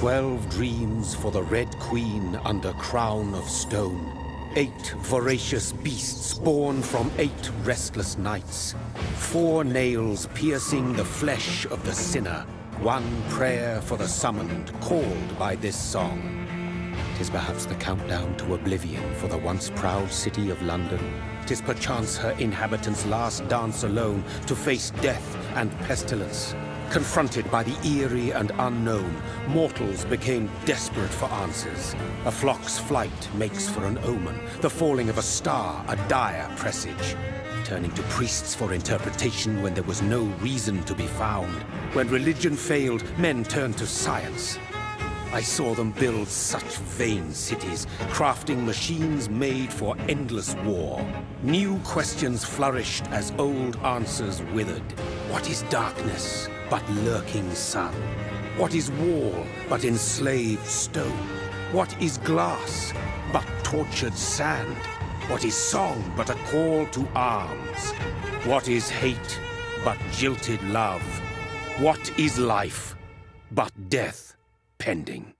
12 dreams for the Red Queen under crown of stone. 8 voracious beasts born from 8 restless nights. 4 nails piercing the flesh of the sinner. 1 prayer for the summoned, called by this song. 'Tis perhaps the countdown to oblivion for the once proud city of London. 'Tis perchance her inhabitants' last dance alone to face death and pestilence. Confronted by the eerie and unknown, mortals became desperate for answers. A flock's flight makes for an omen, the falling of a star a dire presage. Turning to priests for interpretation when there was no reason to be found. When religion failed, men turned to science. I saw them build such vain cities, crafting machines made for endless war. New questions flourished as old answers withered. What is darkness but lurking sun? What is wall but enslaved stone? What is glass but tortured sand? What is song but a call to arms? What is hate but jilted love? What is life but death pending?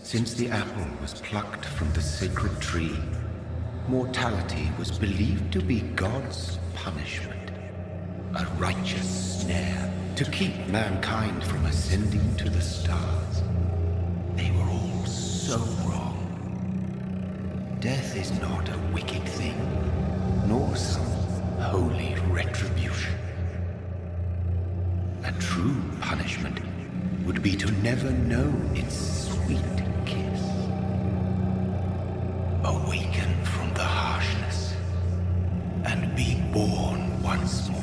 Since the apple was plucked from the sacred tree, mortality was believed to be God's punishment, a righteous snare to keep mankind from ascending to the stars. They were all so wrong. Death is not a wicked thing, nor some holy retribution. A true punishment would be to never know its sweet kiss. Awaken from the harshness and be born once more.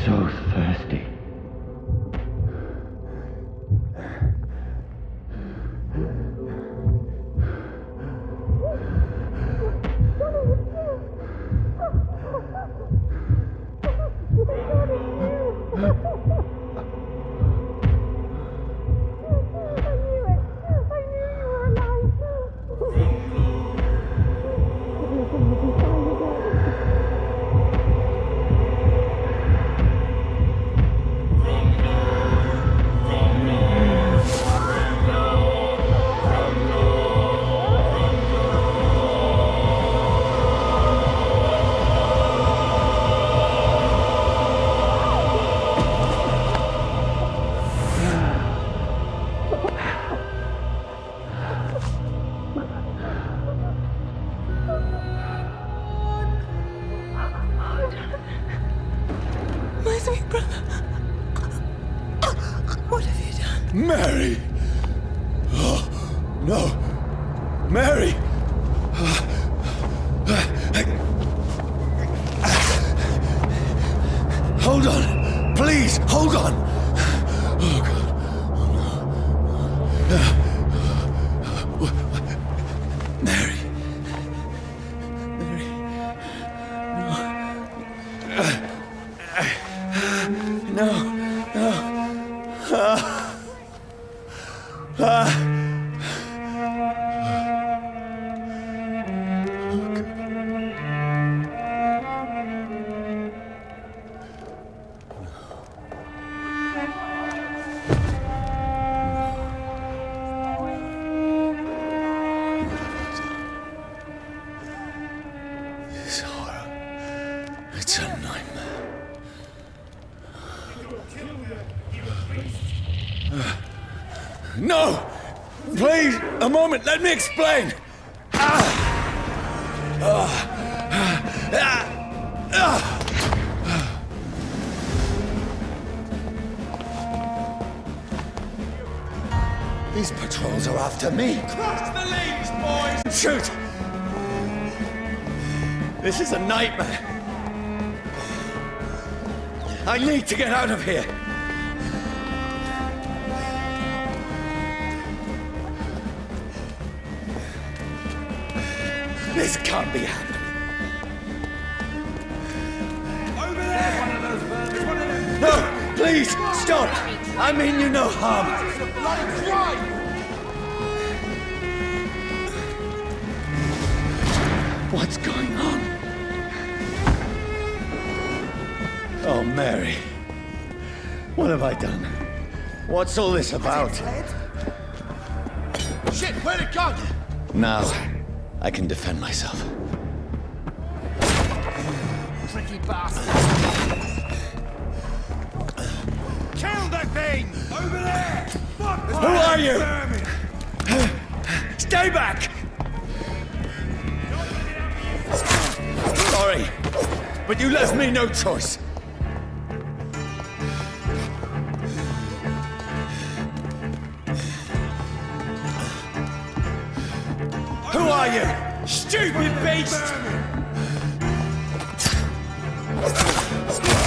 So thirsty. My sweet brother. What have you done? Mary! Oh, no! Mary! Hold on! Please, hold on! Oh, God. Oh, no. Mary. Mary. No. No. This horror. It's a nightmare. No! Please, a moment, let me explain! These patrols are after me! Cross the leads, boys! Shoot! This is a nightmare! I need to get out of here! This can't be happening! Over there! One of those vermin! One of them! No! Please! Stop! I mean you no harm! Bloody right! What's going on? Oh, Mary. What have I done? What's all this about? Shit, where'd it go? Now, I can defend myself. Tricky bastard! Kill that thing! Over there! Fuck! Who are you? Stay back! Sorry, but you left me no choice. Who are you? Stupid beast!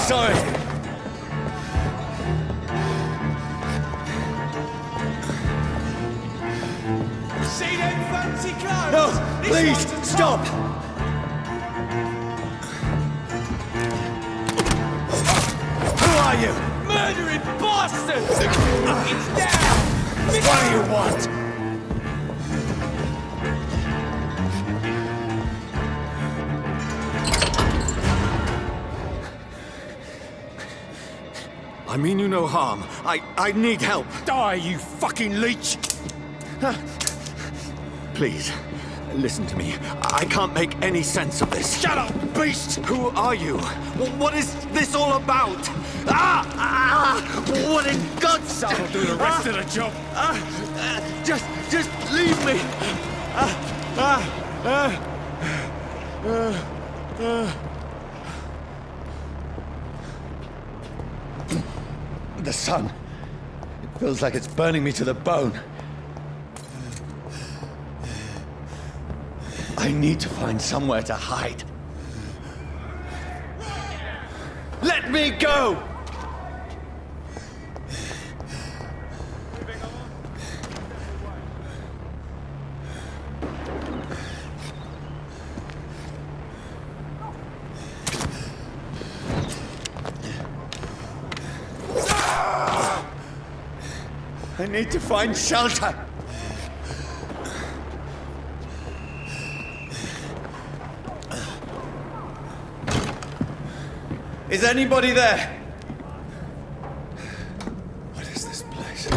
Sorry. See them fancy clothes? No, This please, one's a stop! top. Who are you? Murdering bastards! It's down! What do you want? I mean you no harm. I need help. Die, you fucking leech! Please, listen to me. I can't make any sense of this. Shut up, beast! Who are you? What is this all about? What in God's name? I'll do the rest of the job. Just leave me. The sun. It feels like it's burning me to the bone. I need to find somewhere to hide. Let me go! I need to find shelter. Is anybody there? What is this place?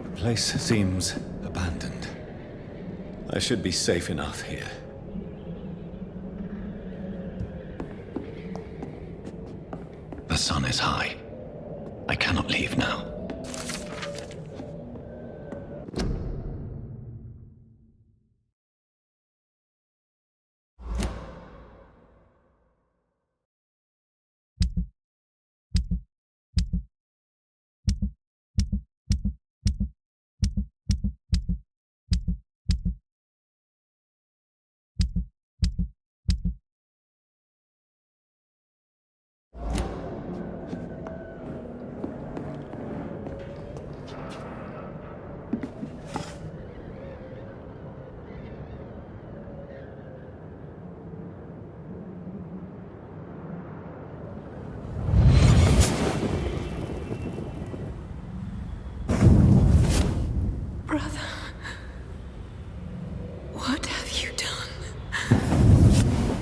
The place seems abandoned. I should be safe enough here. The sun is high. I cannot leave now.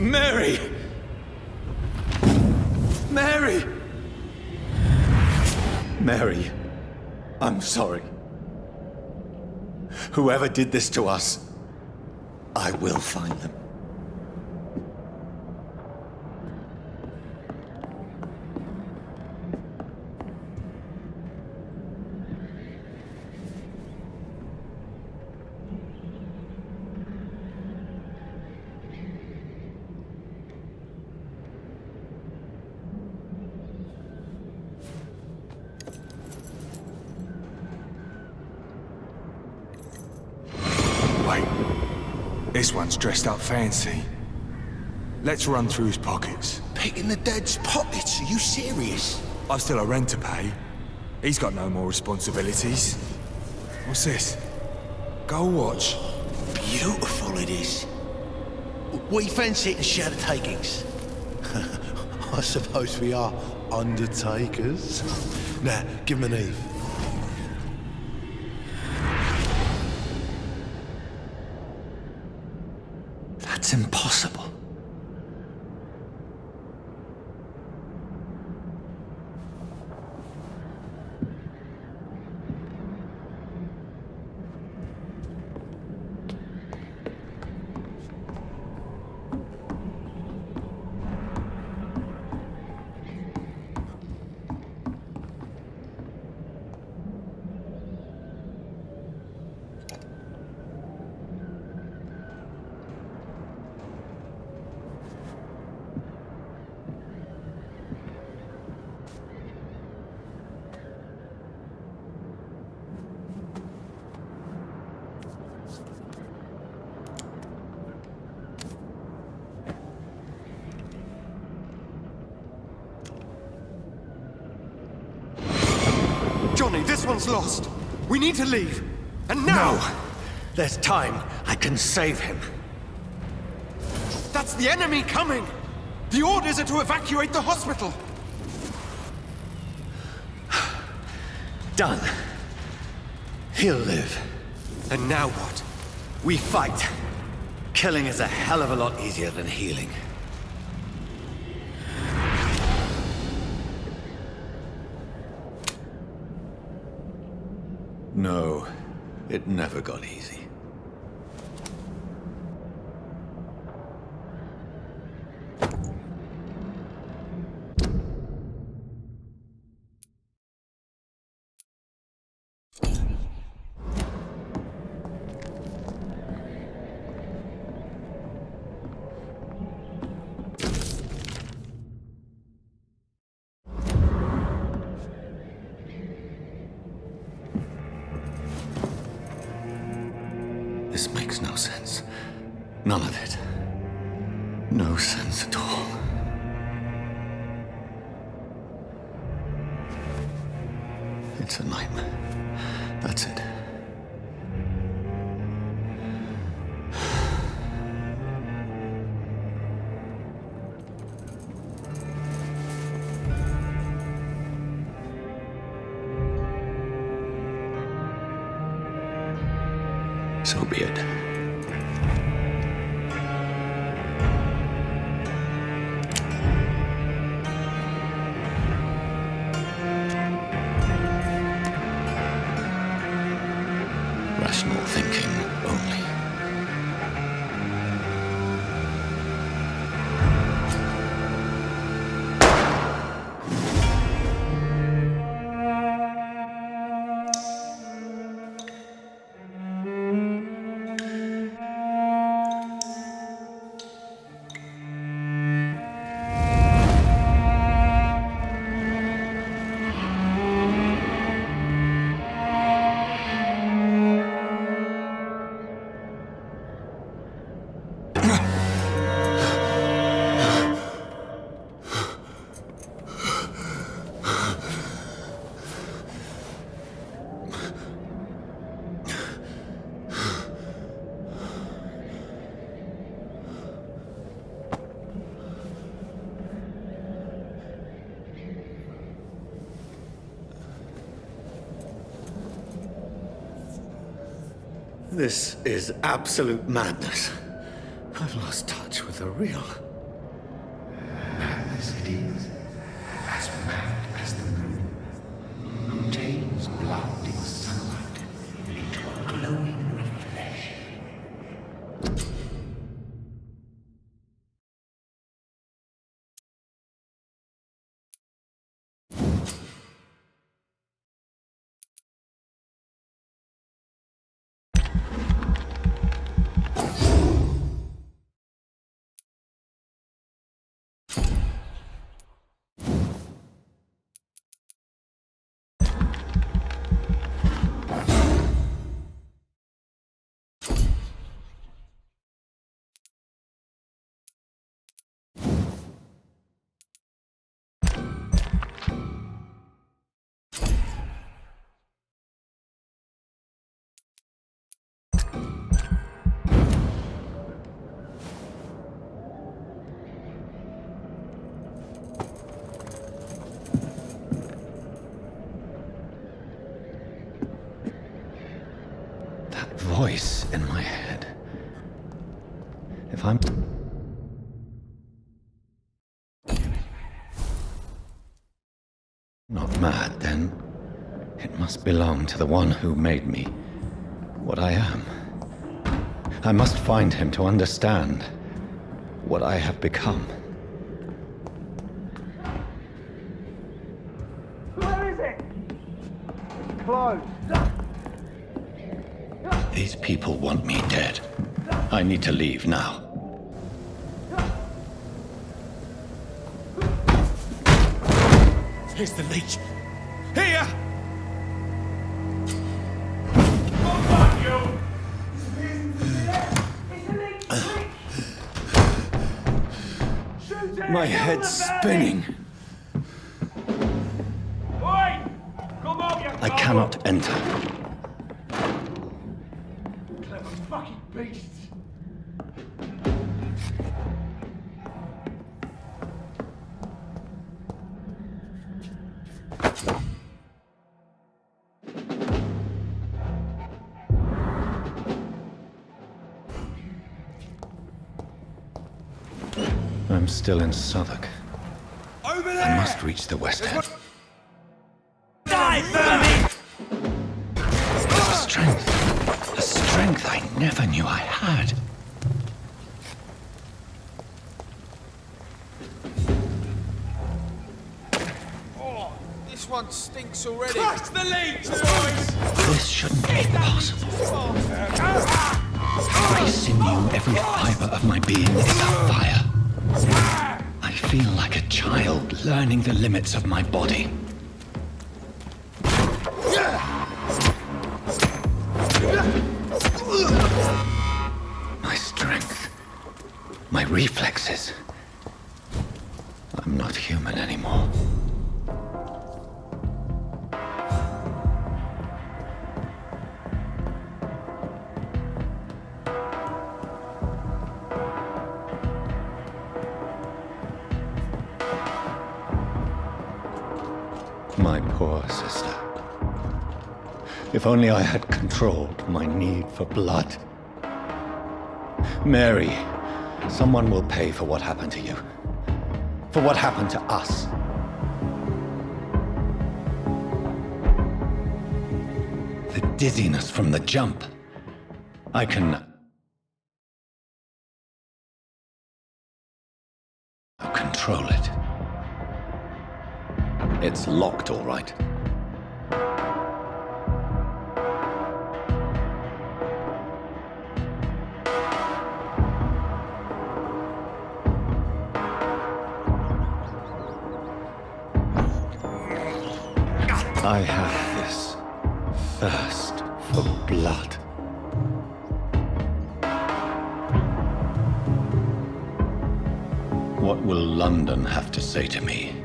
Mary! Mary! Mary, I'm sorry. Whoever did this to us, I will find them. Wait. This one's dressed up fancy. Let's run through his pockets. Picking the dead's pockets? Are you serious? I've still a rent to pay. He's got no more responsibilities. What's this? Gold watch. Beautiful it is. We fancy it and share the takings. I suppose we are undertakers. Now, give him an Eve. That's impossible. Johnny, this one's lost. We need to leave. And now! No! There's time. I can save him. That's the enemy coming! The orders are to evacuate the hospital! Done. He'll live. And now what? We fight. Killing is a hell of a lot easier than healing. No, it never got easy. This makes no sense. None of it. No sense at all. It's a nightmare. That's it. So be it. Rational thinking only. This is absolute madness. I've lost touch with the real. as it is, as mad as the moon, who tames blood in sunlight into a glowing reflection. Voice in my head. If I'm not mad, then it must belong to the one who made me what I am. I must find him to understand what I have become. Where is it? Closed. These people want me dead. I need to leave now. Here's the leech. Here! My head's spinning. I cannot enter. Clever fucking beasts. I'm still in Southwark. Over there! I must reach the West End. Die, vermin! A strength I never knew I had. Oh, this one stinks already. Crush the leech, boys! This shouldn't be possible. Every sinew, every fiber of my being is afire. I feel like a child learning the limits of my body. My strength, my reflexes. I'm not human anymore. My poor sister. If only I had controlled my need for blood. Mary, someone will pay for what happened to you. For what happened to us. The dizziness from the jump. I can control it. It's locked, all right. I have this thirst for blood. What will London have to say to me?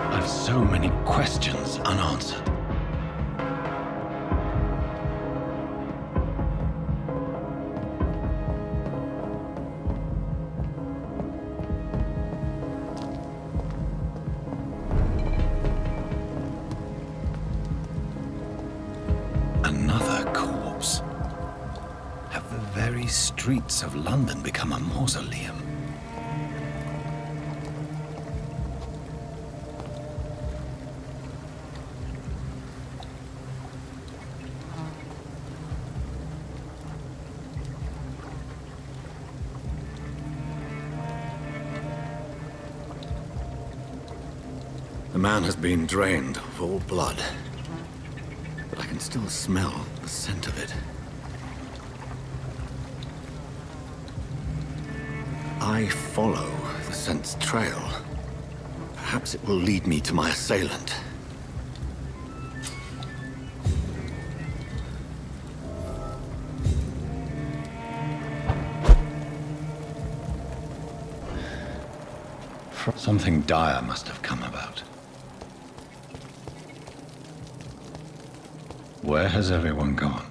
I've so so many questions unanswered. Another corpse. Have the very streets of London become a mausoleum? The man has been drained of all blood, but I can still smell the scent of it. I follow the scent's trail. Perhaps it will lead me to my assailant. Something dire must have come about. Where has everyone gone?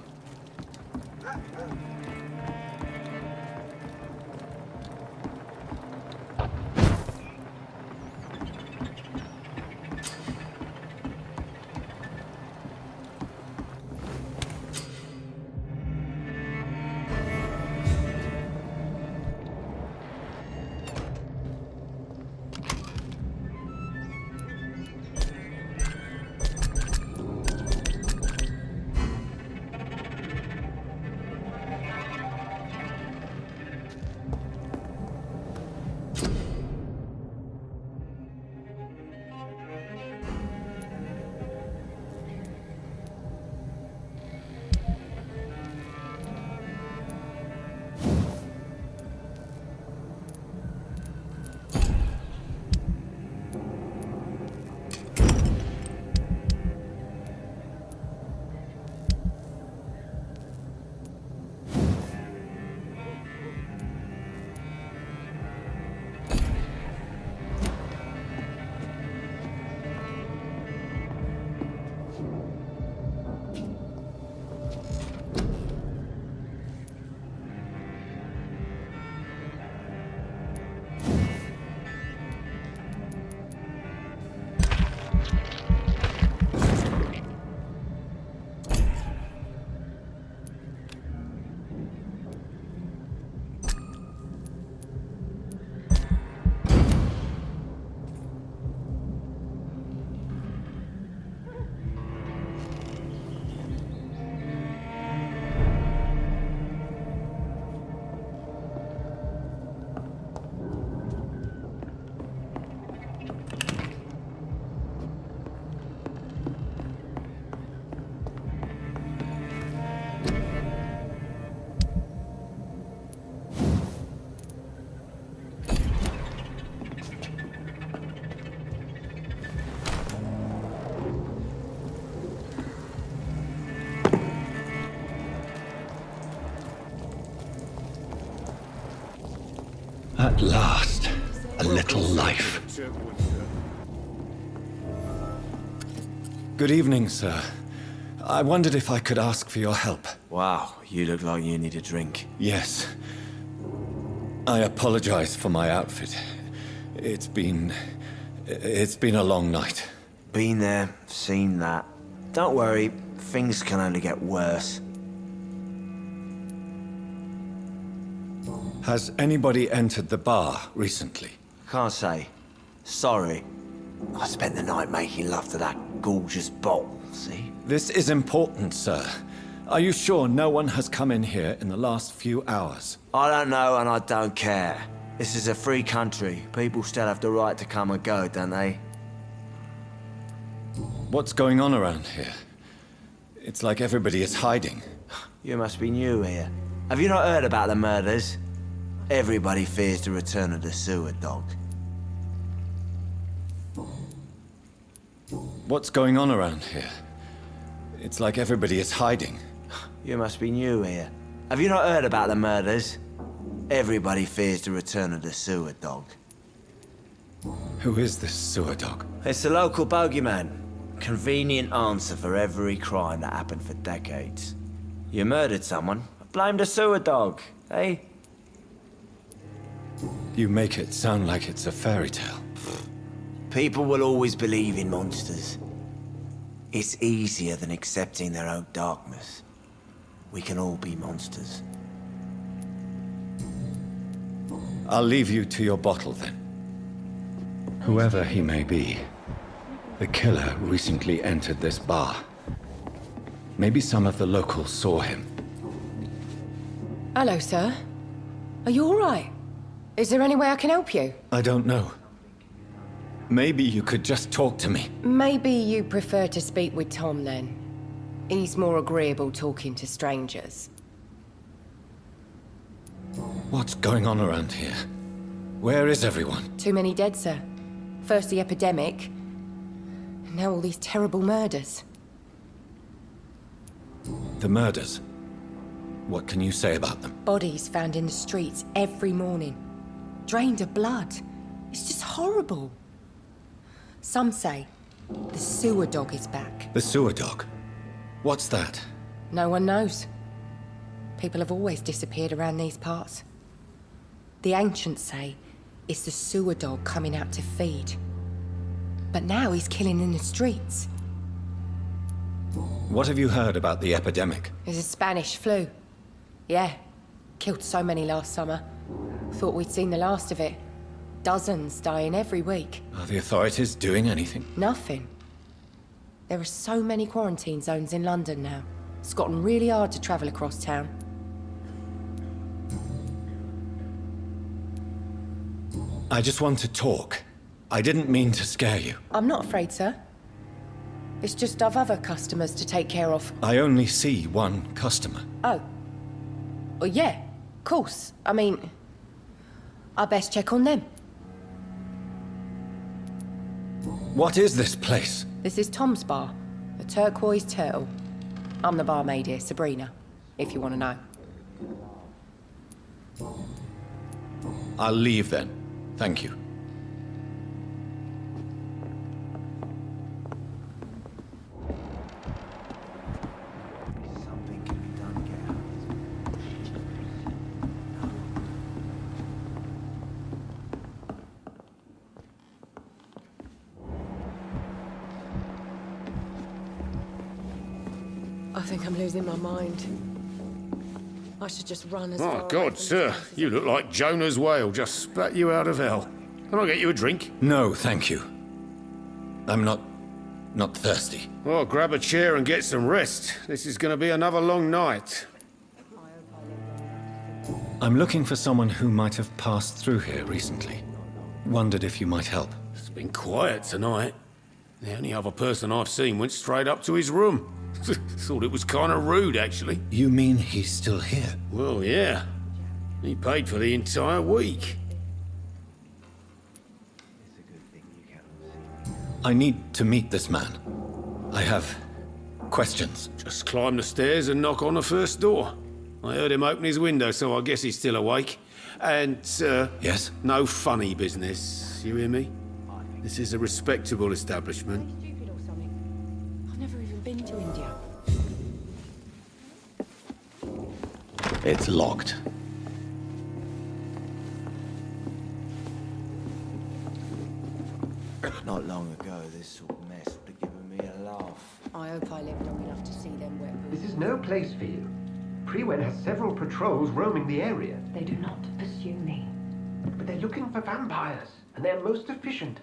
At last, a little life. Good evening, sir. I wondered if I could ask for your help. Wow, you look like you need a drink. Yes. I apologize for my outfit. It's been a long night. Been there, seen that. Don't worry, things can only get worse. Has anybody entered the bar recently? Can't say. Sorry. I spent the night making love to that gorgeous bottle, see? This is important, sir. Are you sure no one has come in here in the last few hours? I don't know and I don't care. This is a free country. People still have the right to come and go, don't they? What's going on around here? It's like everybody is hiding. You must be new here. Have you not heard about the murders? Everybody fears the return of the sewer dog. What's going on around here? It's like everybody is hiding. You must be new here. Have you not heard about the murders? Everybody fears the return of the sewer dog. Who is this sewer dog? It's the local bogeyman. Convenient answer for every crime that happened for decades. You murdered someone, blamed a sewer dog, eh? You make it sound like it's a fairy tale. People will always believe in monsters. It's easier than accepting their own darkness. We can all be monsters. I'll leave you to your bottle then. Whoever he may be, the killer recently entered this bar. Maybe some of the locals saw him. Hello, sir. Are you all right? Is there any way I can help you? I don't know. Maybe you could just talk to me. Maybe you prefer to speak with Tom, then. He's more agreeable talking to strangers. What's going on around here? Where is everyone? Too many dead, sir. First the epidemic, now all these terrible murders. The murders? What can you say about them? Bodies found in the streets every morning. Drained of blood. It's just horrible. Some say the sewer dog is back. The sewer dog? What's that? No one knows. People have always disappeared around these parts. The ancients say it's the sewer dog coming out to feed. But now he's killing in the streets. What have you heard about the epidemic? There's a Spanish flu. Yeah. Killed so many last summer. Thought we'd seen the last of it. Dozens dying every week. Are the authorities doing anything? Nothing. There are so many quarantine zones in London now. It's gotten really hard to travel across town. I just want to talk. I didn't mean to scare you. I'm not afraid, sir. It's just I've other customers to take care of. I only see one customer. Oh. Well, yeah, of course. I mean, I best check on them. What is this place? This is Tom's bar, the Turquoise Turtle. I'm the barmaid here, Sabrina, if you want to know. I'll leave then. Thank you. Something can be done, get out. I think I'm losing my mind. I should just run as far Oh, away God, from sir. this place as You look like Jonah's whale just spat you out of hell. Can I get you a drink? No, thank you. I'm not thirsty. Well, grab a chair and get some rest. This is going to be another long night. I'm looking for someone who might have passed through here recently. Wondered if you might help. It's been quiet tonight. The only other person I've seen went straight up to his room. Thought it was kind of rude, actually. You mean he's still here? Well, yeah. He paid for the entire week. I need to meet this man. I have questions. Just climb the stairs and knock on the first door. I heard him open his window, so I guess he's still awake. And, Yes? no funny business. You hear me? This is a respectable establishment. stupid or something. I've never even been to India. It's locked. Not long ago, this sort of mess would have given me a laugh. I hope I live long enough to see them wet boots. This is no place for you. Prewen has several patrols roaming the area. They do not pursue me. But they're looking for vampires, and they're most efficient.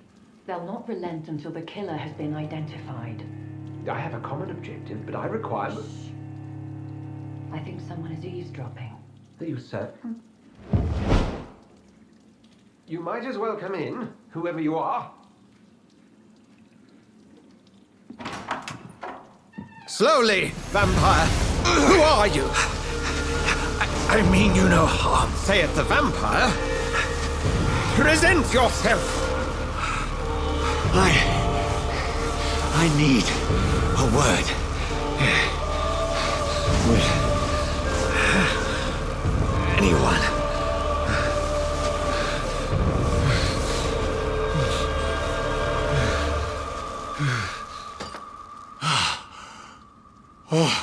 They'll not relent until the killer has been identified. I have a common objective, but I require... I think someone is eavesdropping. Are you certain? You might as well come in, whoever you are. Slowly, vampire! Who are you? I mean you no harm, saith the vampire. Present yourself! I need a word. With anyone. Well,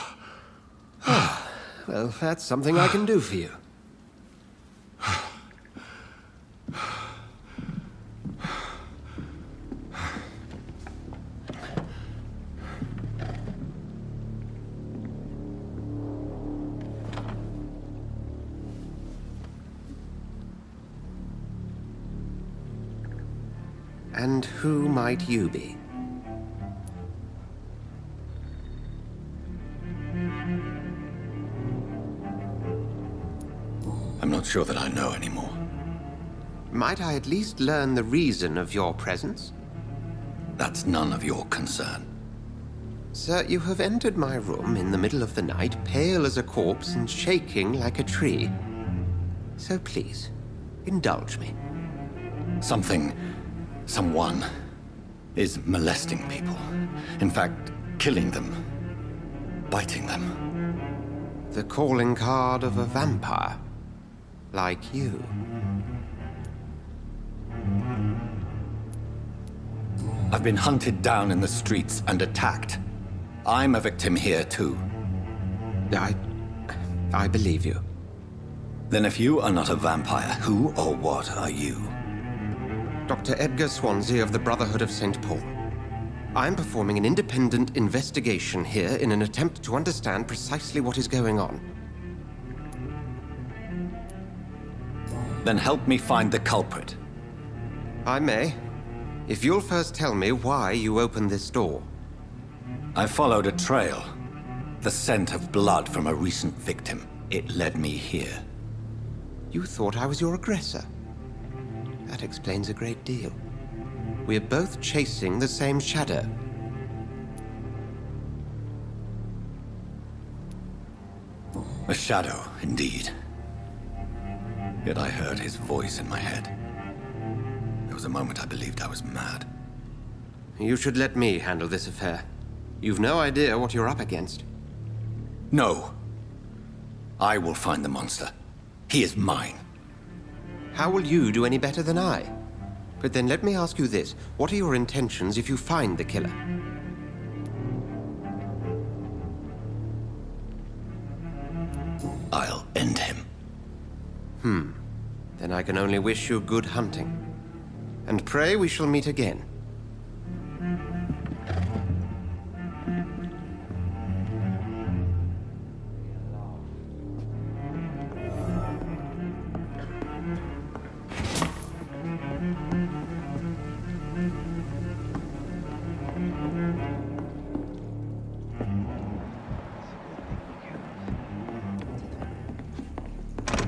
that's something I can do for you. And who might you be? I'm not sure that I know anymore. Might I at least learn the reason of your presence? That's none of your concern. Sir, you have entered my room in the middle of the night, pale as a corpse and shaking like a tree. So please, indulge me. Someone is molesting people. In fact, killing them. Biting them. The calling card of a vampire. Like you. I've been hunted down in the streets and attacked. I'm a victim here, too. I believe you. Then if you are not a vampire, who or what are you? Dr. Edgar Swansea of the Brotherhood of St. Paul. I'm performing an independent investigation here in an attempt to understand precisely what is going on. Then help me find the culprit. I may. If you'll first tell me why you opened this door. I followed a trail. The scent of blood from a recent victim. It led me here. You thought I was your aggressor. That explains a great deal. We're both chasing the same shadow. A shadow, indeed. Yet I heard his voice in my head. There was a moment I believed I was mad. You should let me handle this affair. You've no idea what you're up against. No. I will find the monster. He is mine. How will you do any better than I? But then let me ask you this. What are your intentions if you find the killer? I'll end him. Then I can only wish you good hunting. And pray we shall meet again.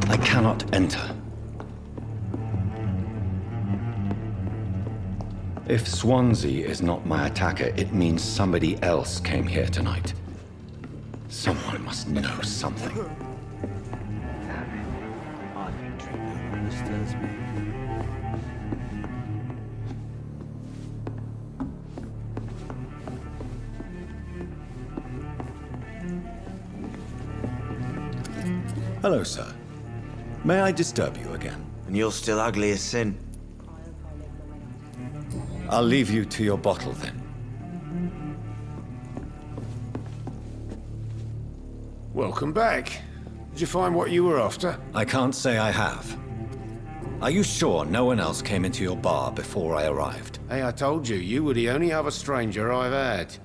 I cannot enter. If Swansea is not my attacker, it means somebody else came here tonight. Someone must know something. Hello, sir. May I disturb you again? And you're still ugly as sin. I'll leave you to your bottle, then. Welcome back. Did you find what you were after? I can't say I have. Are you sure no one else came into your bar before I arrived? Hey, I told you, you were the only other stranger I've had.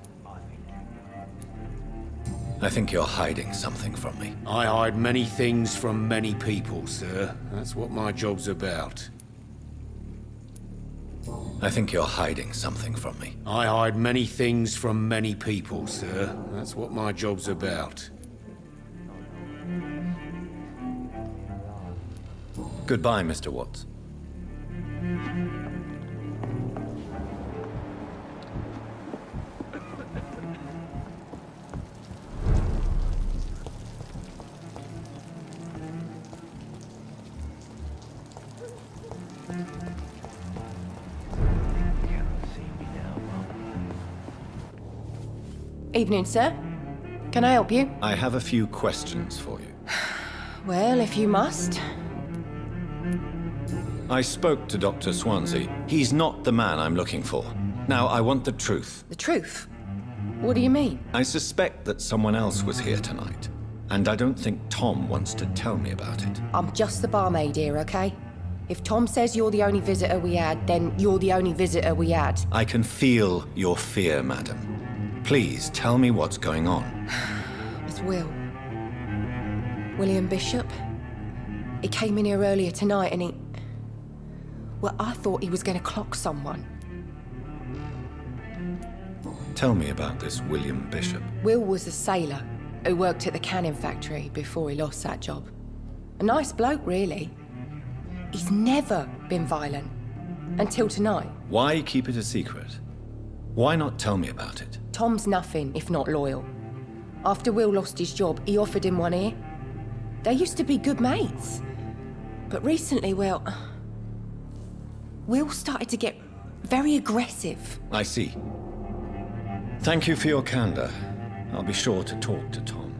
I think you're hiding something from me. I hide many things from many people, sir. That's what my job's about. I think you're hiding something from me. I hide many things from many people, sir. That's what my job's about. Goodbye, Mr. Watts. Evening, sir. Can I help you? I have a few questions for you. Well, if you must. I spoke to Dr. Swansea. He's not the man I'm looking for. Now, I want the truth. The truth? What do you mean? I suspect that someone else was here tonight, and I don't think Tom wants to tell me about it. I'm just the barmaid here, okay? If Tom says you're the only visitor we had, then you're the only visitor we had. I can feel your fear, madam. Please tell me what's going on. It's William Bishop. He came in here earlier tonight and well, I thought he was going to clock someone. Tell me about this William Bishop. Will was a sailor who worked at the canning factory before he lost that job. A nice bloke, really. He's never been violent. Until tonight. Why keep it a secret? Why not tell me about it? Tom's nothing if not loyal. After Will lost his job, he offered him one ear. They used to be good mates. But recently, well, Will started to get very aggressive. I see. Thank you for your candor. I'll be sure to talk to Tom.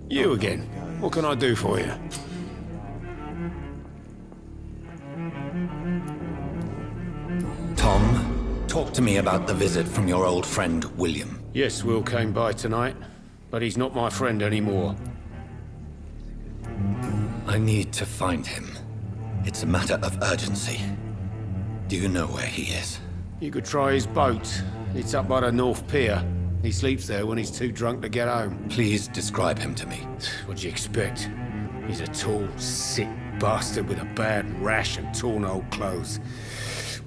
You again. What can I do for you? Tom, talk to me about the visit from your old friend, William. Yes, Will came by tonight, but he's not my friend anymore. I need to find him. It's a matter of urgency. Do you know where he is? You could try his boat. It's up by the North Pier. He sleeps there when he's too drunk to get home. Please describe him to me. What do you expect? He's a tall, sick bastard with a bad rash and torn old clothes.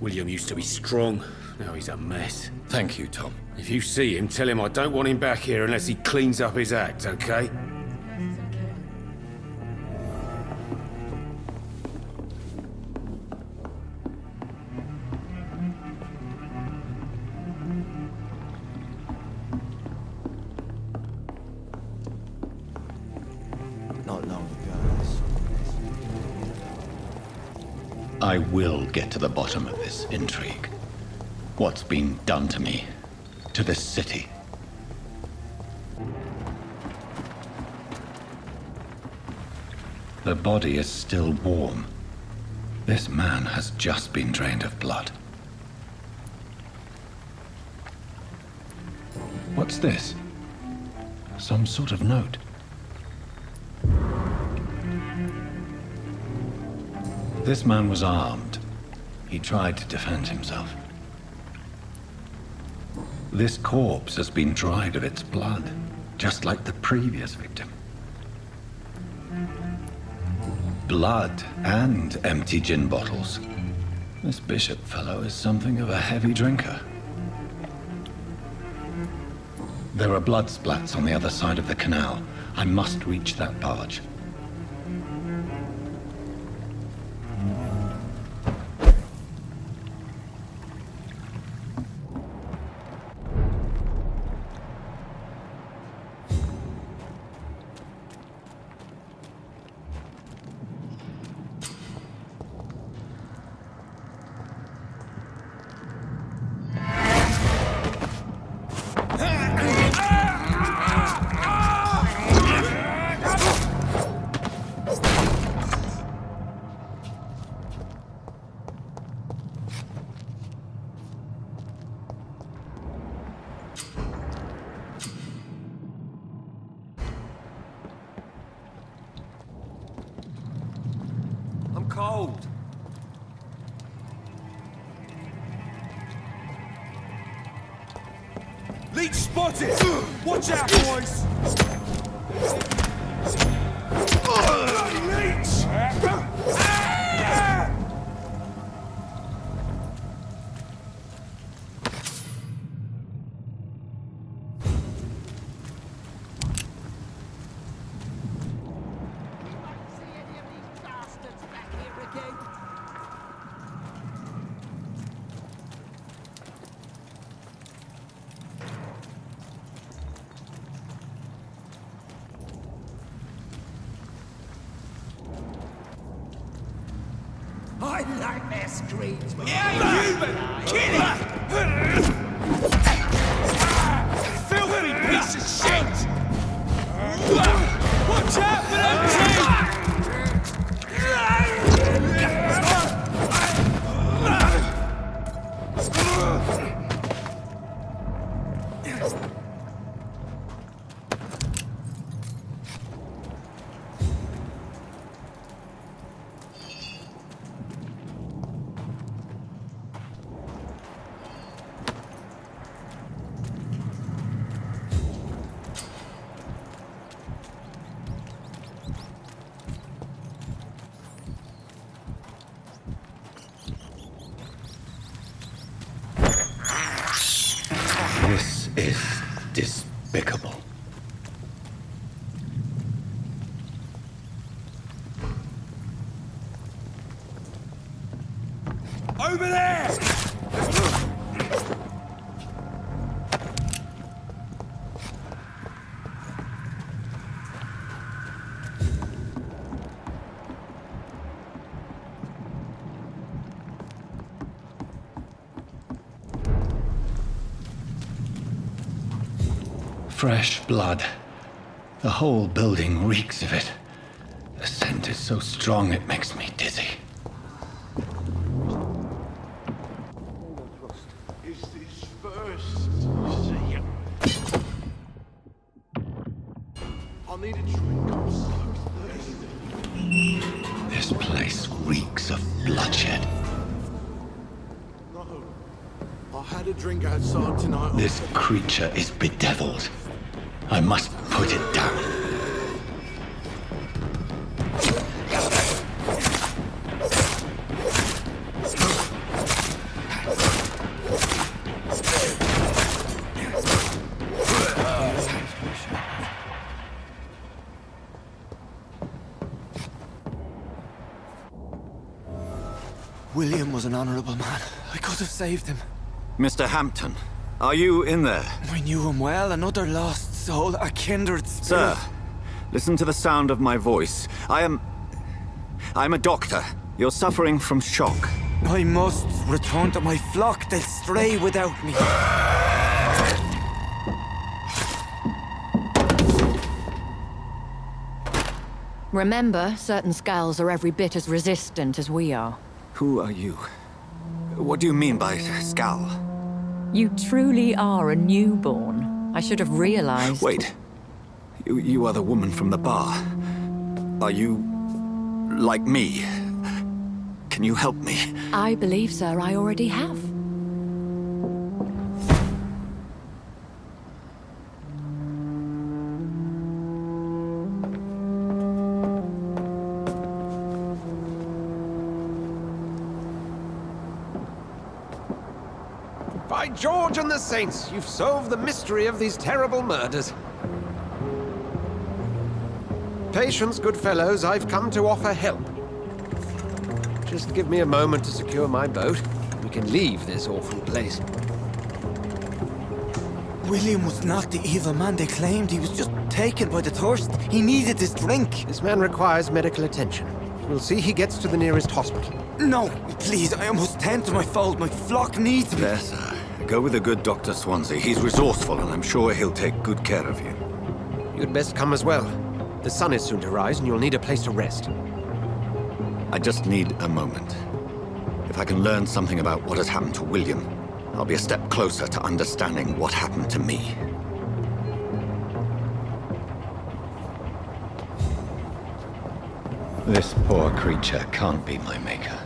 William used to be strong. Now he's a mess. Thank you, Tom. If you see him, tell him I don't want him back here unless he cleans up his act, okay? I will get to the bottom of this intrigue. What's been done to me, to this city. The body is still warm. This man has just been drained of blood. What's this? Some sort of note. This man was armed. He tried to defend himself. This corpse has been dried of its blood, just like the previous victim. Blood and empty gin bottles. This Bishop fellow is something of a heavy drinker. There are blood splats on the other side of the canal. I must reach that barge. Cold. Leech spotted! Watch out, boys! Bloody leech! My nightmare screams. Yeah, human! Kill him! Filthy piece of shit! Watch out for them teeth! This is despicable. Over there! Fresh blood. The whole building reeks of it. The scent is so strong it makes me dizzy. Is this first? See, I'll need a drink. I'm so thirsty. This place reeks of bloodshed. No. I had a drink outside tonight. This creature is bedeviled. I must put it down. William was an honorable man. I could have saved him. Mr. Hampton, are you in there? I knew him well, another lost soul, a kindred spirit. Sir, listen to the sound of my voice. I'm a doctor. You're suffering from shock. I must return to my flock. They'll stray without me. Remember, certain skulls are every bit as resistant as we are. Who are you? What do you mean by Skal? You truly are a newborn. I should have realized. Wait. You are the woman from the bar. Are you... like me? Can you help me? I believe, sir, I already have. By George and the Saints, you've solved the mystery of these terrible murders. Patience, good fellows, I've come to offer help. Just give me a moment to secure my boat. We can leave this awful place. William was not the evil man they claimed. He was just taken by the thirst. He needed this drink. This man requires medical attention. We'll see he gets to the nearest hospital. No, please, I must tend to my fold. My flock needs me. There, sir. Go with the good Dr. Swansea. He's resourceful, and I'm sure he'll take good care of you. You'd best come as well. The sun is soon to rise, and you'll need a place to rest. I just need a moment. If I can learn something about what has happened to William, I'll be a step closer to understanding what happened to me. This poor creature can't be my maker.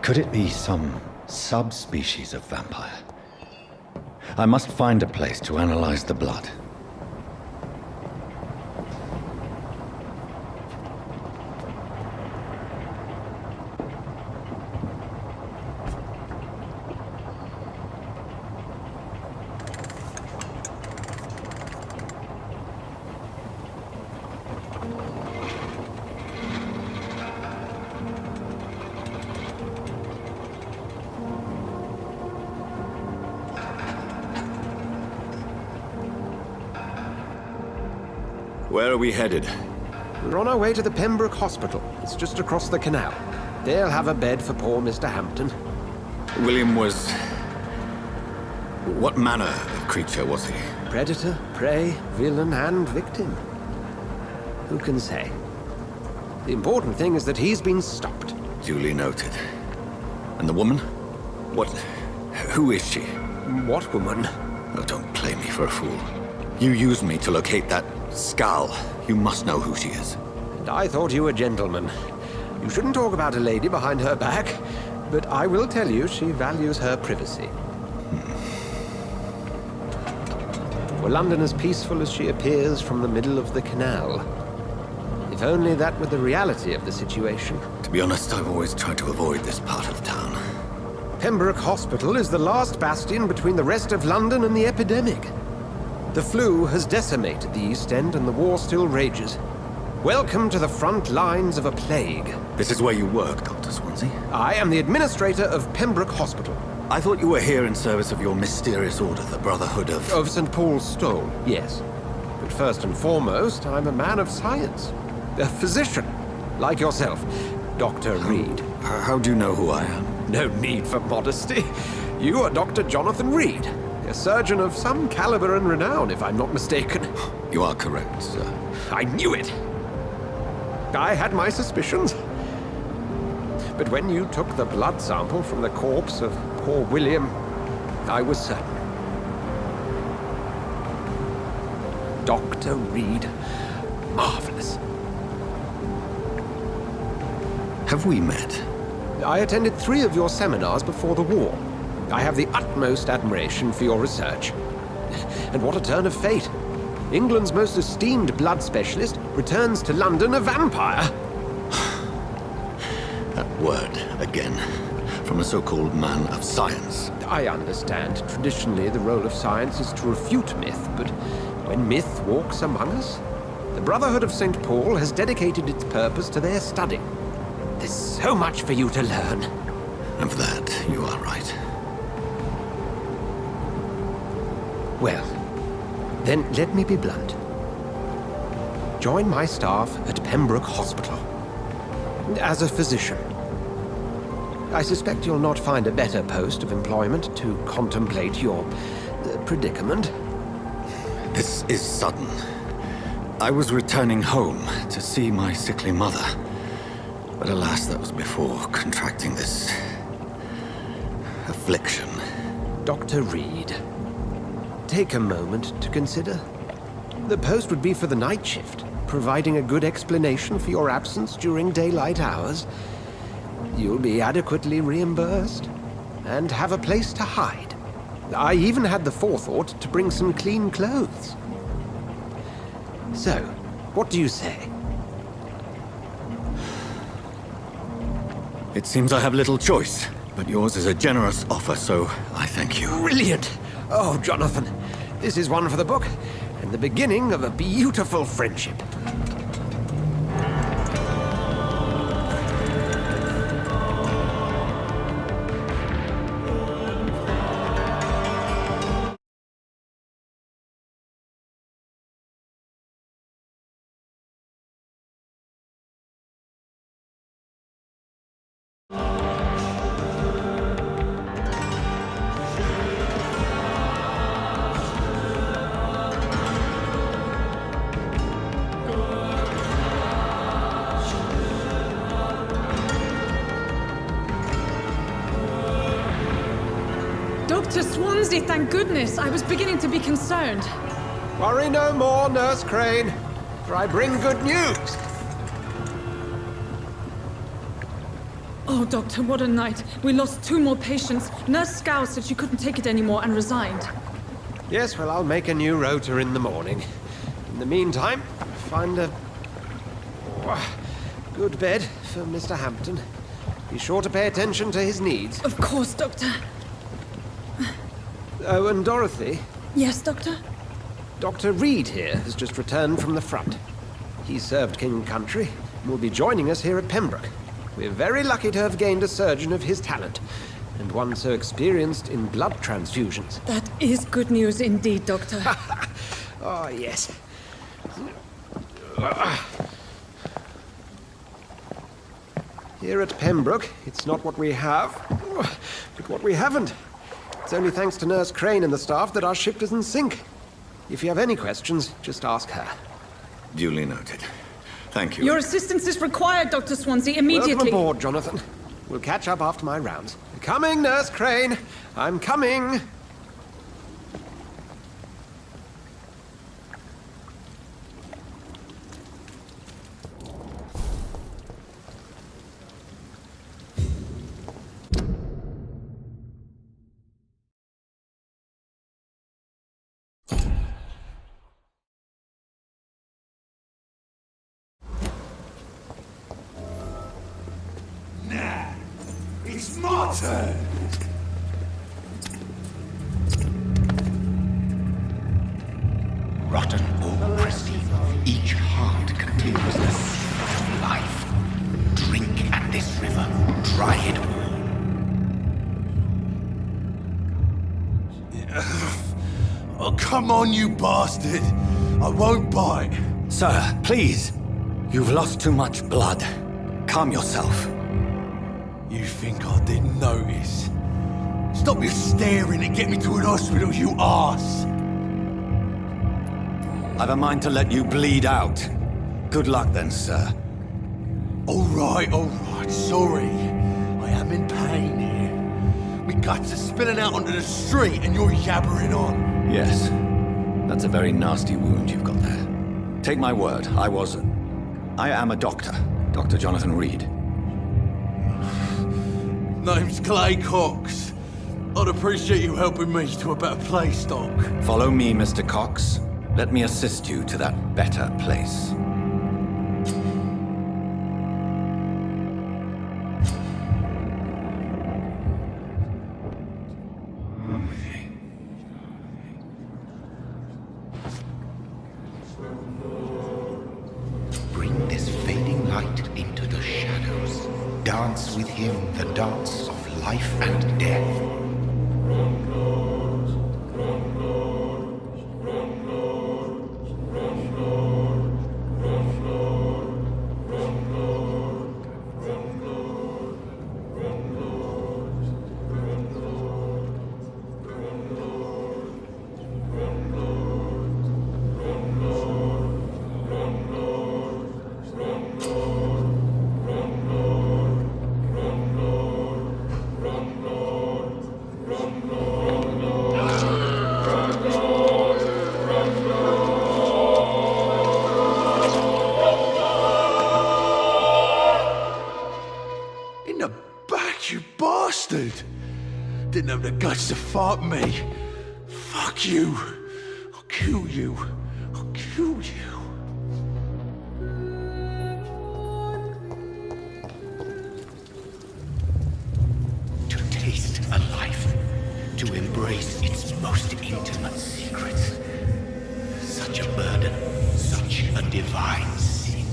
Could it be some subspecies of vampire? I must find a place to analyze the blood. Where are we headed? We're on our way to the Pembroke Hospital. It's just across the canal. They'll have a bed for poor Mr. Hampton. William was... What manner of creature was he? Predator, prey, villain, and victim. Who can say? The important thing is that he's been stopped. Duly noted. And the woman? What... Who is she? What woman? Oh, don't play me for a fool. You used me to locate that skull. You must know who she is. And I thought you a gentleman. You shouldn't talk about a lady behind her back, but I will tell you she values her privacy. Were London as peaceful as she appears from the middle of the canal? If only that were the reality of the situation. To be honest, I've always tried to avoid this part of town. Pembroke Hospital is the last bastion between the rest of London and the epidemic. The flu has decimated the East End and the war still rages. Welcome to the front lines of a plague. This is where you work, Dr. Swansea? I am the administrator of Pembroke Hospital. I thought you were here in service of your mysterious order, the Brotherhood of... Of St. Paul's Stole, yes. But first and foremost, I'm a man of science. A physician, like yourself, Dr. Reed. How do you know who I am? No need for modesty. You are Dr. Jonathan Reed, a surgeon of some caliber and renown, if I'm not mistaken. You are correct, sir. I knew it! I had my suspicions. But when you took the blood sample from the corpse of poor William, I was certain. Dr. Reed. Marvelous. Have we met? I attended 3 of your seminars before the war. I have the utmost admiration for your research. And what a turn of fate. England's most esteemed blood specialist returns to London a vampire. That word, again, from a so-called man of science. I understand. Traditionally, the role of science is to refute myth, but when myth walks among us, the Brotherhood of St. Paul has dedicated its purpose to their study. There's so much for you to learn. And for that, you are right. Well, then let me be blunt. Join my staff at Pembroke Hospital. As a physician. I suspect you'll not find a better post of employment to contemplate your predicament. This is sudden. I was returning home to see my sickly mother. But alas, that was before contracting this... affliction. Dr. Reed, take a moment to consider. The post would be for the night shift, providing a good explanation for your absence during daylight hours. You'll be adequately reimbursed, and have a place to hide. I even had the forethought to bring some clean clothes. So, what do you say? It seems I have little choice, but yours is a generous offer, so I thank you. Brilliant! Oh, Jonathan, this is one for the book, and the beginning of a beautiful friendship. Dr. Swansea, thank goodness. I was beginning to be concerned. Worry no more, Nurse Crane, for I bring good news. Oh, Doctor, what a night. We lost 2 more patients. Nurse Scow said she couldn't take it anymore and resigned. Yes, well, I'll make a new rota in the morning. In the meantime, find a good bed for Mr. Hampton. Be sure to pay attention to his needs. Of course, Doctor. Oh, and Dorothy? Yes, Doctor? Dr. Reed here has just returned from the front. He served King and Country and will be joining us here at Pembroke. We're very lucky to have gained a surgeon of his talent, and one so experienced in blood transfusions. That is good news indeed, Doctor. Oh, yes. Here at Pembroke, it's not what we have, but what we haven't. It's only thanks to Nurse Crane and the staff that our ship doesn't sink. If you have any questions, just ask her. Duly noted. Thank you. Your assistance is required, Dr. Swansea, immediately. Welcome aboard, Jonathan. We'll catch up after my rounds. Coming, Nurse Crane. I'm coming. It's my turn! Rotten or pristine, each heart contains the secret of life. Drink at this river, try it all. Oh, come on, you bastard! I won't bite! Sir, please. You've lost too much blood. Calm yourself. You think I didn't notice? Stop your staring and get me to an hospital, you arse! I've a mind to let you bleed out. Good luck then, sir. Alright, sorry. I am in pain here. My guts are spilling out onto the street and you're yabbering on. Yes. That's a very nasty wound you've got there. Take my word, I am a doctor. Dr. Jonathan Reed. Name's Clay Cox. I'd appreciate you helping me to a better place, Doc. Follow me, Mr. Cox. Let me assist you to that better place. Bring this fading light into the shadows. Dance with him the dance of life and death. Didn't have the guts to fight me. Fuck you. I'll kill you. I'll kill you. To taste a life, to embrace its most intimate secrets. Such a burden, such a divine sin.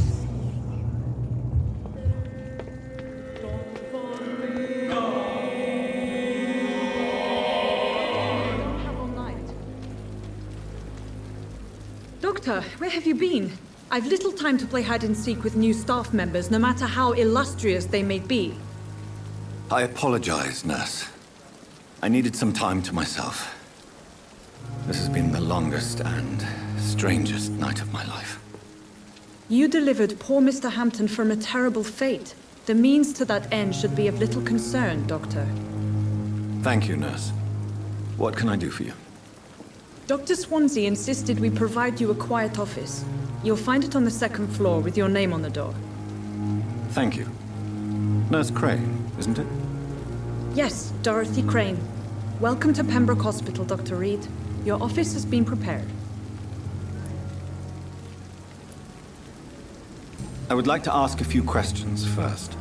Doctor, where have you been? I've little time to play hide and seek with new staff members, no matter how illustrious they may be. I apologize, nurse. I needed some time to myself. This has been the longest and strangest night of my life. You delivered poor Mr. Hampton from a terrible fate. The means to that end should be of little concern, Doctor. Thank you, nurse. What can I do for you? Dr. Swansea insisted we provide you a quiet office. You'll find it on the second floor with your name on the door. Thank you. Nurse Crane, isn't it? Yes, Dorothy Crane. Welcome to Pembroke Hospital, Dr. Reed. Your office has been prepared. I would like to ask a few questions first.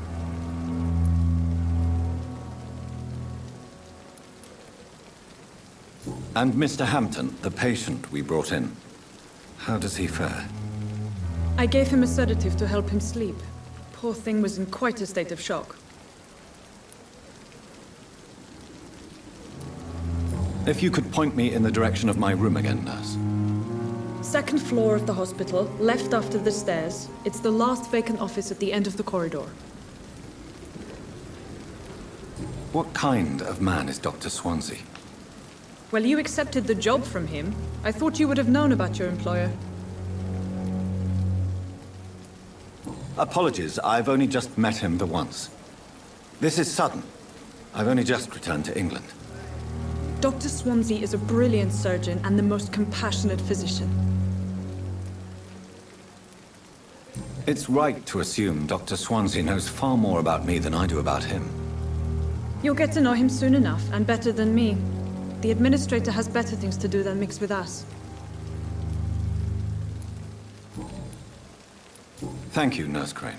And Mr. Hampton, the patient we brought in, how does he fare? I gave him a sedative to help him sleep. Poor thing was in quite a state of shock. If you could point me in the direction of my room again, nurse. Second floor of the hospital, left after the stairs. It's the last vacant office at the end of the corridor. What kind of man is Dr. Swansea? Well, you accepted the job from him. I thought you would have known about your employer. Apologies, I've only just met him the once. This is sudden. I've only just returned to England. Dr. Swansea is a brilliant surgeon and the most compassionate physician. It's right to assume Dr. Swansea knows far more about me than I do about him. You'll get to know him soon enough, and better than me. The administrator has better things to do than mix with us. Thank you, Nurse Crane.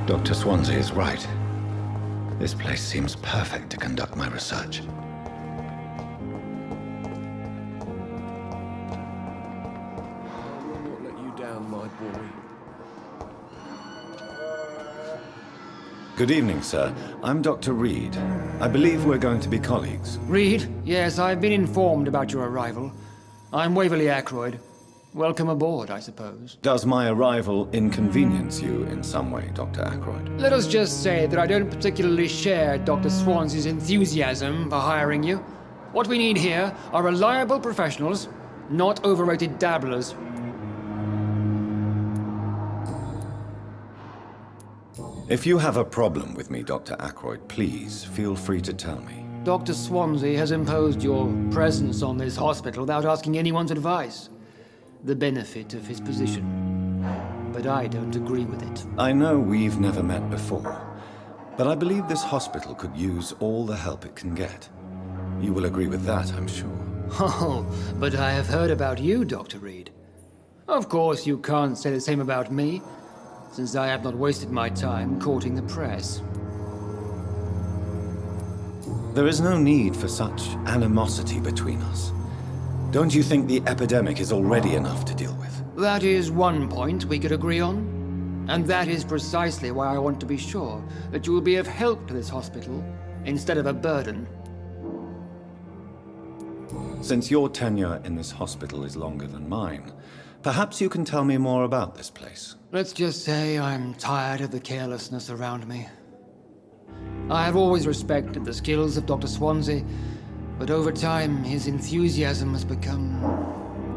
Dr. Swansea is right. This place seems perfect to conduct my research. I will not let you down, my boy. Good evening, sir. I'm Dr. Reed. I believe we're going to be colleagues. Reed? Yes, I've been informed about your arrival. I'm Waverly Ackroyd. Welcome aboard, I suppose. Does my arrival inconvenience you in some way, Dr. Ackroyd? Let us just say that I don't particularly share Dr. Swansea's enthusiasm for hiring you. What we need here are reliable professionals, not overrated dabblers. If you have a problem with me, Dr. Ackroyd, please feel free to tell me. Dr. Swansea has imposed your presence on this hospital without asking anyone's advice. The benefit of his position. But I don't agree with it. I know we've never met before, but I believe this hospital could use all the help it can get. You will agree with that, I'm sure. Oh, but I have heard about you, Dr. Reed. Of course, you can't say the same about me, since I have not wasted my time courting the press. There is no need for such animosity between us. Don't you think the epidemic is already enough to deal with? That is one point we could agree on. And that is precisely why I want to be sure that you will be of help to this hospital, instead of a burden. Since your tenure in this hospital is longer than mine, perhaps you can tell me more about this place. Let's just say I'm tired of the carelessness around me. I have always respected the skills of Dr. Swansea, but over time, his enthusiasm has become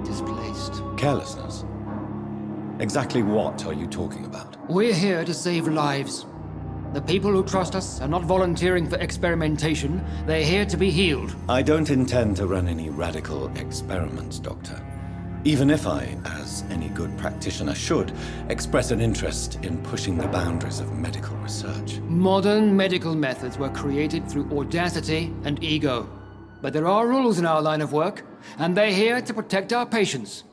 displaced. Carelessness? Exactly what are you talking about? We're here to save lives. The people who trust us are not volunteering for experimentation. They're here to be healed. I don't intend to run any radical experiments, Doctor. Even if I, as any good practitioner should, express an interest in pushing the boundaries of medical research. Modern medical methods were created through audacity and ego. But there are rules in our line of work, and they're here to protect our patients.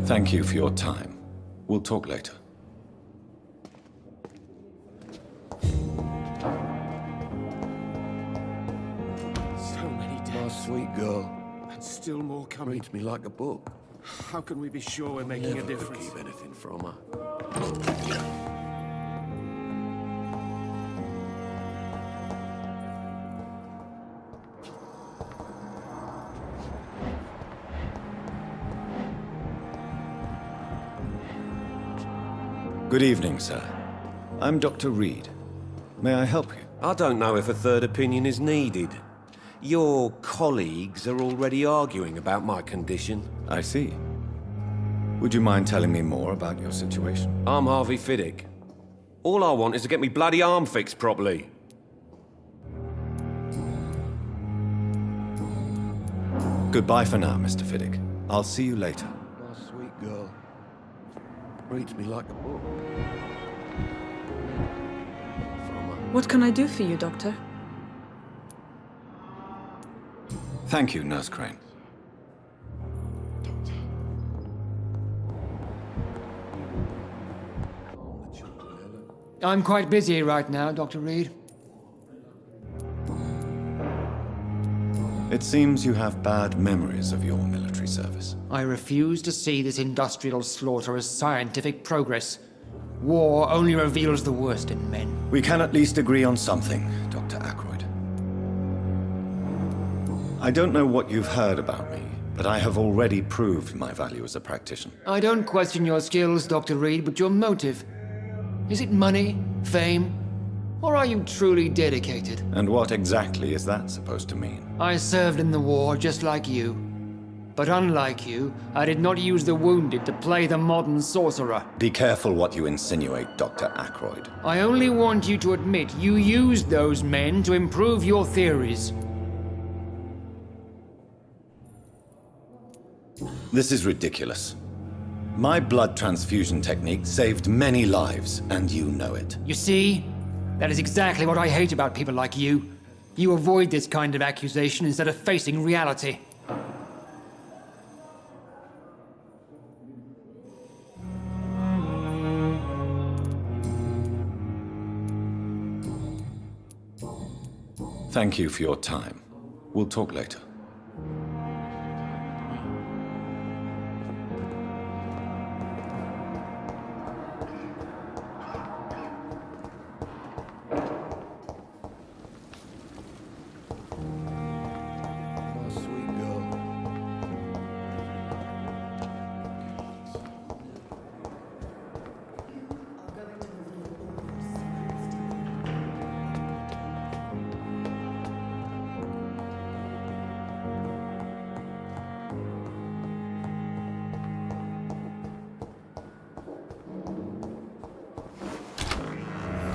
Thank you for your time. We'll talk later. So many deaths. My sweet girl. And still more coming. Reads me like a book. How can we be sure we're making Never a difference? could keep anything from her. Good evening, sir. I'm Dr. Reed. May I help you? I don't know if a third opinion is needed. Your colleagues are already arguing about my condition. I see. Would you mind telling me more about your situation? I'm Harvey Fiddick. All I want is to get me bloody arm fixed properly. Goodbye for now, Mr. Fiddick. I'll see you later. My sweet girl. Reads me like a book. What can I do for you, Doctor? Thank you, Nurse Crane. I'm quite busy right now, Dr. Reed. It seems you have bad memories of your military service. I refuse to see this industrial slaughter as scientific progress. War only reveals the worst in men. We can at least agree on something, Dr. Ackroyd. I don't know what you've heard about me, but I have already proved my value as a practitioner. I don't question your skills, Dr. Reed, but your motive. Is it money, fame, or are you truly dedicated? And what exactly is that supposed to mean? I served in the war just like you. But unlike you, I did not use the wounded to play the modern sorcerer. Be careful what you insinuate, Dr. Ackroyd. I only want you to admit you used those men to improve your theories. This is ridiculous. My blood transfusion technique saved many lives, and you know it. You see? That is exactly what I hate about people like you. You avoid this kind of accusation instead of facing reality. Thank you for your time. We'll talk later.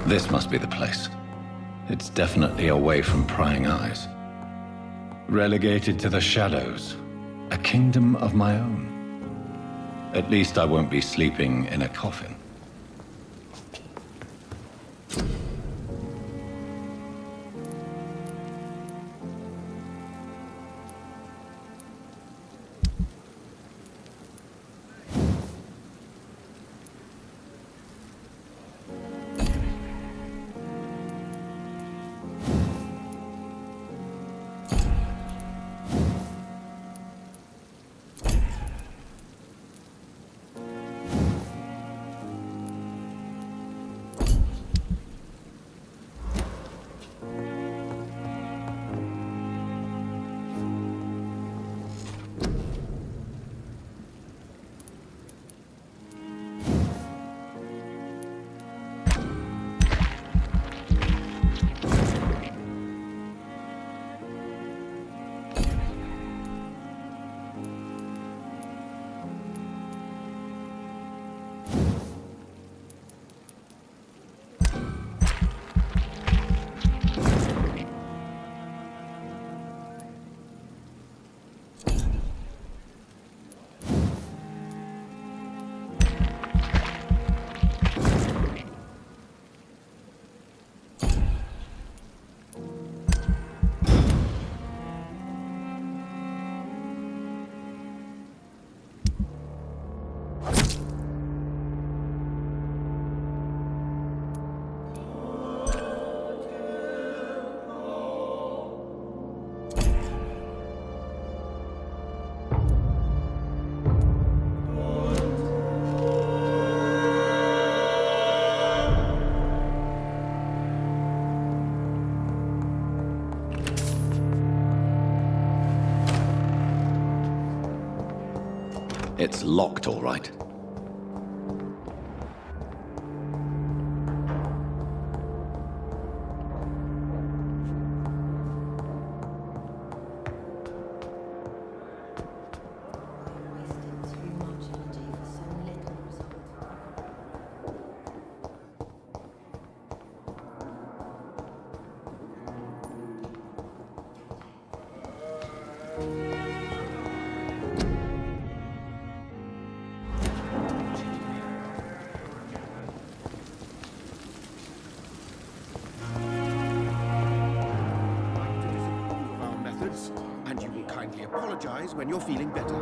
This must be the place. It's definitely away from prying eyes. Relegated to the shadows. A kingdom of my own. At least I won't be sleeping in a coffin. It's locked, all right. And you will kindly apologize when you're feeling better.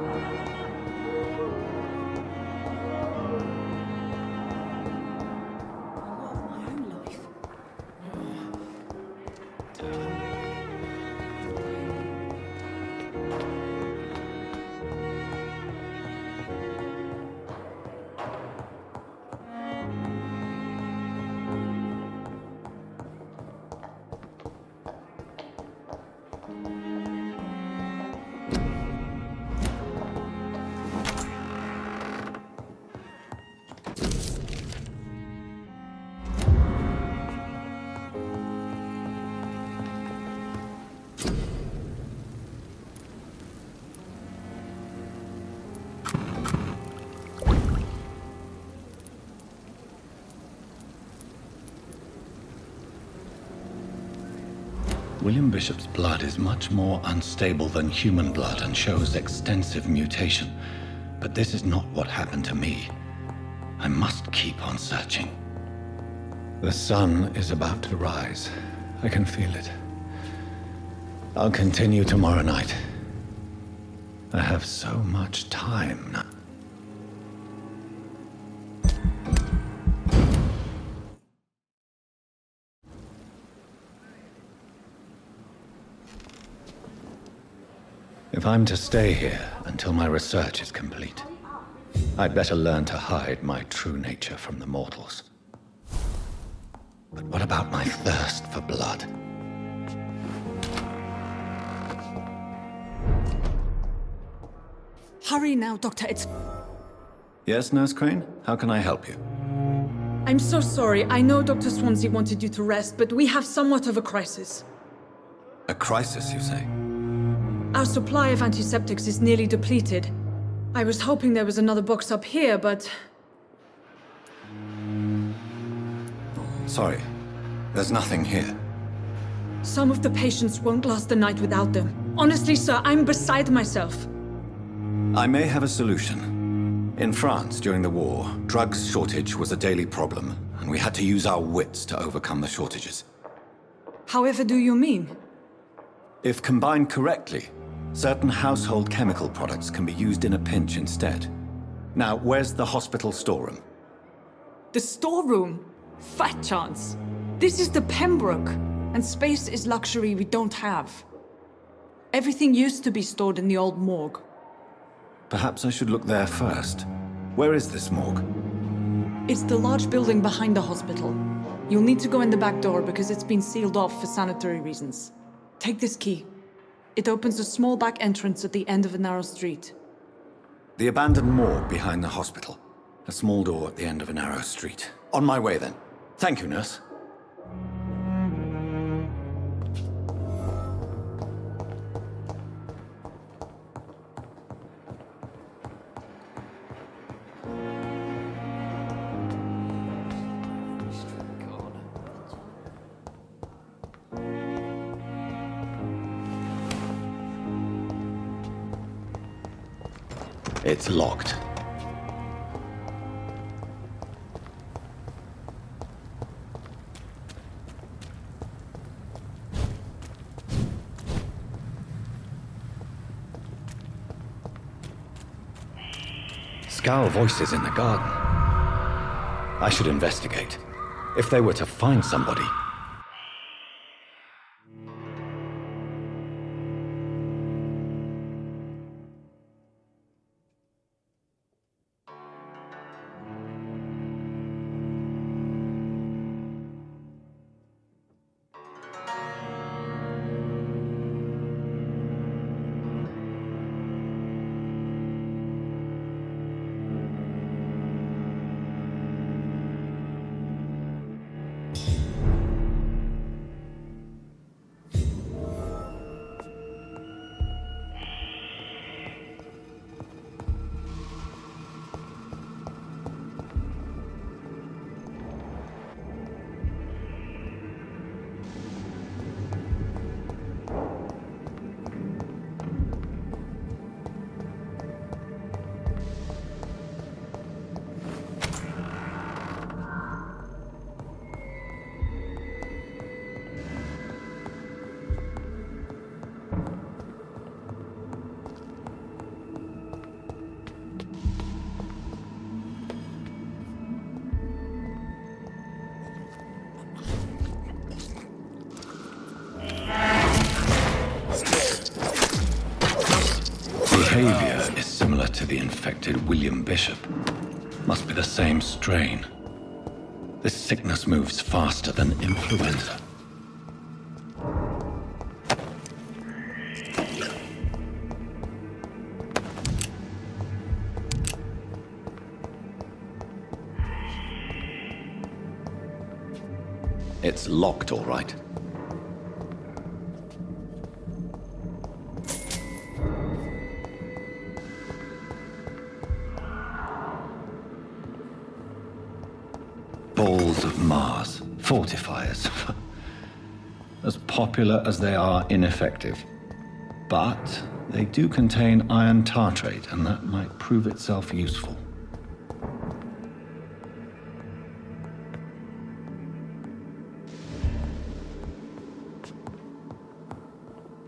William Bishop's blood is much more unstable than human blood and shows extensive mutation. But this is not what happened to me. I must keep on searching. The sun is about to rise. I can feel it. I'll continue tomorrow night. I have so much time now. If I'm to stay here until my research is complete, I'd better learn to hide my true nature from the mortals. But what about my thirst for blood? Hurry now, Doctor. Yes, Nurse Crane? How can I help you? I'm so sorry. I know Dr. Swansea wanted you to rest, but we have somewhat of a crisis. A crisis, you say? Our supply of antiseptics is nearly depleted. I was hoping there was another box up here, but... Sorry. There's nothing here. Some of the patients won't last the night without them. Honestly, sir, I'm beside myself. I may have a solution. In France, during the war, drugs shortage was a daily problem, and we had to use our wits to overcome the shortages. However do you mean? If combined correctly, certain household chemical products can be used in a pinch instead. Now, where's the hospital storeroom? The storeroom? Fat chance. This is the Pembroke, and space is luxury we don't have. Everything used to be stored in the old morgue. Perhaps I should look there first. Where is this morgue? It's the large building behind the hospital. You'll need to go in the back door because it's been sealed off for sanitary reasons. Take this key. It opens a small back entrance at the end of a narrow street. The abandoned morgue behind the hospital. A small door at the end of a narrow street. On my way then. Thank you, nurse. It's locked. Scowl voices in the garden. I should investigate. If they were to find somebody... Behavior is similar to the infected William Bishop. Must be the same strain. This sickness moves faster than influenza. It's locked, all right. Balls of Mars, fortifiers. as popular as they are ineffective. But they do contain iron tartrate, and that might prove itself useful.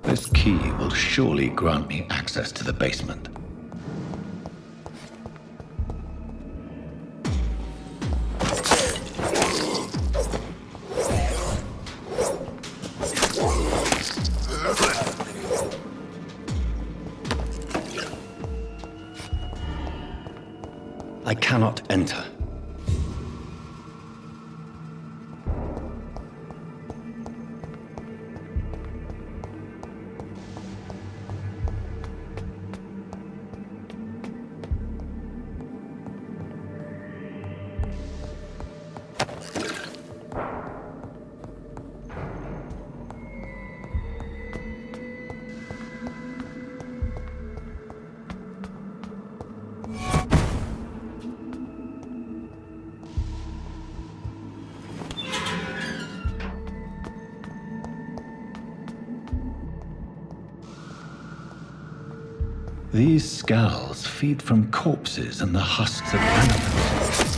This key will surely grant me access to the basement. I cannot enter. These scowls feed from corpses and the husks of animals.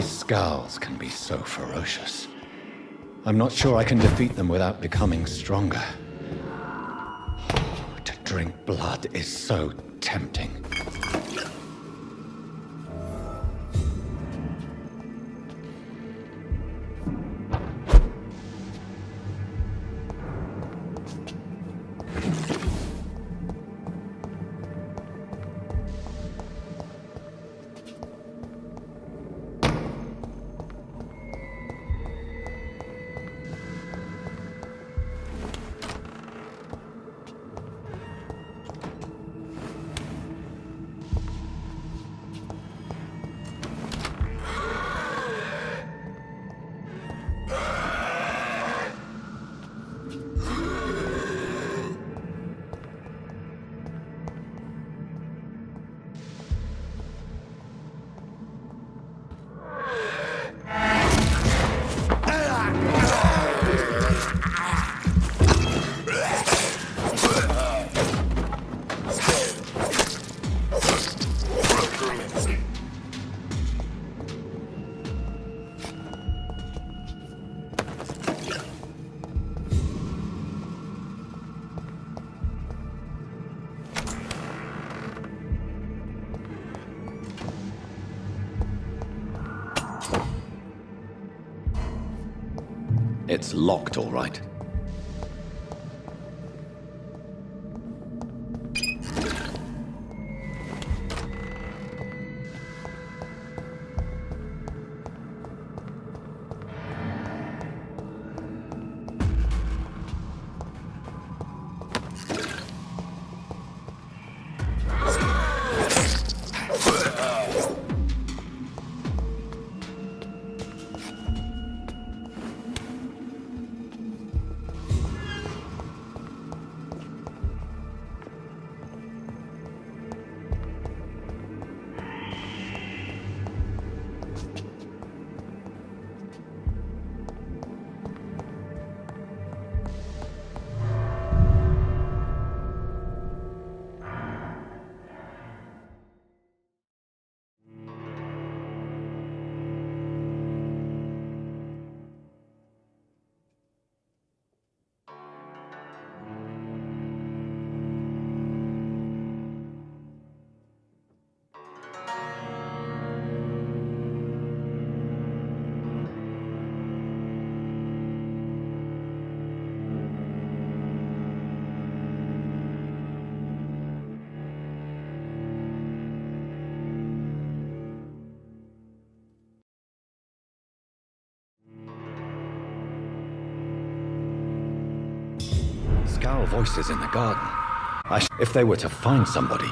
Scowls can be so ferocious. I'm not sure I can defeat them without becoming stronger. To drink blood is so tempting. It's locked, all right. dull voices in the garden. If they were to find somebody.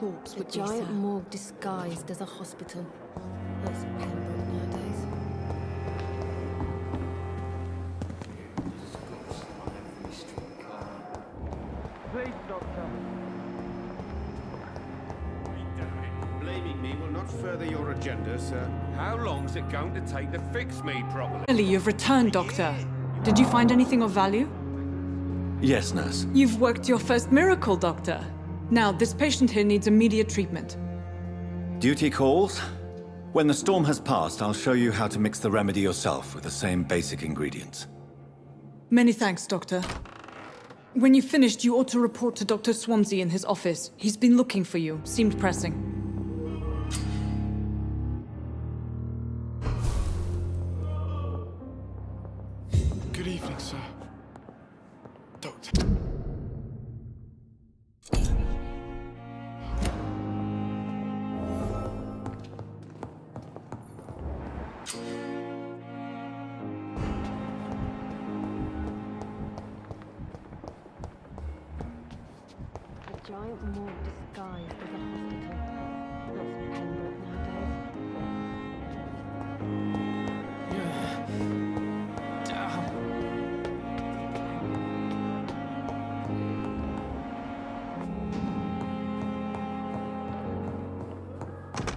Thoughts would giant morgue disguised as a hospital. That's Pembroke nowadays. Please, Doctor. Blaming me will not further your agenda, sir. How long's it going to take to fix me properly? Finally, you've returned, Doctor. Did you find anything of value? Yes, nurse. You've worked your first miracle, Doctor. Now, this patient here needs immediate treatment. Duty calls. When the storm has passed, I'll show you how to mix the remedy yourself with the same basic ingredients. Many thanks, Doctor. When you've finished, you ought to report to Dr. Swansea in his office. He's been looking for you. Seemed pressing. Good evening, sir. Doctor. giant morgue disguised as a hospital. That's Pembroke nowadays.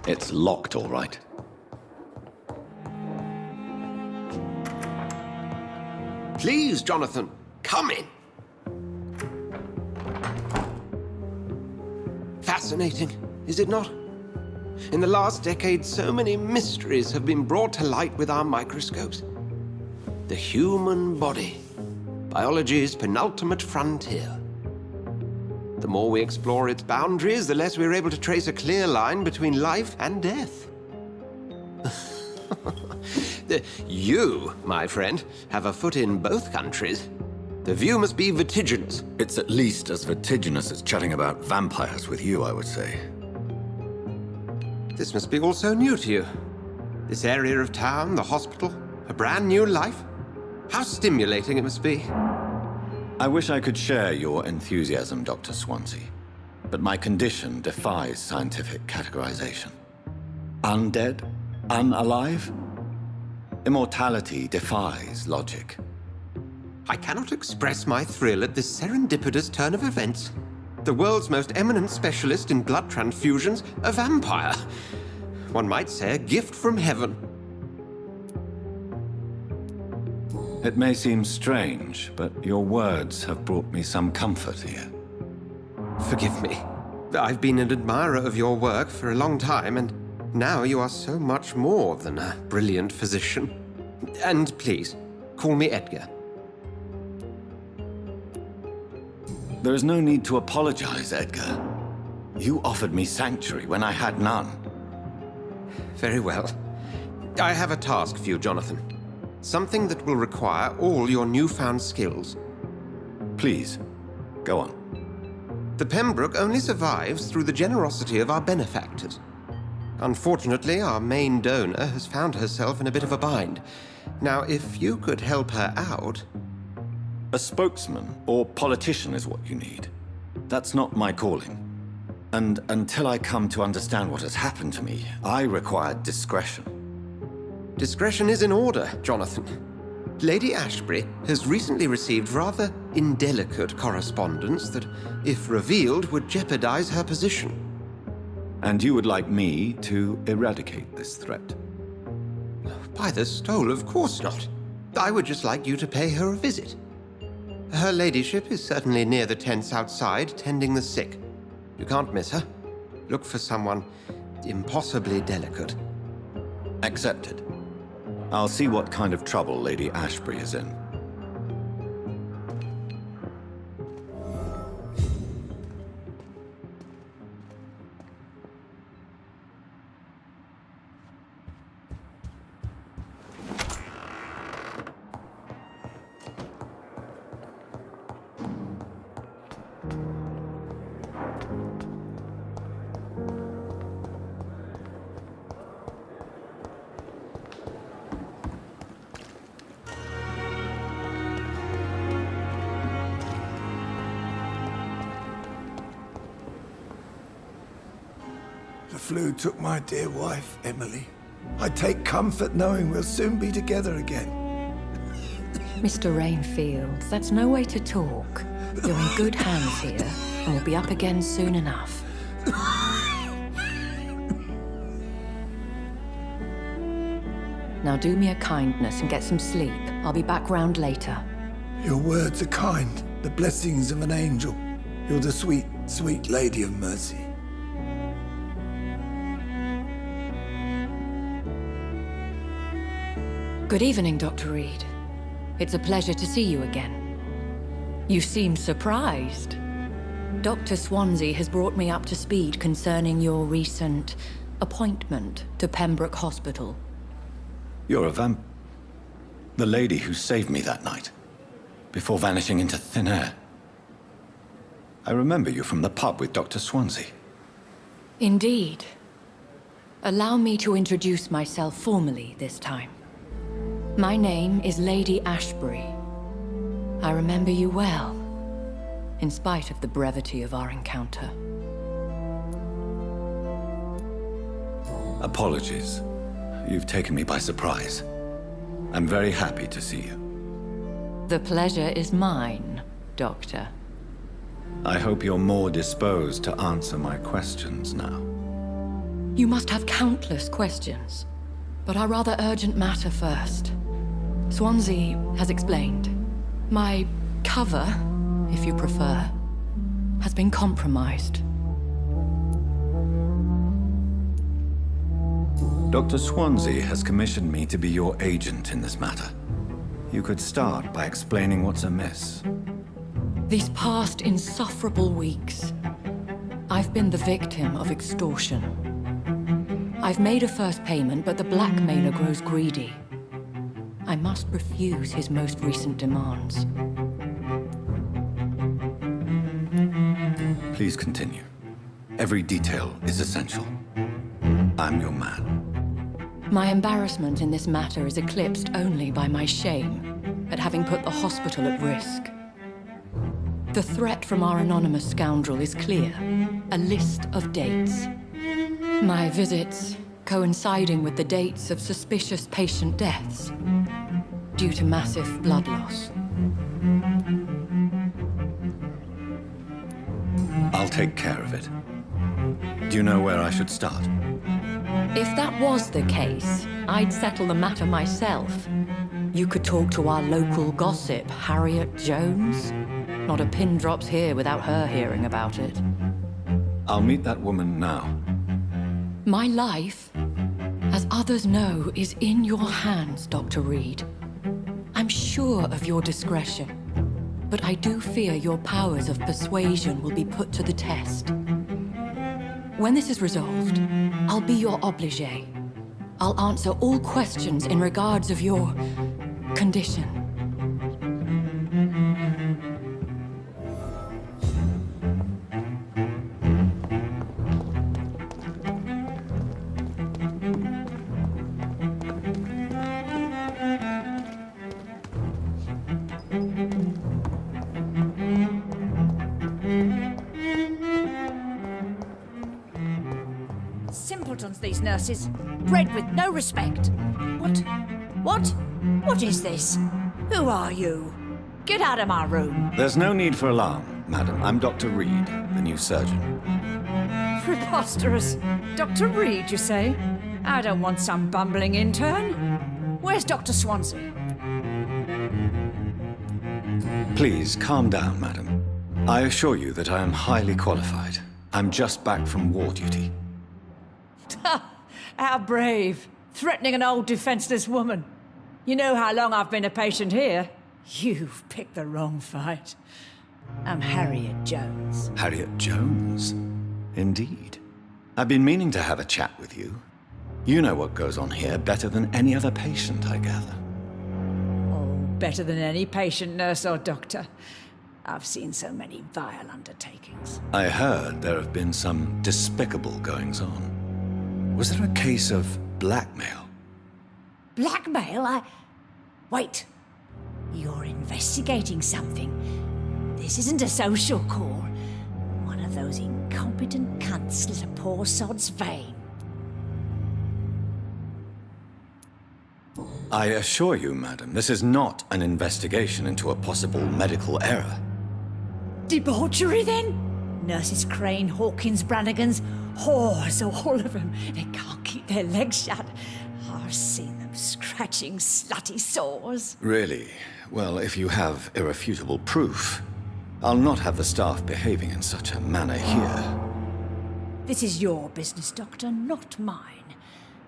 It's locked, all right. Please, Jonathan, come in. Fascinating, is it not? In the last decade, so many mysteries have been brought to light with our microscopes. The human body, biology's penultimate frontier. The more we explore its boundaries, the less we're able to trace a clear line between life and death. You, my friend, have a foot in both countries. The view must be vertiginous. It's at least as vertiginous as chatting about vampires with you, I would say. This must be all so new to you. This area of town, the hospital, a brand new life. How stimulating it must be. I wish I could share your enthusiasm, Dr. Swansea, but my condition defies scientific categorization. Undead? Unalive? Immortality defies logic. I cannot express my thrill at this serendipitous turn of events. The world's most eminent specialist in blood transfusions, a vampire. One might say a gift from heaven. It may seem strange, but your words have brought me some comfort here. Forgive me. I've been an admirer of your work for a long time, and now you are so much more than a brilliant physician. And please, call me Edgar. There is no need to apologize, Edgar. You offered me sanctuary when I had none. Very well. I have a task for you, Jonathan. Something that will require all your newfound skills. Please, go on. The Pembroke only survives through the generosity of our benefactors. Unfortunately, our main donor has found herself in a bit of a bind. Now, if you could help her out... A spokesman or politician is what you need. That's not my calling. And until I come to understand what has happened to me, I require discretion. Discretion is in order, Jonathan. Lady Ashbury has recently received rather indelicate correspondence that, if revealed, would jeopardize her position. And you would like me to eradicate this threat? By the stole, of course not. I would just like you to pay her a visit. Her ladyship is certainly near the tents outside, tending the sick. You can't miss her. Look for someone impossibly delicate. Accepted. I'll see what kind of trouble Lady Ashbury is in. The flu took my dear wife, Emily. I take comfort knowing we'll soon be together again. Mr. Rainfield, that's no way to talk. You're in good hands here, and we'll be up again soon enough. Now do me a kindness and get some sleep. I'll be back round later. Your words are kind, the blessings of an angel. You're the sweet, sweet Lady of Mercy. Good evening, Dr. Reed. It's a pleasure to see you again. You seem surprised. Dr. Swansea has brought me up to speed concerning your recent appointment to Pembroke Hospital. You're a the lady who saved me that night, before vanishing into thin air. I remember you from the pub with Dr. Swansea. Indeed. Allow me to introduce myself formally this time. My name is Lady Ashbury. I remember you well. in spite of the brevity of our encounter. Apologies. You've taken me by surprise. I'm very happy to see you. The pleasure is mine, Doctor. I hope you're more disposed to answer my questions now. You must have countless questions, but our rather urgent matter first. Swansea has explained. My cover, if you prefer, has been compromised. Dr. Swansea has commissioned me to be your agent in this matter. You could start by explaining what's amiss. These past insufferable weeks, I've been the victim of extortion. I've made a first payment, but the blackmailer grows greedy. I must refuse his most recent demands. Please continue. Every detail is essential. I'm your man. My embarrassment in this matter is eclipsed only by my shame at having put the hospital at risk. The threat from our anonymous scoundrel is clear. A list of dates. My visits coinciding with the dates of suspicious patient deaths due to massive blood loss. I'll take care of it. Do you know where I should start? If that was the case, I'd settle the matter myself. You could talk to our local gossip, Harriet Jones. Not a pin drops here without her hearing about it. I'll meet that woman now. My life, as others know, is in your hands, Dr. Reed. I'm sure of your discretion, but I do fear your powers of persuasion will be put to the test. When this is resolved, I'll be your obligé. I'll answer all questions in regards of your condition. Simpletons, these nurses. Bred with no respect. What is this? Who are you? Get out of my room. There's no need for alarm, madam. I'm Dr. Reed, the new surgeon. Preposterous. Dr. Reed, you say? I don't want some bumbling intern. Where's Dr. Swansea? Please, calm down, madam. I assure you that I am highly qualified. I'm just back from war duty. How brave. Threatening an old defenseless woman. You know how long I've been a patient here? You've picked the wrong fight. I'm Harriet Jones. Harriet Jones? Indeed. I've been meaning to have a chat with you. You know what goes on here better than any other patient, I gather. Oh, better than any patient, nurse or doctor. I've seen so many vile undertakings. I heard there have been some despicable goings-on. Was there a case of blackmail? Blackmail? Wait. You're investigating something. This isn't a social call. One of those incompetent cunts slit a poor sod's vein. I assure you, madam, this is not an investigation into a possible medical error. Debauchery, then? Nurses Crane, Hawkins, Brannigans, whores, all of them. They can't keep their legs shut. I've seen them scratching slutty sores. Really? Well, if you have irrefutable proof, I'll not have the staff behaving in such a manner here. This is your business, Doctor, not mine.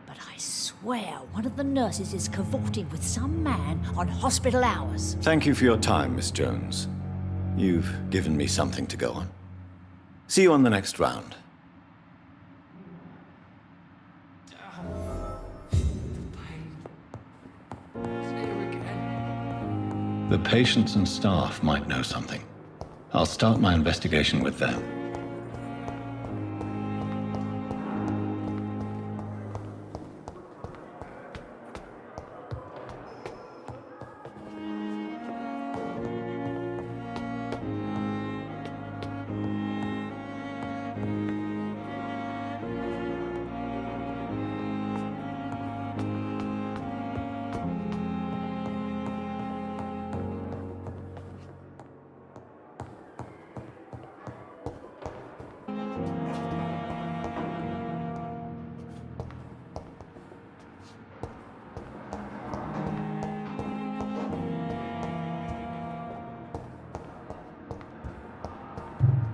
But I swear one of the nurses is cavorting with some man on hospital hours. Thank you for your time, Miss Jones. You've given me something to go on. See you on the next round. The patients and staff might know something. I'll start my investigation with them.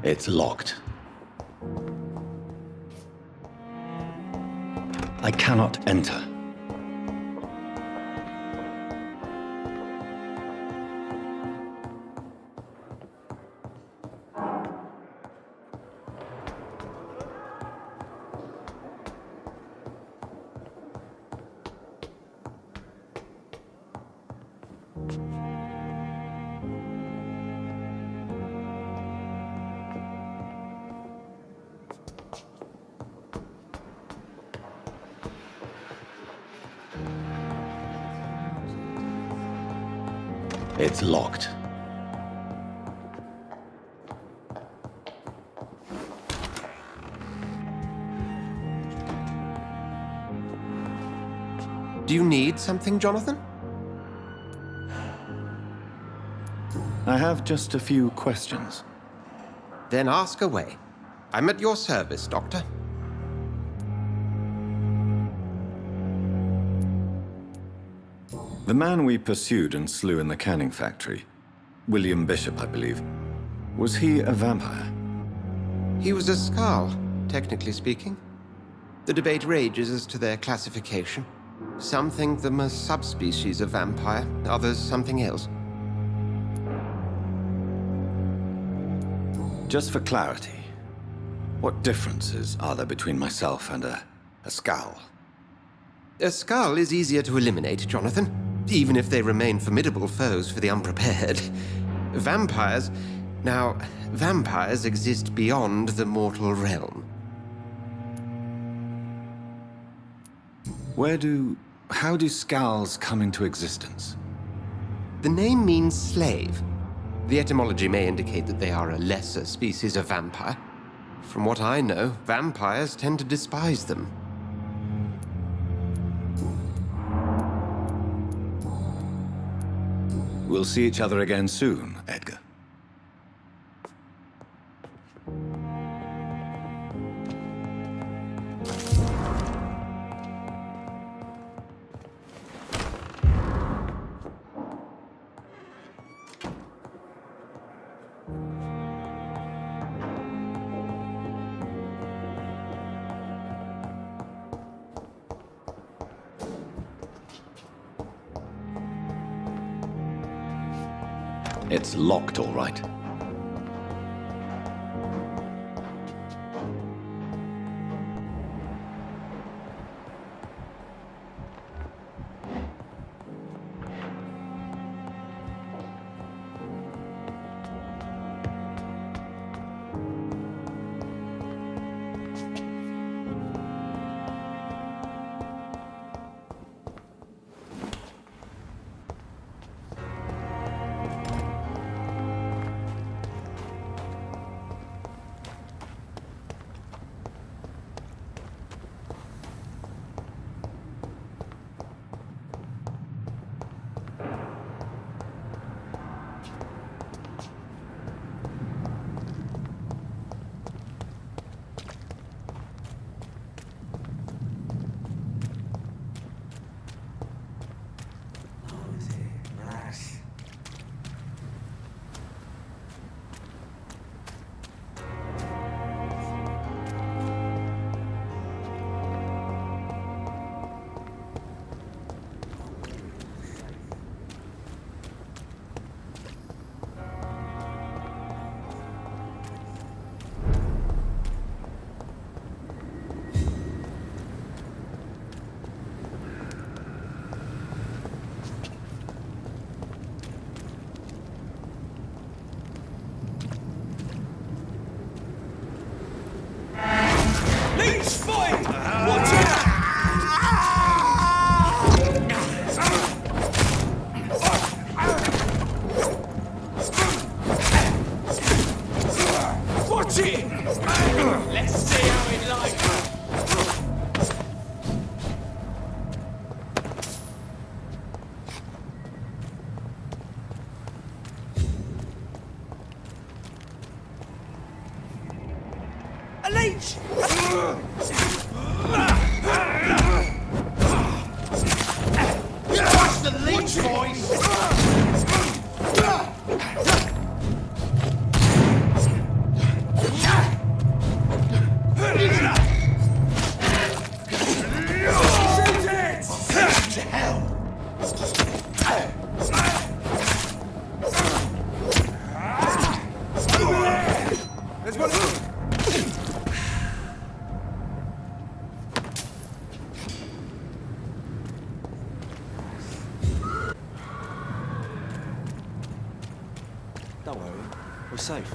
It's locked. I cannot enter. It's locked. Do you need something, Jonathan? I have just a few questions. Then ask away. I'm at your service, Doctor. The man we pursued and slew in the canning factory, William Bishop, I believe, was he a vampire? He was a Skald, technically speaking. The debate rages as to their classification. Some think them a subspecies of vampire, others something else. Just for clarity, what differences are there between myself and a Skald? A Skald is easier to eliminate, Jonathan, even if they remain formidable foes for the unprepared. Vampires... Now, vampires exist beyond the mortal realm. How do Skalds come into existence? The name means slave. The etymology may indicate that they are a lesser species of vampire. From what I know, vampires tend to despise them. We'll see each other again soon, Edgar. It's locked, all right. Don't worry, we're safe.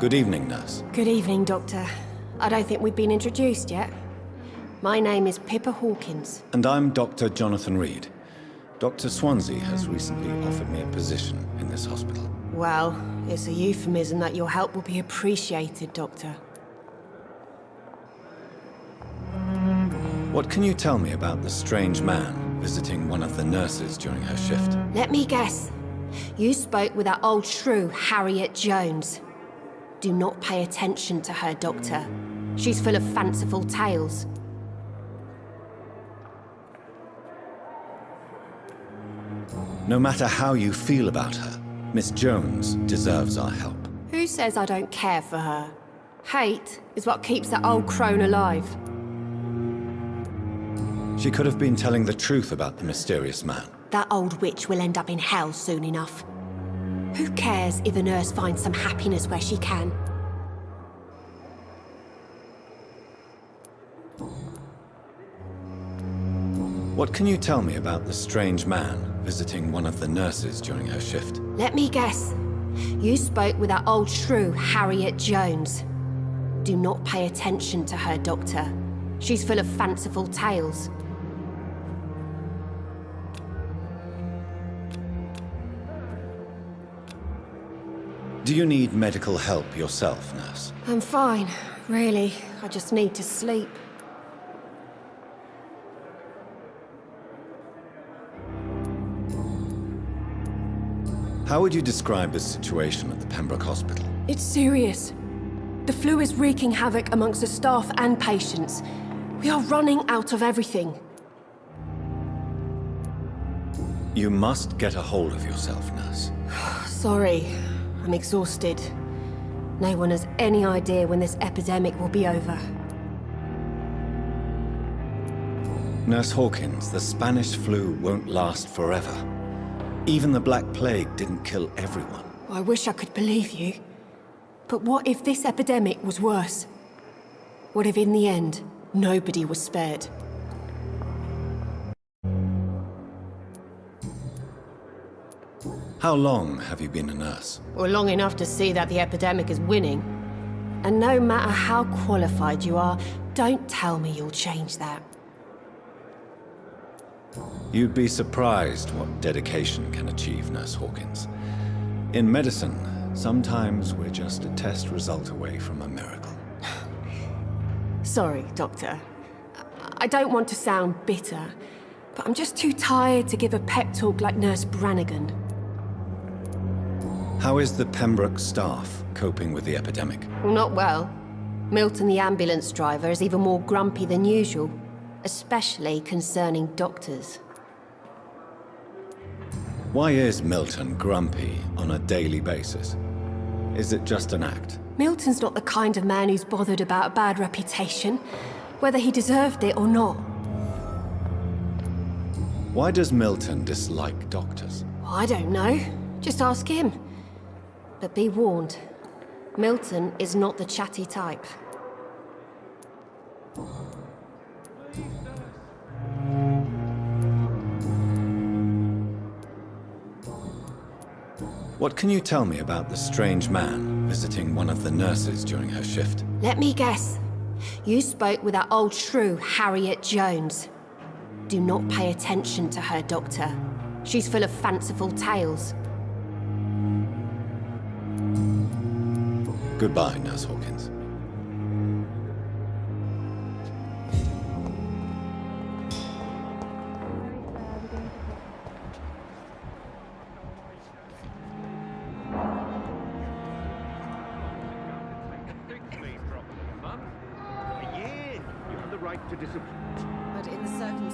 Good evening, nurse. Good evening, Doctor. I don't think we've been introduced yet. My name is Pippa Hawkins. And I'm Dr. Jonathan Reed. Dr. Swansea has recently offered me a position in this hospital. Well, it's a euphemism that your help will be appreciated, Doctor. What can you tell me about the strange man visiting one of the nurses during her shift? Let me guess. You spoke with that old shrew, Harriet Jones. Do not pay attention to her, Doctor. She's full of fanciful tales. No matter how you feel about her, Miss Jones deserves our help. Who says I don't care for her? Hate is what keeps that old crone alive. She could have been telling the truth about the mysterious man. That old witch will end up in hell soon enough. Who cares if a nurse finds some happiness where she can? What can you tell me about the strange man visiting one of the nurses during her shift? Let me guess. You spoke with that old shrew, Harriet Jones. Do not pay attention to her, Doctor. She's full of fanciful tales. Do you need medical help yourself, nurse? I'm fine, really. I just need to sleep. How would you describe the situation at the Pembroke Hospital? It's serious. The flu is wreaking havoc amongst the staff and patients. We are running out of everything. You must get a hold of yourself, nurse. Sorry, I'm exhausted. No one has any idea when this epidemic will be over. Nurse Hawkins, the Spanish flu won't last forever. Even the Black Plague didn't kill everyone. I wish I could believe you. But what if this epidemic was worse? What if in the end, nobody was spared? How long have you been a nurse? Well, long enough to see that the epidemic is winning. And no matter how qualified you are, don't tell me you'll change that. You'd be surprised what dedication can achieve, Nurse Hawkins. In medicine, sometimes we're just a test result away from a miracle. Sorry, Doctor. I don't want to sound bitter, but I'm just too tired to give a pep talk like Nurse Brannigan. How is the Pembroke staff coping with the epidemic? Well, not well. Milton, the ambulance driver, is even more grumpy than usual, especially concerning doctors. Why is Milton grumpy on a daily basis? Is it just an act? Milton's not the kind of man who's bothered about a bad reputation, whether he deserved it or not. Why does Milton dislike doctors? I don't know. Just ask him. But be warned, Milton is not the chatty type. What can you tell me about the strange man visiting one of the nurses during her shift. Let me guess. You spoke with that old shrew, Harriet Jones. Do not pay attention to her, Doctor. She's full of fanciful tales. Goodbye, Nurse Hawkins.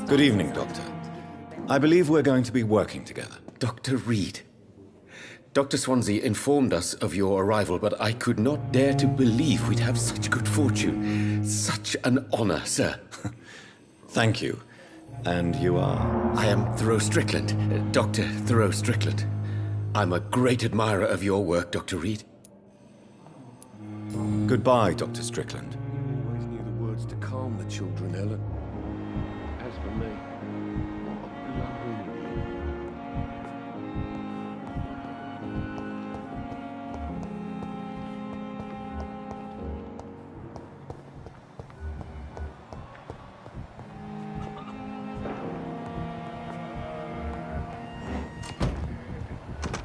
Good evening, Doctor. I believe we're going to be working together. Dr. Reed. Dr. Swansea informed us of your arrival, but I could not dare to believe we'd have such good fortune. Such an honor, sir. Thank you. And you are? I am Thoreau Strickland, Dr. Thoreau Strickland. I'm a great admirer of your work, Dr. Reed. Goodbye, Dr. Strickland. You always knew the words to calm the children, Ellen. As for me, what a lovely...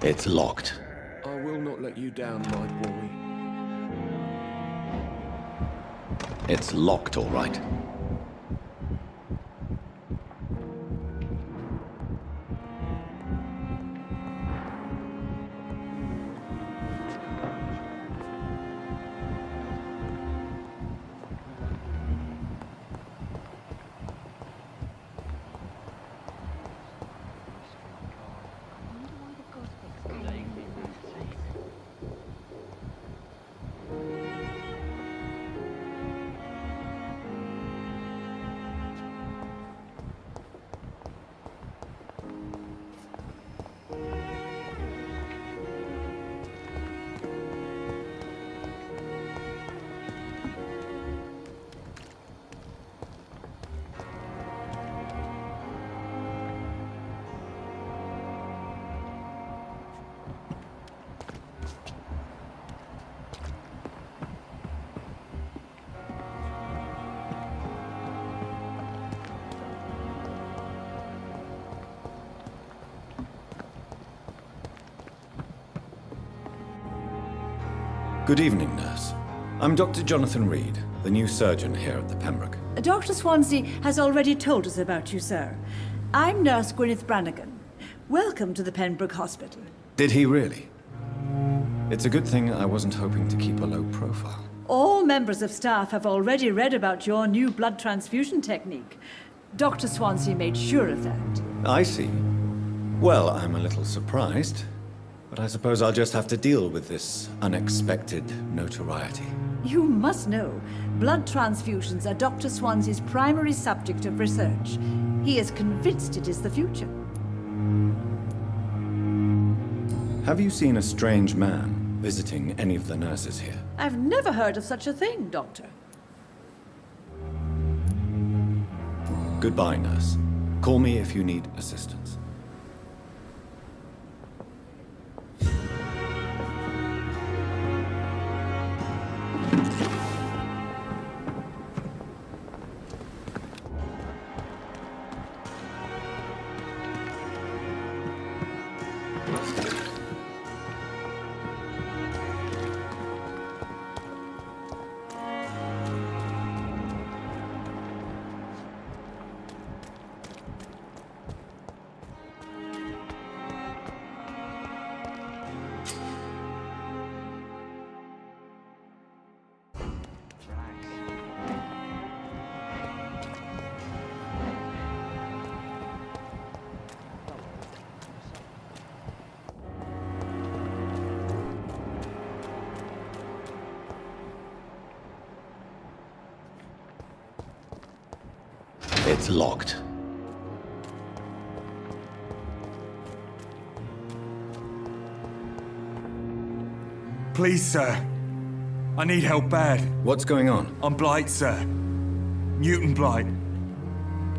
It's locked. I will not let you down, my boy. It's locked, all right. Good evening, nurse. I'm Dr. Jonathan Reed, the new surgeon here at the Pembroke. Dr. Swansea has already told us about you, sir. I'm Nurse Gwyneth Brannigan. Welcome to the Pembroke Hospital. Did he really? It's a good thing I wasn't hoping to keep a low profile. All members of staff have already read about your new blood transfusion technique. Dr. Swansea made sure of that. I see. Well, I'm a little surprised, but I suppose I'll just have to deal with this unexpected notoriety. You must know, blood transfusions are Dr. Swansea's primary subject of research. He is convinced it is the future. Have you seen a strange man visiting any of the nurses here? I've never heard of such a thing, Doctor. Goodbye, nurse. Call me if you need assistance. It's locked. Please, sir. I need help bad. What's going on? I'm Blight, sir. Mutant Blight.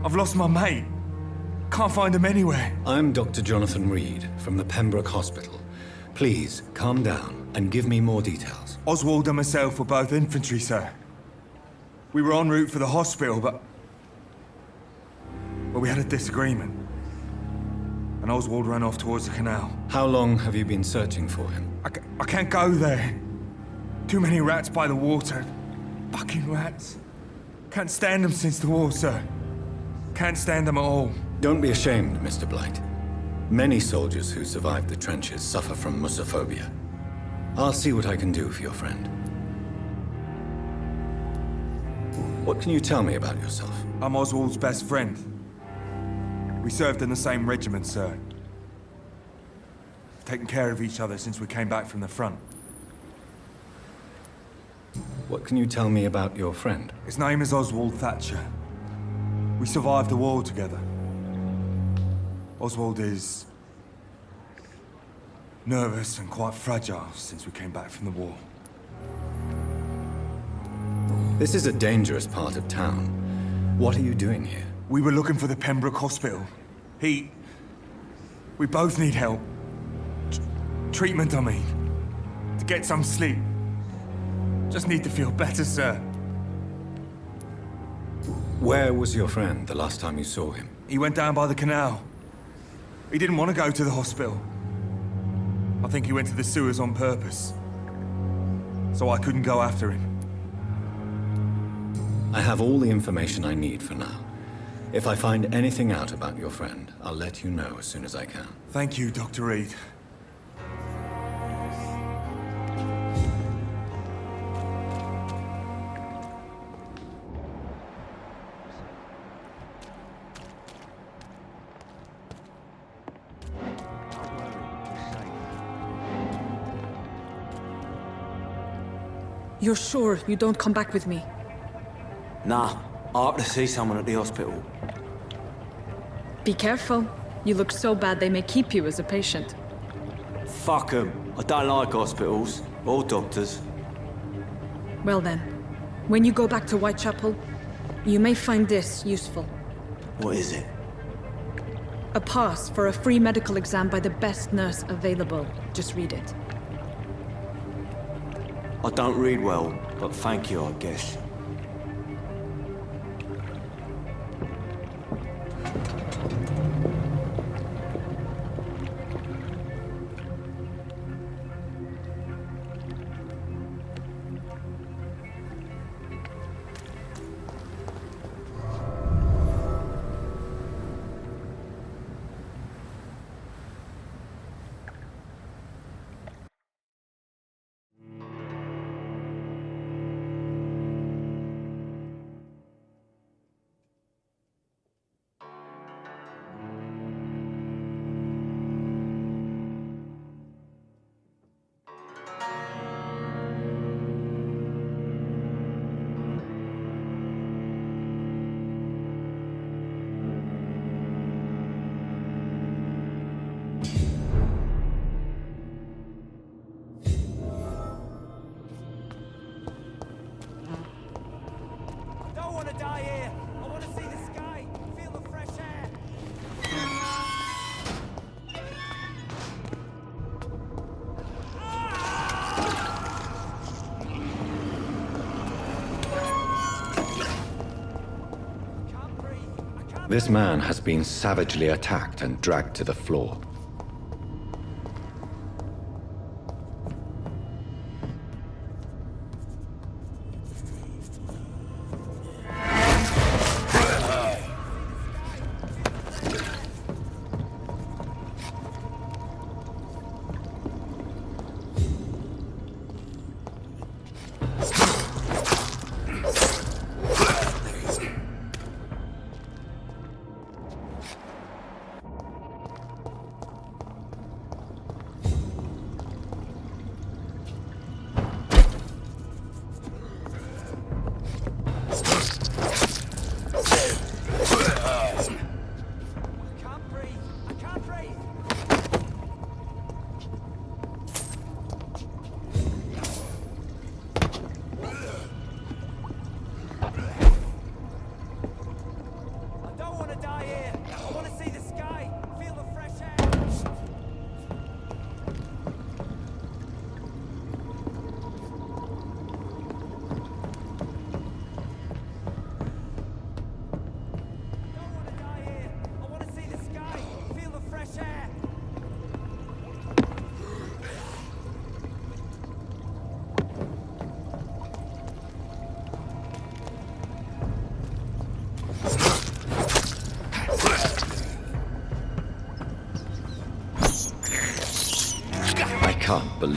I've lost my mate. Can't find him anywhere. I'm Dr. Jonathan Reed from the Pembroke Hospital. Please, calm down. And give me more details. Oswald and myself were both infantry, sir. We were en route for the hospital, but we had a disagreement. And Oswald ran off towards the canal. How long have you been searching for him? I can't go there. Too many rats by the water. Fucking rats. Can't stand them since the war, sir. Can't stand them at all. Don't be ashamed, Mr. Blight. Many soldiers who survived the trenches suffer from musophobia. I'll see what I can do for your friend. What can you tell me about yourself? I'm Oswald's best friend. We served in the same regiment, sir. Taken care of each other since we came back from the front. What can you tell me about your friend? His name is Oswald Thatcher. We survived the war together. Oswald is nervous and quite fragile since we came back from the war. This is a dangerous part of town. What are you doing here? We were looking for the Pembroke Hospital. We both need help. Treatment, I mean. To get some sleep. Just need to feel better, sir. Where was your friend the last time you saw him? He went down by the canal. He didn't want to go to the hospital. I think he went to the sewers on purpose. So I couldn't go after him. I have all the information I need for now. If I find anything out about your friend, I'll let you know as soon as I can. Thank you, Dr. Reed. You're sure you don't come back with me? Nah, I have to see someone at the hospital. Be careful. You look so bad they may keep you as a patient. Fuck 'em. I don't like hospitals, or doctors. Well then, when you go back to Whitechapel, you may find this useful. What is it? A pass for a free medical exam by the best nurse available. Just read it. I don't read well, but thank you, I guess. This man has been savagely attacked and dragged to the floor.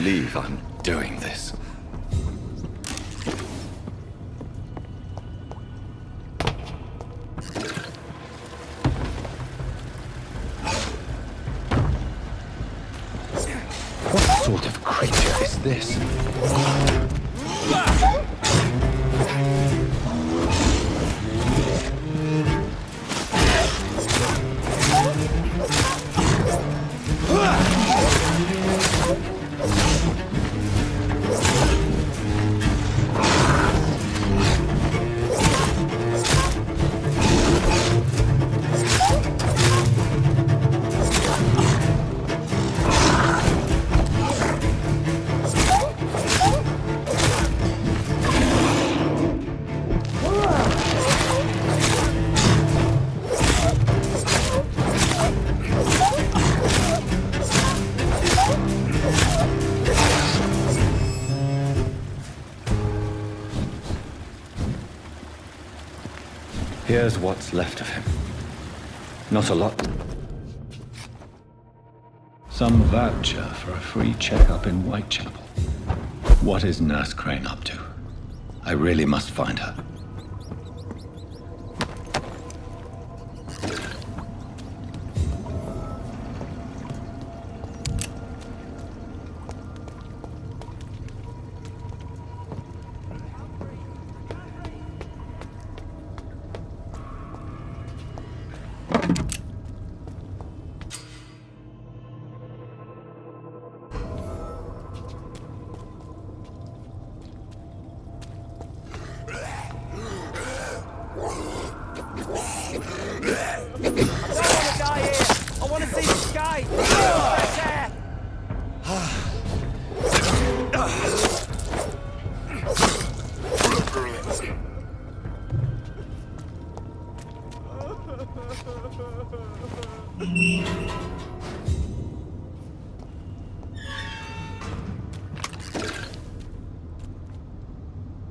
believe I'm doing this. What sort of creature is this? Here's what's left of him. Not a lot. Some voucher for a free checkup in Whitechapel. What is Nurse Crane up to? I really must find her.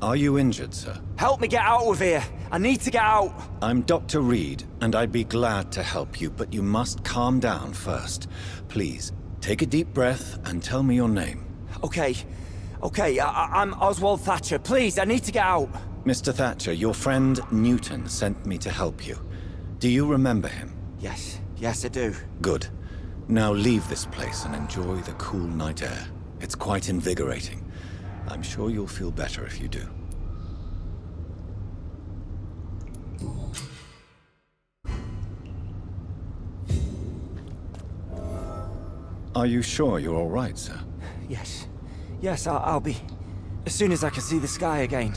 Are you injured, sir? Help me get out of here! I need to get out! I'm Dr. Reed, and I'd be glad to help you, but you must calm down first. Please, take a deep breath and tell me your name. Okay. I'm Oswald Thatcher. Please, I need to get out! Mr. Thatcher, your friend Newton sent me to help you. Do you remember him? Yes, I do. Good. Now leave this place and enjoy the cool night air. It's quite invigorating. I'm sure you'll feel better if you do. Are you sure you're all right, sir? Yes, I'll be. As soon as I can see the sky again.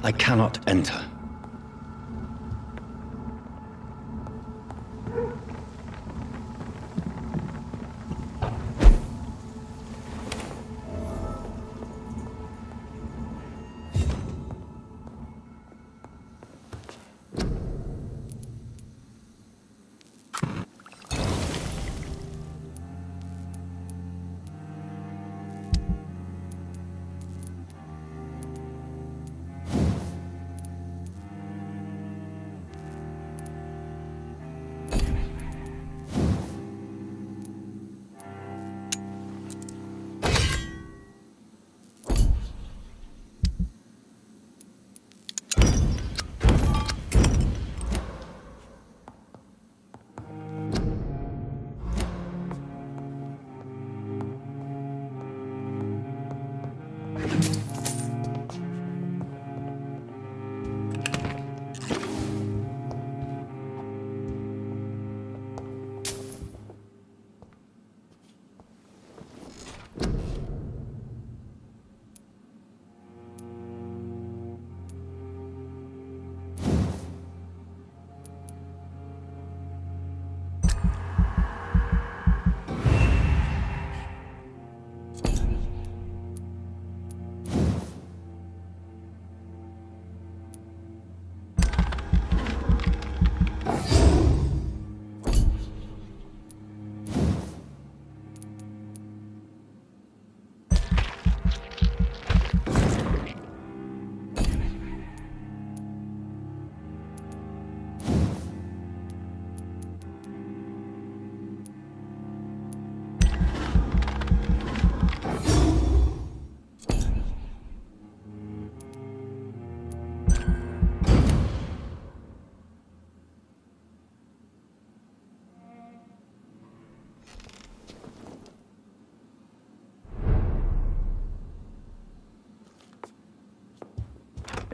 I cannot enter.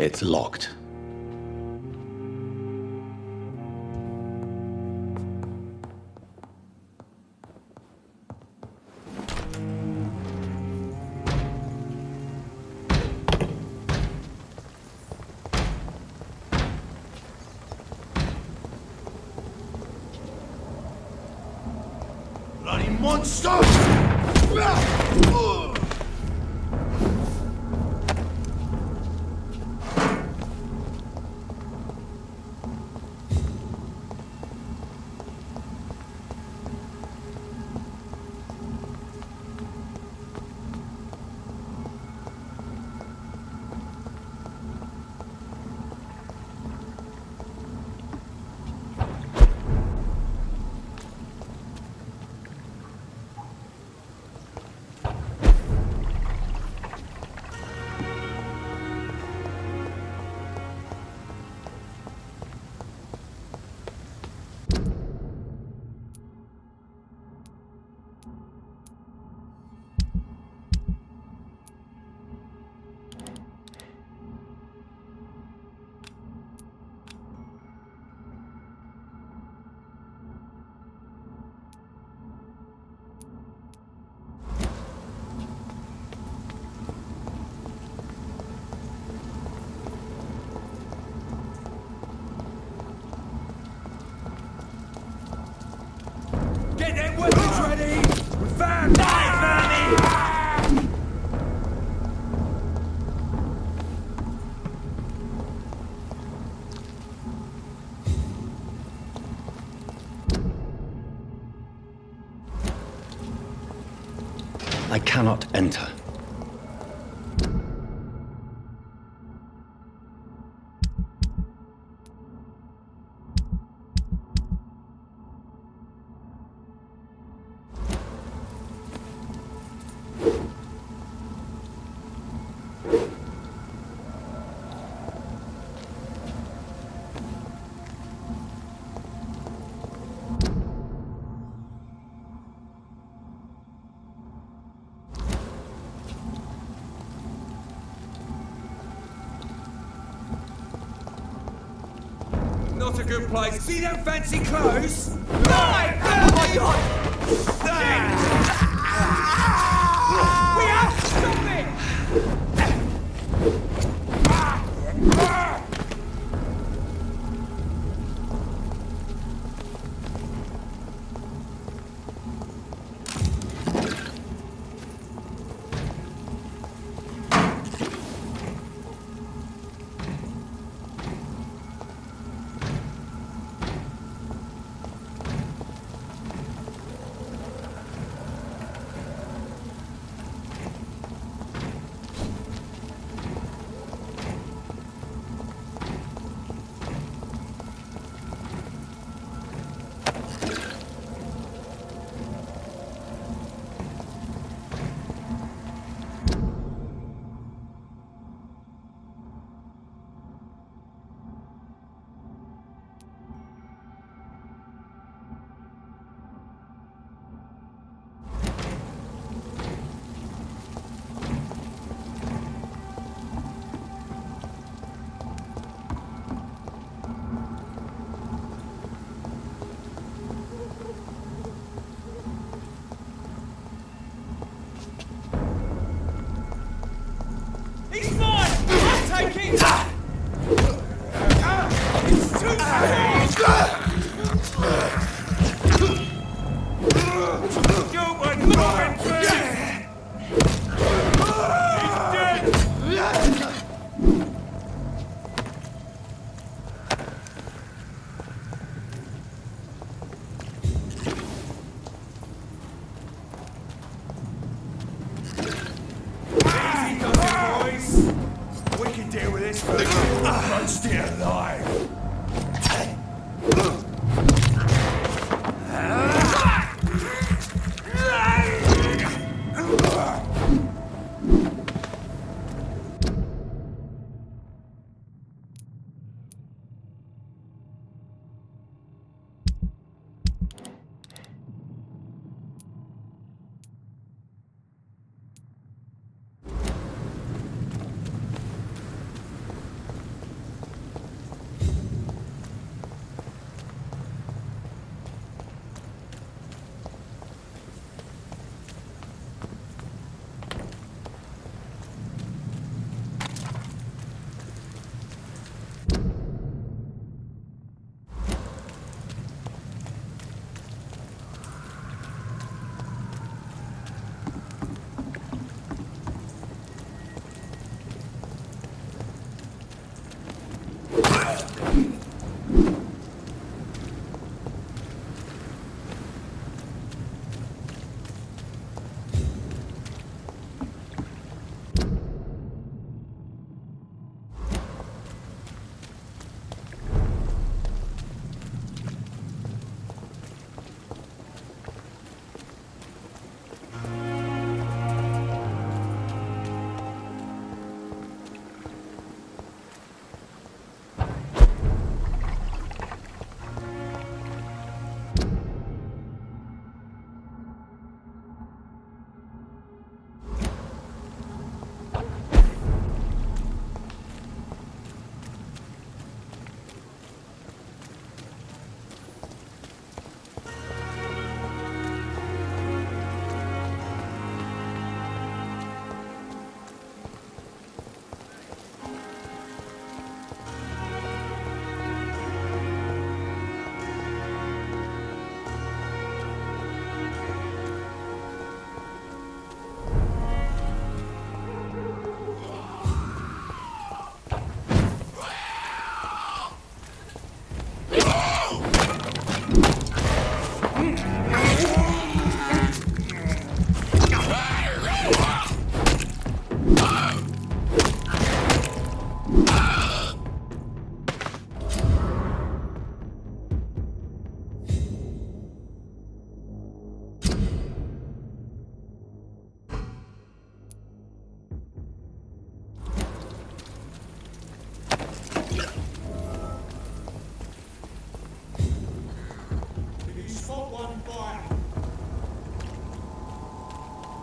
It's locked. Bloody monster! Get them weapons ready! We found I cannot enter. Not a good place. See them fancy clothes? Right! Oh my god! We have to stop it!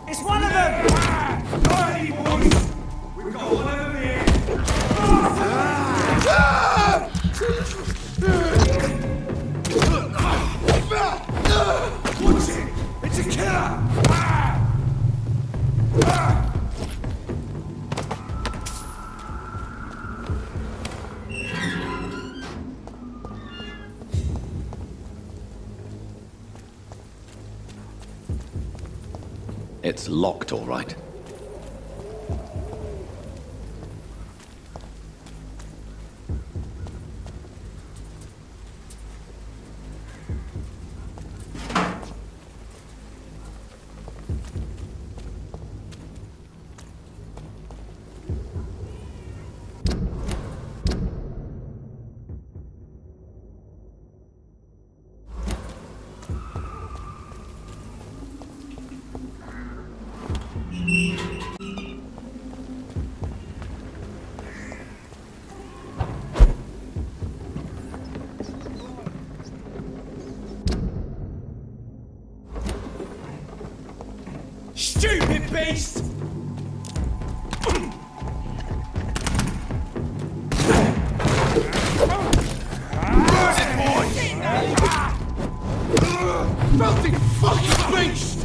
It's one of them! Righty, boys! We've got one of them here! Watch it! It's a killer! It's locked, all right. Stupid beast! Filthy fucking beast!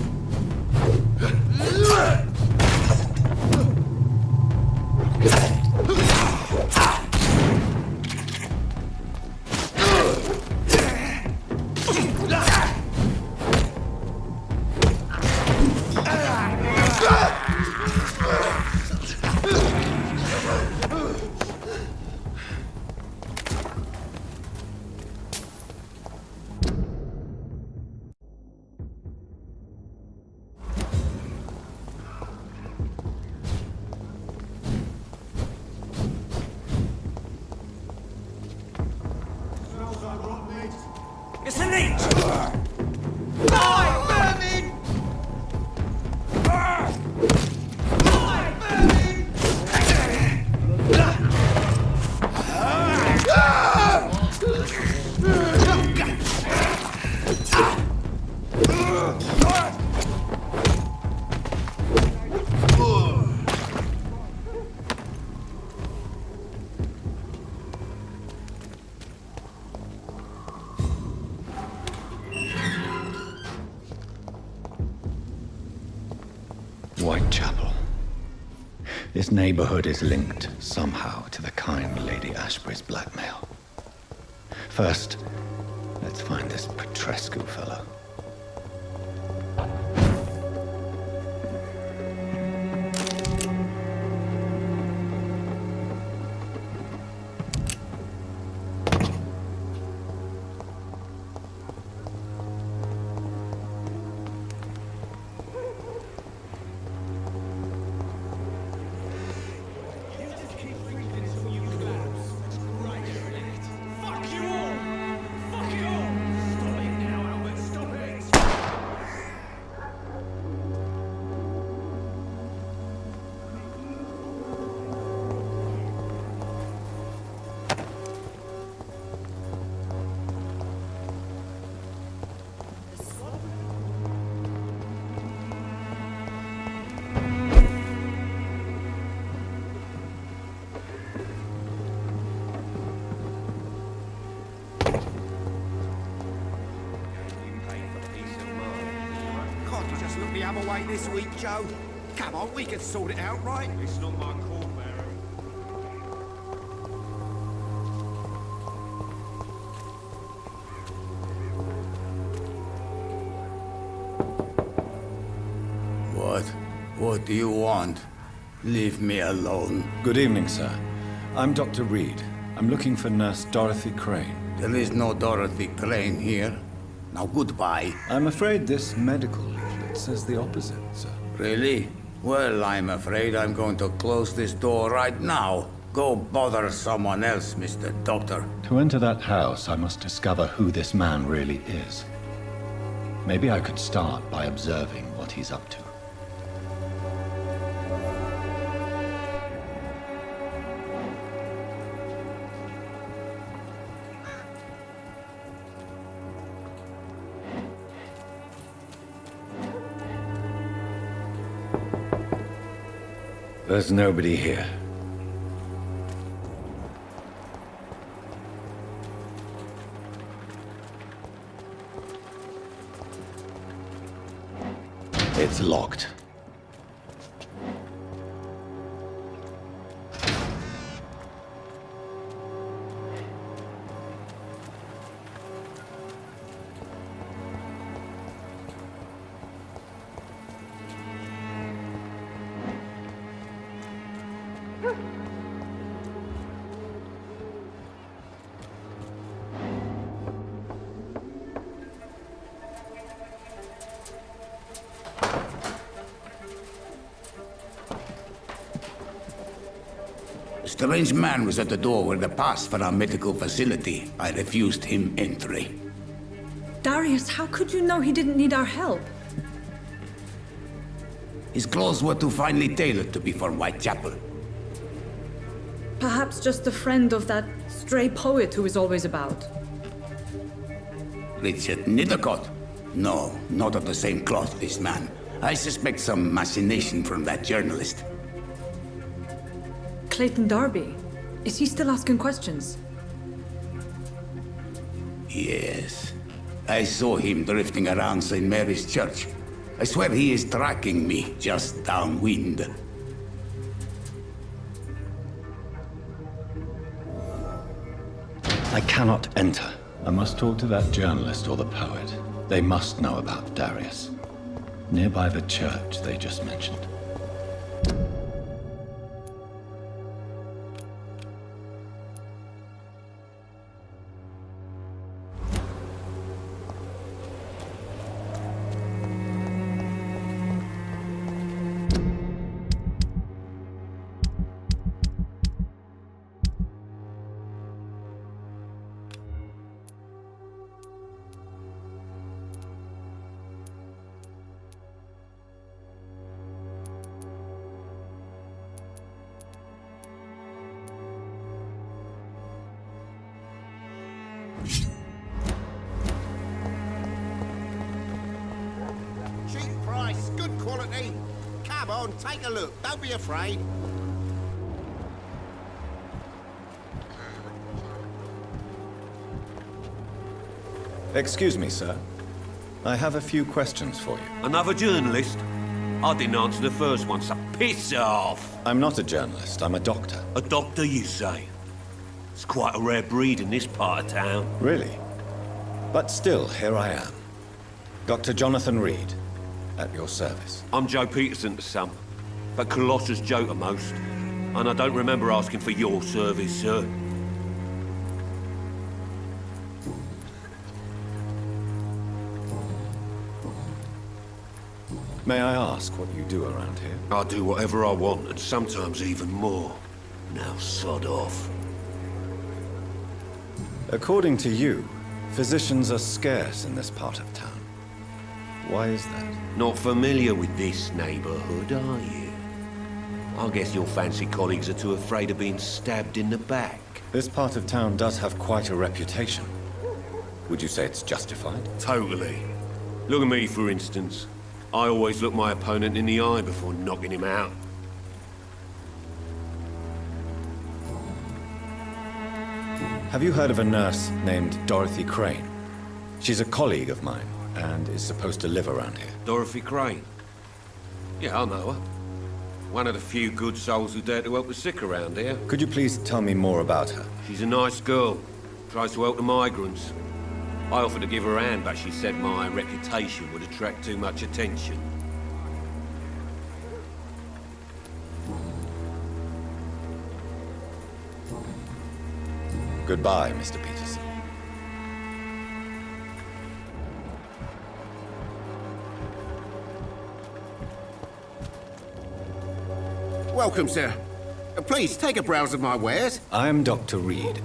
It's a leech! Die, vermin! Die, vermin! Whitechapel. This neighborhood is linked somehow to the kind Lady Ashbury's blackmail. First, let's find this Petrescu fellow. Look the other way this week, Joe. Come on, we can sort it out, right? It's not my call, Mary. What do you want? Leave me alone. Good evening, sir. I'm Dr. Reed. I'm looking for Nurse Dorothy Crane. There is no Dorothy Crane here. Now, goodbye. I'm afraid this medical leaflet says the opposite, sir. Really? Well, I'm afraid I'm going to close this door right now. Go bother someone else, Mr. Doctor. To enter that house, I must discover who this man really is. Maybe I could start by observing what he's up to. There's nobody here. It's locked. A strange man was at the door with a pass for our medical facility. I refused him entry. Darius, how could you know he didn't need our help? His clothes were too finely tailored to be for Whitechapel. Perhaps just a friend of that stray poet who is always about. Richard Nithercott? No, not of the same cloth, this man. I suspect some machination from that journalist. Clayton Darby. Is he still asking questions? Yes. I saw him drifting around St. Mary's Church. I swear he is tracking me just downwind. I cannot enter. I must talk to that journalist or the poet. They must know about Darius. Nearby the church they just mentioned. on, take a look. Don't be afraid. Excuse me, sir. I have a few questions for you. Another journalist? I didn't answer the first one, so piss off! I'm not a journalist, I'm a doctor. A doctor, you say? It's quite a rare breed in this part of town. Really? But still, here I am. Dr. Jonathan Reed, at your service. I'm Joe Peterson to some, but Colossus Joe to most. And I don't remember asking for your service, sir. May I ask what you do around here? I do whatever I want, and sometimes even more. Now sod off. According to you, physicians are scarce in this part of town. Why is that? Not familiar with this neighborhood, are you? I guess your fancy colleagues are too afraid of being stabbed in the back. This part of town does have quite a reputation. Would you say it's justified? Totally. Look at me, for instance. I always look my opponent in the eye before knocking him out. Have you heard of a nurse named Dorothy Crane? She's a colleague of mine, and is supposed to live around here. Dorothy Crane? Yeah, I know her. One of the few good souls who dare to help the sick around here. Could you please tell me more about her? She's a nice girl. Tries to help the migrants. I offered to give her a hand, but she said my reputation would attract too much attention. Goodbye, Mr. Peterson. Welcome, sir. Please, take a browse of my wares. I'm Dr. Reed.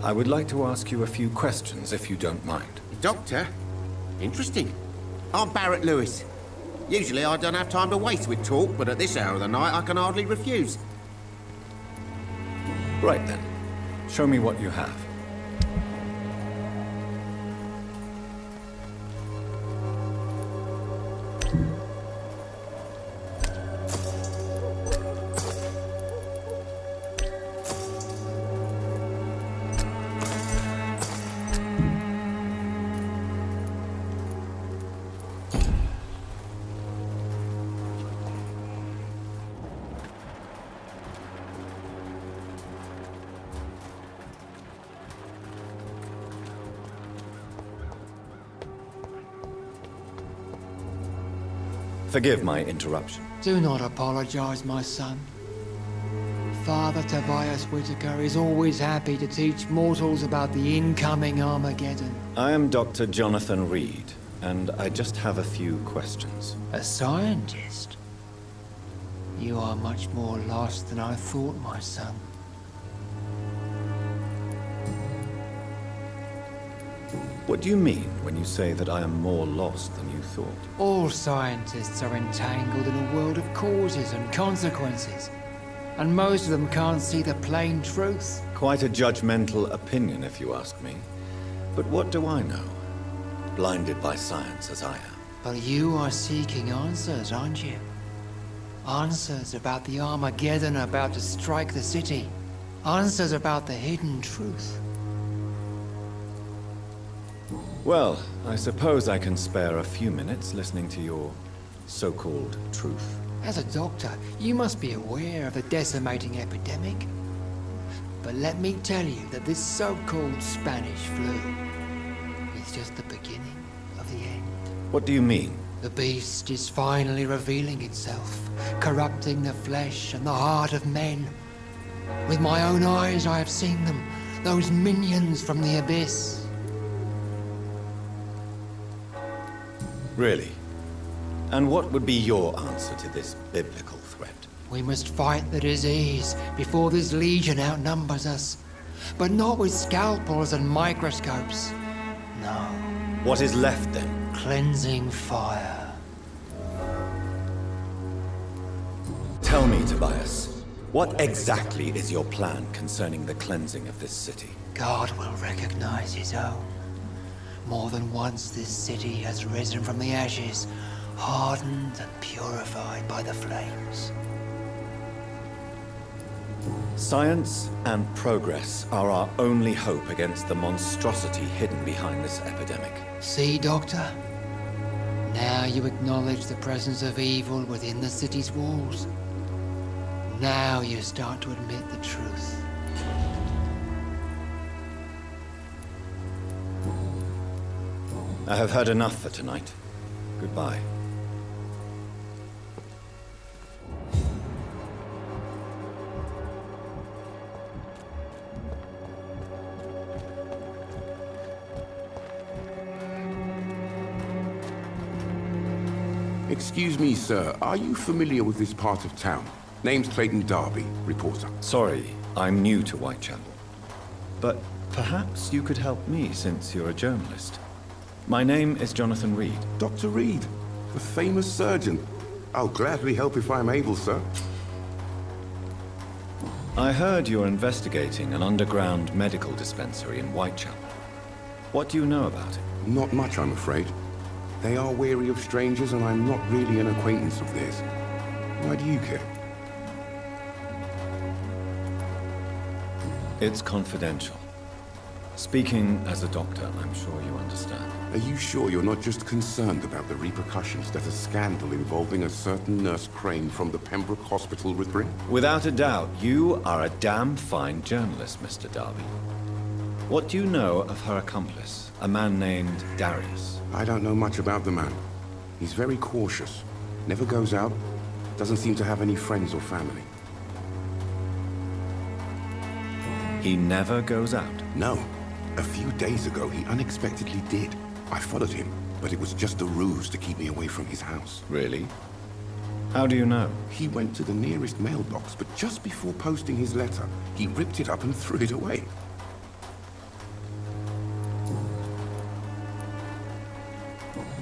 I would like to ask you a few questions, if you don't mind. Doctor? Interesting. I'm Barrett Lewis. Usually I don't have time to waste with talk, but at this hour of the night I can hardly refuse. Right then. Show me what you have. Forgive my interruption. Do not apologize, my son. Father Tobias Whitaker is always happy to teach mortals about the incoming Armageddon. I am Dr. Jonathan Reed, and I just have a few questions. A scientist? You are much more lost than I thought, my son. What do you mean when you say that I am more lost than you thought? All scientists are entangled in a world of causes and consequences, and most of them can't see the plain truth. Quite a judgmental opinion, if you ask me. But what do I know? Blinded by science as I am. But you are seeking answers, aren't you? Answers about the Armageddon about to strike the city. Answers about the hidden truth. Well, I suppose I can spare a few minutes listening to your so-called truth. As a doctor, you must be aware of the decimating epidemic. But let me tell you that this so-called Spanish flu is just the beginning of the end. What do you mean? The beast is finally revealing itself, corrupting the flesh and the heart of men. With my own eyes I have seen them, those minions from the abyss. Really? And what would be your answer to this biblical threat? We must fight the disease before this legion outnumbers us. But not with scalpels and microscopes. No. What is left then? Cleansing fire. Tell me, Tobias, what exactly is your plan concerning the cleansing of this city? God will recognize his own. More than once this city has risen from the ashes, hardened and purified by the flames. Science and progress are our only hope against the monstrosity hidden behind this epidemic. See, Doctor? Now you acknowledge the presence of evil within the city's walls. Now you start to admit the truth. I have heard enough for tonight. Goodbye. Excuse me, sir. Are you familiar with this part of town? Name's Clayton Darby, reporter. Sorry, I'm new to Whitechapel. But perhaps you could help me since you're a journalist. My name is Jonathan Reed. Dr. Reed, the famous surgeon. I'll gladly help if I'm able, sir. I heard you're investigating an underground medical dispensary in Whitechapel. What do you know about it? Not much, I'm afraid. They are wary of strangers, and I'm not really an acquaintance of theirs. Why do you care? It's confidential. Speaking as a doctor, I'm sure you understand. Are you sure you're not just concerned about the repercussions that a scandal involving a certain Nurse Crane from the Pembroke Hospital would bring? Without a doubt, you are a damn fine journalist, Mr. Darby. What do you know of her accomplice, a man named Darius? I don't know much about the man. He's very cautious. Never goes out. Doesn't seem to have any friends or family. He never goes out? No. A few days ago, he unexpectedly did. I followed him, but it was just a ruse to keep me away from his house. Really? How do you know? He went to the nearest mailbox, but just before posting his letter, he ripped it up and threw it away.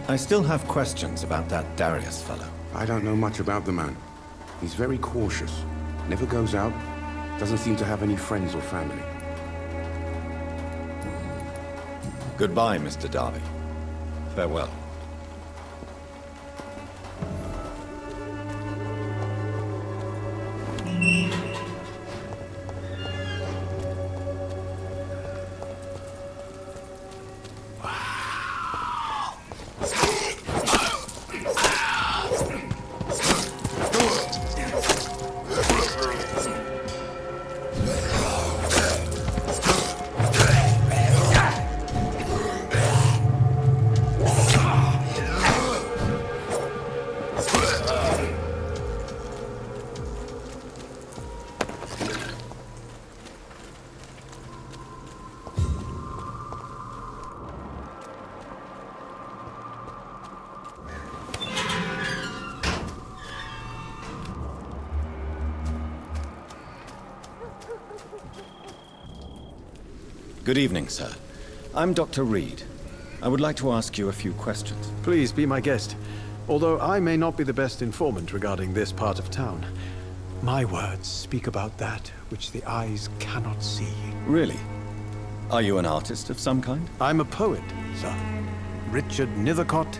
I still have questions about that Darius fellow. I don't know much about the man. He's very cautious. Never goes out. Doesn't seem to have any friends or family. Goodbye, Mr. Darby. Farewell. Good evening, sir. I'm Dr. Reed. I would like to ask you a few questions. Please be my guest. Although I may not be the best informant regarding this part of town, my words speak about that which the eyes cannot see. Really? Are you an artist of some kind? I'm a poet, sir. Richard Nethercott,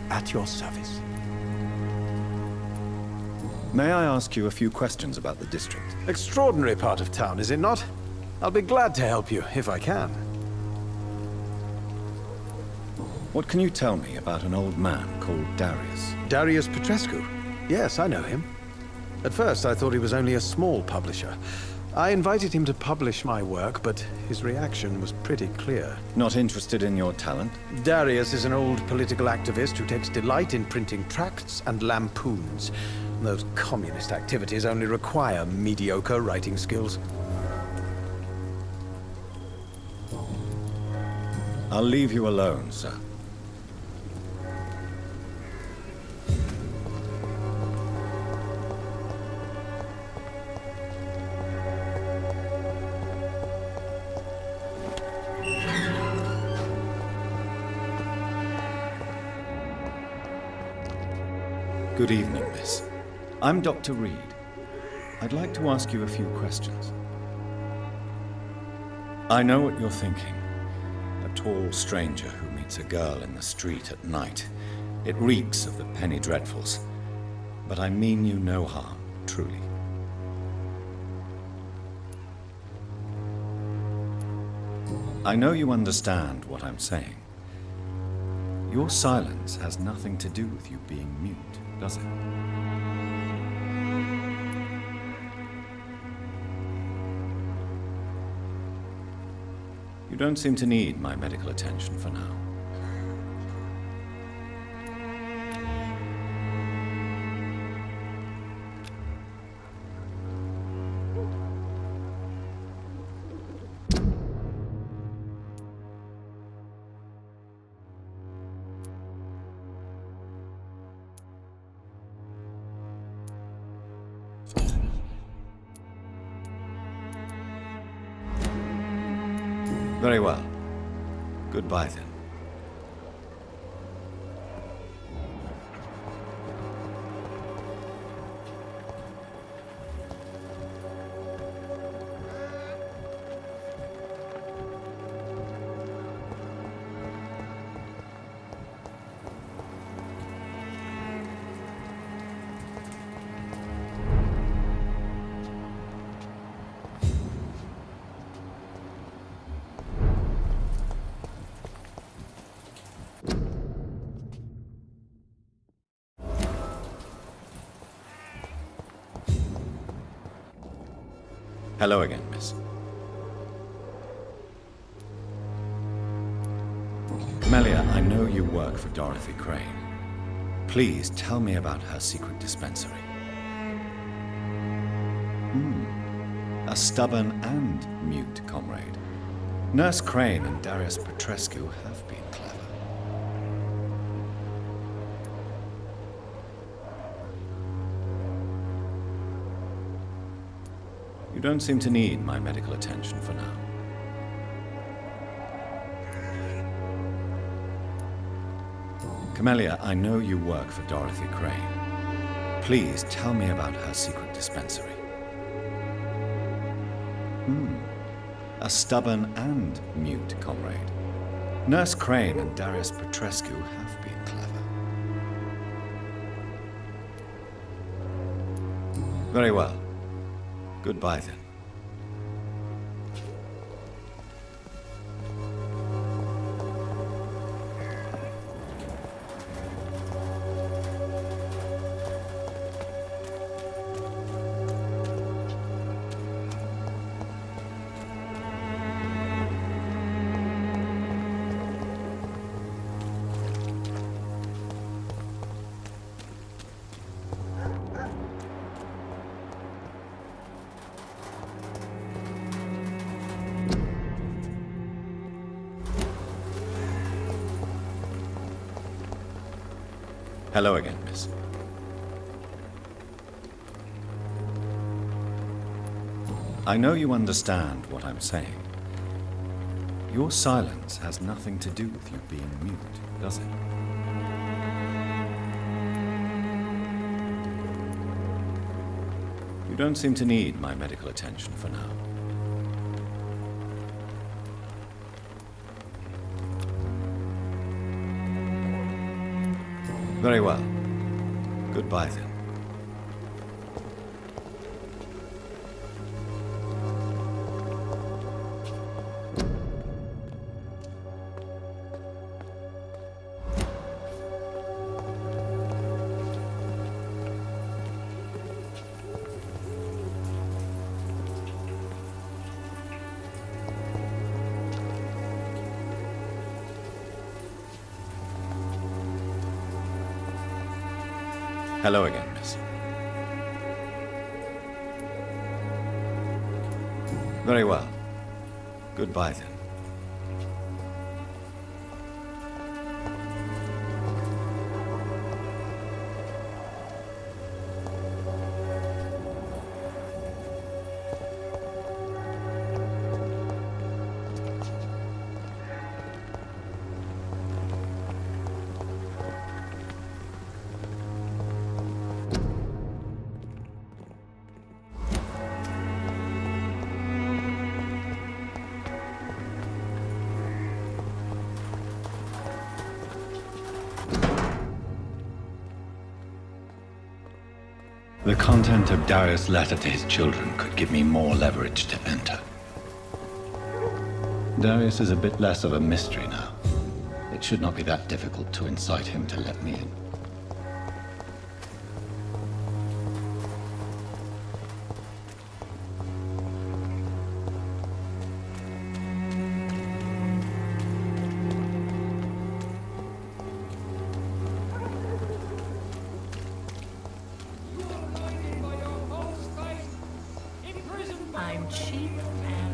at your service. May I ask you a few questions about the district? Extraordinary part of town, is it not? I'll be glad to help you, if I can. What can you tell me about an old man called Darius? Darius Petrescu? Yes, I know him. At first, I thought he was only a small publisher. I invited him to publish my work, but his reaction was pretty clear. Not interested in your talent? Darius is an old political activist who takes delight in printing tracts and lampoons. Those communist activities only require mediocre writing skills. I'll leave you alone, sir. Good evening, miss. I'm Dr. Reed. I'd like to ask you a few questions. I know what you're thinking. A tall stranger who meets a girl in the street at night. It reeks of the penny dreadfuls. But I mean you no harm, truly. I know you understand what I'm saying. Your silence has nothing to do with you being mute, does it? You don't seem to need my medical attention for now. Very well. Goodbye, then. Hello again, miss. Camellia, I know you work for Dorothy Crane. Please tell me about her secret dispensary. A stubborn and mute comrade. Nurse Crane and Darius Petrescu have been clever. You don't seem to need my medical attention for now. Camellia, I know you work for Dorothy Crane. Please tell me about her secret dispensary. A stubborn and mute comrade. Nurse Crane and Darius Petrescu have been clever. Very well. Goodbye, then. Hello again, miss. I know you understand what I'm saying. Your silence has nothing to do with you being mute, does it? You don't seem to need my medical attention for now. Very well. Goodbye, then. Hello again, miss. Very well. Goodbye, then. The content of Darius' letter to his children could give me more leverage to enter. Darius is a bit less of a mystery now. It should not be that difficult to incite him to let me in. I'm cheap and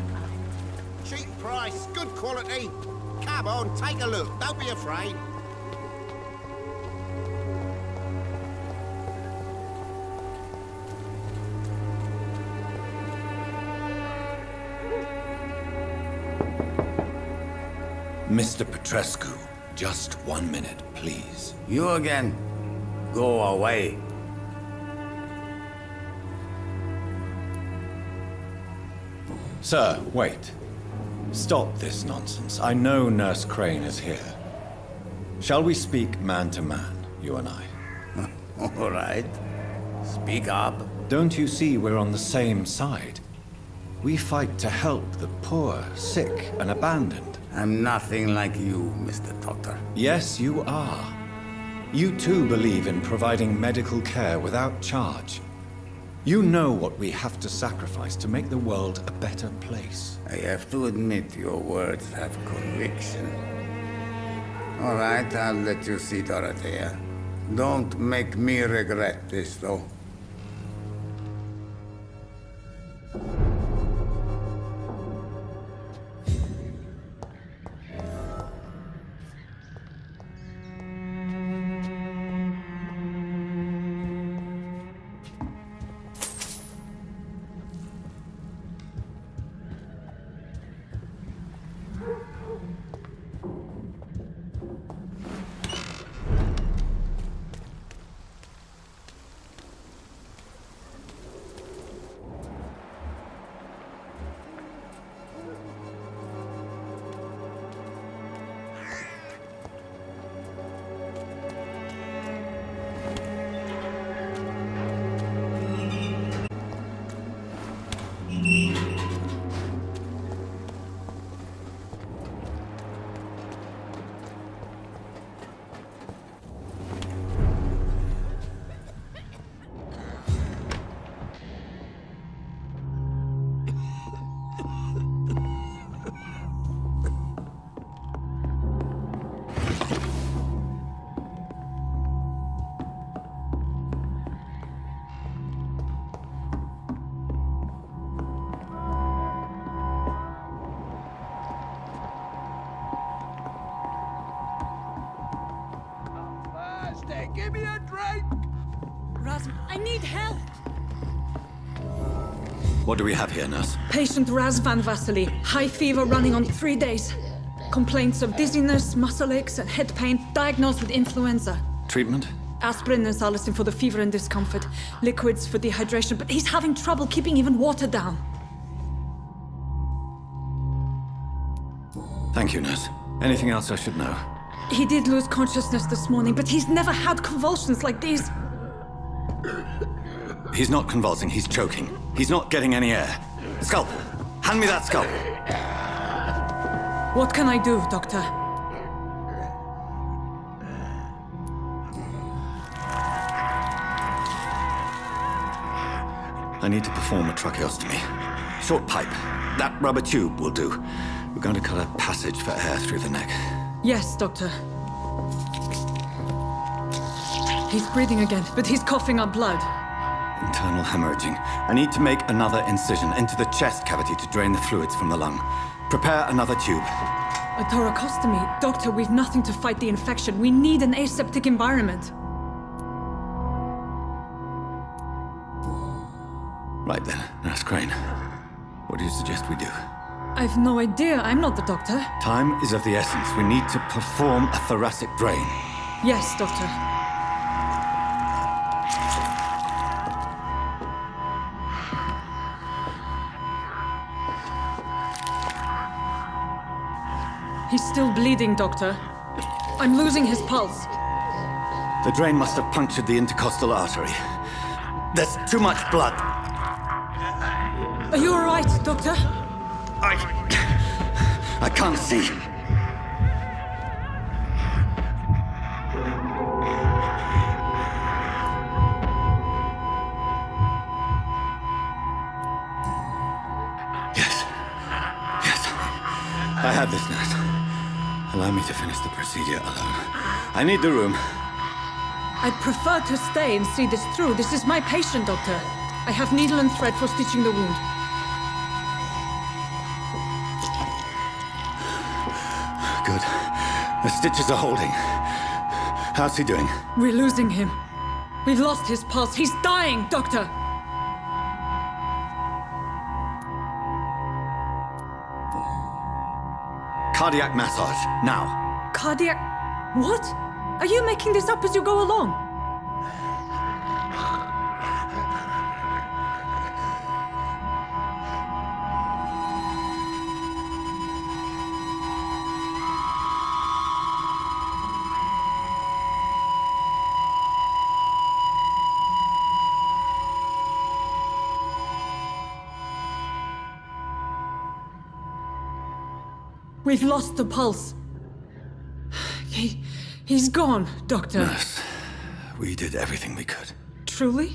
Cheap price, good quality. Come on, take a look. Don't be afraid. Mr. Petrescu, just 1 minute, please. You again. Go away. Sir, wait. Stop this nonsense. I know Nurse Crane is here. Shall we speak man to man, you and I? All right. Speak up. Don't you see we're on the same side? We fight to help the poor, sick, and abandoned. I'm nothing like you, Mr. Doctor. Yes, you are. You too believe in providing medical care without charge. You know what we have to sacrifice to make the world a better place. I have to admit your words have conviction. All right, I'll let you see Dorothea. Don't make me regret this, though. Give me a drink! Raz, I need help! What do we have here, nurse? Patient Raz Van Vasily, high fever running on 3 days. Complaints of dizziness, muscle aches, and head pain, diagnosed with influenza. Treatment? Aspirin and salicin for the fever and discomfort, liquids for dehydration, but he's having trouble keeping even water down. Thank you, nurse. Anything else I should know? He did lose consciousness this morning, but he's never had convulsions like these. He's not convulsing, he's choking. He's not getting any air. Scalpel! Hand me that scalpel! What can I do, Doctor? I need to perform a tracheostomy. Short pipe. That rubber tube will do. We're going to cut a passage for air through the neck. Yes, Doctor. He's breathing again, but he's coughing up blood. Internal hemorrhaging. I need to make another incision into the chest cavity to drain the fluids from the lung. Prepare another tube. A thoracostomy? Doctor, we've nothing to fight the infection. We need an aseptic environment. Right then, Nurse Crane. What do you suggest we do? I've no idea. I'm not the doctor. Time is of the essence. We need to perform a thoracic drain. Yes, Doctor. He's still bleeding, Doctor. I'm losing his pulse. The drain must have punctured the intercostal artery. There's too much blood. Are you all right, Doctor? I can't see. Yes. I have this, nurse. Allow me to finish the procedure alone. I need the room. I'd prefer to stay and see this through. This is my patient, Doctor. I have needle and thread for stitching the wound. Good. The stitches are holding. How's he doing? We're losing him. We've lost his pulse. He's dying, Doctor! Cardiac massage, now. Cardiac... What? Are you making this up as you go along? We've lost the pulse. He's gone, Doctor. Nurse, we did everything we could. Truly?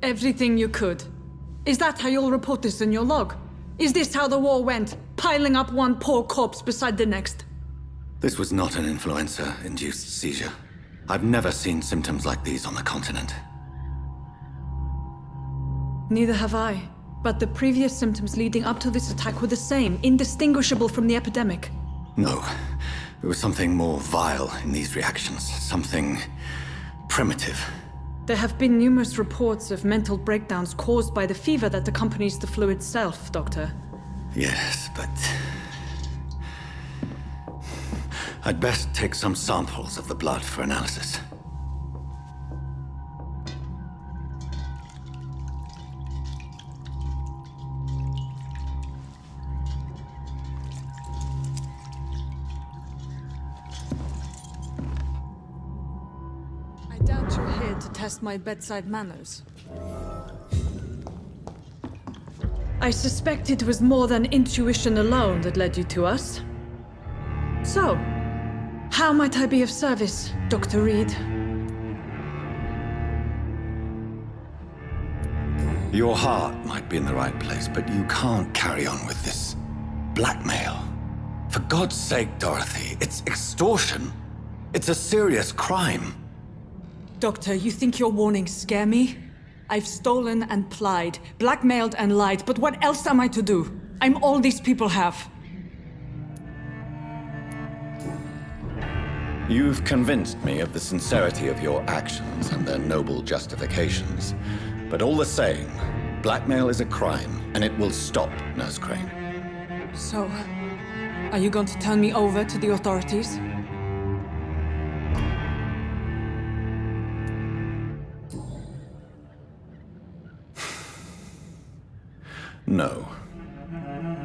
Everything you could. Is that how you'll report this in your log? Is this how the war went? Piling up one poor corpse beside the next? This was not an influenza-induced seizure. I've never seen symptoms like these on the continent. Neither have I. But the previous symptoms leading up to this attack were the same, indistinguishable from the epidemic. No. There was something more vile in these reactions. Something primitive. There have been numerous reports of mental breakdowns caused by the fever that accompanies the flu itself, Doctor. Yes, but... I'd best take some samples of the blood for analysis. I doubt you're here to test my bedside manners. I suspect it was more than intuition alone that led you to us. So, how might I be of service, Dr. Reed? Your heart might be in the right place, but you can't carry on with this blackmail. For God's sake, Dorothy, it's extortion. It's a serious crime. Doctor, you think your warnings scare me? I've stolen and plied, blackmailed and lied, but what else am I to do? I'm all these people have. You've convinced me of the sincerity of your actions and their noble justifications. But all the same, blackmail is a crime, and it will stop, Nurse Crane. So, are you going to turn me over to the authorities? No.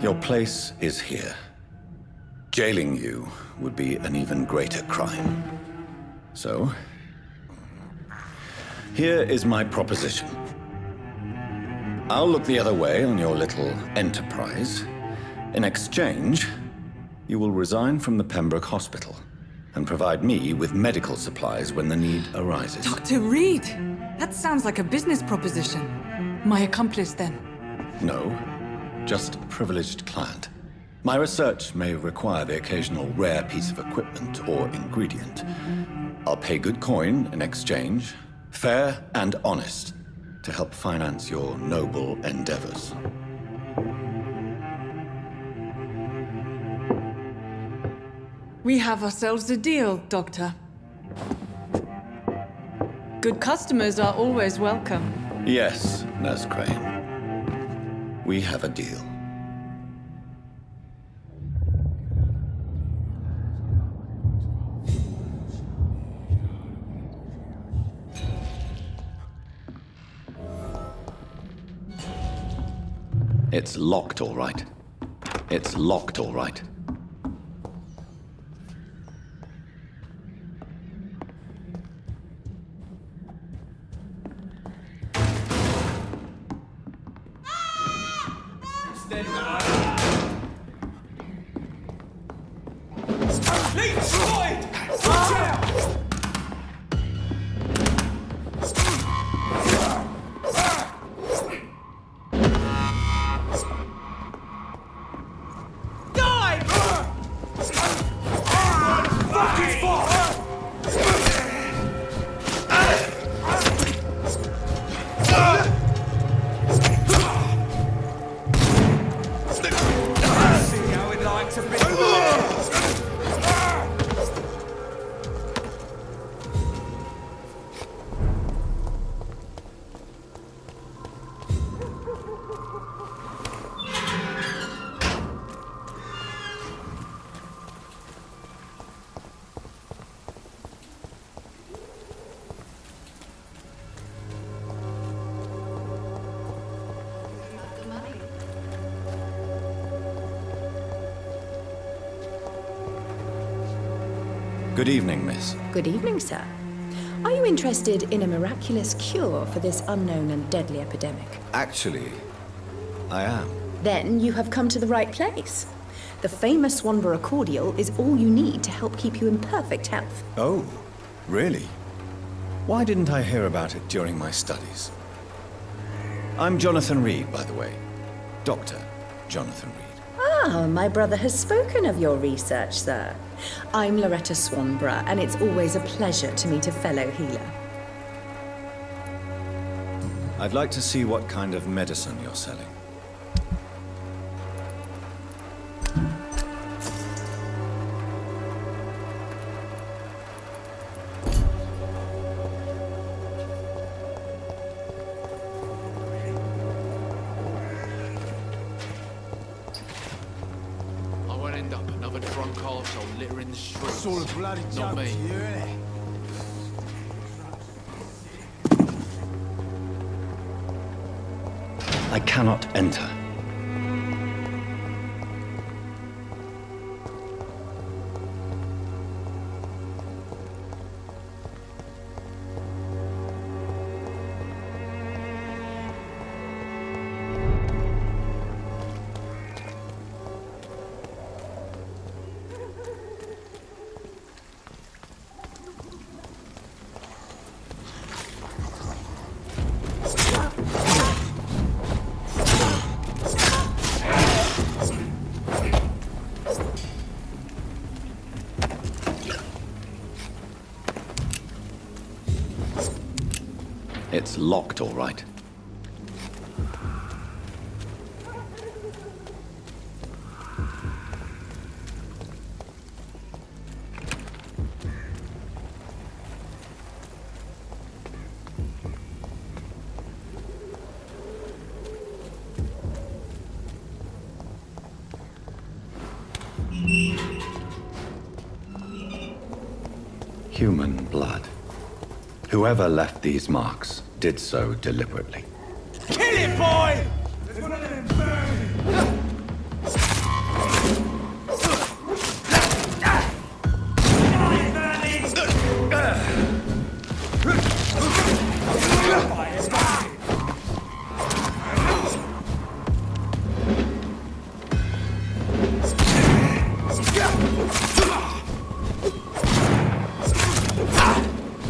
Your place is here. Jailing you would be an even greater crime. So, here is my proposition. I'll look the other way on your little enterprise. In exchange, you will resign from the Pembroke Hospital and provide me with medical supplies when the need arises. Dr. Reed! That sounds like a business proposition. My accomplice, then? No, just a privileged client. My research may require the occasional rare piece of equipment or ingredient. I'll pay good coin in exchange, fair and honest, to help finance your noble endeavors. We have ourselves a deal, Doctor. Good customers are always welcome. Yes, Nurse Crane. We have a deal. It's locked, all right. It's locked, all right. Leech spotted! Watch out! Good evening, miss. Good evening, sir. Are you interested in a miraculous cure for this unknown and deadly epidemic? Actually, I am. Then you have come to the right place. The famous Swanborough cordial is all you need to help keep you in perfect health. Oh, really? Why didn't I hear about it during my studies? I'm Jonathan Reed, by the way. Dr. Jonathan Reed. Ah, my brother has spoken of your research, sir. I'm Loretta Swanborough, and it's always a pleasure to meet a fellow healer. I'd like to see what kind of medicine you're selling. I won't end up another drunk arsehole littering the streets. It's all a bloody Not joke me. to you, innit? I cannot enter. It's locked, all right. Human blood. Whoever left these marks did so deliberately. Kill it, boy! There's one of them burning!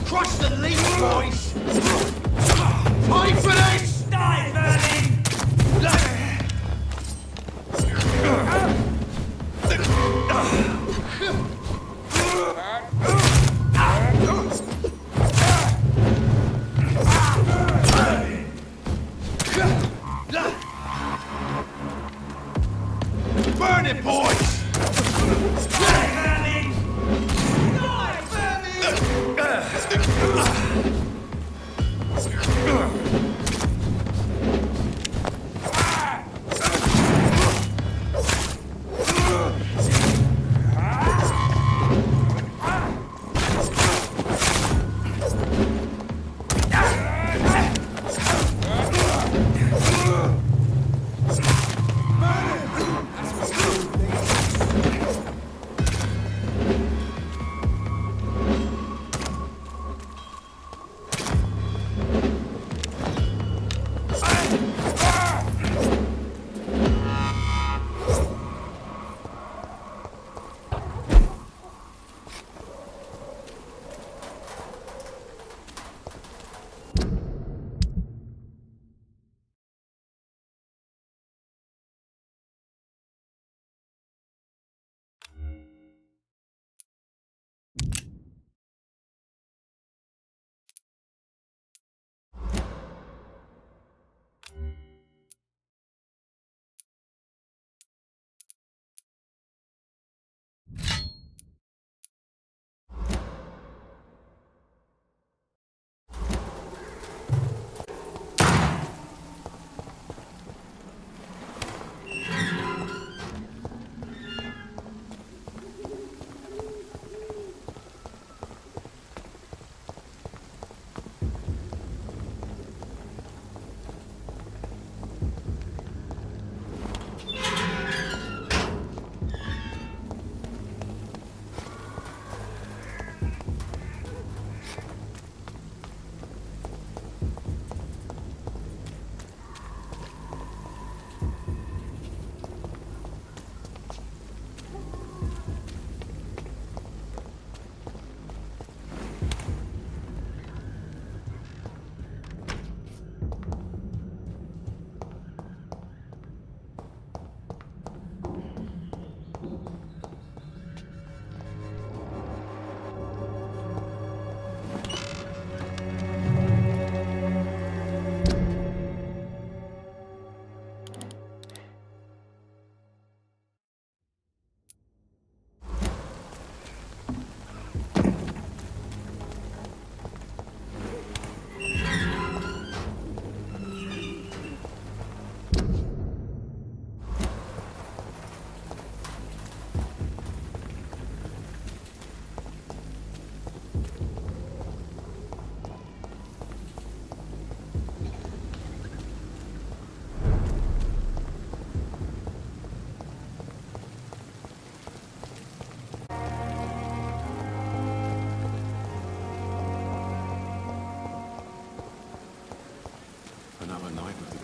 Crush the leaf, boys! Pay for this! Die, Vernon! Burn it, boys!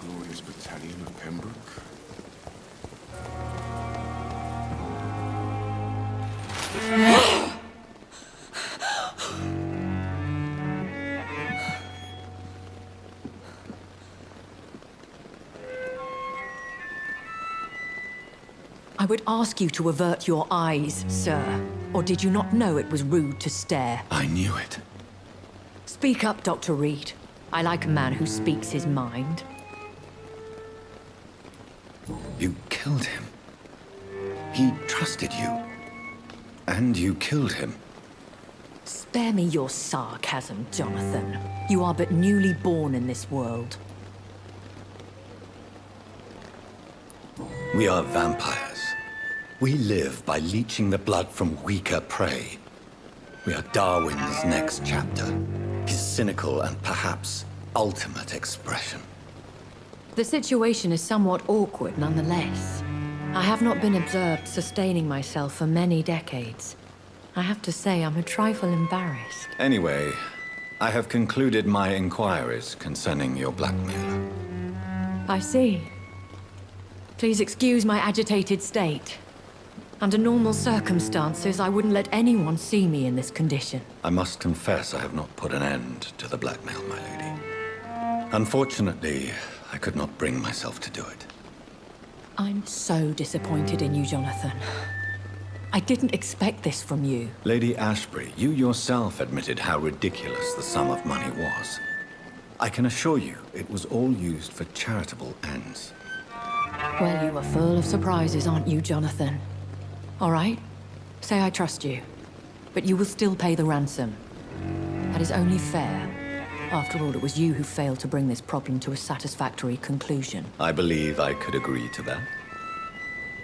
Glorious battalion of Pembroke. I would ask you to avert your eyes, sir. Or did you not know it was rude to stare? I knew it. Speak up, Dr. Reed. I like a man who speaks his mind. You killed him. He trusted you. And you killed him. Spare me your sarcasm, Jonathan. You are but newly born in this world. We are vampires. We live by leeching the blood from weaker prey. We are Darwin's next chapter. His cynical and perhaps ultimate expression. The situation is somewhat awkward nonetheless. I have not been observed sustaining myself for many decades. I have to say I'm a trifle embarrassed. Anyway, I have concluded my inquiries concerning your blackmailer. I see. Please excuse my agitated state. Under normal circumstances, I wouldn't let anyone see me in this condition. I must confess I have not put an end to the blackmail, my lady. Unfortunately, I could not bring myself to do it. I'm so disappointed in you, Jonathan. I didn't expect this from you. Lady Ashbury, you yourself admitted how ridiculous the sum of money was. I can assure you it was all used for charitable ends. Well, you are full of surprises, aren't you, Jonathan? All right, say I trust you, but you will still pay the ransom. That is only fair. After all, it was you who failed to bring this problem to a satisfactory conclusion. I believe I could agree to that.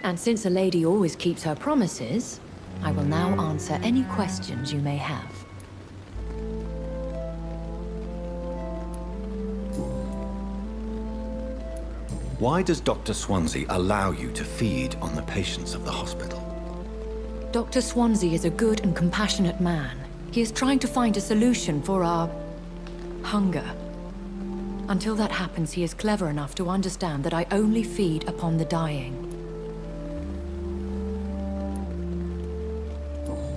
And since a lady always keeps her promises, I will now answer any questions you may have. Why does Dr. Swansea allow you to feed on the patients of the hospital? Dr. Swansea is a good and compassionate man. He is trying to find a solution for our hunger. Until that happens, he is clever enough to understand that I only feed upon the dying.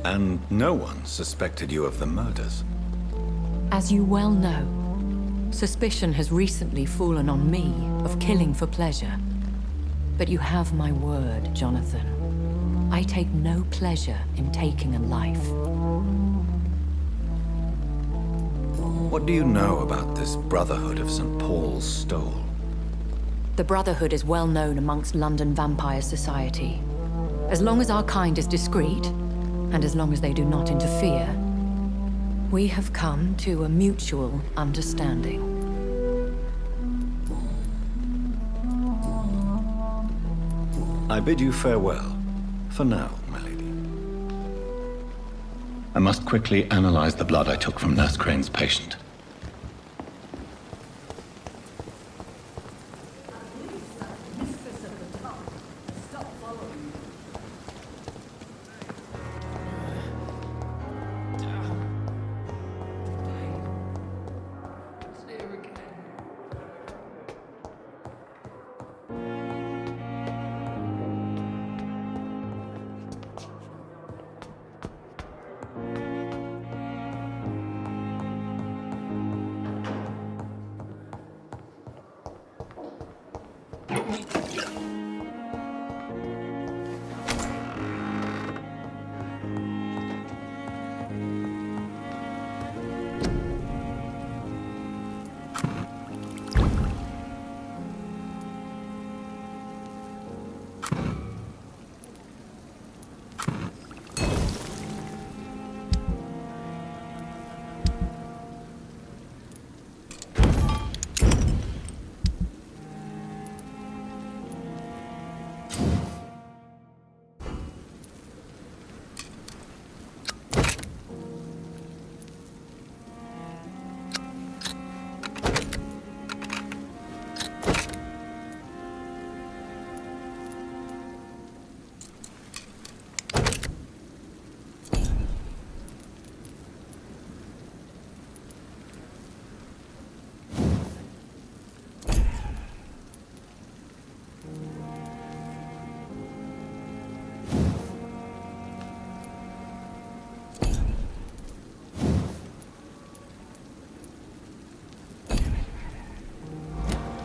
And no one suspected you of the murders. As you well know, suspicion has recently fallen on me of killing for pleasure. But you have my word, Jonathan. I take no pleasure in taking a life. What do you know about this Brotherhood of St. Paul's Stole? The Brotherhood is well known amongst London vampire society. As long as our kind is discreet, and as long as they do not interfere, we have come to a mutual understanding. I bid you farewell. For now, my lady. I must quickly analyze the blood I took from Nurse Crane's patient.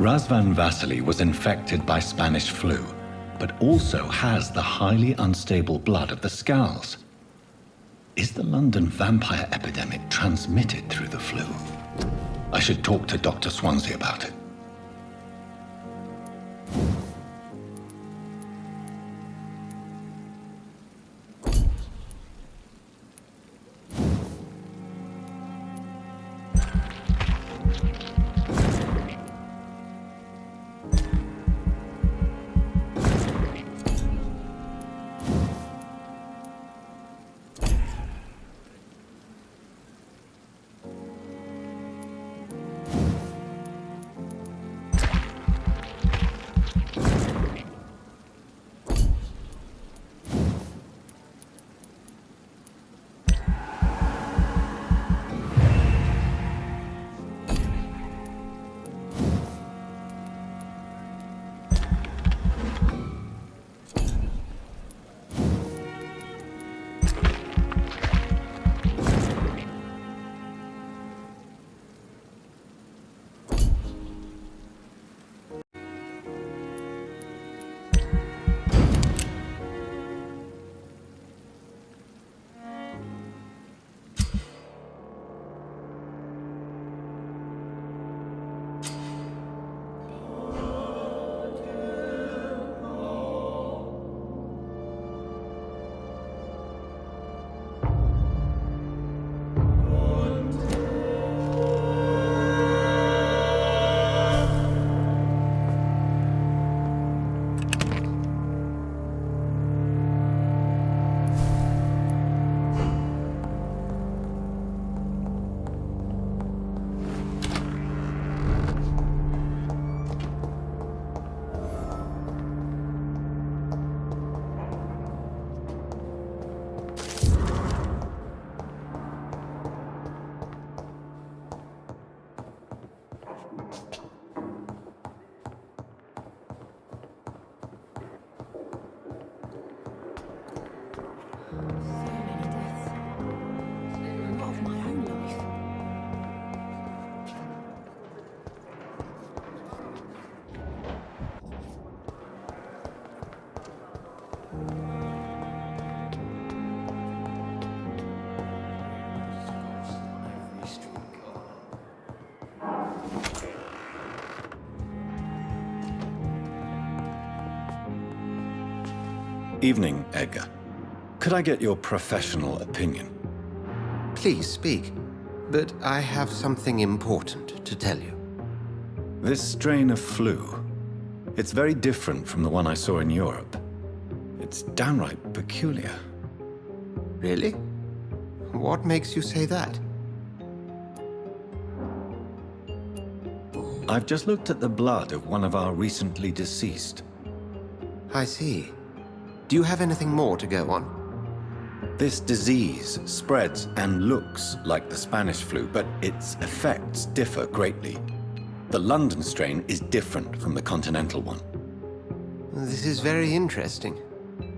Razvan Vasily was infected by Spanish flu, but also has the highly unstable blood of the Scowls. Is the London vampire epidemic transmitted through the flu? I should talk to Dr. Swansea about it. Evening, Edgar. Could I get your professional opinion? Please speak, but I have something important to tell you. This strain of flu, it's very different from the one I saw in Europe. It's downright peculiar. Really? What makes you say that? I've just looked at the blood of one of our recently deceased. I see. Do you have anything more to go on? This disease spreads and looks like the Spanish flu, but its effects differ greatly. The London strain is different from the continental one. This is very interesting.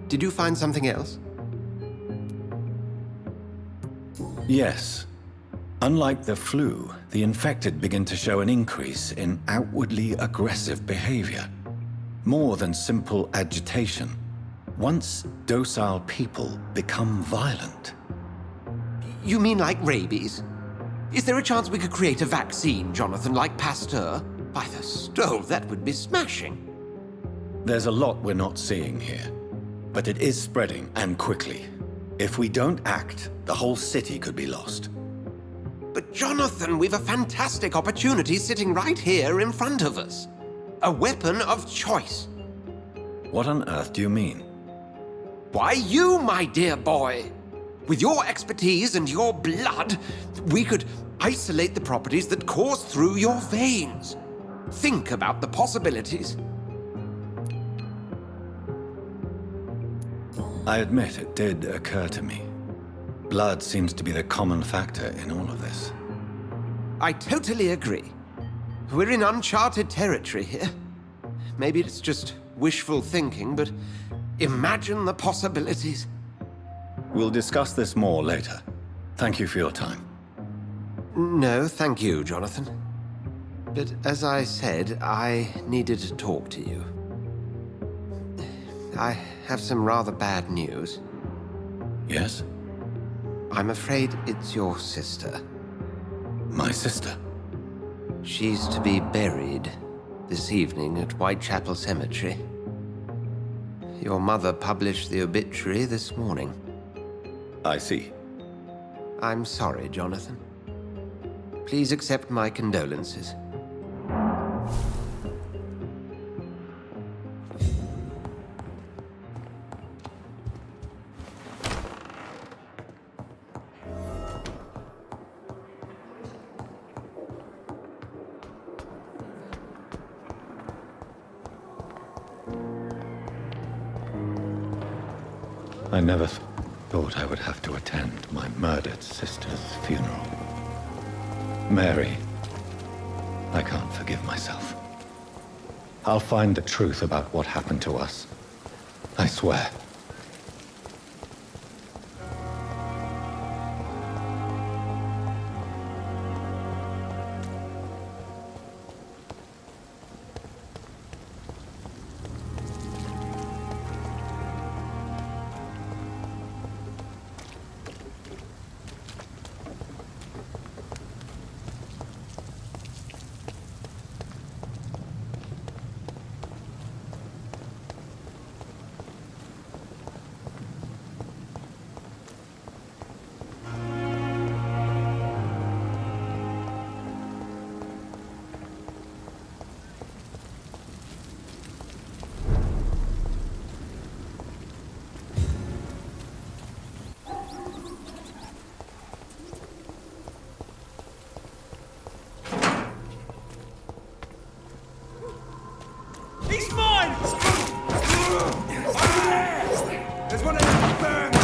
Did you find something else? Yes. Unlike the flu, the infected begin to show an increase in outwardly aggressive behavior. More than simple agitation. Once docile people become violent. You mean like rabies? Is there a chance we could create a vaccine, Jonathan, like Pasteur? By the stove, that would be smashing. There's a lot we're not seeing here. But it is spreading, and quickly. If we don't act, the whole city could be lost. But Jonathan, we've a fantastic opportunity sitting right here in front of us. A weapon of choice. What on earth do you mean? Why, you, my dear boy. With your expertise and your blood, we could isolate the properties that course through your veins. Think about the possibilities. I admit it did occur to me. Blood seems to be the common factor in all of this. I totally agree. We're in uncharted territory here. Maybe it's just wishful thinking, but imagine the possibilities. We'll discuss this more later. Thank you for your time. No, thank you, Jonathan. But as I said, I needed to talk to you. I have some rather bad news. Yes? I'm afraid it's your sister. My sister? She's to be buried this evening at Whitechapel Cemetery. Your mother published the obituary this morning. I see. I'm sorry, Jonathan. Please accept my condolences. I never thought I would have to attend my murdered sister's funeral. Mary, I can't forgive myself. I'll find the truth about what happened to us. I swear. He's mine! Over there! There's one of them burned!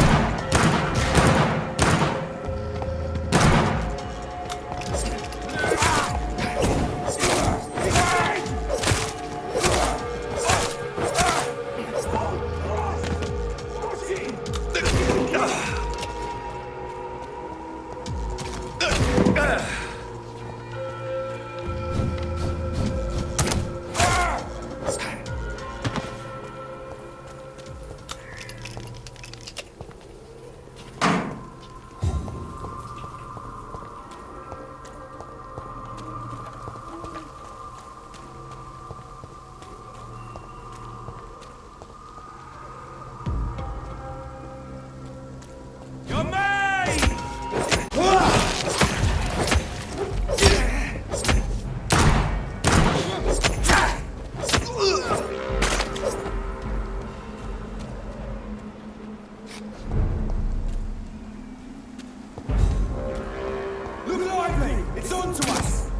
Look lively! It's on to us!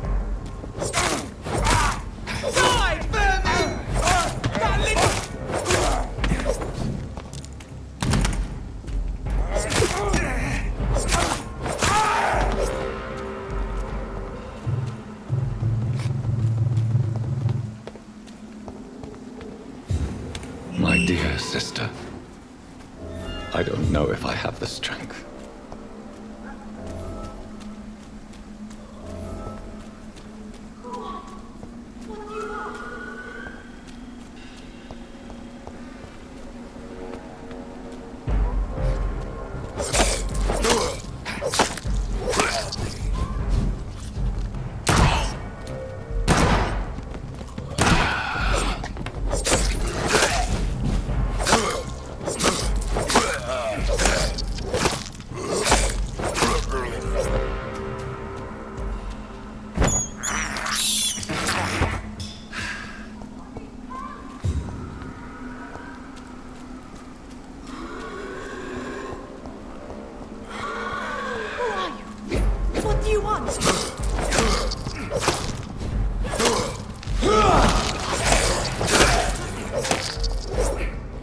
Die, vermin! That My dear sister, I don't know if I have the strength.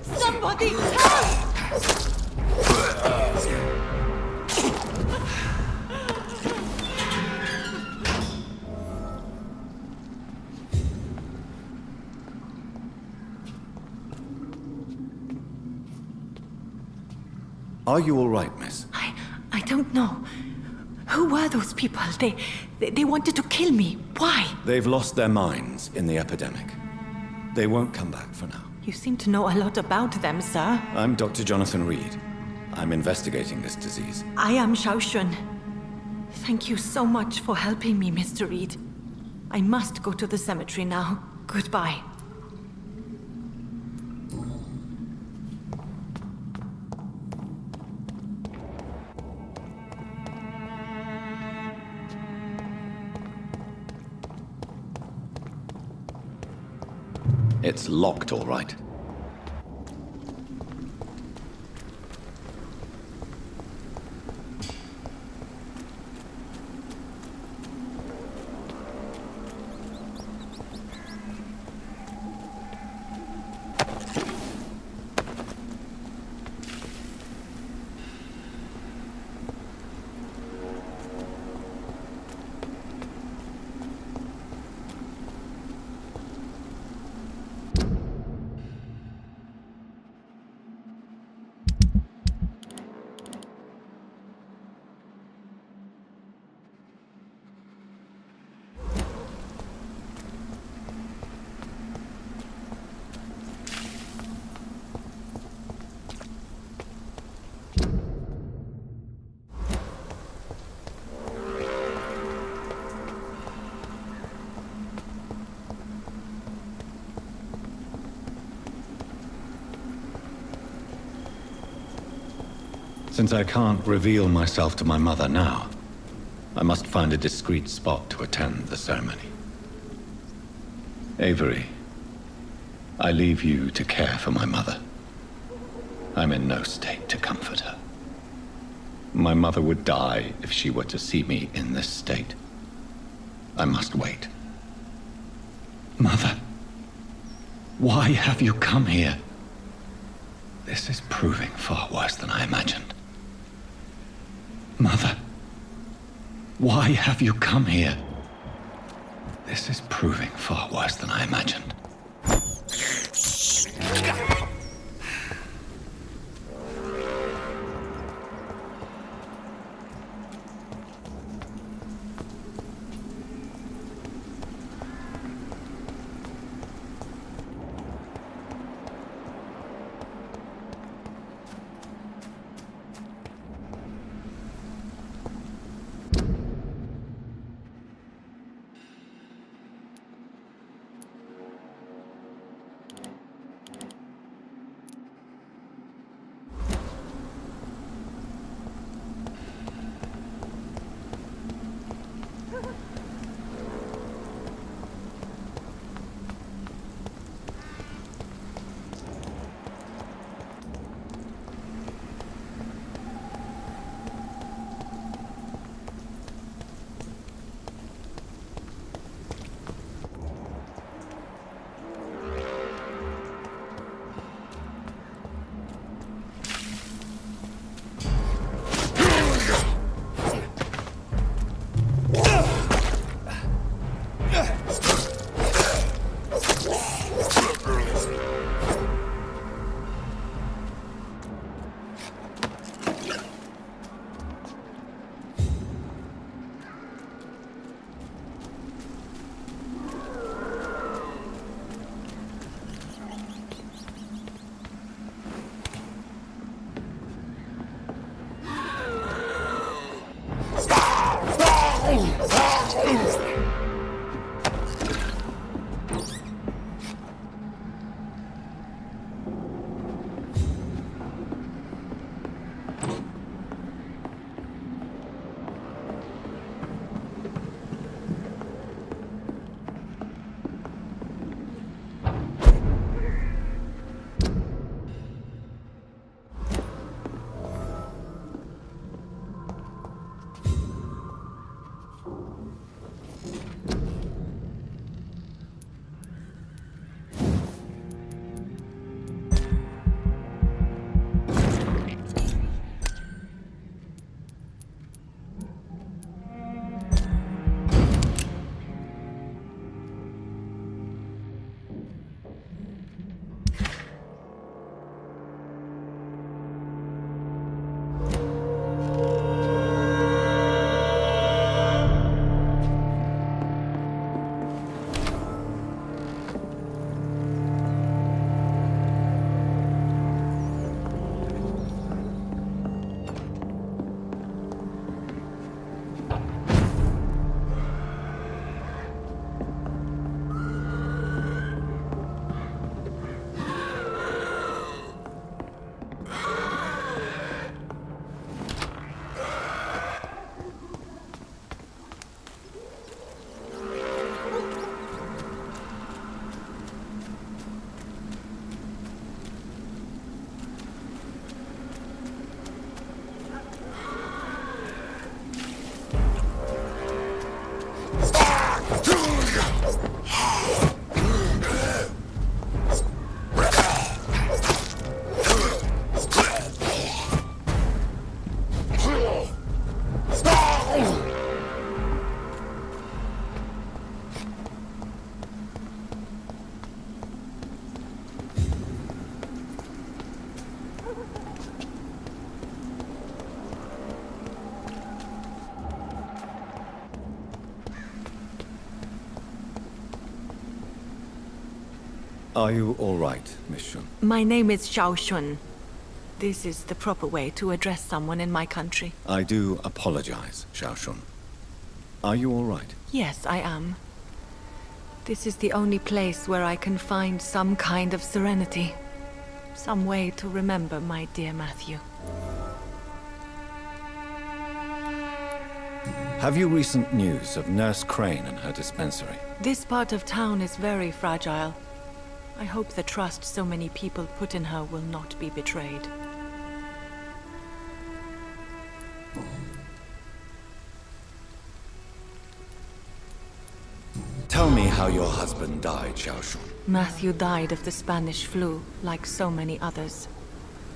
Somebody help! Are you all right, miss? I don't know. Who were those people? They wanted to kill me. Why? They've lost their minds in the epidemic. They won't come back for now. You seem to know a lot about them, sir. I'm Dr. Jonathan Reed. I'm investigating this disease. I am Xiaoxun. Thank you so much for helping me, Mr. Reed. I must go to the cemetery now. Goodbye. It's locked, all right. Since I can't reveal myself to my mother now, I must find a discreet spot to attend the ceremony. Avery, I leave you to care for my mother. I'm in no state to comfort her. My mother would die if she were to see me in this state. I must wait. Mother, why have you come here? This is proving far worse than I imagined. Mother, why have you come here? This is proving far worse than I imagined. Are you all right, Miss Shun? My name is Xiao Shun. This is the proper way to address someone in my country. I do apologize, Xiao Shun. Are you all right? Yes, I am. This is the only place where I can find some kind of serenity. Some way to remember my dear Matthew. Have you recent news of Nurse Crane and her dispensary? This part of town is very fragile. I hope the trust so many people put in her will not be betrayed. Tell me how your husband died, Xiao Shun. Matthew died of the Spanish flu, like so many others.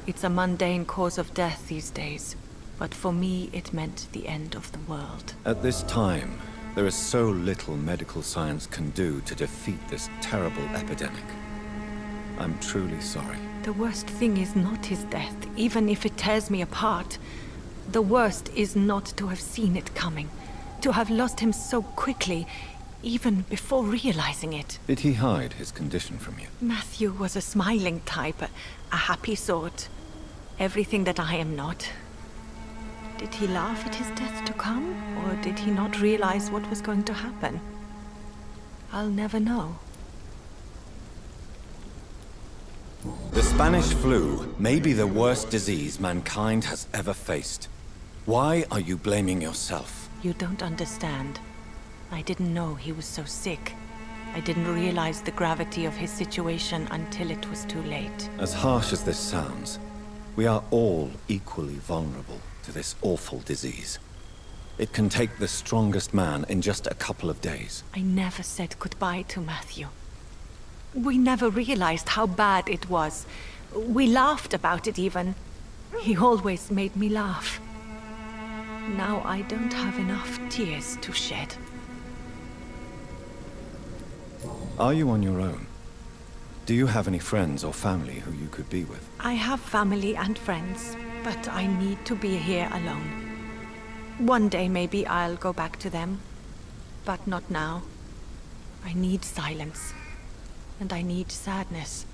It's a mundane cause of death these days, but for me it meant the end of the world. At this time, there is so little medical science can do to defeat this terrible epidemic. I'm truly sorry. The worst thing is not his death, even if it tears me apart. The worst is not to have seen it coming, to have lost him so quickly, even before realizing it. Did he hide his condition from you? Matthew was a smiling type, a happy sort. Everything that I am not. Did he laugh at his death to come, or did he not realize what was going to happen? I'll never know. The Spanish flu may be the worst disease mankind has ever faced. Why are you blaming yourself? You don't understand. I didn't know he was so sick. I didn't realize the gravity of his situation until it was too late. As harsh as this sounds, we are all equally vulnerable to this awful disease. It can take the strongest man in just a couple of days. I never said goodbye to Matthew. We never realized how bad it was. We laughed about it even. He always made me laugh. Now I don't have enough tears to shed. Are you on your own? Do you have any friends or family who you could be with? I have family and friends, but I need to be here alone. One day maybe I'll go back to them, but not now. I need silence, and I need sadness.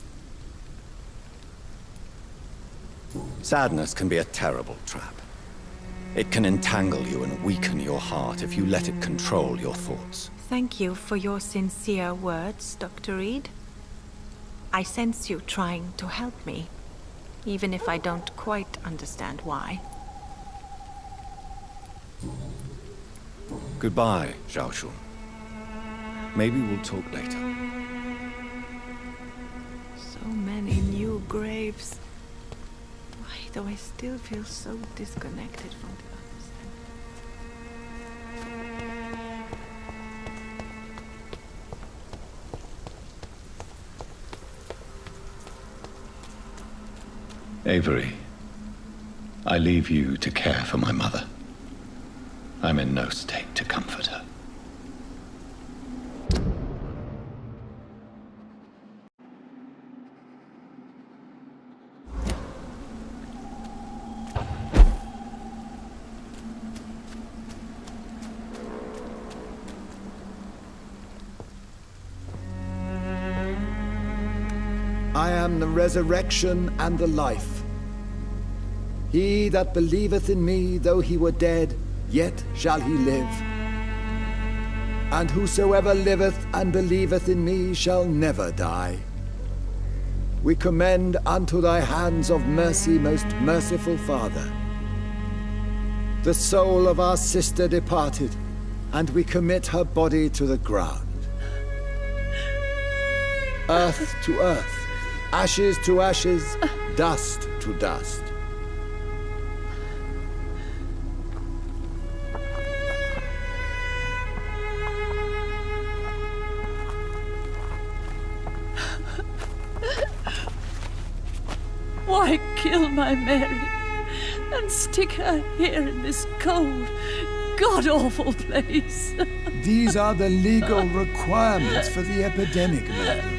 Sadness can be a terrible trap. It can entangle you and weaken your heart if you let it control your thoughts. Thank you for your sincere words, Dr. Reed. I sense you trying to help me, even if I don't quite understand why. Goodbye, Xiao Shun. Maybe we'll talk later. So many new graves. Why do I still feel so disconnected from the others then? Avery, I leave you to care for my mother. I'm in no state to comfort her. I am the resurrection and the life. He that believeth in me, though he were dead, yet shall he live. And whosoever liveth and believeth in me shall never die. We commend unto thy hands of mercy, most merciful Father, the soul of our sister departed, and we commit her body to the ground. Earth to earth, ashes to ashes, dust to dust. Why kill my Mary and stick her here in this cold, god-awful place? These are the legal requirements for the epidemic, madam.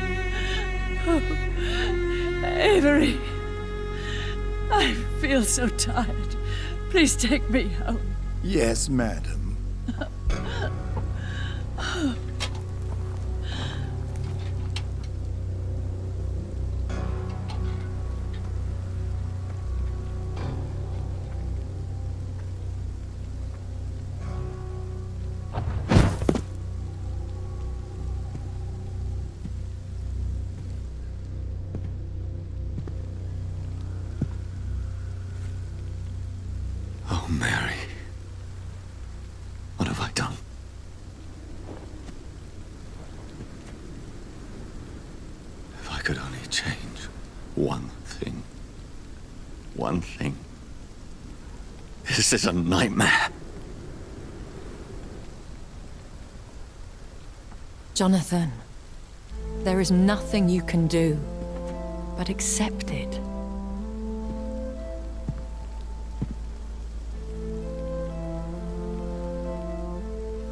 Oh, Avery, I feel so tired. Please take me home. Yes, madam. Mary. What have I done? If I could only change one thing. One thing. This is a nightmare. Jonathan, there is nothing you can do but accept it.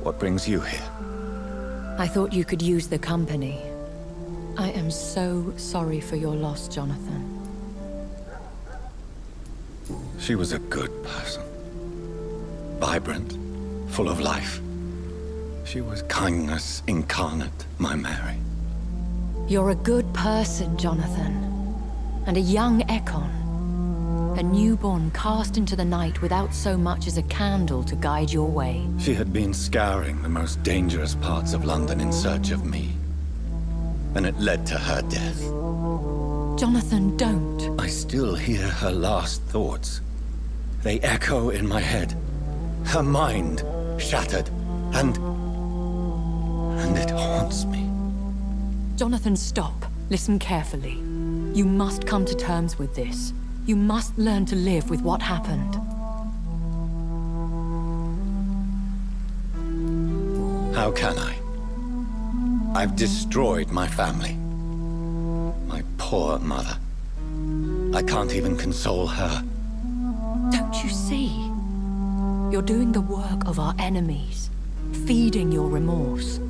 What brings you here? I thought you could use the company. I am so sorry for your loss, Jonathan. She was a good person. Vibrant, full of life. She was kindness incarnate, my Mary. You're a good person, Jonathan. And a young Ekon. A newborn cast into the night without so much as a candle to guide your way. She had been scouring the most dangerous parts of London in search of me. And it led to her death. Jonathan, don't. I still hear her last thoughts. They echo in my head. Her mind shattered, and it haunts me. Jonathan, stop. Listen carefully. You must come to terms with this. You must learn to live with what happened. How can I? I've destroyed my family. My poor mother. I can't even console her. Don't you see? You're doing the work of our enemies, feeding your remorse.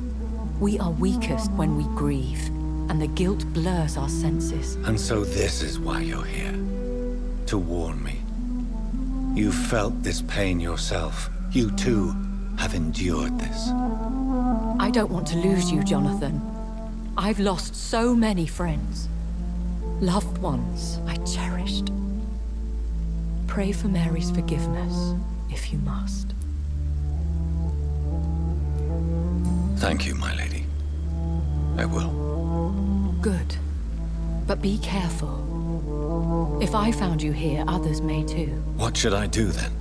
We are weakest when we grieve, and the guilt blurs our senses. And so this is why you're here. To warn me. You felt this pain yourself. You too have endured this. I don't want to lose you, Jonathan. I've lost so many friends. Loved ones I cherished. Pray for Mary's forgiveness, if you must. Thank you, my lady. I will. Good. But be careful. If I found you here, others may too. What should I do then?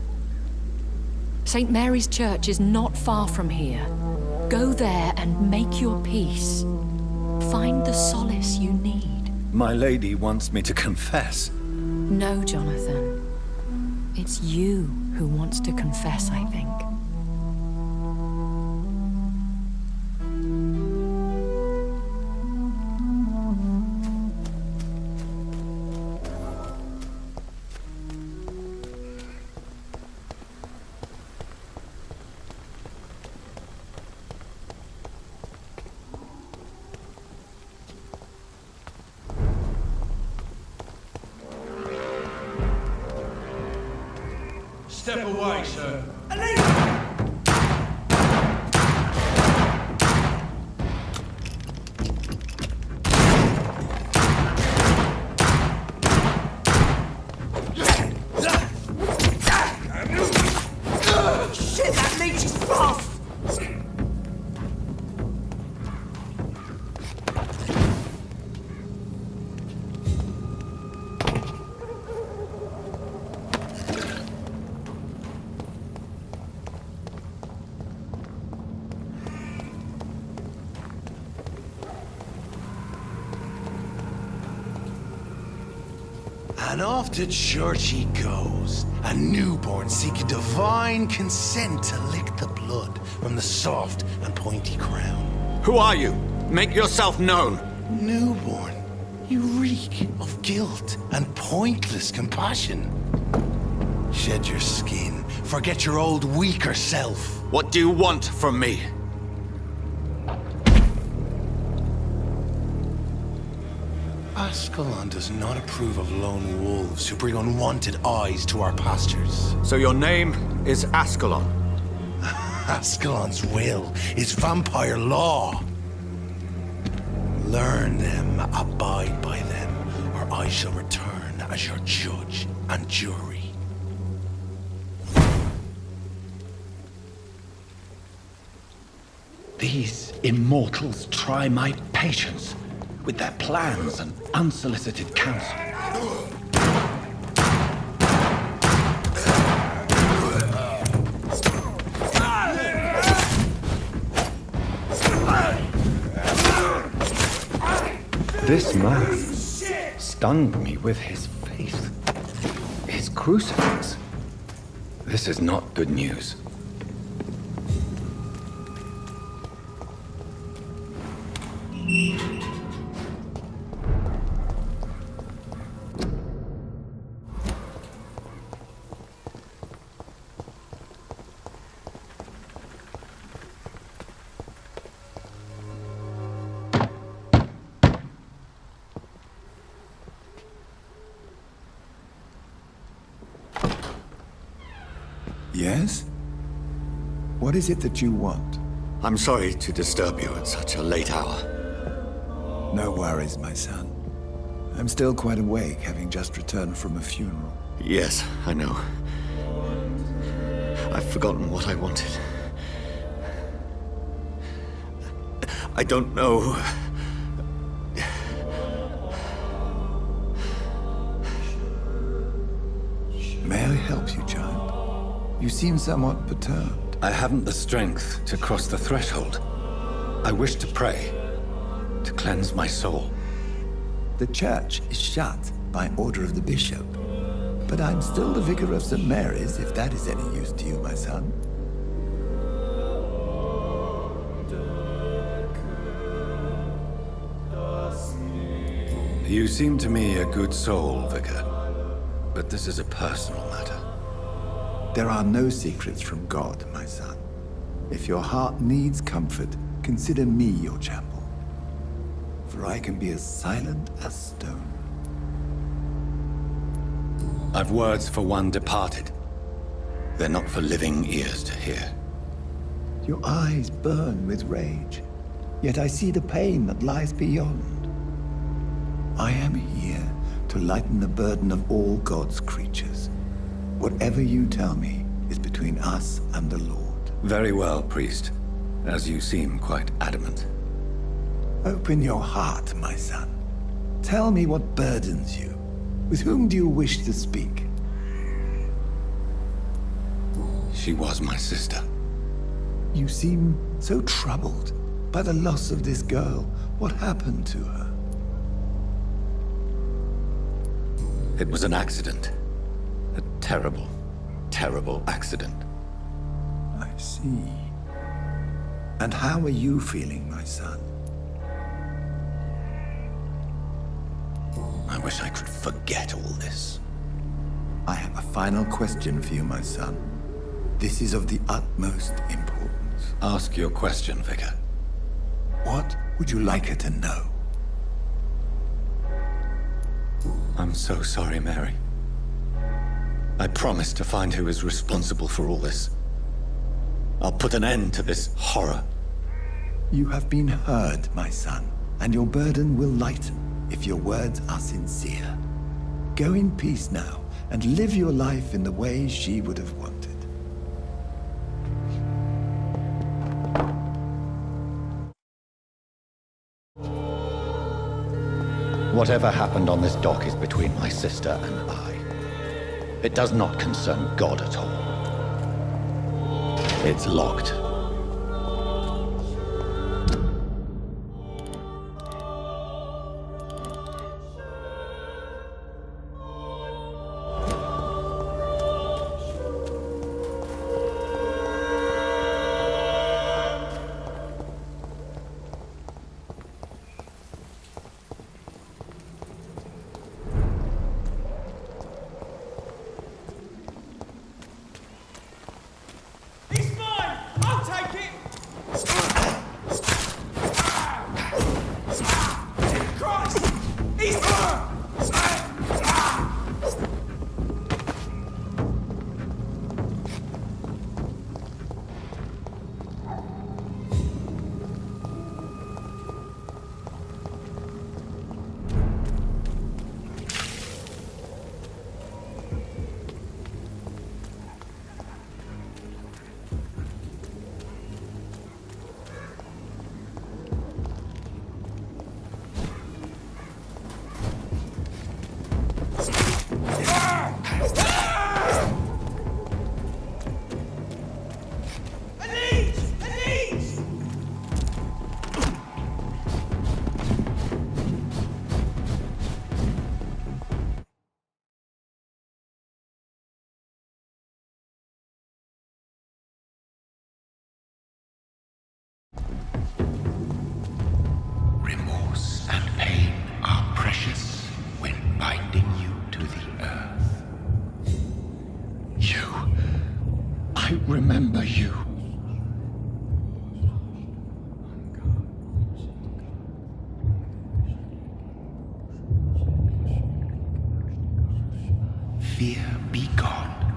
St. Mary's Church is not far from here. Go there and make your peace. Find the solace you need. My lady wants me to confess. No, Jonathan. It's you who wants to confess, I think. Step away, sir. Shit, that leech is fast! And off to church he goes, a newborn seeking divine consent to lick the blood from the soft and pointy crown. Who are you? Make yourself known. Newborn, you reek of guilt and pointless compassion. Shed your skin, forget your old weaker self. What do you want from me? Ascalon does not approve of lone wolves who bring unwanted eyes to our pastures. So your name is Ascalon? Ascalon's will is vampire law. Learn them, abide by them, or I shall return as your judge and jury. These immortals try my patience with their plans and unsolicited counsel. This man stunned me with his faith. His crucifix. This is not good news. Yes? What is it that you want? I'm sorry to disturb you at such a late hour. No worries, my son. I'm still quite awake, having just returned from a funeral. Yes, I know. I've forgotten what I wanted. I don't know. May I help you, child? You seem somewhat perturbed. I haven't the strength to cross the threshold. I wish to pray, to cleanse my soul. The church is shut by order of the bishop. But I'm still the vicar of St. Mary's, if that is any use to you, my son. You seem to me a good soul, Vicar. But this is a personal matter. There are no secrets from God, my son. If your heart needs comfort, consider me your chapel. For I can be as silent as stone. I've words for one departed. They're not for living ears to hear. Your eyes burn with rage, yet I see the pain that lies beyond. I am here to lighten the burden of all God's creatures. Whatever you tell me is between us and the Lord. Very well, priest. As you seem quite adamant. Open your heart, my son. Tell me what burdens you. With whom do you wish to speak? She was my sister. You seem so troubled by the loss of this girl. What happened to her? It was an accident. A terrible, terrible accident. I see. And how are you feeling, my son? I wish I could forget all this. I have a final question for you, my son. This is of the utmost importance. Ask your question, Vicar. What would you like her to know? I'm so sorry, Mary. I promise to find who is responsible for all this. I'll put an end to this horror. You have been heard, my son, and your burden will lighten if your words are sincere. Go in peace now, and live your life in the way she would have wanted. Whatever happened on this dock is between my sister and I. It does not concern God at all. It's locked. He's mine! I'll remember you. Fear be gone.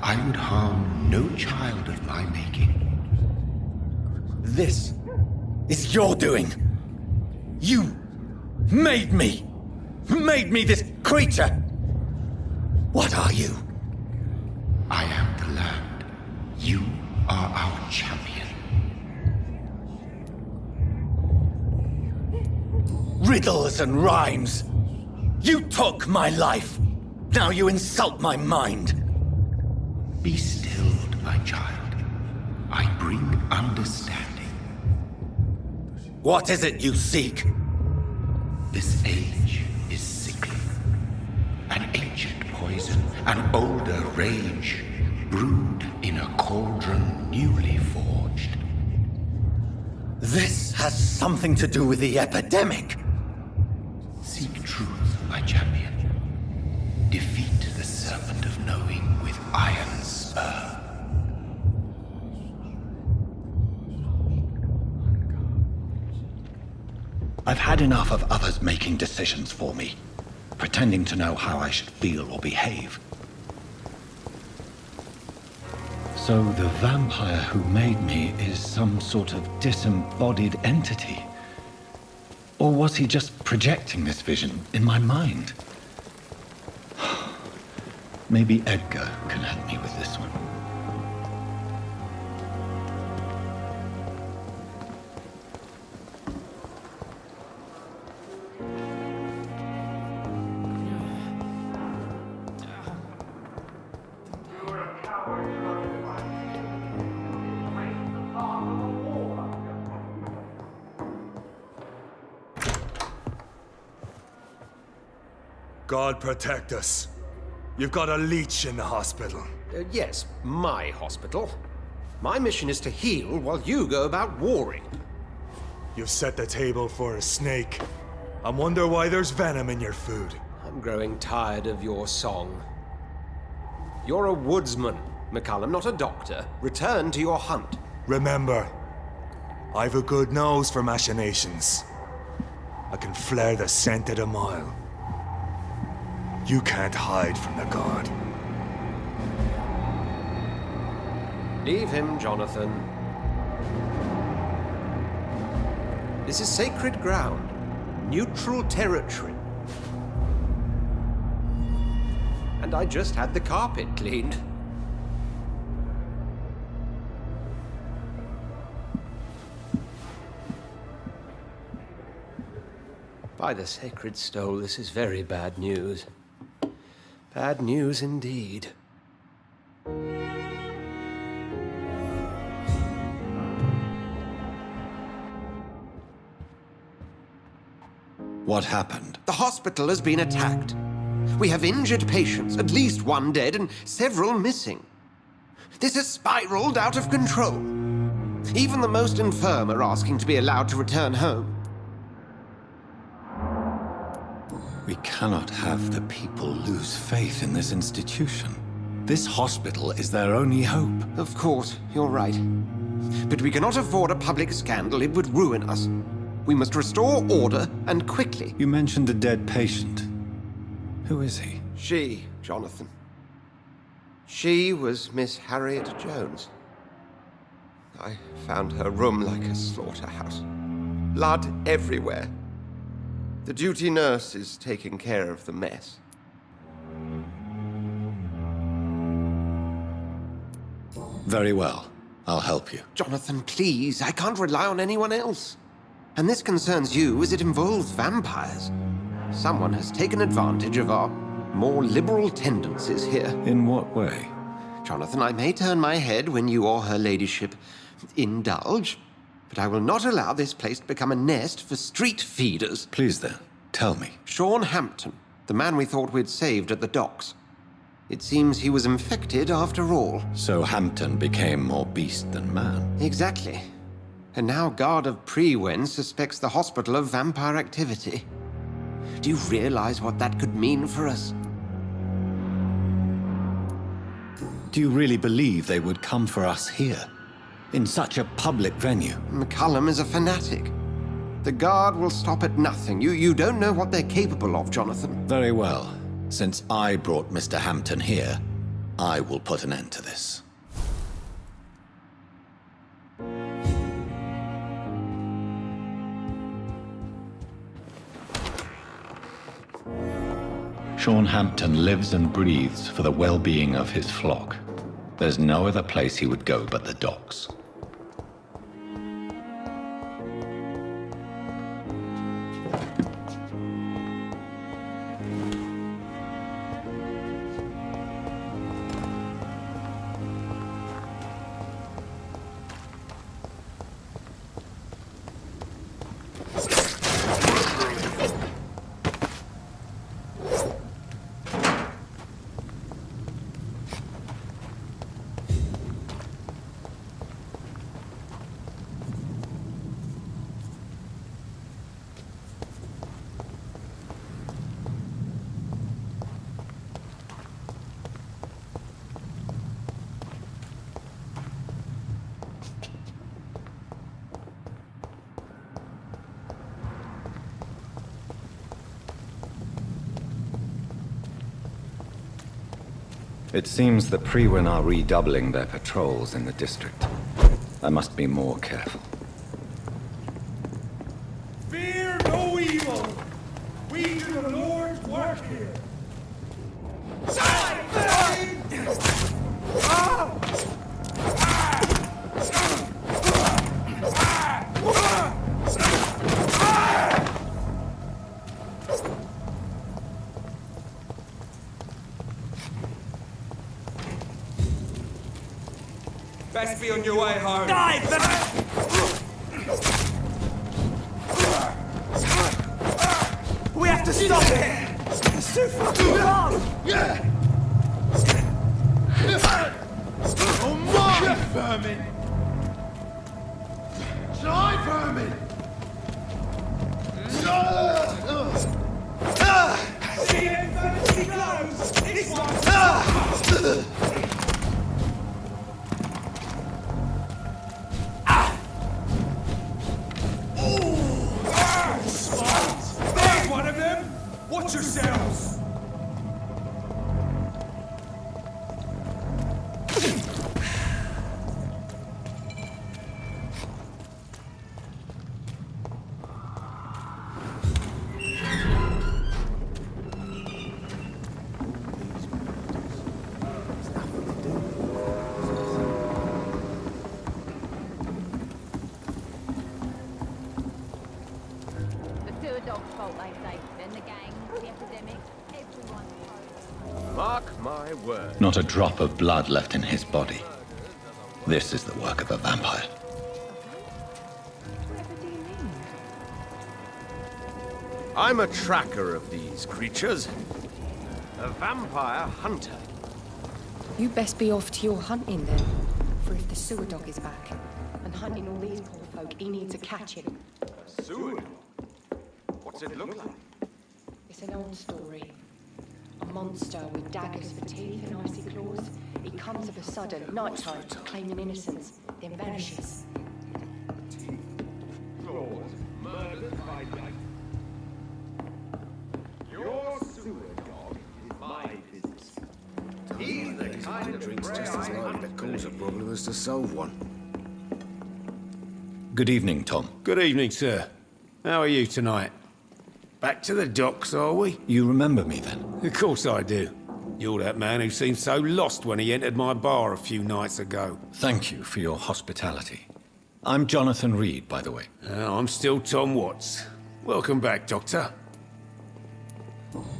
I would harm no child of my making. This is your doing. You made me. Made me this creature. What are you? I am the land. You are our champion. Riddles and rhymes. You took my life. Now you insult my mind. Be stilled, my child. I bring understanding. What is it you seek? This age is sickly. An ancient poison, an older rage, brewed in a cauldron newly forged. This has something to do with the epidemic. Seek truth, my champion. Defeat the serpent of knowing with iron spur. I've had enough of others making decisions for me, pretending to know how I should feel or behave. So the vampire who made me is some sort of disembodied entity? Or was he just projecting this vision in my mind? Maybe Edgar can help me with this one. God protect us. You've got a leech in the hospital. Yes, my hospital. My mission is to heal while you go about warring. You've set the table for a snake. I wonder why there's venom in your food. I'm growing tired of your song. You're a woodsman, McCallum, not a doctor. Return to your hunt. Remember, I've a good nose for machinations. I can flare the scent at a mile. You can't hide from the god. Leave him, Jonathan. This is sacred ground. Neutral territory. And I just had the carpet cleaned. By the sacred stole, this is very bad news. Bad news indeed. What happened? The hospital has been attacked. We have injured patients, at least one dead and several missing. This has spiraled out of control. Even the most infirm are asking to be allowed to return home. We cannot have the people lose faith in this institution. This hospital is their only hope. Of course, you're right. But we cannot afford a public scandal. It would ruin us. We must restore order, and quickly. You mentioned a dead patient. Who is he? She, Jonathan. She was Miss Harriet Jones. I found her room like a slaughterhouse. Blood everywhere. The duty nurse is taking care of the mess. Very well. I'll help you. Jonathan, please. I can't rely on anyone else. And this concerns you as it involves vampires. Someone has taken advantage of our more liberal tendencies here. In what way? Jonathan, I may turn my head when you or her ladyship indulge, but I will not allow this place to become a nest for street feeders. Please then, tell me. Sean Hampton, the man we thought we'd saved at the docks. It seems he was infected after all. So Hampton became more beast than man. Exactly. And now Guard of Prewen suspects the hospital of vampire activity. Do you realize what that could mean for us? Do you really believe they would come for us here? In such a public venue? McCullum is a fanatic. The Guard will stop at nothing. You don't know what they're capable of, Jonathan. Very well. Since I brought Mr. Hampton here, I will put an end to this. Sean Hampton lives and breathes for the well-being of his flock. There's no other place he would go but the docks. It seems the Priwen are redoubling their patrols in the district. I must be more careful. Fear no evil! We do the Lord's work here! Best be on your way home. Die, we have to stop it! It's too fucking long! Oh my! Vermin! Die, vermin! See it, vermin, close! This one! Watch yourselves! Not a drop of blood left in his body. This is the work of a vampire. I'm a tracker of these creatures. A vampire hunter. You best be off to your hunting then. For if the sewer dog is back and hunting all these poor folk, he needs to catch him. A sewer dog? What's it look like? It's an old story. A monster with daggers for teeth and icy claws. He comes of a sudden, nighttime, claiming innocence, then vanishes. Claws, murdered by night. Your sewer dog is my business. He's the kind of drinks just as likely to cause a problem as to solve one. Good evening, Tom. Good evening, sir. How are you tonight? Back to the docks, are we? You remember me then? Of course I do. You're that man who seemed so lost when he entered my bar a few nights ago. Thank you for your hospitality. I'm Jonathan Reed, by the way. I'm still Tom Watts. Welcome back, Doctor.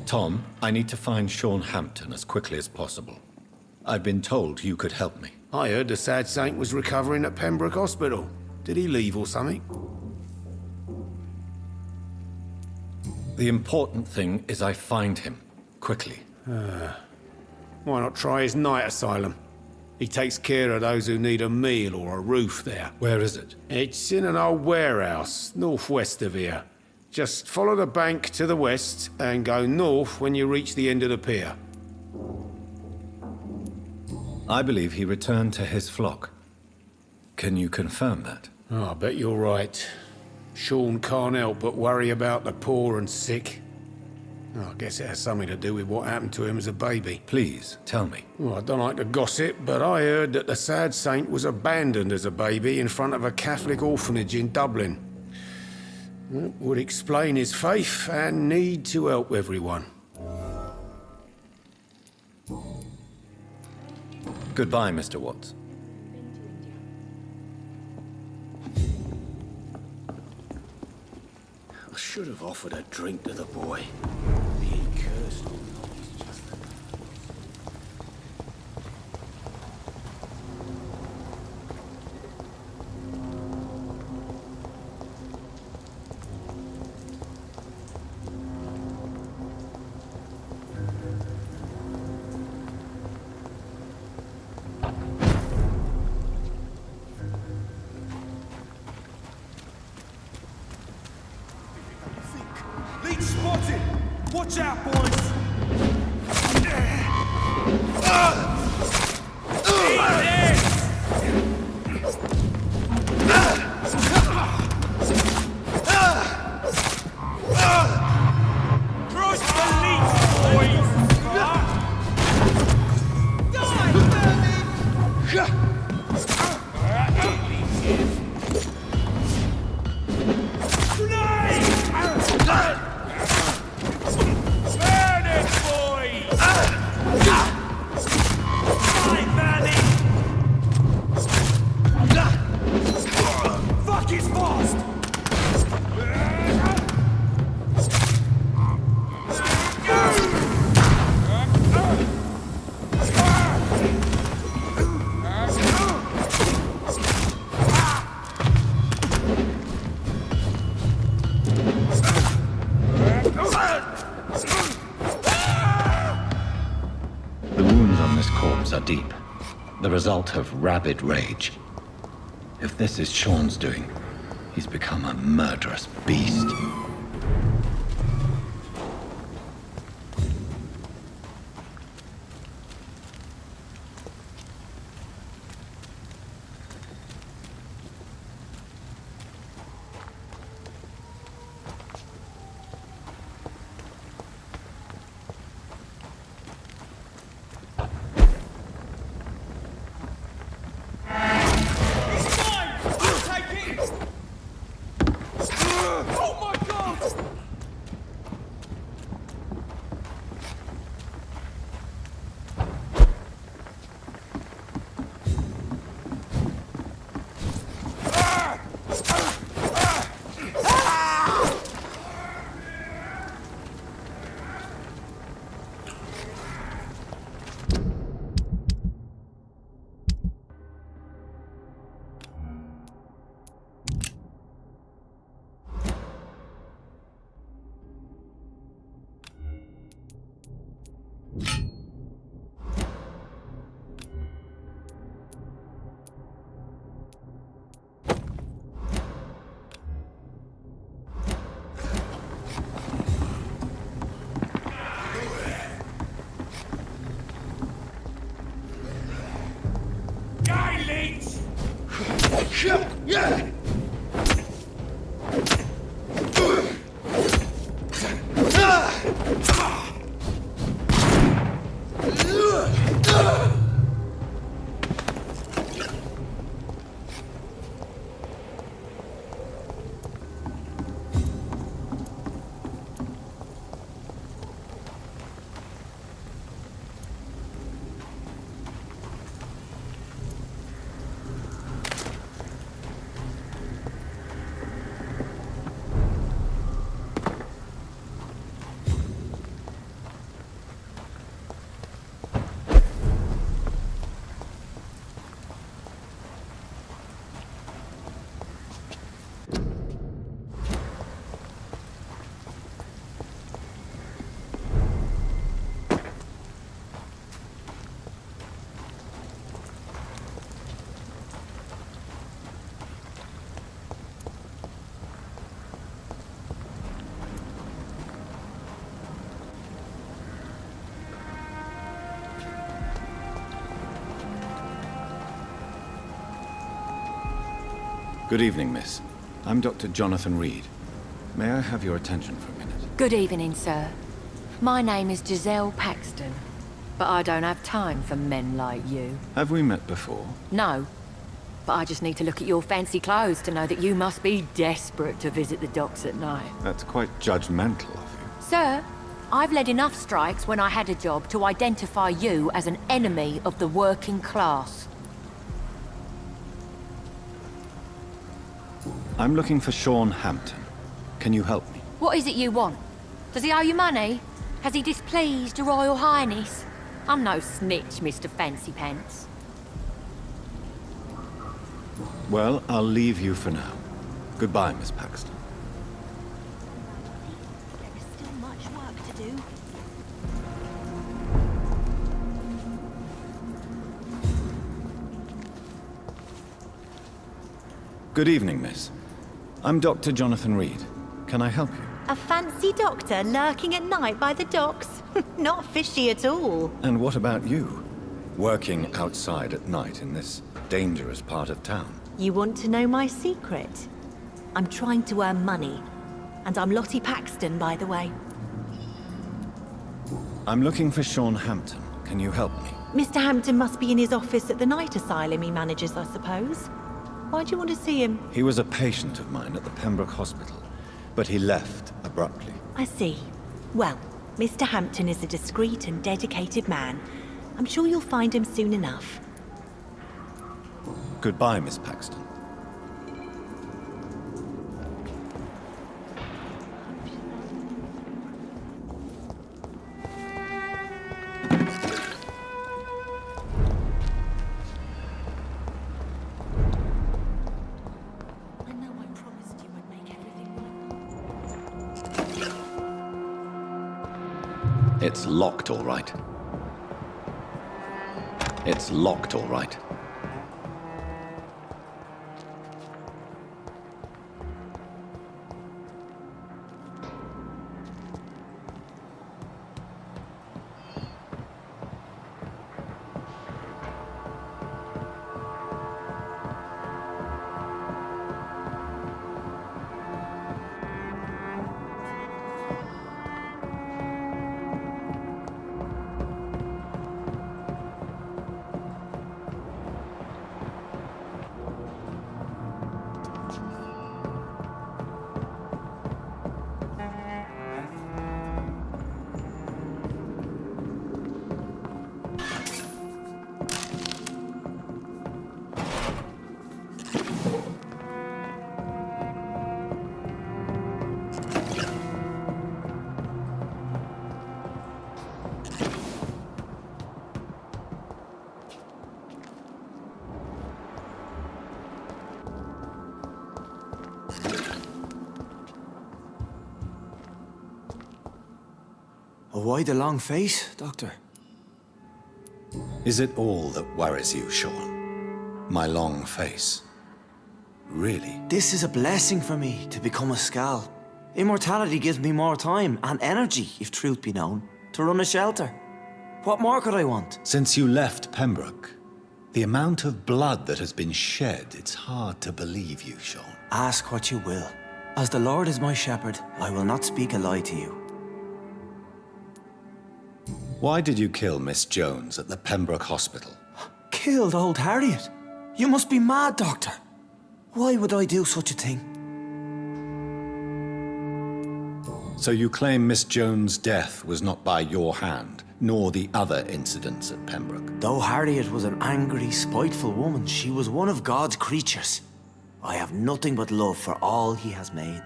Tom, I need to find Sean Hampton as quickly as possible. I've been told you could help me. I heard the sad saint was recovering at Pembroke Hospital. Did he leave or something? The important thing is I find him, quickly. Why not try his night asylum? He takes care of those who need a meal or a roof there. Where is it? It's in an old warehouse, northwest of here. Just follow the bank to the west and go north when you reach the end of the pier. I believe he returned to his flock. Can you confirm that? Oh, I bet you're right. Sean can't help but worry about the poor and sick. Oh, I guess it has something to do with what happened to him as a baby. Please, tell me. Well, I don't like to gossip, but I heard that the sad saint was abandoned as a baby in front of a Catholic orphanage in Dublin. That would explain his faith and need to help everyone. Goodbye, Mr. Watts. I should have offered a drink to the boy. Being cursed or not is just the... Leech spotted! Watch out, boys! Crush the leech, boys! Burn it, boys! Fuck, he's fast! The wounds on this corpse are deep, the result of rabid rage. If this is Sean's doing, he's become a murderous beast. Oh my god! Good evening, miss. I'm Dr. Jonathan Reed. May I have your attention for a minute? Good evening, sir. My name is Giselle Paxton, but I don't have time for men like you. Have we met before? No, but I just need to look at your fancy clothes to know that you must be desperate to visit the docks at night. That's quite judgmental of you. Sir, I've led enough strikes when I had a job to identify you as an enemy of the working class. I'm looking for Sean Hampton. Can you help me? What is it you want? Does he owe you money? Has he displeased your Royal Highness? I'm no snitch, Mr. Fancy Pants. Well, I'll leave you for now. Goodbye, Miss Paxton. There is still much work to do. Good evening, miss. I'm Dr. Jonathan Reed. Can I help you? A fancy doctor lurking at night by the docks? Not fishy at all. And what about you? Working outside at night in this dangerous part of town? You want to know my secret? I'm trying to earn money. And I'm Lottie Paxton, by the way. I'm looking for Sean Hampton. Can you help me? Mr. Hampton must be in his office at the night asylum he manages, I suppose. Why do you want to see him? He was a patient of mine at the Pembroke Hospital, but he left abruptly. I see. Well, Mr. Hampton is a discreet and dedicated man. I'm sure you'll find him soon enough. Goodbye, Miss Paxton. It's locked, all right. It's locked, all right. Why the long face, Doctor? Is it all that worries you, Sean? My long face? Really? This is a blessing for me, to become a Skal. Immortality gives me more time and energy, if truth be known, to run a shelter. What more could I want? Since you left Pembroke, the amount of blood that has been shed, it's hard to believe you, Sean. Ask what you will. As the Lord is my shepherd, I will not speak a lie to you. Why did you kill Miss Jones at the Pembroke Hospital? Killed old Harriet? You must be mad, Doctor. Why would I do such a thing? So you claim Miss Jones' death was not by your hand, nor the other incidents at Pembroke? Though Harriet was an angry, spiteful woman, she was one of God's creatures. I have nothing but love for all he has made.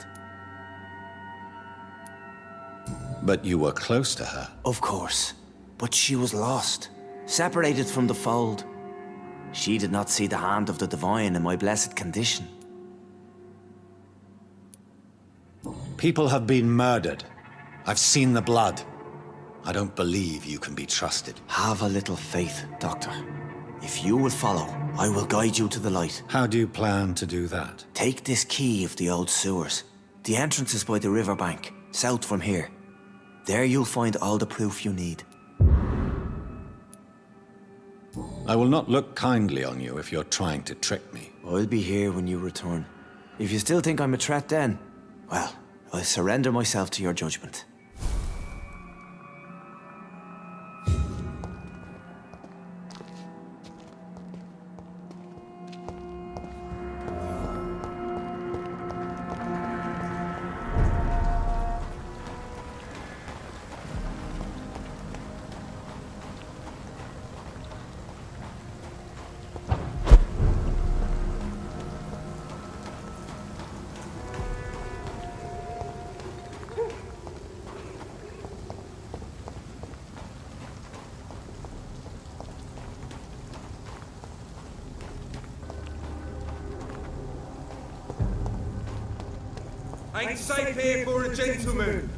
But you were close to her. Of course. But she was lost, separated from the fold. She did not see the hand of the divine in my blessed condition. People have been murdered. I've seen the blood. I don't believe you can be trusted. Have a little faith, Doctor. If you will follow, I will guide you to the light. How do you plan to do that? Take this key of the old sewers. The entrance is by the riverbank, south from here. There you'll find all the proof you need. I will not look kindly on you if you're trying to trick me. I'll be here when you return. If you still think I'm a threat then, well, I surrender myself to your judgment. Ain't safe here for a gentleman.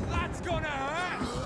That's gonna hurt.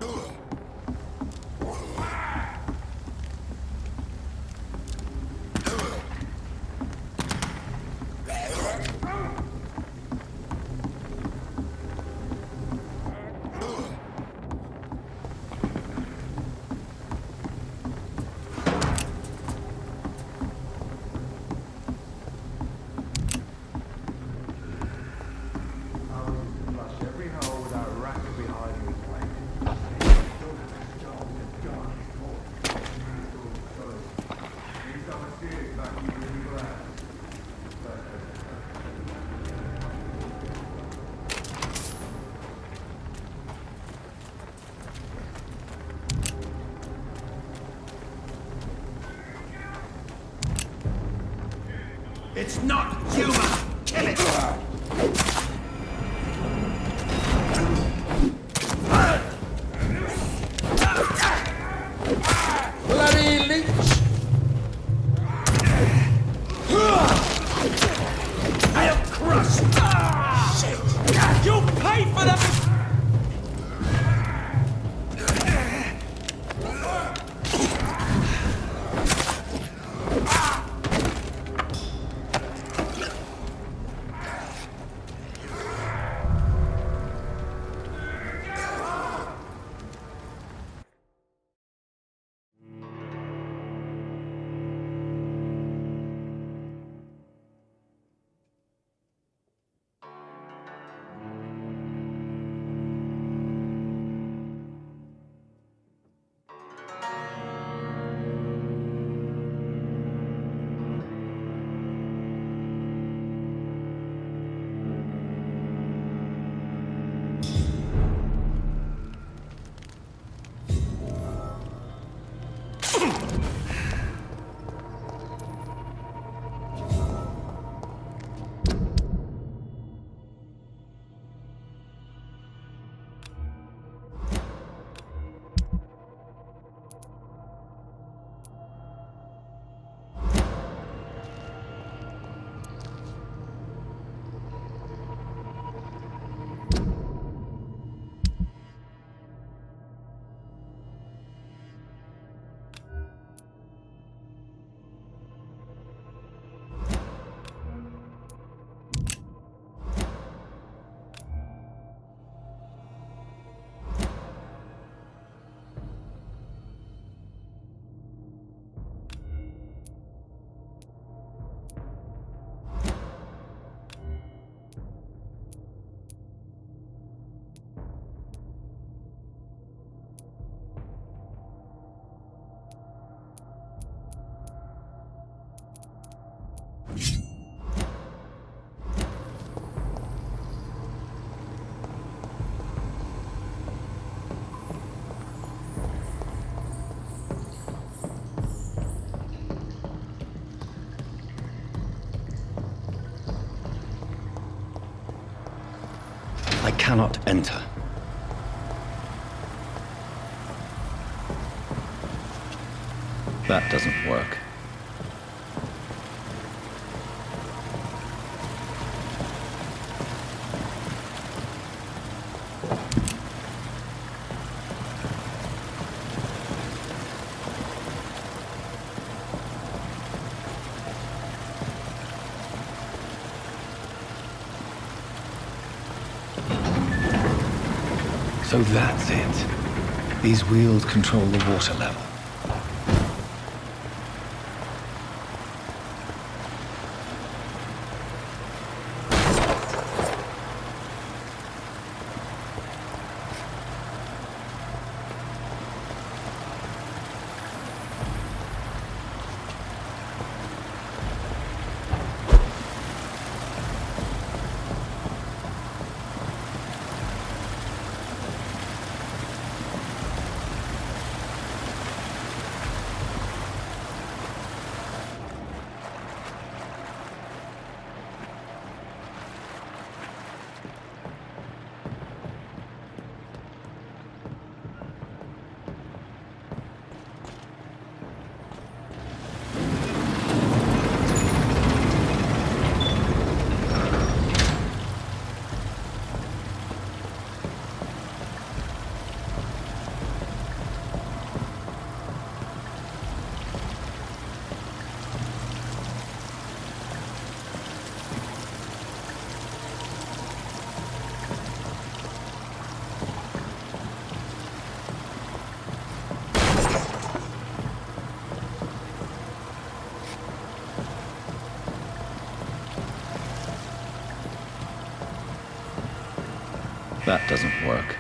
It's not human! Kill it! Bloody leech! I am crushed! Shit! You'll pay for that! I cannot enter. That doesn't work. So that's it. These wheels control the water level. That doesn't work.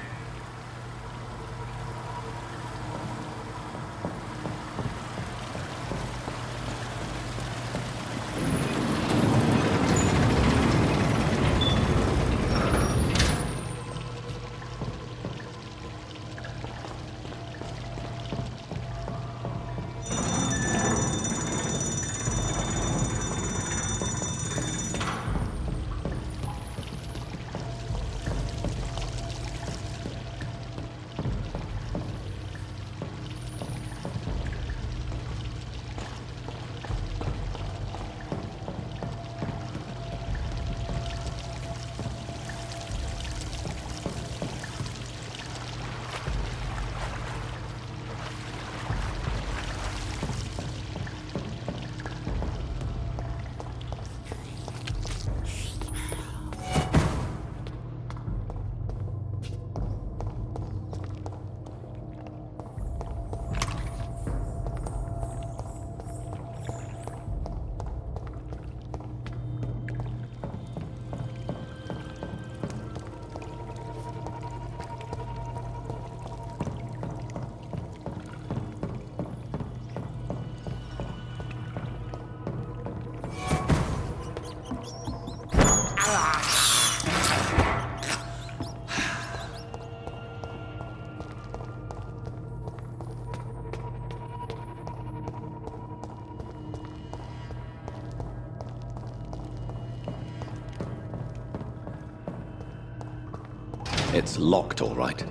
It's locked, all right.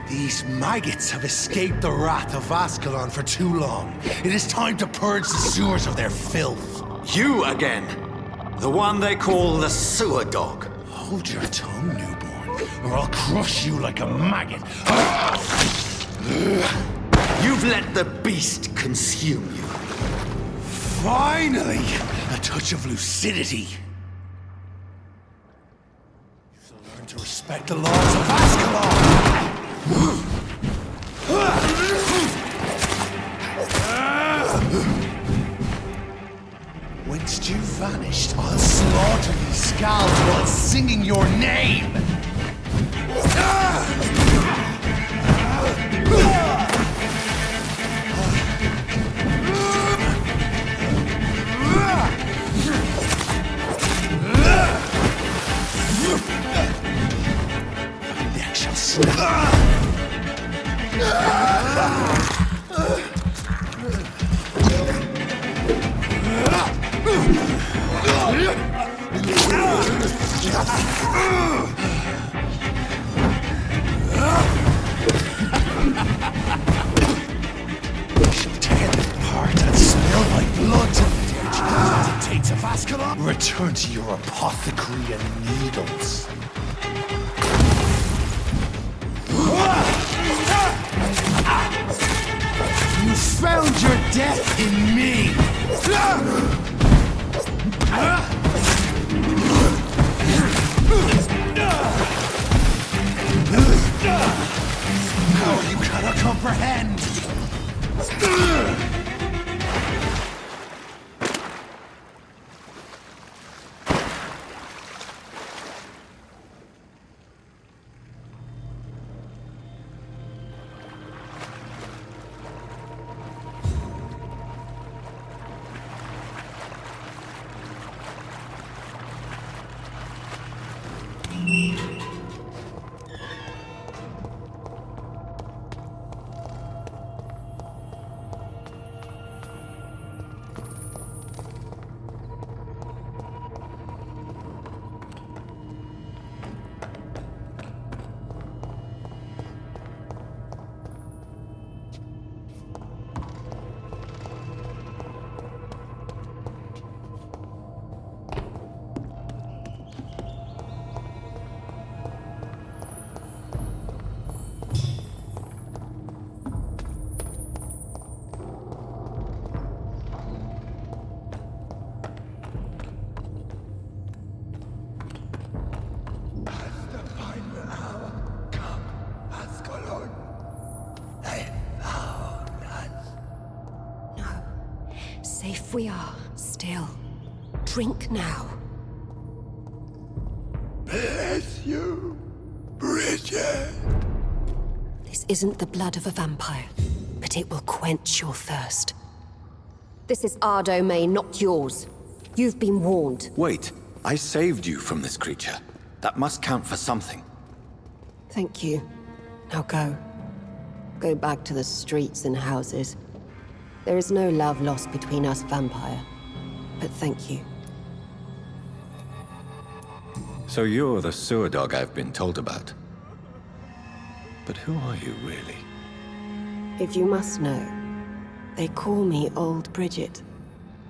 These maggots have escaped the wrath of Ascalon for too long. It is time to purge the sewers of their filth. You again. The one they call the sewer dog. Hold your tongue, newborn, or I'll crush you like a maggot. You've let the beast consume you. Finally! A touch of lucidity. So learn to respect the laws of Ascalon! Whence you vanished, I'll slaughter these skulls while singing your name! Neck shall snap. Return to your apothecary and needles. You found your death in me! How you cannot comprehend! Safe we are, still. Drink now. Bless you, Bridget. This isn't the blood of a vampire, but it will quench your thirst. This is our domain, not yours. You've been warned. Wait, I saved you from this creature. That must count for something. Thank you. Now go. Go back to the streets and houses. There is no love lost between us, Vampire. But thank you. So you're the sewer dog I've been told about. But who are you, really? If you must know, they call me Old Bridget.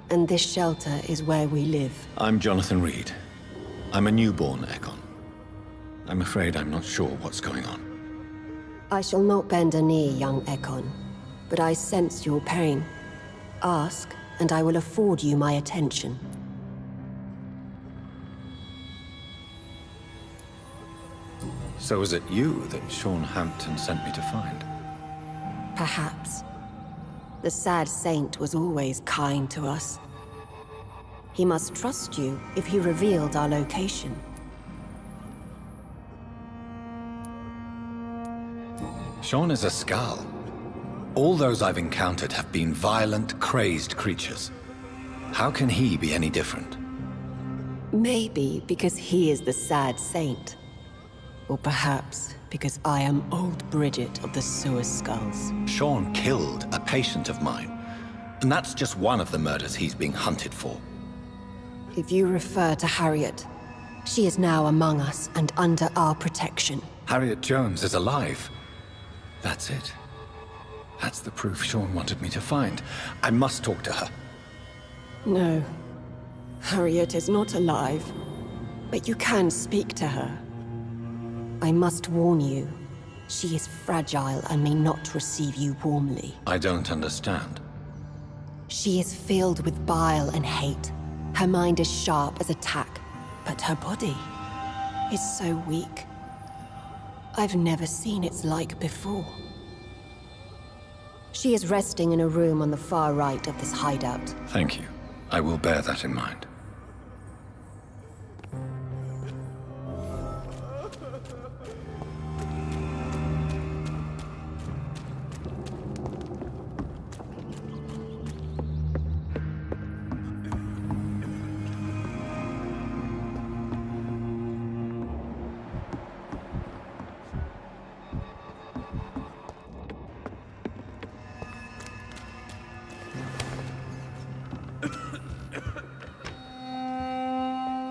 And this shelter is where we live. I'm Jonathan Reed. I'm a newborn Ekon. I'm afraid I'm not sure what's going on. I shall not bend a knee, young Ekon. But I sense your pain. Ask, and I will afford you my attention. So is it you that Sean Hampton sent me to find? Perhaps. The sad saint was always kind to us. He must trust you if he revealed our location. Sean is a Skal. All those I've encountered have been violent, crazed creatures. How can he be any different? Maybe because he is the sad saint. Or perhaps because I am Old Bridget of the Sewer Skulls. Sean killed a patient of mine. And that's just one of the murders he's being hunted for. If you refer to Harriet, she is now among us and under our protection. Harriet Jones is alive. That's it. That's the proof Sean wanted me to find. I must talk to her. No. Harriet is not alive. But you can speak to her. I must warn you. She is fragile and may not receive you warmly. I don't understand. She is filled with bile and hate. Her mind is sharp as a tack, but her body is so weak. I've never seen its like before. She is resting in a room on the far right of this hideout. Thank you. I will bear that in mind.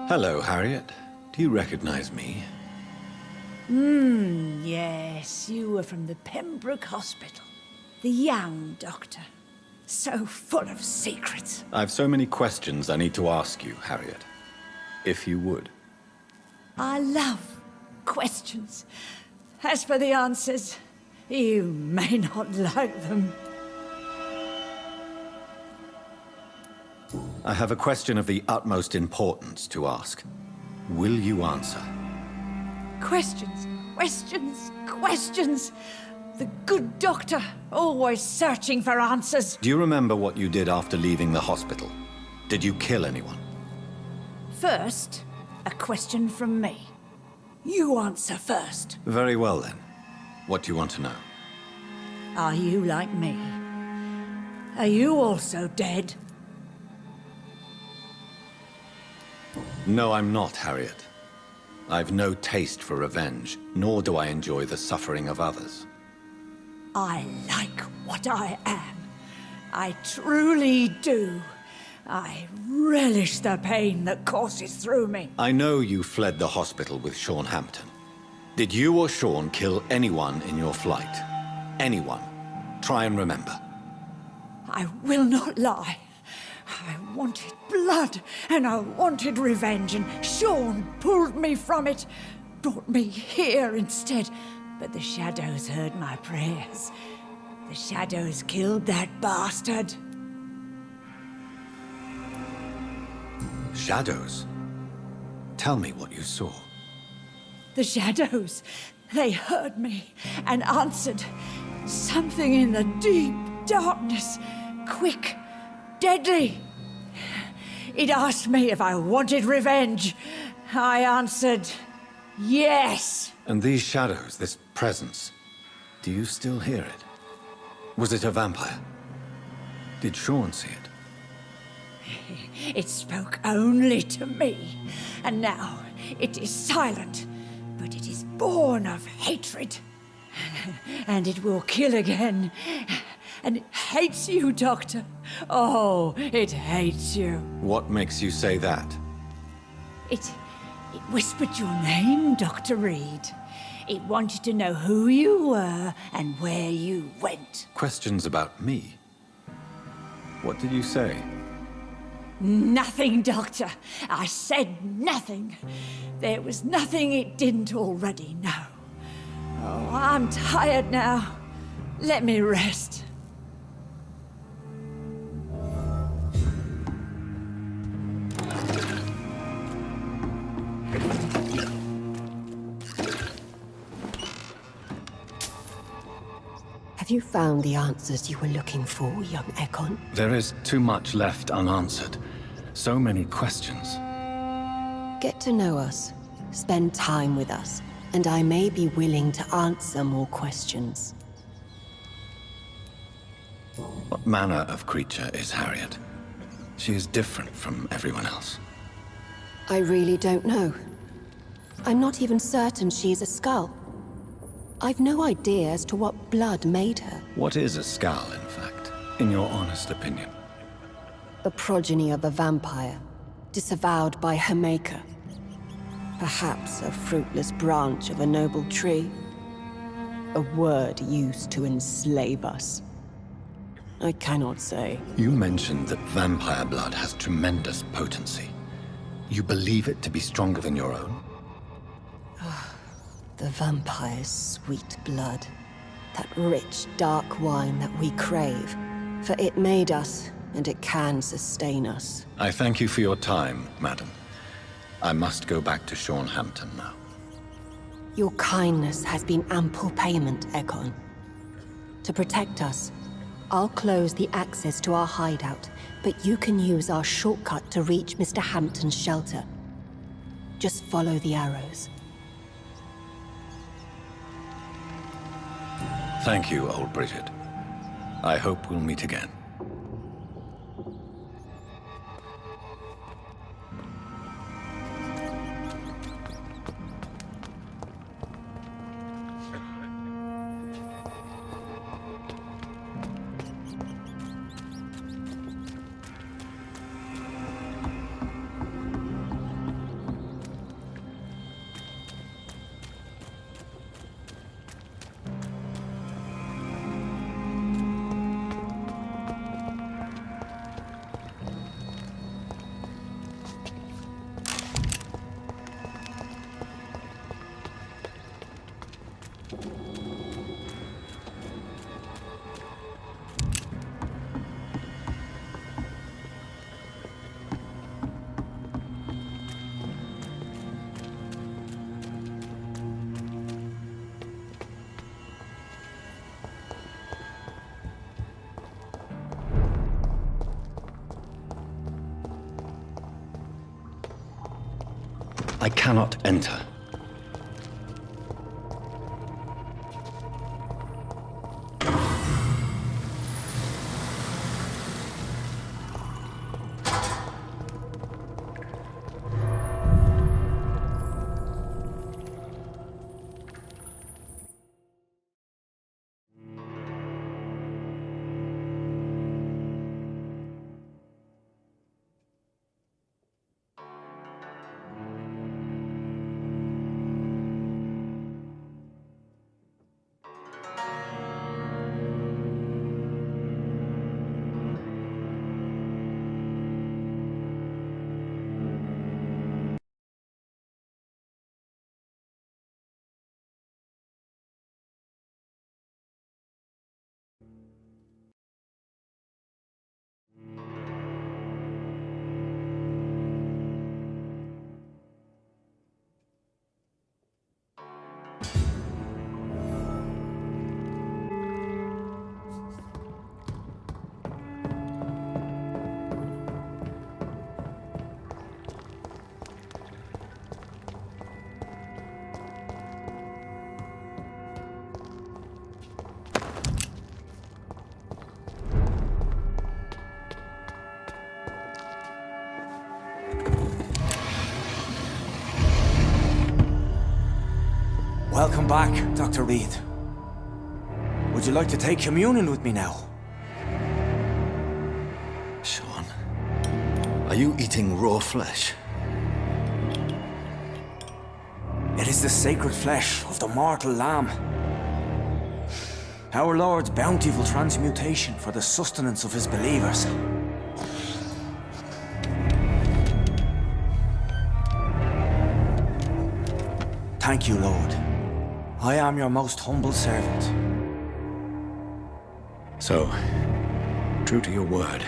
Hello, Harriet. Do you recognize me? Yes, you were from the Pembroke Hospital. The young doctor. So full of secrets. I've so many questions I need to ask you, Harriet. If you would. I love questions. As for the answers, you may not like them. I have a question of the utmost importance to ask. Will you answer? Questions, questions, questions. The good doctor, always searching for answers. Do you remember what you did after leaving the hospital? Did you kill anyone? First, a question from me. You answer first. Very well then. What do you want to know? Are you like me? Are you also dead? No, I'm not, Harriet. I've no taste for revenge, nor do I enjoy the suffering of others. I like what I am. I truly do. I relish the pain that courses through me. I know you fled the hospital with Sean Hampton. Did you or Sean kill anyone in your flight? Anyone? Try and remember. I will not lie. I wanted blood, and I wanted revenge, and Sean pulled me from it, brought me here instead. But the shadows heard my prayers. The shadows killed that bastard. Shadows? Tell me what you saw. The shadows, they heard me and answered. Something in the deep darkness, quick, deadly. It asked me if I wanted revenge. I answered, yes. And these shadows, this presence, do you still hear it? Was it a vampire? Did Sean see it? It spoke only to me, and now it is silent, but it is born of hatred. And it will kill again. And it hates you, Doctor. Oh, it hates you. What makes you say that? It whispered your name, Dr. Reed. It wanted to know who you were and where you went. Questions about me? What did you say? Nothing, Doctor. I said nothing. There was nothing it didn't already know. Oh, I'm tired now. Let me rest. Have you found the answers you were looking for, young Ekon? There is too much left unanswered. So many questions. Get to know us. Spend time with us. And I may be willing to answer more questions. What manner of creature is Harriet? She is different from everyone else. I really don't know. I'm not even certain she is a skull. I've no idea as to what blood made her. What is a skull, in fact, in your honest opinion? The progeny of a vampire, disavowed by her maker. Perhaps a fruitless branch of a noble tree. A word used to enslave us. I cannot say. You mentioned that vampire blood has tremendous potency. You believe it to be stronger than your own? The vampire's sweet blood. That rich, dark wine that we crave. For it made us, and it can sustain us. I thank you for your time, madam. I must go back to Sean Hampton now. Your kindness has been ample payment, Ekon. To protect us, I'll close the access to our hideout, but you can use our shortcut to reach Mr. Hampton's shelter. Just follow the arrows. Thank you, old Bridget. I hope we'll meet again. I cannot enter. Welcome back, Dr. Reed. Would you like to take communion with me now? Sean, are you eating raw flesh? It is the sacred flesh of the mortal lamb. Our Lord's bountiful transmutation for the sustenance of his believers. Thank you, Lord. I am your most humble servant. So, true to your word,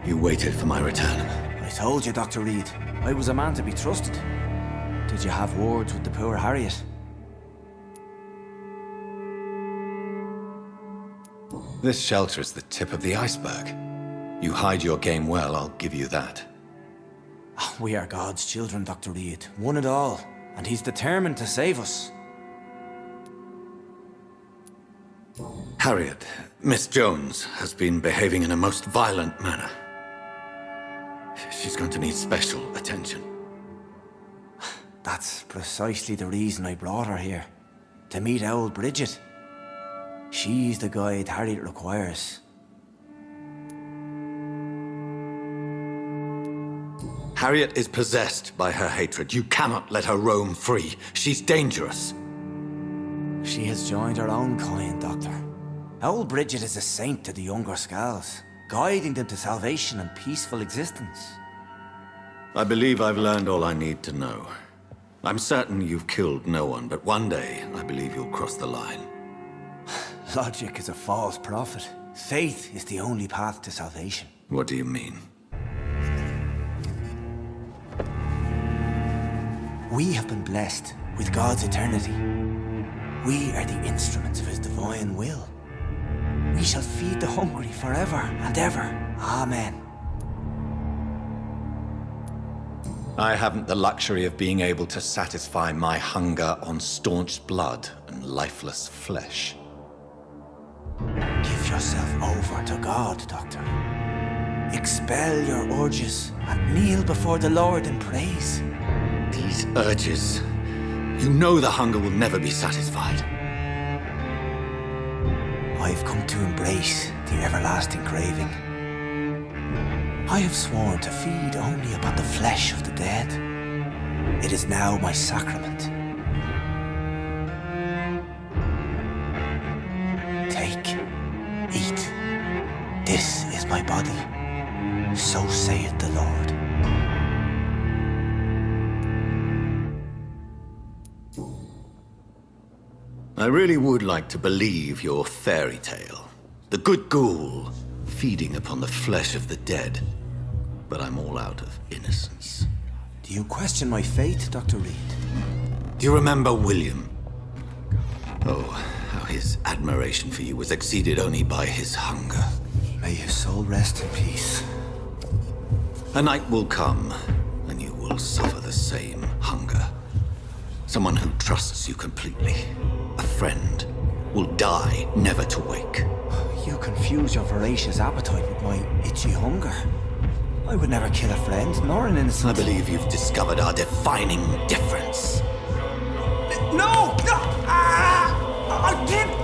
you waited for my return. I told you, Dr. Reed, I was a man to be trusted. Did you have words with the poor Harriet? This shelter is the tip of the iceberg. You hide your game well, I'll give you that. We are God's children, Dr. Reed, one and all, and he's determined to save us. Harriet, Miss Jones, has been behaving in a most violent manner. She's going to need special attention. That's precisely the reason I brought her here. To meet old Bridget. She's the guide Harriet requires. Harriet is possessed by her hatred. You cannot let her roam free. She's dangerous. She has joined her own kind, Doctor. Old Bridget is a saint to the younger Scals, guiding them to salvation and peaceful existence. I believe I've learned all I need to know. I'm certain you've killed no one, but one day I believe you'll cross the line. Logic is a false prophet. Faith is the only path to salvation. What do you mean? We have been blessed with God's eternity. We are the instruments of his divine will. We shall feed the hungry forever and ever. Amen. I haven't the luxury of being able to satisfy my hunger on staunch blood and lifeless flesh. Give yourself over to God, Doctor. Expel your urges and kneel before the Lord in praise. These urges. You know the hunger will never be satisfied. I've come to embrace the everlasting craving. I have sworn to feed only upon the flesh of the dead. It is now my sacrament. Take, eat. This is my body. So saith the Lord. I really would like to believe your fairy tale. The good ghoul feeding upon the flesh of the dead. But I'm all out of innocence. Do you question my faith, Dr. Reed? Do you remember William? Oh, how his admiration for you was exceeded only by his hunger. May his soul rest in peace. A night will come, and you will suffer the same hunger. Someone who trusts you completely. A friend will die never to wake. You confuse your voracious appetite with my itchy hunger. I would never kill a friend, nor an innocent... I believe you've discovered our defining difference. No! No! I did...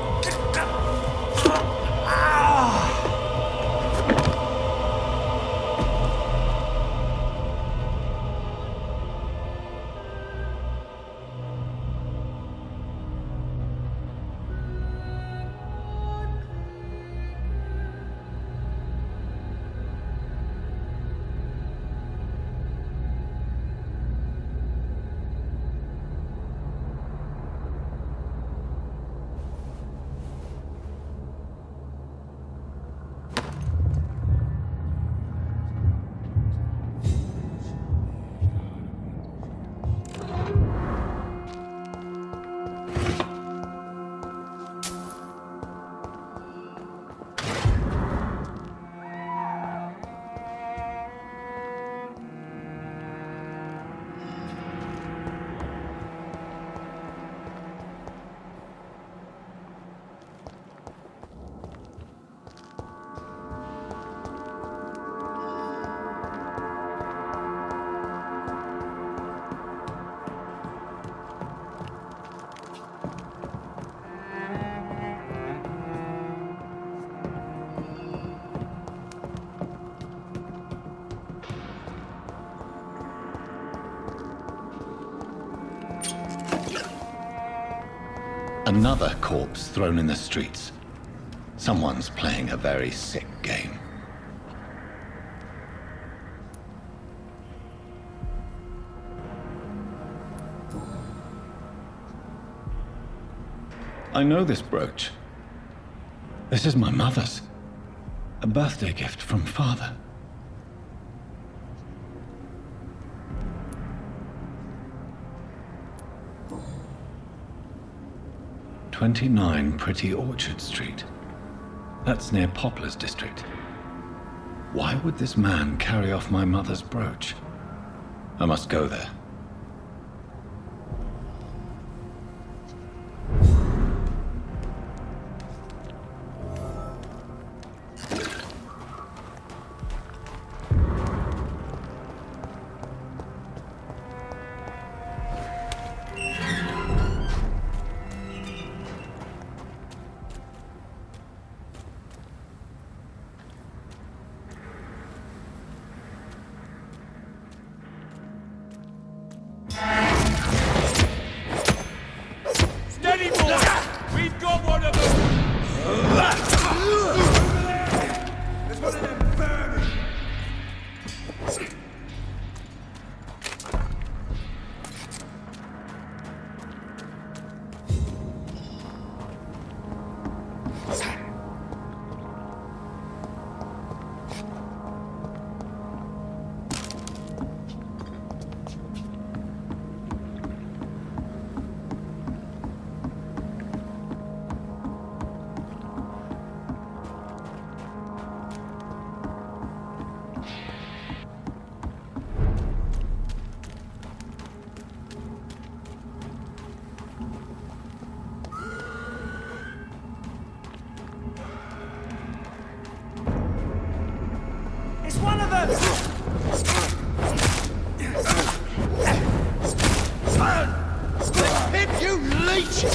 Another corpse thrown in the streets. Someone's playing a very sick game. I know this brooch. This is my mother's. A birthday gift from father. "29 Pretty Orchard Street. That's near Poplar's district. Why would this man carry off my mother's brooch? I must go there. Steady, boy! We've got one of them! There's one of them burning! It's one of them! Him, you leech!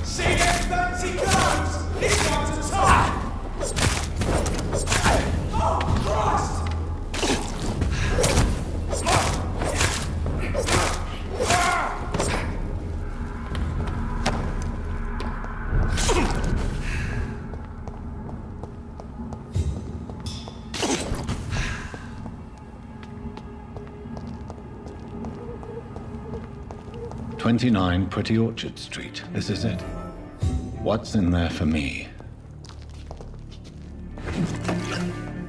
See them fancy clothes? These ones are top! Oh, Christ! 29 Pretty Orchard Street. This is it. What's in there for me?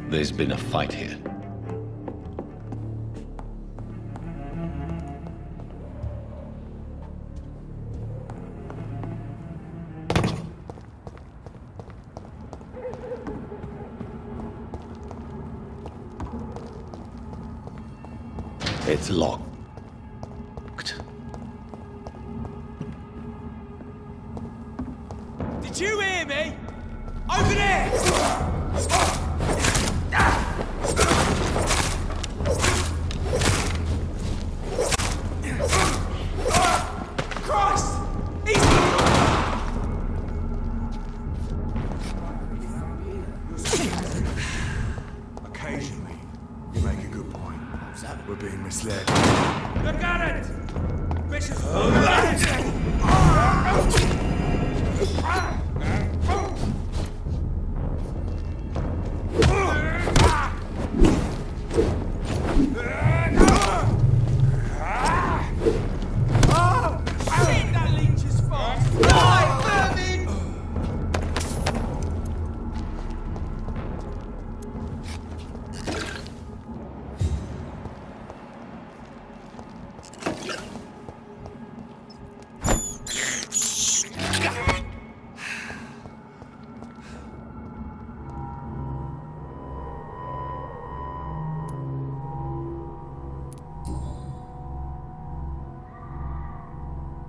There's been a fight here. It's locked. Did you hear me? Over there! Christ! Occasionally, you make a good point. We're being misled. Look at it! Vicious...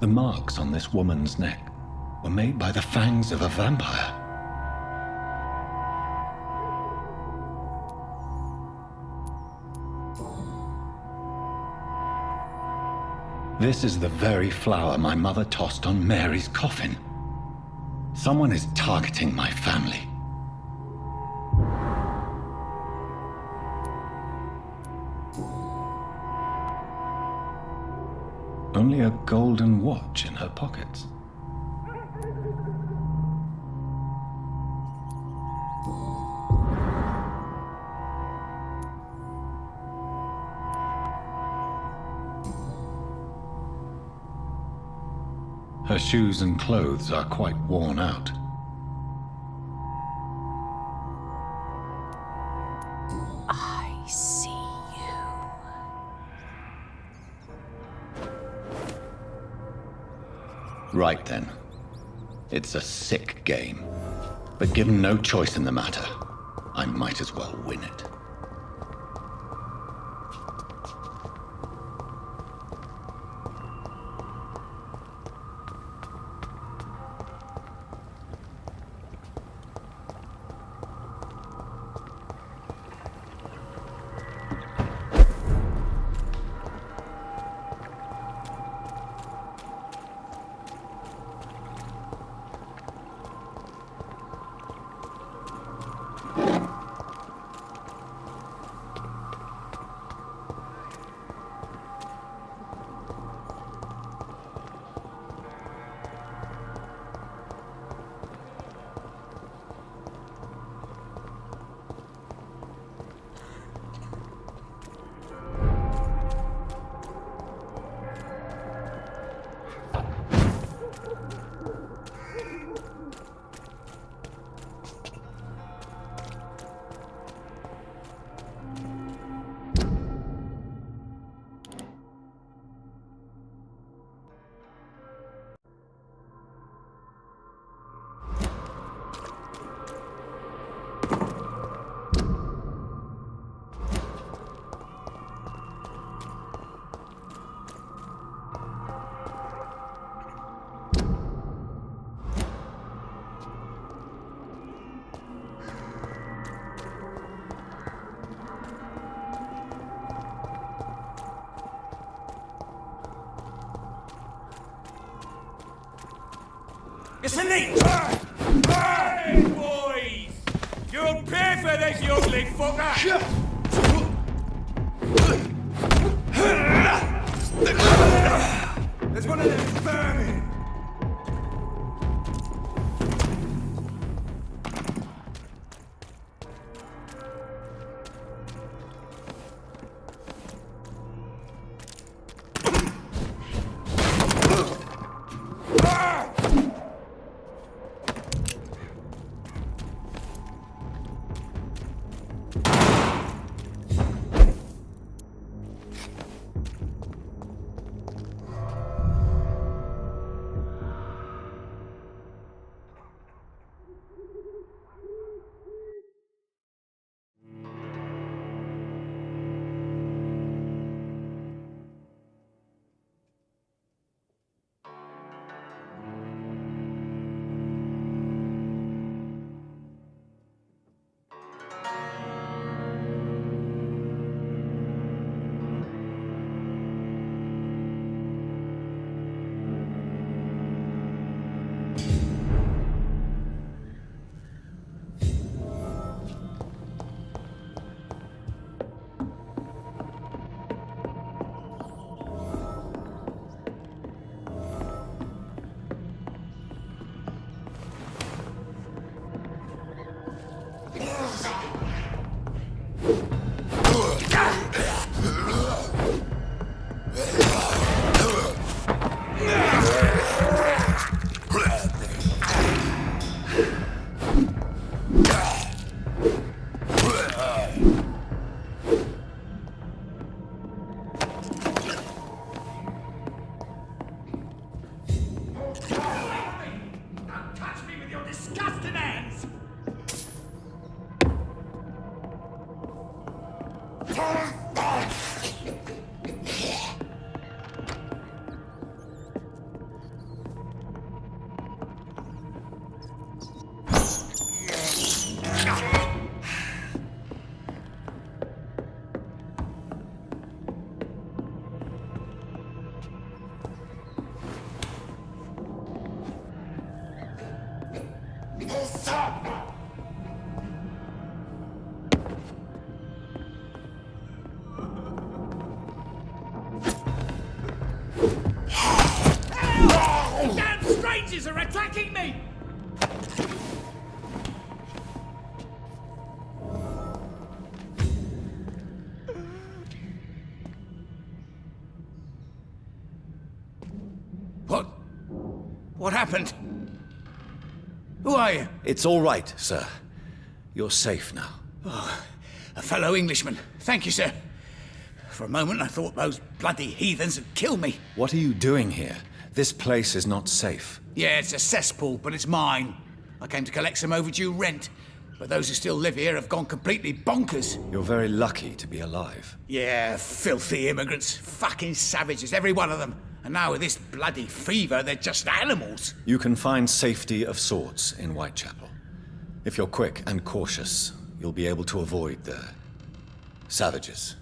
The marks on this woman's neck were made by the fangs of a vampire. This is the very flower my mother tossed on Mary's coffin. Someone is targeting my family. Only a golden watch in her pockets. Her shoes and clothes are quite worn out. I see you. Right then. It's a sick game. But given no choice in the matter, I might as well win it. It's a leech! Hey, boys! You'll pay for this, you ugly fucker! There's one of them vermin! Damn strangers are attacking me! What happened? Who are you? It's all right, sir. You're safe now. Oh, a fellow Englishman. Thank you, sir. For a moment I thought those bloody heathens had killed me. What are you doing here? This place is not safe. Yeah, it's a cesspool, but it's mine. I came to collect some overdue rent, but those who still live here have gone completely bonkers. You're very lucky to be alive. Yeah, filthy immigrants. Fucking savages, every one of them. And now with this bloody fever, they're just animals. You can find safety of sorts in Whitechapel. If you're quick and cautious, you'll be able to avoid the savages.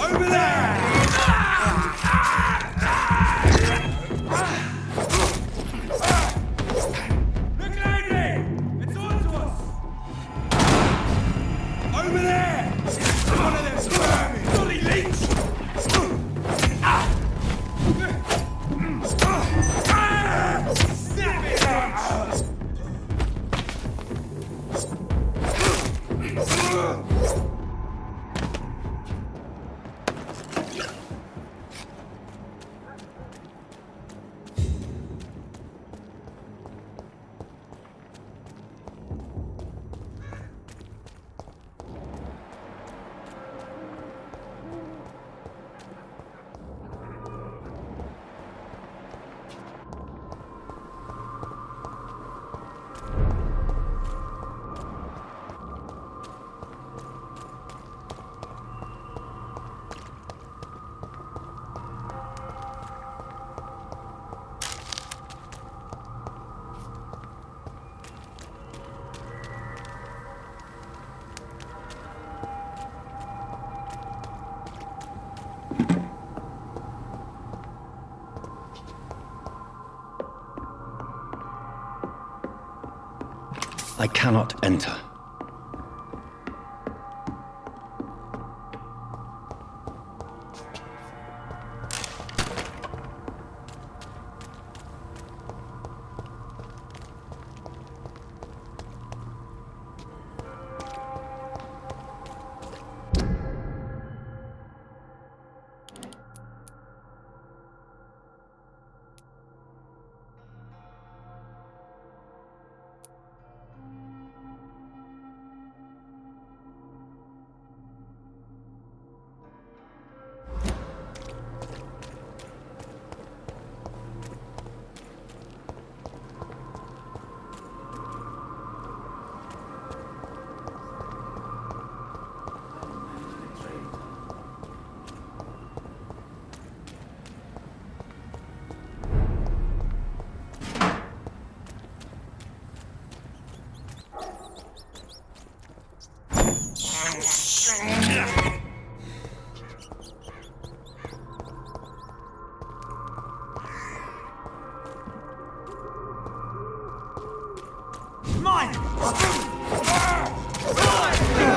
Over there! Look loudly! It's on to us! Over there! One of them spermy! Bloody leech! Snap it, leech! I cannot enter. Mine!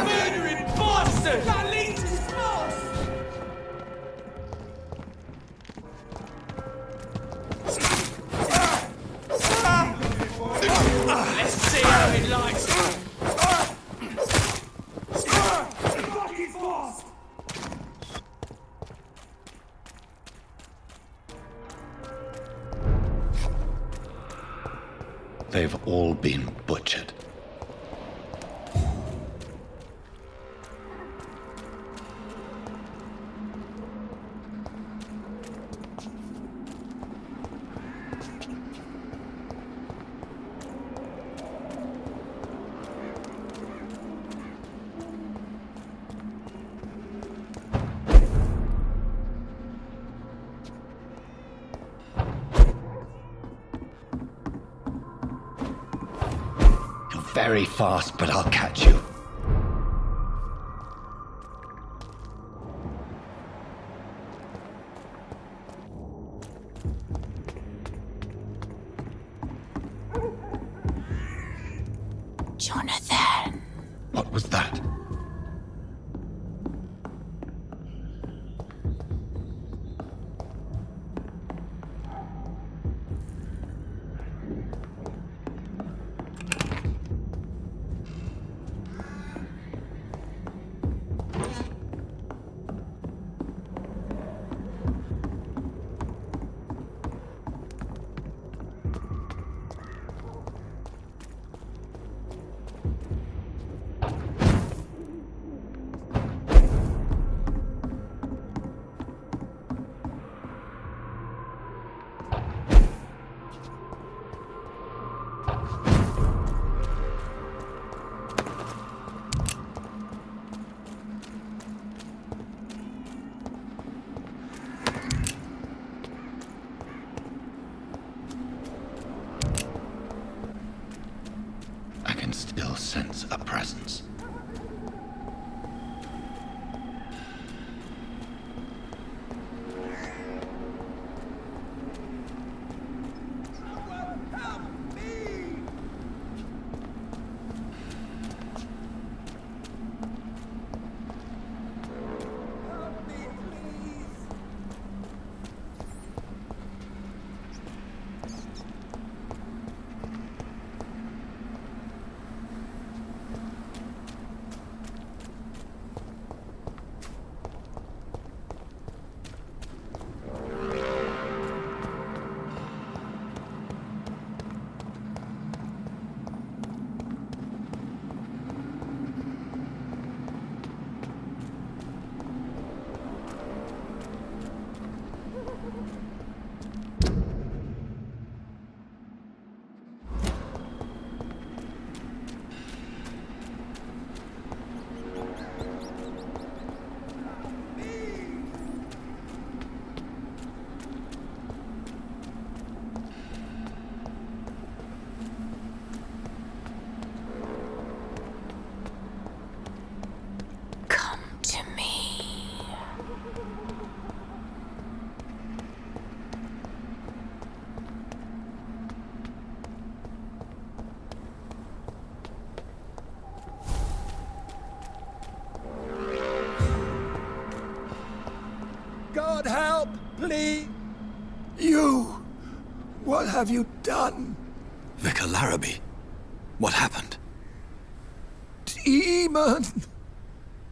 Murdering bastard! That leech is lost! Let's see how it likes it. Fucking fast! They've all been butchered. Very fast, but I'll catch you. Jonathan. What was that? God, help, please! You! What have you done? Vicar Larrabee, what happened? Demon!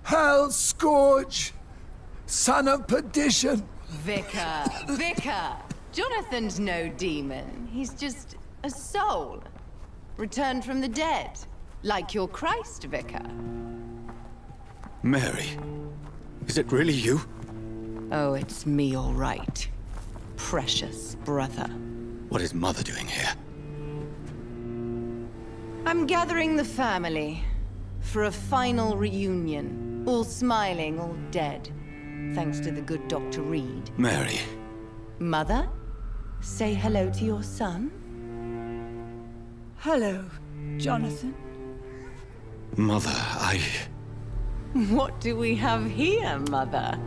Hell Scourge! Son of perdition! Vicar! Jonathan's no demon. He's just a soul. Returned from the dead. Like your Christ, Vicar. Mary, is it really you? Oh, it's me, all right. Precious brother. What is Mother doing here? I'm gathering the family for a final reunion. All smiling, all dead. Thanks to the good Dr. Reed. Mary. Mother, say hello to your son. Hello, Jonathan. Mother, What do we have here, Mother?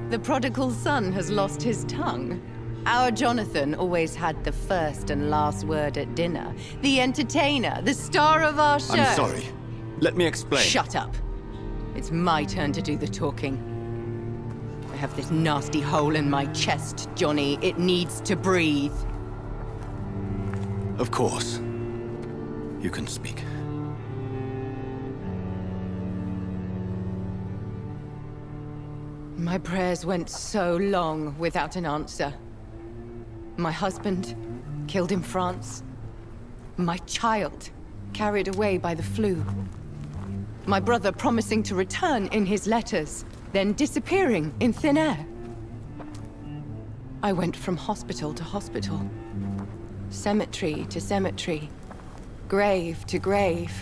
The prodigal son has lost his tongue. Our Jonathan always had the first and last word at dinner. The entertainer, the star of our show. I'm sorry. Let me explain. Shut up. It's my turn to do the talking. I have this nasty hole in my chest, Johnny. It needs to breathe. Of course. You can speak. My prayers went so long without an answer. My husband, killed in France. My child, carried away by the flu. My brother promising to return in his letters, then disappearing in thin air. I went from hospital to hospital. Cemetery to cemetery. Grave to grave.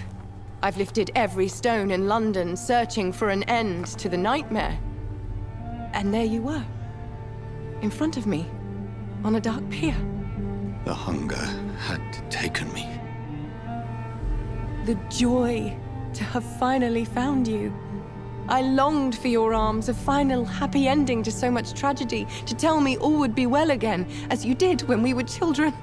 I've lifted every stone in London, searching for an end to the nightmare. And there you were. In front of me. On a dark pier. The hunger had taken me. The joy to have finally found you. I longed for your arms, a final happy ending to so much tragedy, to tell me all would be well again, as you did when we were children.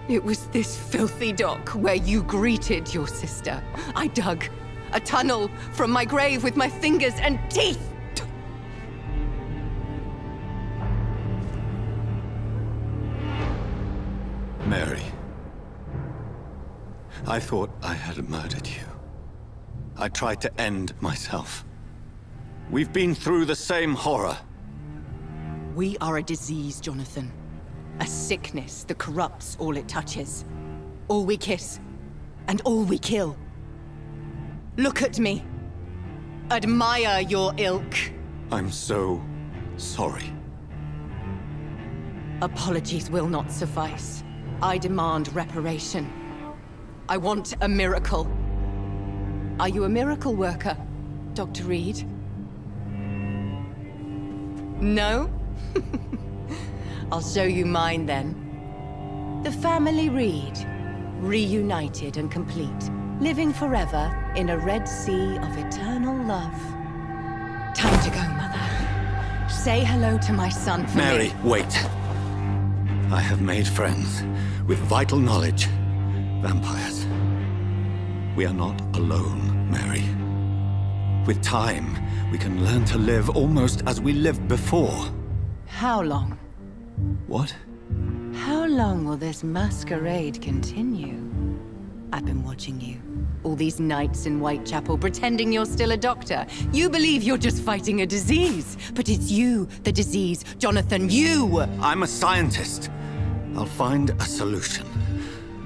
It was this filthy dock where you greeted your sister. I dug a tunnel from my grave with my fingers and teeth. Mary, I thought I had murdered you. I tried to end myself. We've been through the same horror. We are a disease, Jonathan. A sickness that corrupts all it touches. All we kiss, and all we kill. Look at me. Admire your ilk. I'm so sorry. Apologies will not suffice. I demand reparation. I want a miracle. Are you a miracle worker, Dr. Reed? No? I'll show you mine then. The family Reed, reunited and complete, living forever in a red sea of eternal love. Time to go, Mother. Say hello to my son for Mary, me. wait. I have made friends with vital knowledge. Vampires. We are not alone, Mary. With time, we can learn to live almost as we lived before. How long? What? How long will this masquerade continue? I've been watching you. All these nights in Whitechapel, pretending you're still a doctor. You believe you're just fighting a disease. But it's you, the disease. Jonathan, you! I'm a scientist. I'll find a solution.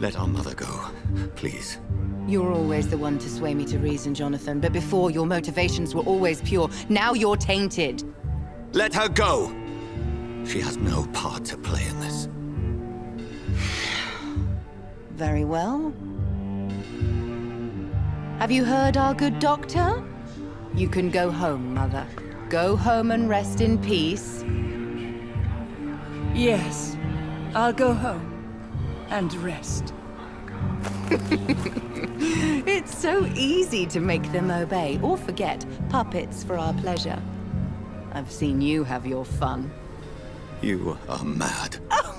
Let our mother go, please. You're always the one to sway me to reason, Jonathan. But before, your motivations were always pure. Now you're tainted. Let her go! She has no part to play in this. Very well. Have you heard our good doctor? You can go home, Mother. Go home and rest in peace. Yes, I'll go home and rest. It's so easy to make them obey or forget. Puppets for our pleasure. I've seen you have your fun. You are mad. Oh,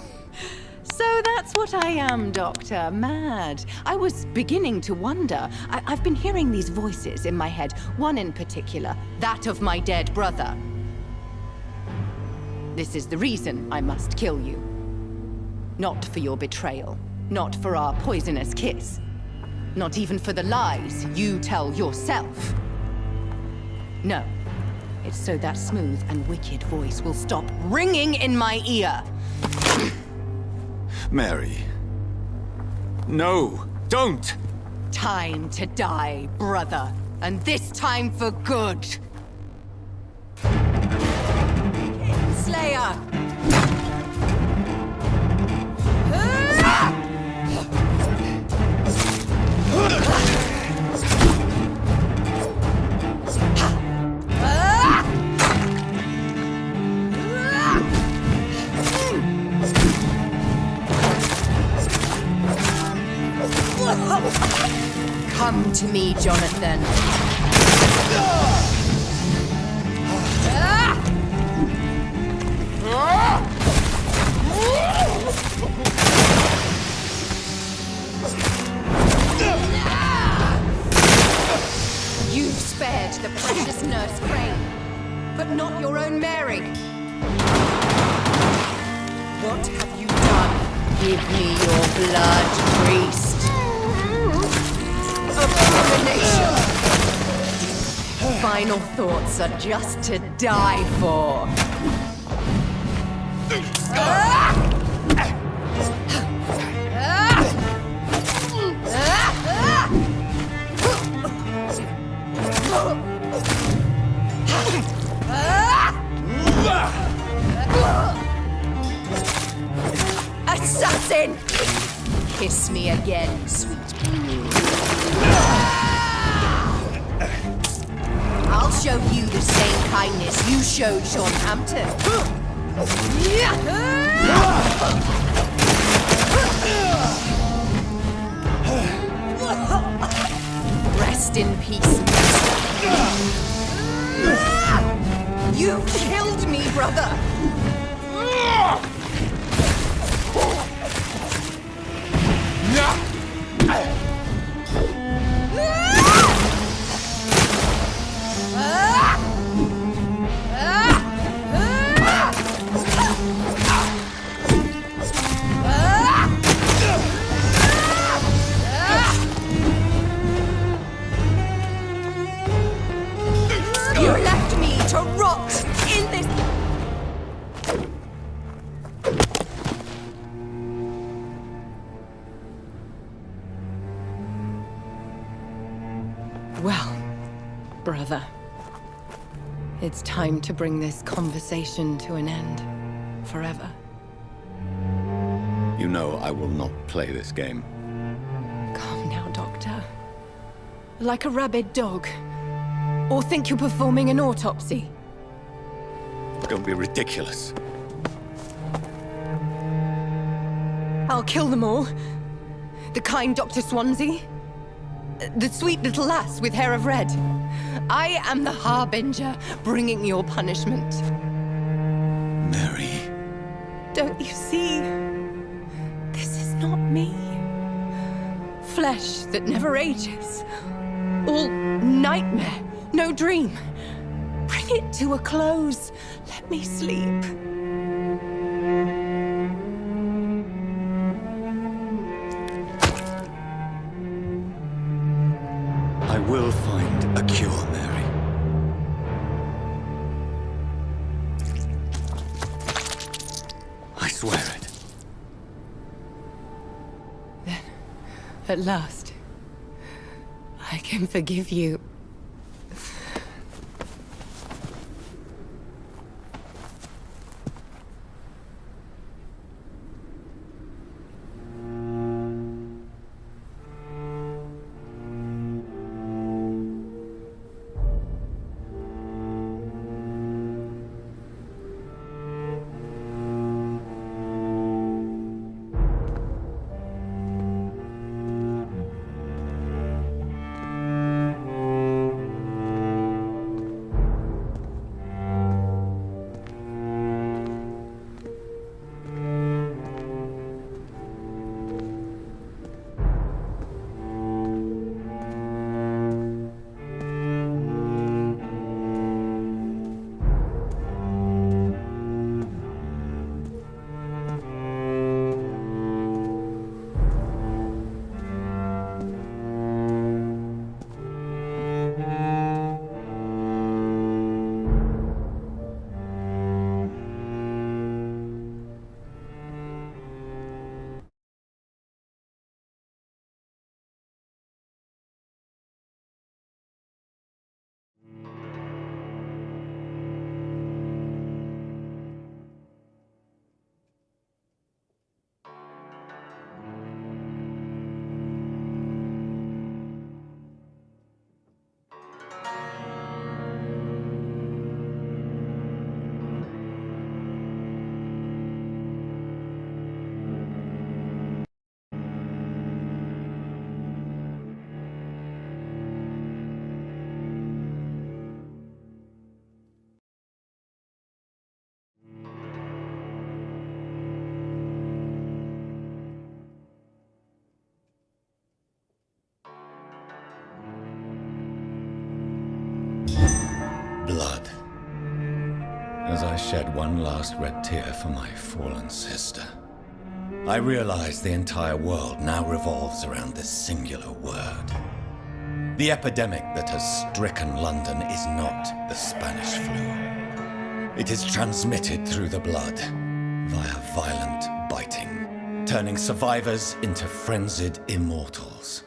so that's That's what I am, Doctor. Mad. I was beginning to wonder. I've been hearing these voices in my head, one in particular, that of my dead brother. This is the reason I must kill you. Not for your betrayal, not for our poisonous kiss, not even for the lies you tell yourself. No, it's so that smooth and wicked voice will stop ringing in my ear. Mary. No, don't! Time to die, brother. And this time for good. Slayer! Come to me, Jonathan. You've spared the precious Nurse Crane, but not your own Mary. What have you done? Give me your blood, priest. Abomination! Final thoughts are just to die for. Assassin! Kiss me again, sweet queen. I'll show you the same kindness you showed Sean Hampton. Rest in peace, master. You killed me, brother. You left me to rot in this. Well, brother, it's time to bring this conversation to an end. Forever. You know I will not play this game. Calm now, Doctor. Like a rabid dog. Or think you're performing an autopsy. Don't be ridiculous. I'll kill them all. The kind Dr. Swansea. The sweet little lass with hair of red. I am the Harbinger, bringing your punishment. Mary. Don't you see? This is not me. Flesh that never ages. All nightmare, no dream. Bring it to a close. Let me sleep. I will find a cure, Mary. I swear it. Then, at last, I can forgive you. I shed one last red tear for my fallen sister, I realize the entire world now revolves around this singular word. The epidemic that has stricken London is not the Spanish flu. It is transmitted through the blood via violent biting, turning survivors into frenzied immortals.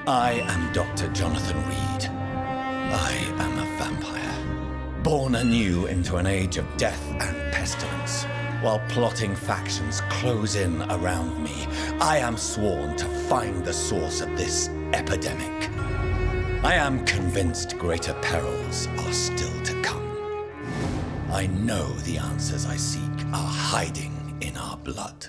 I am Dr. Jonathan Reed. I am a vampire, born anew into an age of death and pestilence. While plotting factions close in around me, I am sworn to find the source of this epidemic. I am convinced greater perils are still to come. I know the answers I seek are hiding in our blood.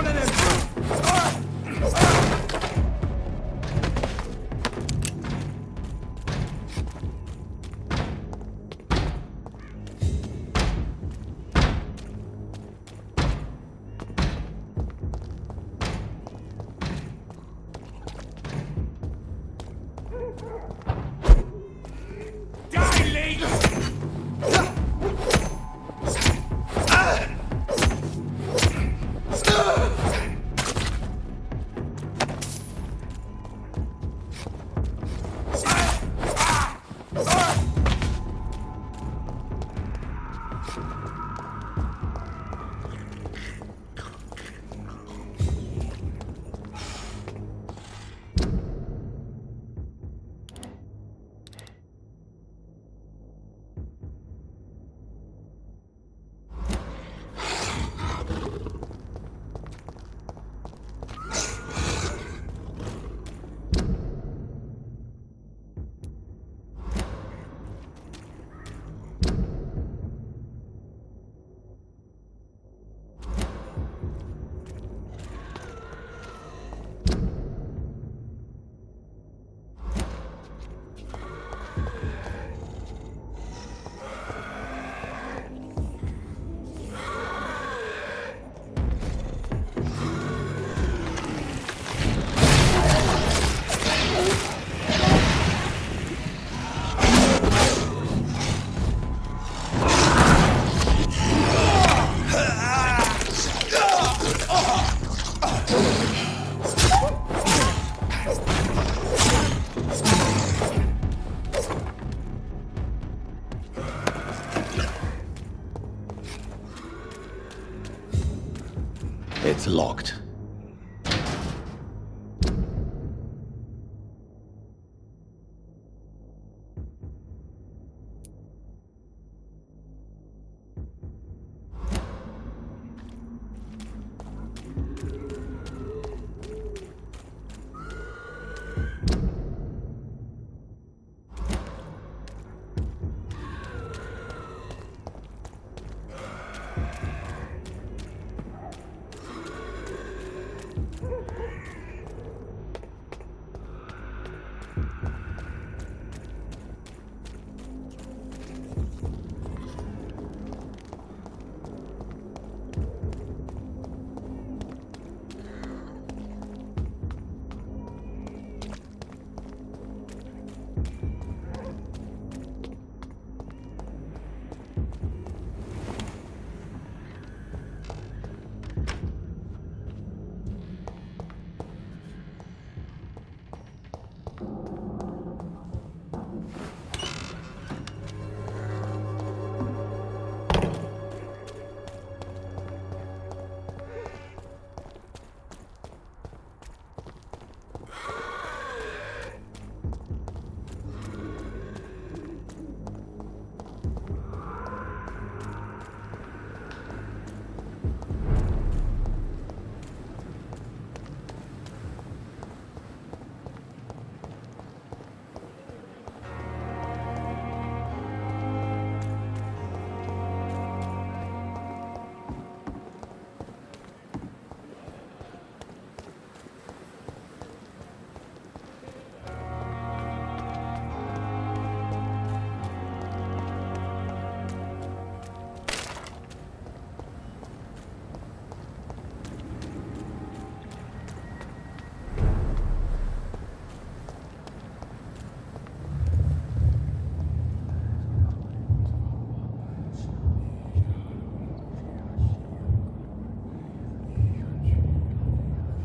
one of them! It's locked.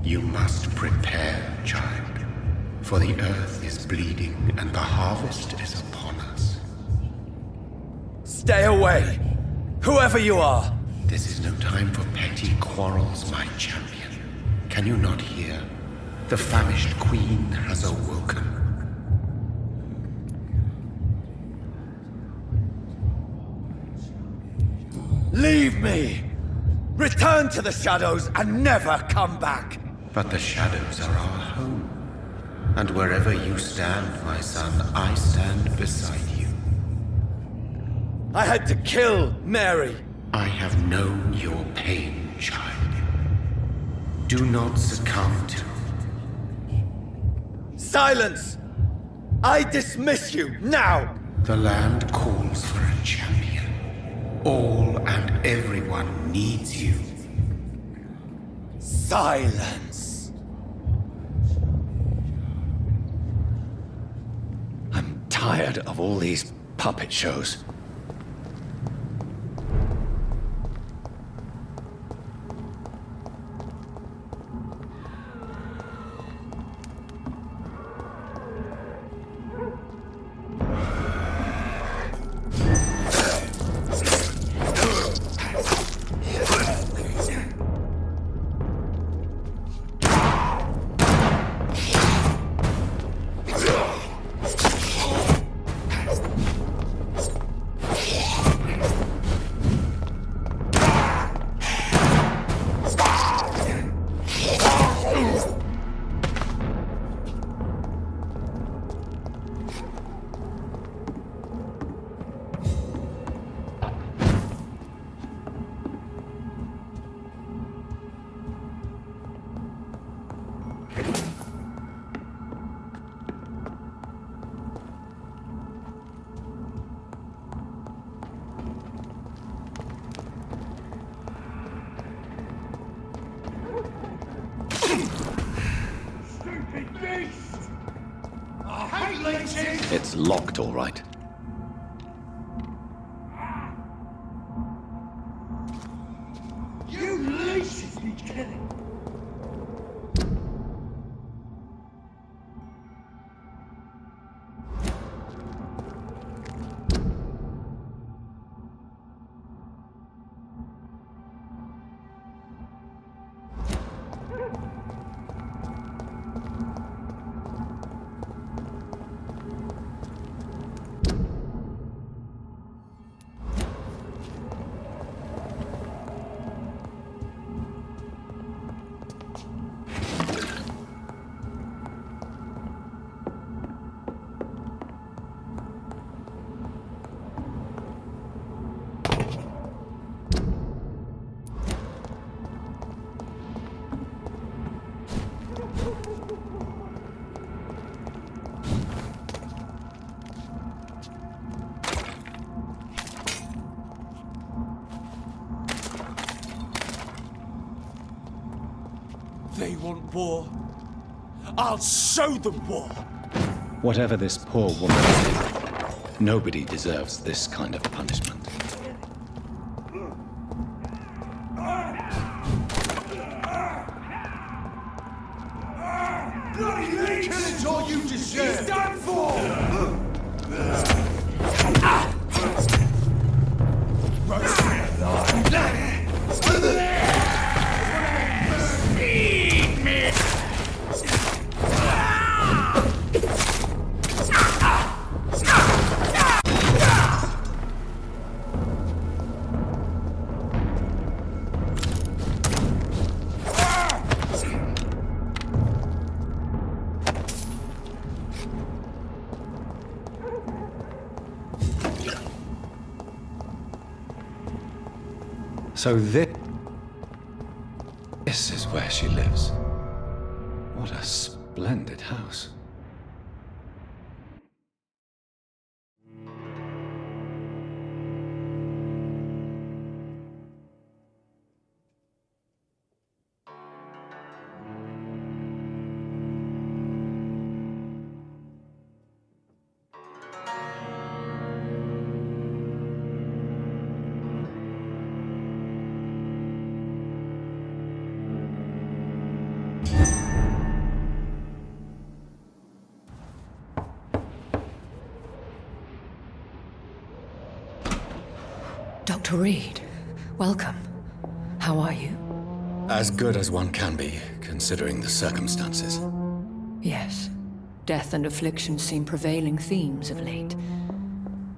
You must prepare, child, for the earth is bleeding and the harvest is upon us. Stay away! Whoever you are! This is no time for petty quarrels, my champion. Can you not hear? The famished queen has awoken. Leave me! Return to the shadows and never come back! But the shadows are our home. And wherever you stand, my son, I stand beside you. I had to kill Mary. I have known your pain, child. Do not succumb to. Silence! I dismiss you, now! The land calls for a champion. All and everyone needs you. Silence! I'm tired of all these puppet shows. It's locked, all right. You leeches need killing! They want war. I'll show them war. Whatever this poor woman did, nobody deserves this kind of punishment. Bloody leech! Killing's all you deserve! He's done for! Feed me! So this is where she lives. What a splendid house. Dr. Reed, welcome. How are you? As good as one can be, considering the circumstances. Yes. Death and affliction seem prevailing themes of late.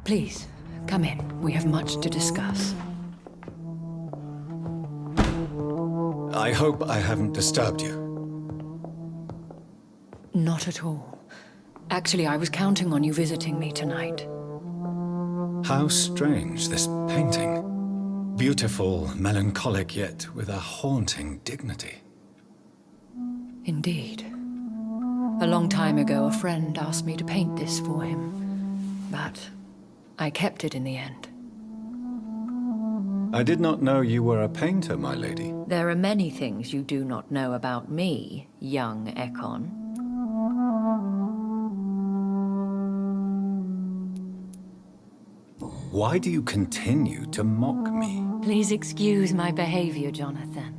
Please, come in. We have much to discuss. I hope I haven't disturbed you. Not at all. Actually, I was counting on you visiting me tonight. How strange, this painting. Beautiful, melancholic, yet with a haunting dignity. Indeed. A long time ago, a friend asked me to paint this for him, but I kept it in the end. I did not know you were a painter, my lady. There are many things you do not know about me, young Ekon. Why do you continue to mock me? Please excuse my behavior, Jonathan.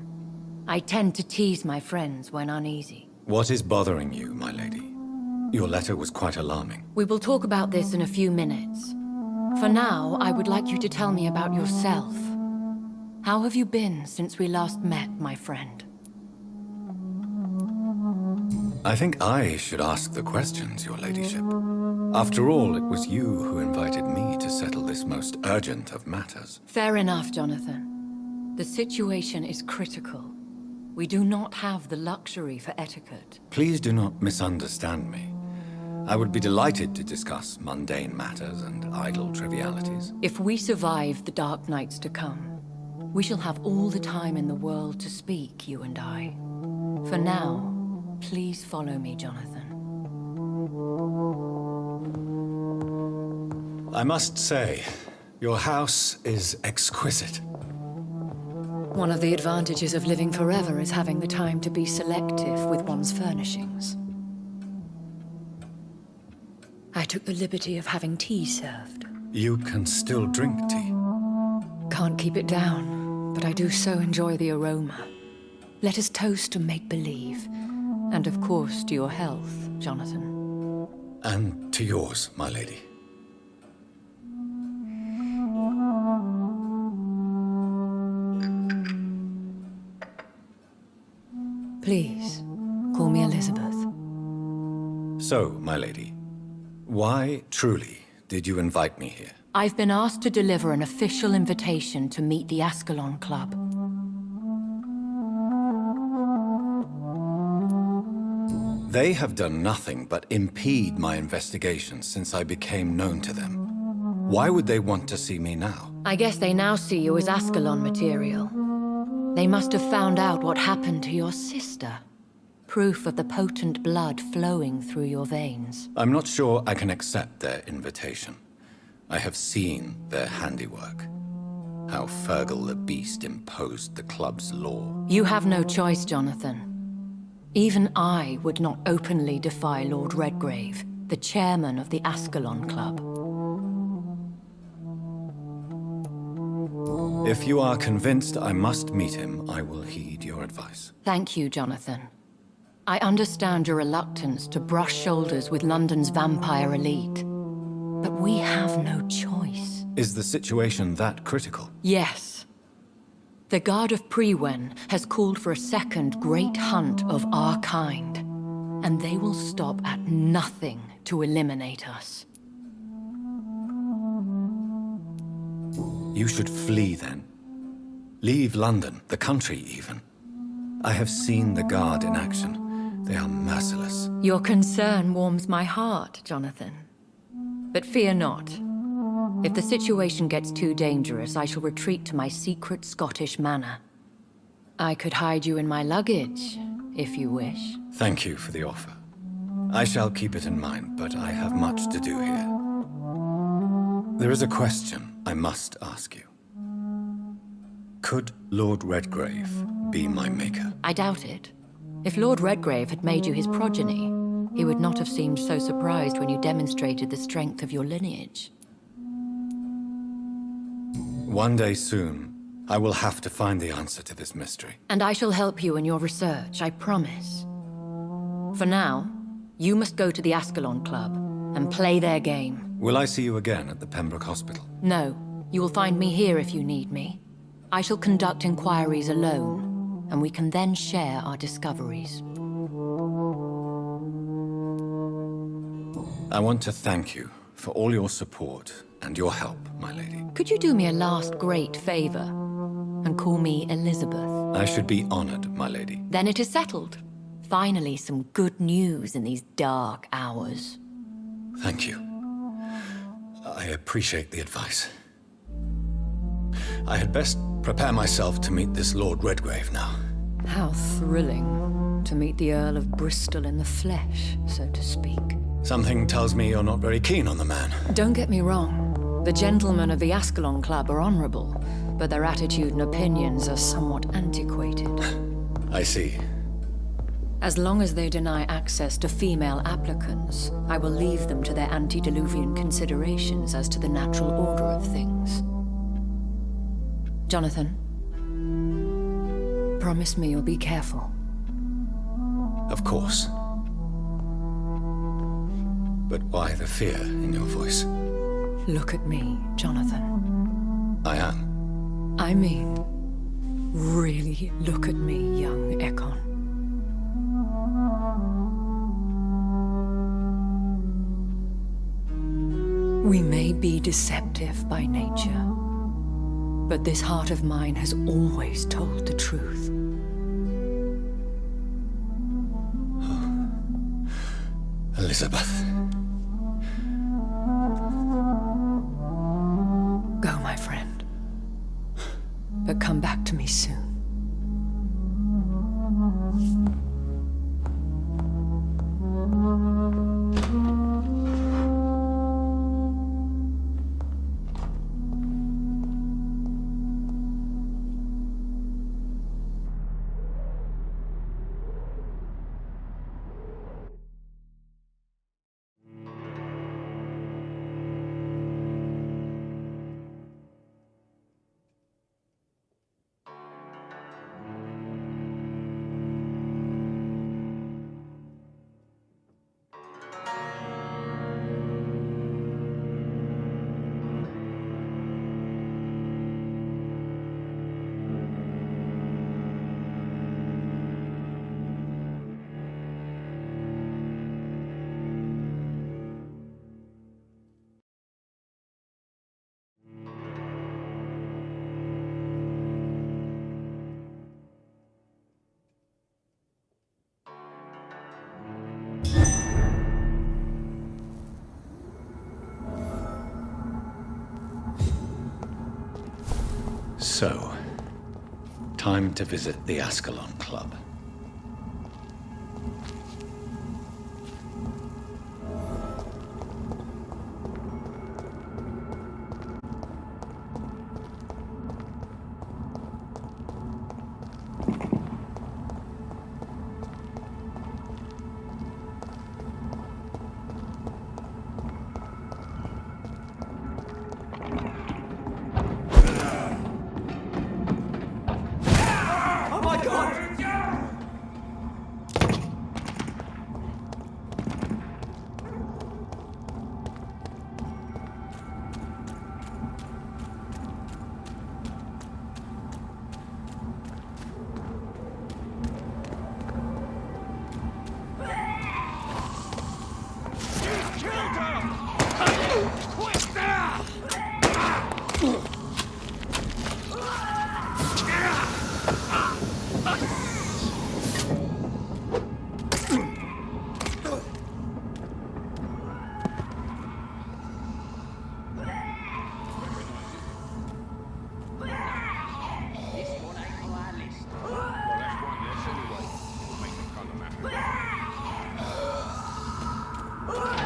I tend to tease my friends when uneasy. What is bothering you, my lady? Your letter was quite alarming. We will talk about this in a few minutes. For now, I would like you to tell me about yourself. How have you been since we last met, my friend? I think I should ask the questions, your ladyship. After all, it was you who invited me to settle this most urgent of matters. Fair enough, Jonathan. The situation is critical. We do not have the luxury for etiquette. Please do not misunderstand me. I would be delighted to discuss mundane matters and idle trivialities. If we survive the dark nights to come, we shall have all the time in the world to speak, you and I. For now, please follow me, Jonathan. I must say, your house is exquisite. One of the advantages of living forever is having the time to be selective with one's furnishings. I took the liberty of having tea served. You can still drink tea. Can't keep it down, but I do so enjoy the aroma. Let us toast to make-believe. And of course, to your health, Jonathan. And to yours, my lady. Please, call me Elizabeth. So, my lady, why, truly, did you invite me here? I've been asked to deliver an official invitation to meet the Ascalon Club. They have done nothing but impede my investigation since I became known to them. Why would they want to see me now? I guess they now see you as Ascalon material. They must have found out what happened to your sister. Proof of the potent blood flowing through your veins. I'm not sure I can accept their invitation. I have seen their handiwork. How Fergal the Beast imposed the club's law. You have no choice, Jonathan. Even I would not openly defy Lord Redgrave, the chairman of the Ascalon Club. If you are convinced I must meet him, I will heed your advice. Thank you, Jonathan. I understand your reluctance to brush shoulders with London's vampire elite. But we have no choice. Is the situation that critical? Yes. The Guard of Prewen has called for a second great hunt of our kind. And they will stop at nothing to eliminate us. You should flee then. Leave London, the country even. I have seen the Guard in action. They are merciless. Your concern warms my heart, Jonathan. But fear not. If the situation gets too dangerous, I shall retreat to my secret Scottish manor. I could hide you in my luggage, if you wish. Thank you for the offer. I shall keep it in mind, but I have much to do here. There is a question I must ask you. Could Lord Redgrave be my maker? I doubt it. If Lord Redgrave had made you his progeny, he would not have seemed so surprised when you demonstrated the strength of your lineage. One day soon, I will have to find the answer to this mystery. And I shall help you in your research, I promise. For now, you must go to the Ascalon Club and play their game. Will I see you again at the Pembroke Hospital? No, you will find me here if you need me. I shall conduct inquiries alone, and we can then share our discoveries. I want to thank you for all your support and your help, my lady. Could you do me a last great favor and call me Elizabeth? I should be honored, my lady. Then it is settled. Finally, some good news in these dark hours. Thank you. I appreciate the advice. I had best prepare myself to meet this Lord Redgrave now. How thrilling to meet the Earl of Bristol in the flesh, so to speak. Something tells me you're not very keen on the man. Don't get me wrong. The gentlemen of the Ascalon Club are honorable, but their attitude and opinions are somewhat antiquated. I see. As long as they deny access to female applicants, I will leave them to their antediluvian considerations as to the natural order of things. Jonathan, promise me you'll be careful. Of course. But why the fear in your voice? Look at me, Jonathan. I am. I mean, really look at me, young Ekon. We may be deceptive by nature, but this heart of mine has always told the truth. Elizabeth. Go, my friend. But come back to me soon. So, time to visit the Ascalon Club.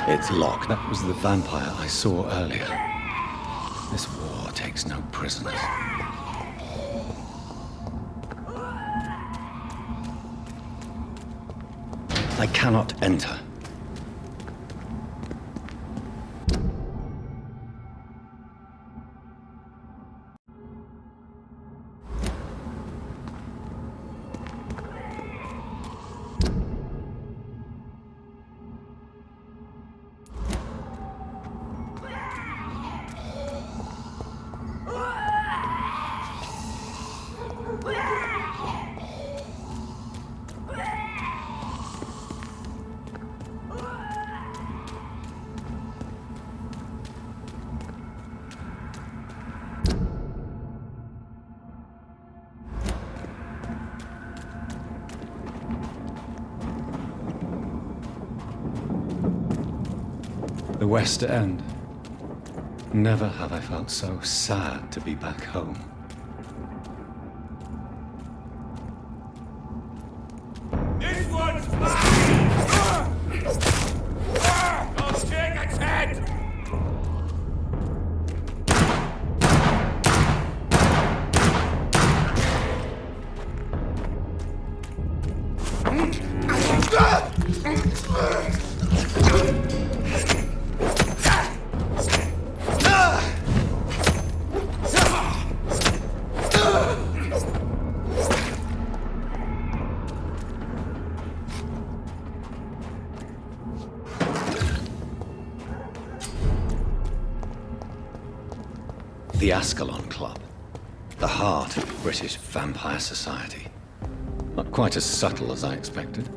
It's locked. That was the vampire I saw earlier. This war takes no prisoners. I cannot enter. The West End. Never have I felt so sad to be back home. This way! The Ascalon Club. The heart of British vampire society. Not quite as subtle as I expected.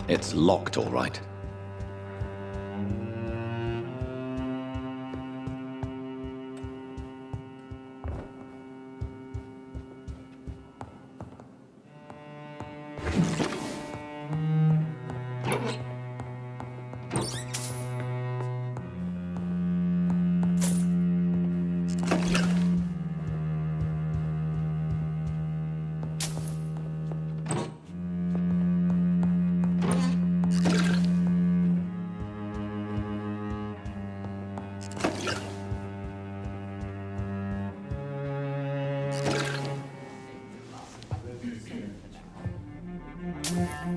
It's locked, all right.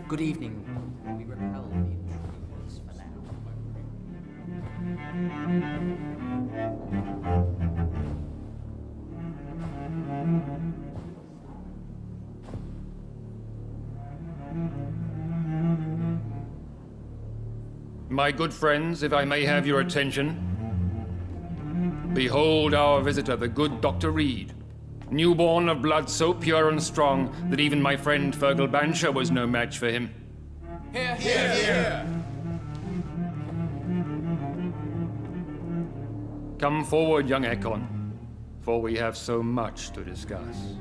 Good evening. We repel the intruders for now. My good friends, if I may have your attention. Behold our visitor, the good Dr. Reed. Newborn of blood so pure and strong that even my friend Fergal Bancher was no match for him. Here, here, here! Come forward, young Ekon, for we have so much to discuss.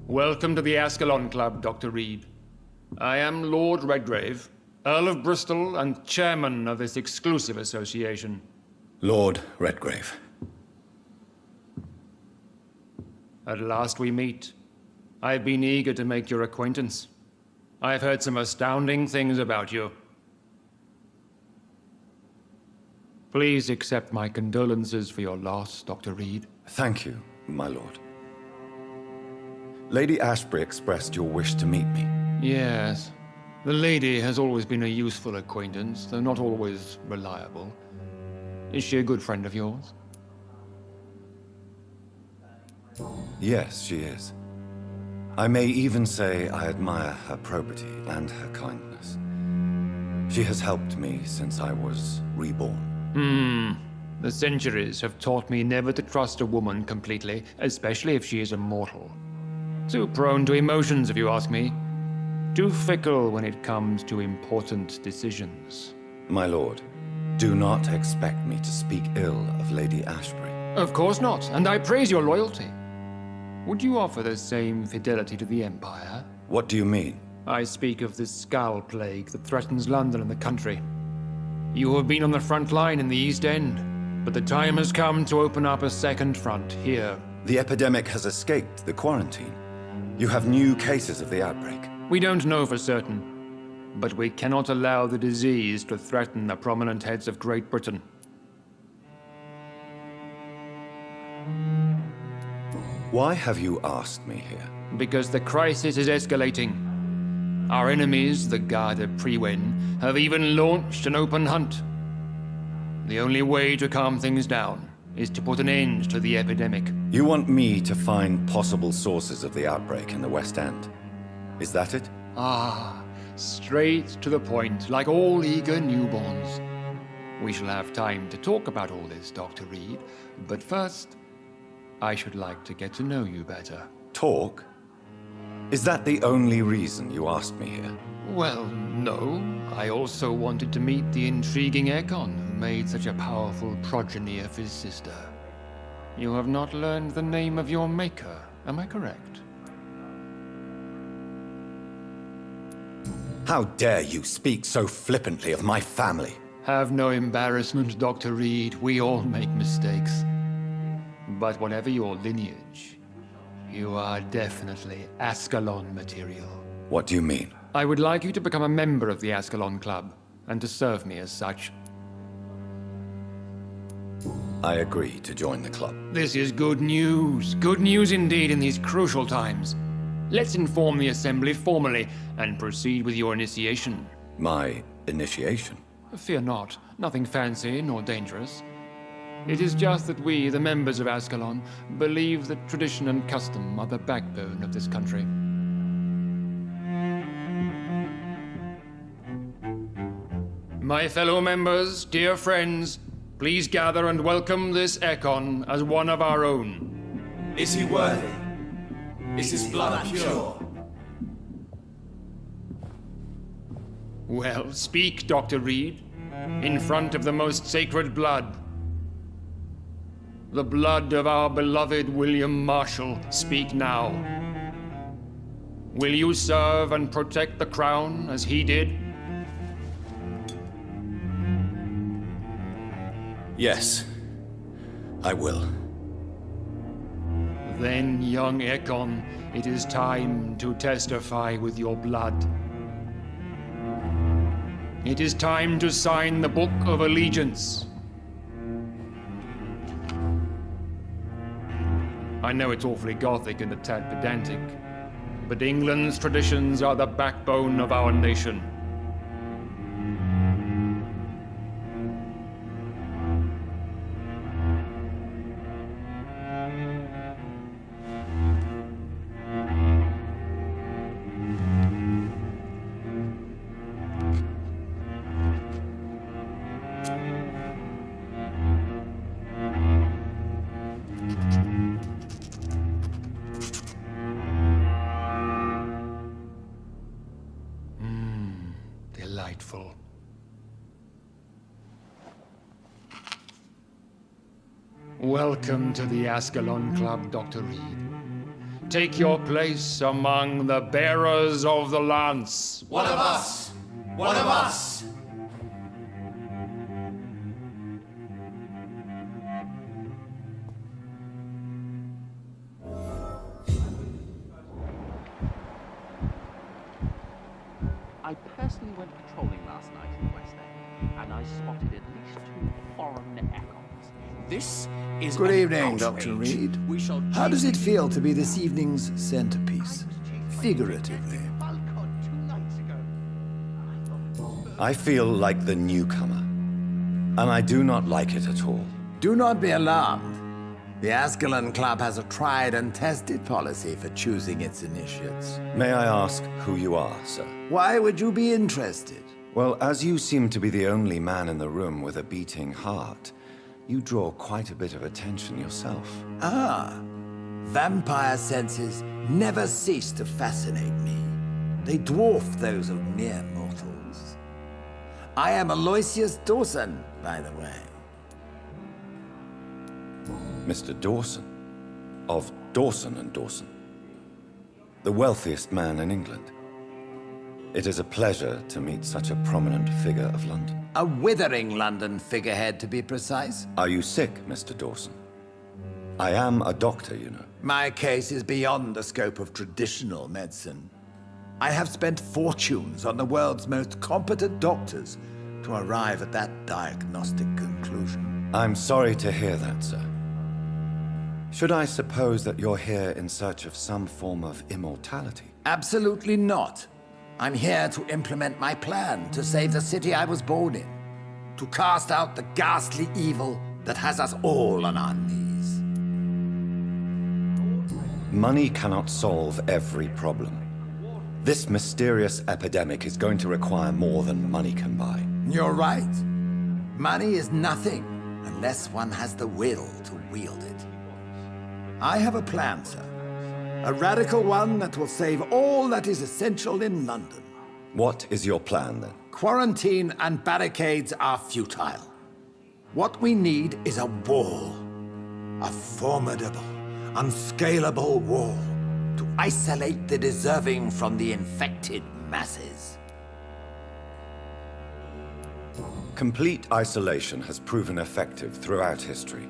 Welcome to the Ascalon Club, Dr. Reed. I am Lord Redgrave, Earl of Bristol and chairman of this exclusive association. Lord Redgrave. At last we meet. I've been eager to make your acquaintance. I've heard some astounding things about you. Please accept my condolences for your loss, Dr. Reed. Thank you, my lord. Lady Ashbury expressed your wish to meet me. Yes. The lady has always been a useful acquaintance, though not always reliable. Is she a good friend of yours? Yes, she is. I may even say I admire her probity and her kindness. She has helped me since I was reborn. The centuries have taught me never to trust a woman completely, especially if she is a mortal. Too prone to emotions, if you ask me. Too fickle when it comes to important decisions. My lord, do not expect me to speak ill of Lady Ashbury. Of course not, and I praise your loyalty. Would you offer the same fidelity to the Empire? What do you mean? I speak of the Skull Plague that threatens London and the country. You have been on the front line in the East End, but the time has come to open up a second front here. The epidemic has escaped the quarantine. You have new cases of the outbreak. We don't know for certain, but we cannot allow the disease to threaten the prominent heads of Great Britain. Why have you asked me here? Because the crisis is escalating. Our enemies, the Garda Priwen, have even launched an open hunt. The only way to calm things down is to put an end to the epidemic. You want me to find possible sources of the outbreak in the West End? Is that it? Ah, straight to the point, like all eager newborns. We shall have time to talk about all this, Dr. Reed, but first, I should like to get to know you better. Talk? Is that the only reason you asked me here? Well, no. I also wanted to meet the intriguing Ekon who made such a powerful progeny of his sister. You have not learned the name of your maker, am I correct? How dare you speak so flippantly of my family? Have no embarrassment, Dr. Reed. We all make mistakes. But whatever your lineage, you are definitely Ascalon material. What do you mean? I would like you to become a member of the Ascalon Club, and to serve me as such. I agree to join the club. This is good news. Good news indeed in these crucial times. Let's inform the Assembly formally, and proceed with your initiation. My initiation? Fear not. Nothing fancy nor dangerous. It is just that we, the members of Ascalon, believe that tradition and custom are the backbone of this country. My fellow members, dear friends, please gather and welcome this Ekon as one of our own. Is he worthy? Is his blood pure? Well, speak, Dr. Reed, in front of the most sacred blood. The blood of our beloved William Marshall, speak now. Will you serve and protect the crown as he did? Yes, I will. Then, young Ekon, it is time to testify with your blood. It is time to sign the Book of Allegiance. I know it's awfully gothic and a tad pedantic, but England's traditions are the backbone of our nation. Delightful. Welcome to the Ascalon Club, Dr. Reed. Take your place among the bearers of the lance. One of us! One of us! I personally went patrolling last night in the West End, and I spotted at least 2 foreign Ekons. This is Good an evening, outrage. Dr. Reed. We shall How does it change feel to be this evening's centerpiece? Figuratively. I feel like the newcomer, and I do not like it at all. Do not be alarmed. The Ascalon Club has a tried and tested policy for choosing its initiates. May I ask who you are, sir? Why would you be interested? Well, as you seem to be the only man in the room with a beating heart, you draw quite a bit of attention yourself. Ah, vampire senses never cease to fascinate me. They dwarf those of mere mortals. I am Aloysius Dawson, by the way. Mr. Dawson, of Dawson and Dawson, the wealthiest man in England. It is a pleasure to meet such a prominent figure of London. A withering London figurehead, to be precise. Are you sick, Mr. Dawson? I am a doctor, you know. My case is beyond the scope of traditional medicine. I have spent fortunes on the world's most competent doctors to arrive at that diagnostic conclusion. I'm sorry to hear that, sir. Should I suppose that you're here in search of some form of immortality? Absolutely not. I'm here to implement my plan to save the city I was born in. To cast out the ghastly evil that has us all on our knees. Money cannot solve every problem. This mysterious epidemic is going to require more than money can buy. You're right. Money is nothing unless one has the will to wield it. I have a plan, sir. A radical one that will save all that is essential in London. What is your plan, then? Quarantine and barricades are futile. What we need is a wall. A formidable, unscalable wall to isolate the deserving from the infected masses. Complete isolation has proven effective throughout history,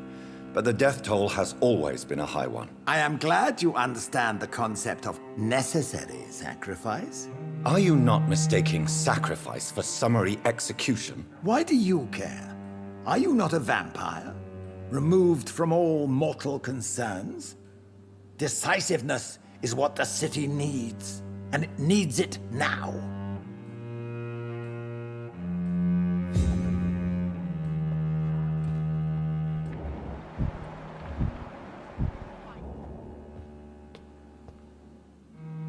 but the death toll has always been a high one. I am glad you understand the concept of necessary sacrifice. Are you not mistaking sacrifice for summary execution? Why do you care? Are you not a vampire? Removed from all mortal concerns? Decisiveness is what the city needs, and it needs it now.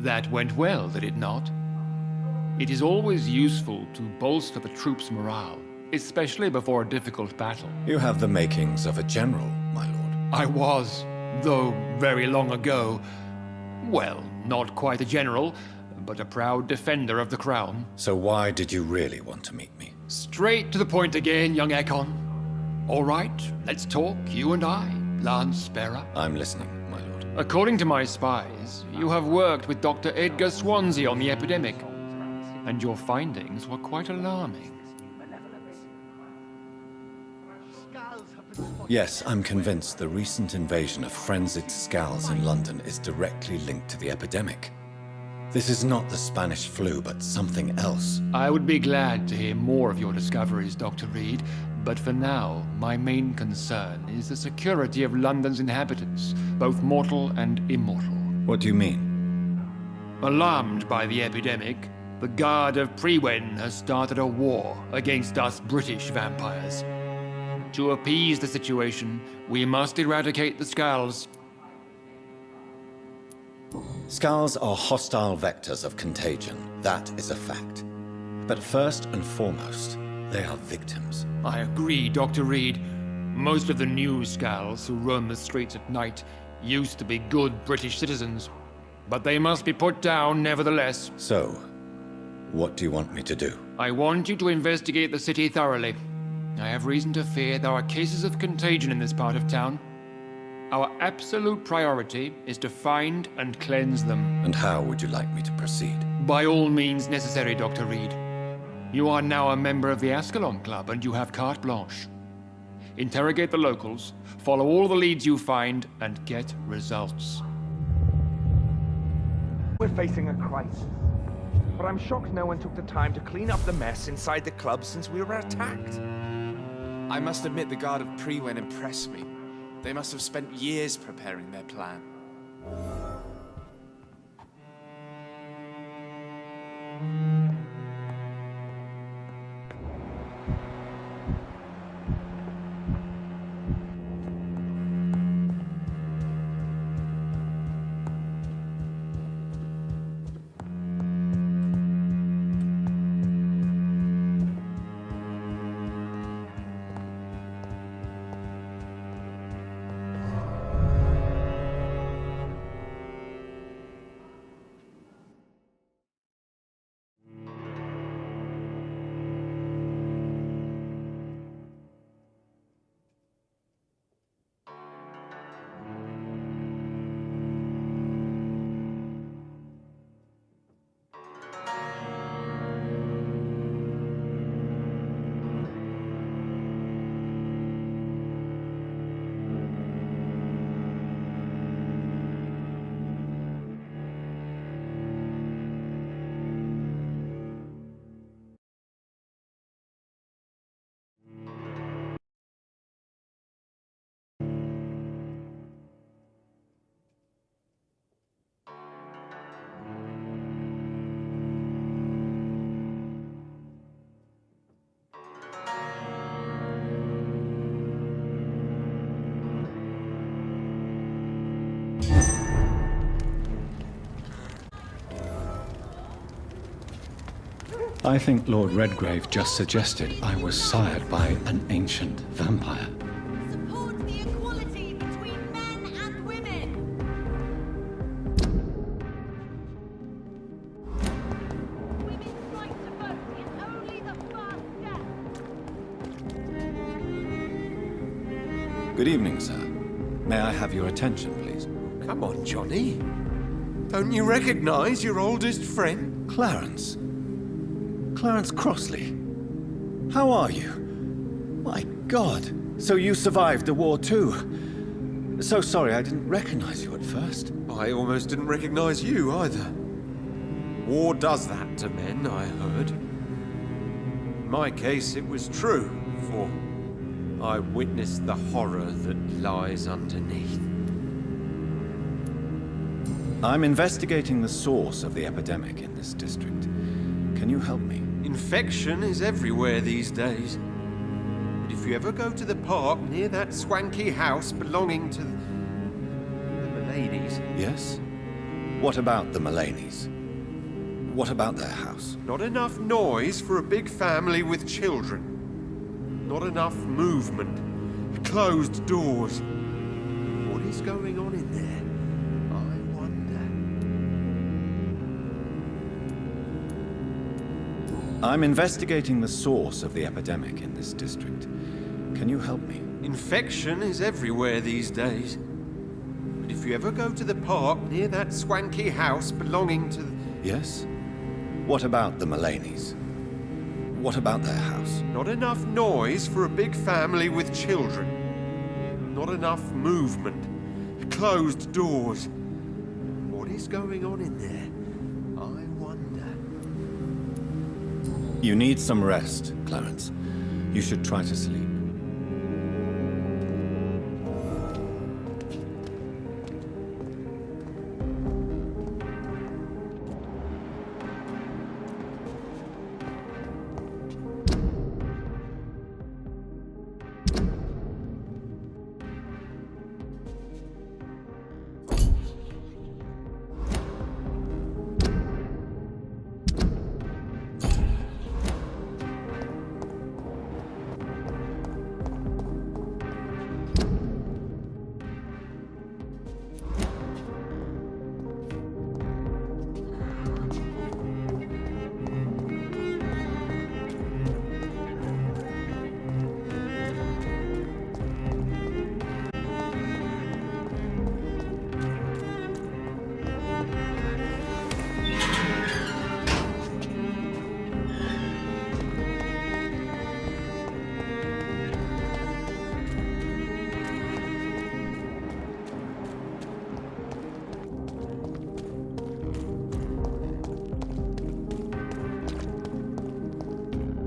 That went well, did it not? It is always useful to bolster the troops' morale, especially before a difficult battle. You have the makings of a general, my lord. I was, though very long ago. Well, not quite a general, but a proud defender of the crown. So why did you really want to meet me? Straight to the point again, young Ekon. All right, let's talk, you and I, Lance Sparrow. I'm listening, my lord. According to my spies, you have worked with Dr. Edgar Swansea on the epidemic, and your findings were quite alarming. Yes, I'm convinced the recent invasion of frenzied Skulls in London is directly linked to the epidemic. This is not the Spanish flu, but something else. I would be glad to hear more of your discoveries, Dr. Reed, but for now, my main concern is the security of London's inhabitants, both mortal and immortal. What do you mean? Alarmed by the epidemic, the Guard of Prewen has started a war against us British vampires. To appease the situation, we must eradicate the Skulls. Skulls are hostile vectors of contagion, that is a fact. But first and foremost, they are victims. I agree, Dr. Reed. Most of the new Skulls who roam the streets at night used to be good British citizens, but they must be put down nevertheless. So, what do you want me to do? I want you to investigate the city thoroughly. I have reason to fear there are cases of contagion in this part of town. Our absolute priority is to find and cleanse them. And how would you like me to proceed? By all means necessary, Dr. Reed. You are now a member of the Ascalon Club, and you have carte blanche. Interrogate the locals, follow all the leads you find, and get results. We're facing a crisis, but I'm shocked no one took the time to clean up the mess inside the club since we were attacked. I must admit the Guard of Prewen impressed me. They must have spent years preparing their plan. I think Lord Redgrave just suggested I was sired by an ancient vampire. Support the equality between men and women. Good evening, sir. May I have your attention, please? Come on, Johnny. Don't you recognize your oldest friend? Clarence. Clarence Crossley. How are you? My God. So you survived the war too. So sorry I didn't recognize you at first. I almost didn't recognize you either. War does that to men, I heard. In my case, it was true, for I witnessed the horror that lies underneath. I'm investigating the source of the epidemic in this district. Can you help me? Infection is everywhere these days. But if you ever go to the park near that swanky house belonging to the Mullaneys... Yes? What about the Mullaneys? What about their house? Not enough noise for a big family with children. Not enough movement. Closed doors. What is going on in there? I'm investigating the source of the epidemic in this district. Can you help me? Infection is everywhere these days. But if you ever go to the park near that swanky house belonging to... Yes? What about the Mullaneys? What about their house? Not enough noise for a big family with children. Not enough movement. Closed doors. What is going on in there? You need some rest, Clarence. You should try to sleep.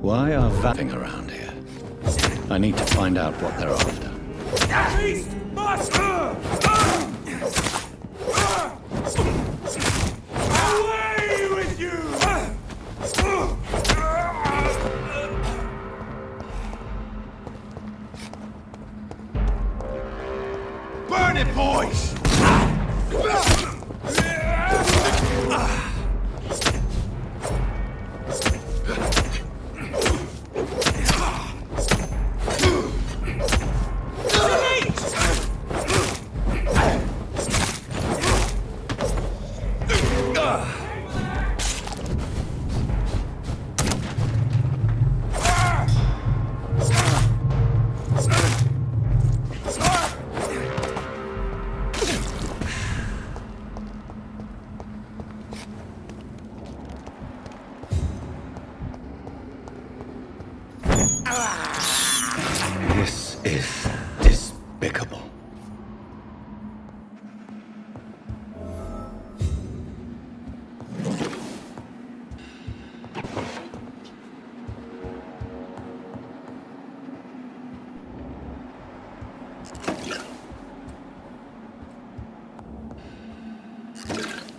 Why are vamping around here? I need to find out what they're after. Beast Master! Away with you! Burn it, boys! This is despicable.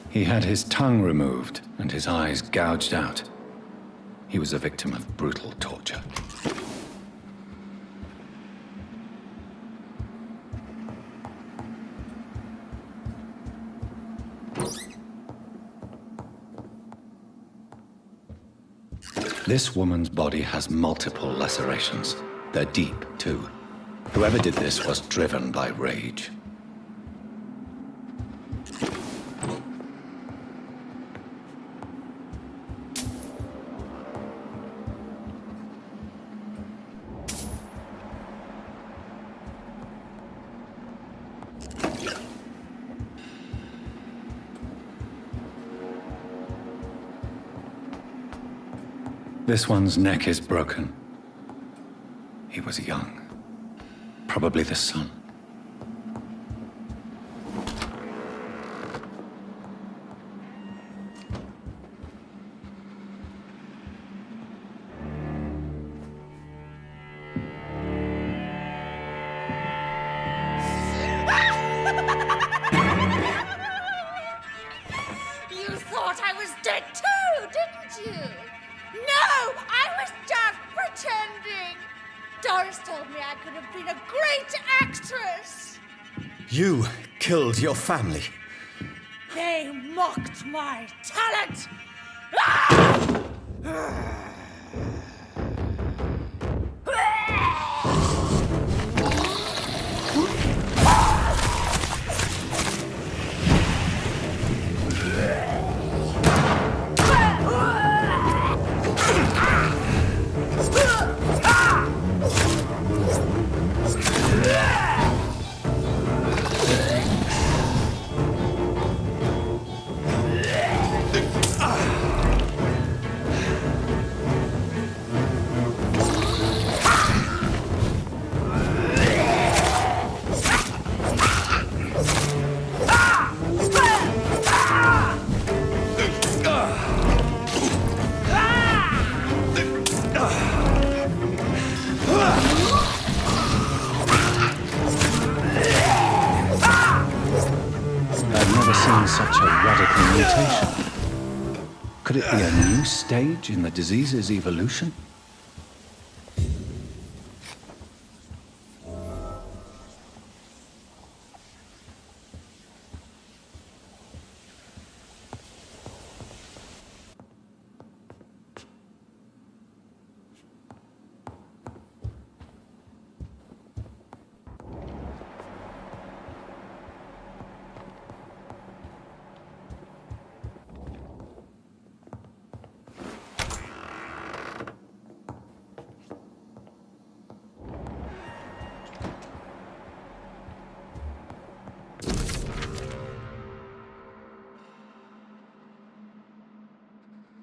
He had his tongue removed and his eyes gouged out. He was a victim of brutal torture. This woman's body has multiple lacerations. They're deep, too. Whoever did this was driven by rage. This one's neck is broken. He was young. Probably the son. You thought I was dead too, didn't you? No, I was just pretending. Doris told me I could have been a great actress. You killed your family. They mocked my talent. Ah! Such a radical mutation. Could it be a new stage in the disease's evolution?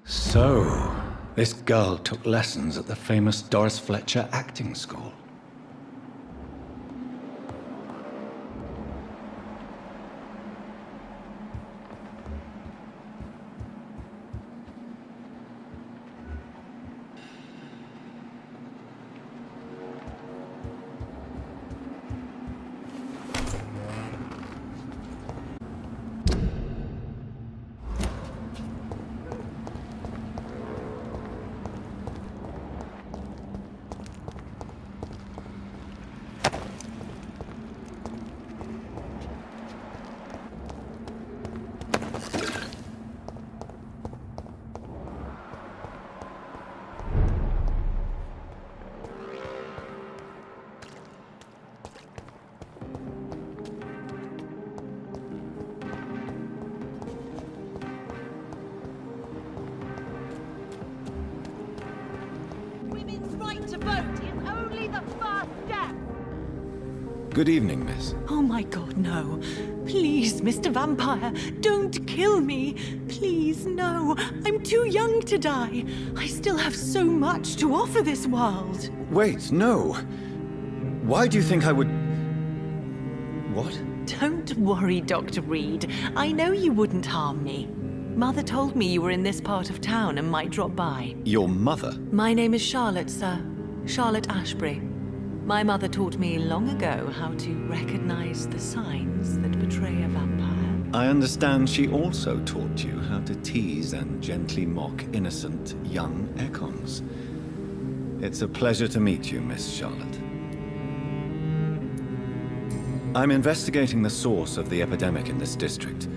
So, this girl took lessons at the famous Doris Fletcher acting school. Good evening, miss. Oh my god, no. Please, Mr. Vampire, don't kill me. Please, no. I'm too young to die. I still have so much to offer this world. Wait, no. Why do you think I would... What? Don't worry, Dr. Reed. I know you wouldn't harm me. Mother told me you were in this part of town and might drop by. Your mother? My name is Charlotte, sir. Charlotte Ashbury. My mother taught me long ago how to recognize the signs that betray a vampire. I understand she also taught you how to tease and gently mock innocent young Ekons. It's a pleasure to meet you, Miss Charlotte. I'm investigating the source of the epidemic in this district.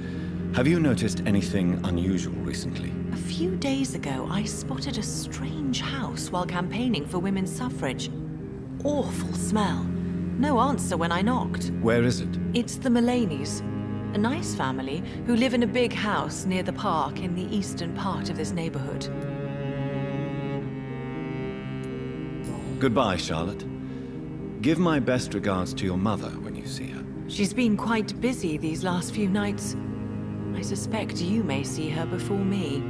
Have you noticed anything unusual recently? A few days ago, I spotted a strange house while campaigning for women's suffrage. Awful smell. No answer when I knocked. Where is it? It's the Mullaneys, a nice family who live in a big house near the park in the eastern part of this neighborhood. Goodbye, Charlotte. Give my best regards to your mother when you see her. She's been quite busy these last few nights. I suspect you may see her before me.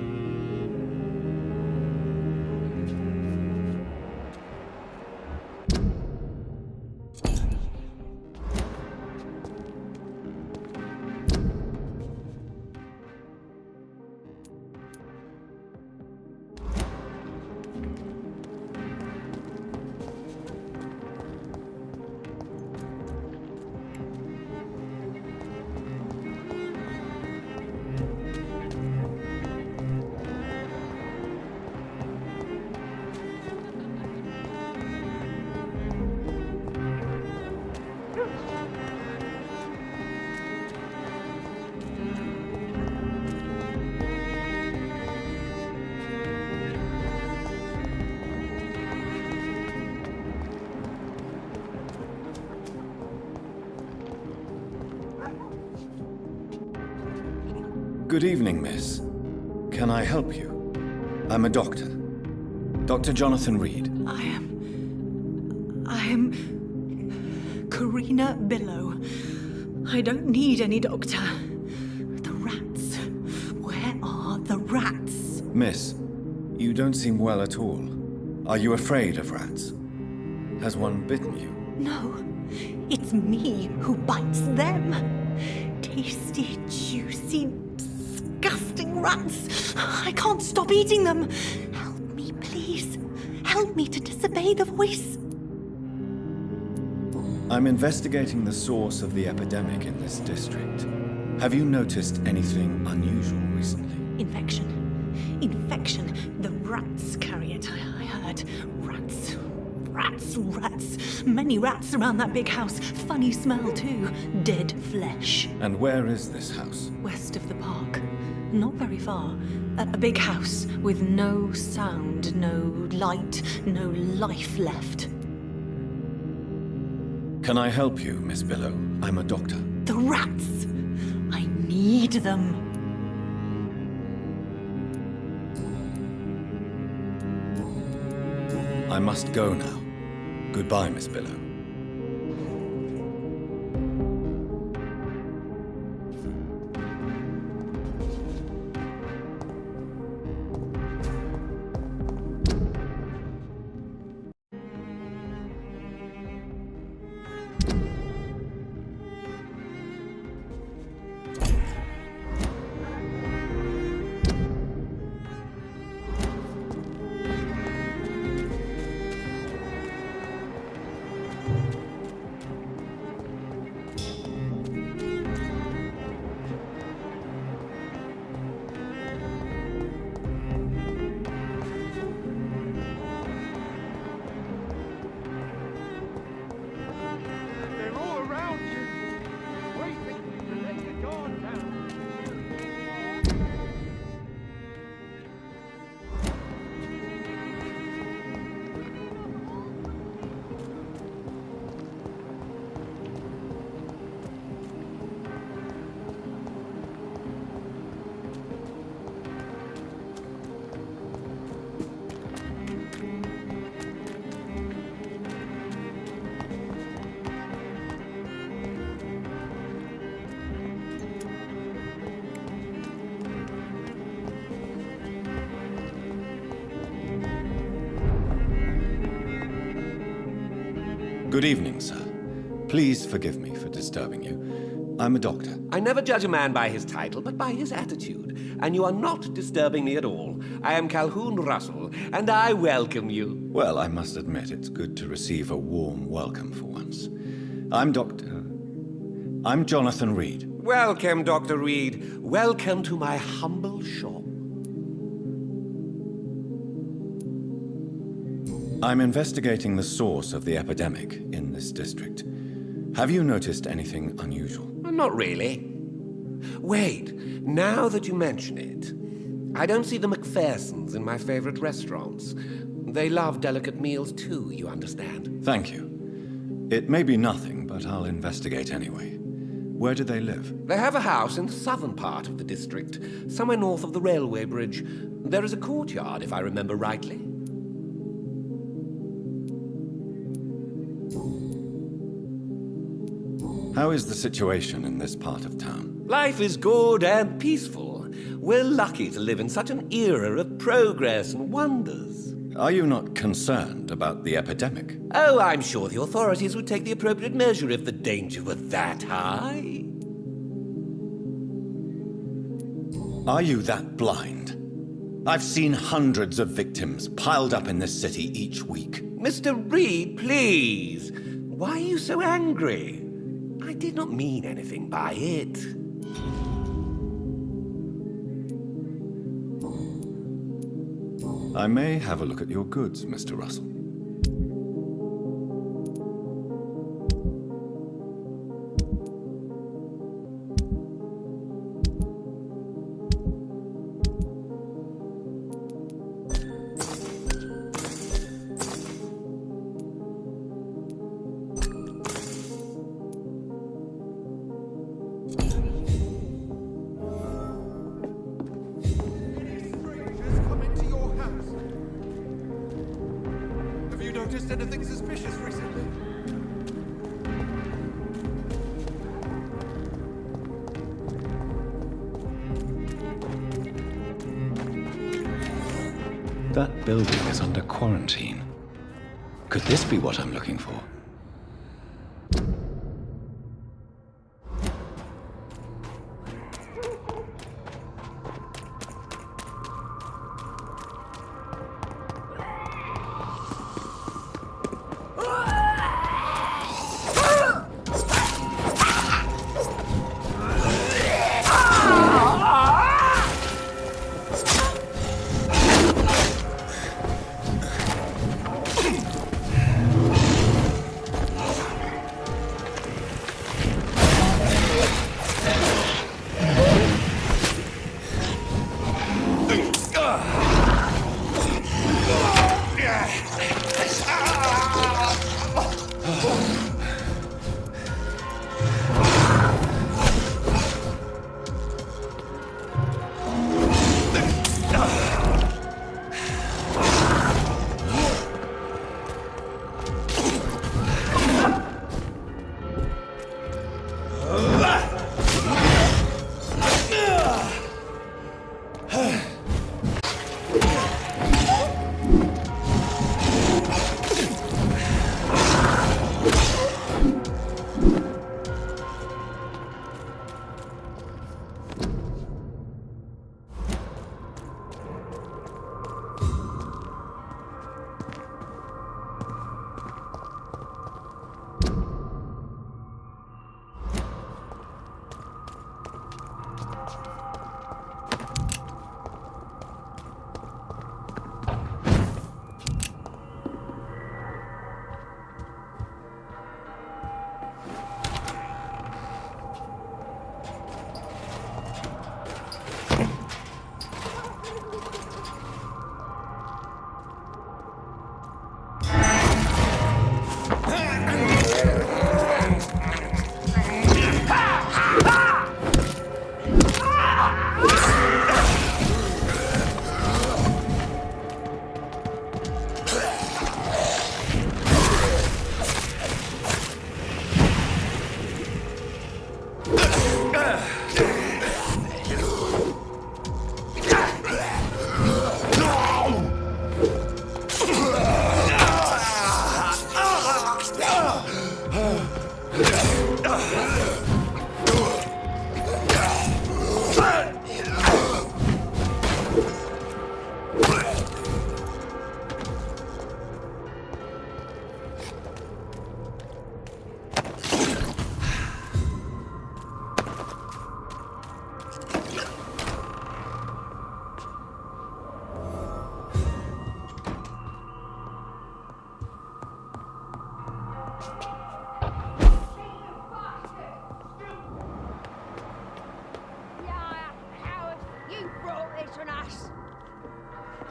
Good evening, miss. Can I help you? I'm a doctor. Dr. Jonathan Reed. I am Karina Billow. I don't need any doctor. The rats. Where are the rats? Miss, you don't seem well at all. Are you afraid of rats? Has one bitten you? No, it's me who bites them. Tasty, juicy, disgusting rats. I can't stop eating them. Help me, please. Help me to disobey the voice. I'm investigating the source of the epidemic in this district. Have you noticed anything unusual recently? Infection. The rats carry it, I heard. Rats. Many rats around that big house. Funny smell, too. Dead flesh. And where is this house? West of the park. Not very far. A big house with no sound, no light, no life left. Can I help you, Miss Billow? I'm a doctor. The rats! I need them. I must go now. Goodbye, Miss Billow. They're all around you. Waiting to let your guard down. Good evening, sir. Please forgive me for disturbing you. I'm a doctor. I never judge a man by his title, but by his attitude. And you are not disturbing me at all. I am Calhoun Russell, and I welcome you. Well, I must admit it's good to receive a warm welcome for once. I'm Jonathan Reed. Welcome, Dr. Reed. Welcome to my humble shop. I'm investigating the source of the epidemic in this district. Have you noticed anything unusual? Not really. Wait, now that you mention it, I don't see the McPhersons in my favorite restaurants. They love delicate meals too, you understand. Thank you. It may be nothing, but I'll investigate anyway. Where do they live? They have a house in the southern part of the district, somewhere north of the railway bridge. There is a courtyard, if I remember rightly. How is the situation in this part of town? Life is good and peaceful. We're lucky to live in such an era of progress and wonders. Are you not concerned about the epidemic? Oh, I'm sure the authorities would take the appropriate measure if the danger were that high. Are you that blind? I've seen hundreds of victims piled up in this city each week. Mr. Reed, please. Why are you so angry? I did not mean anything by it. I may have a look at your goods, Mr. Russell. noticed anything suspicious recently? That building is under quarantine. Could this be what I'm looking for?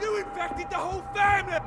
You infected the whole family!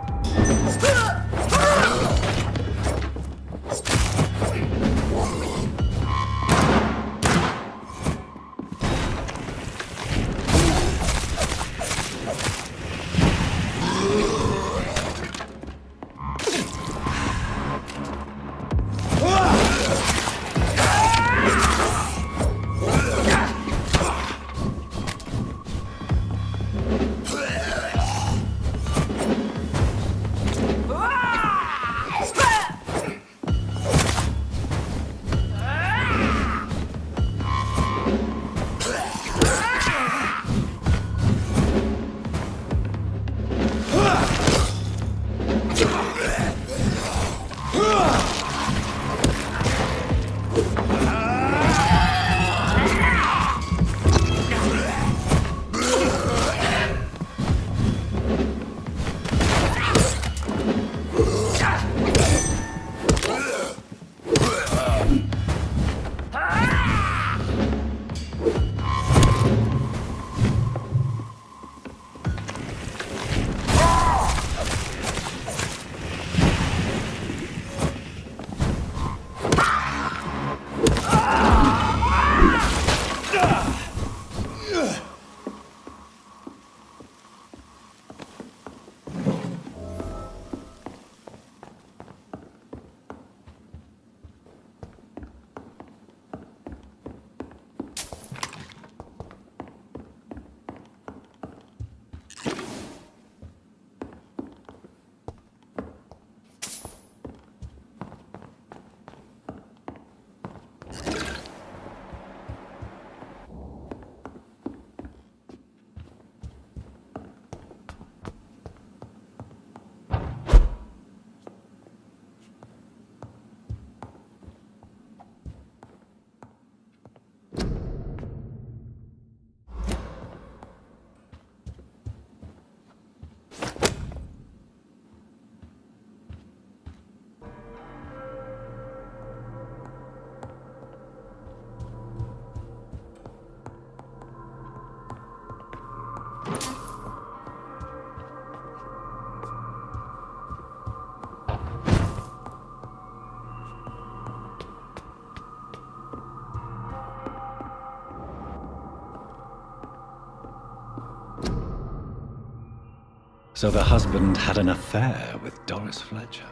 So the husband had an affair with Doris Fletcher.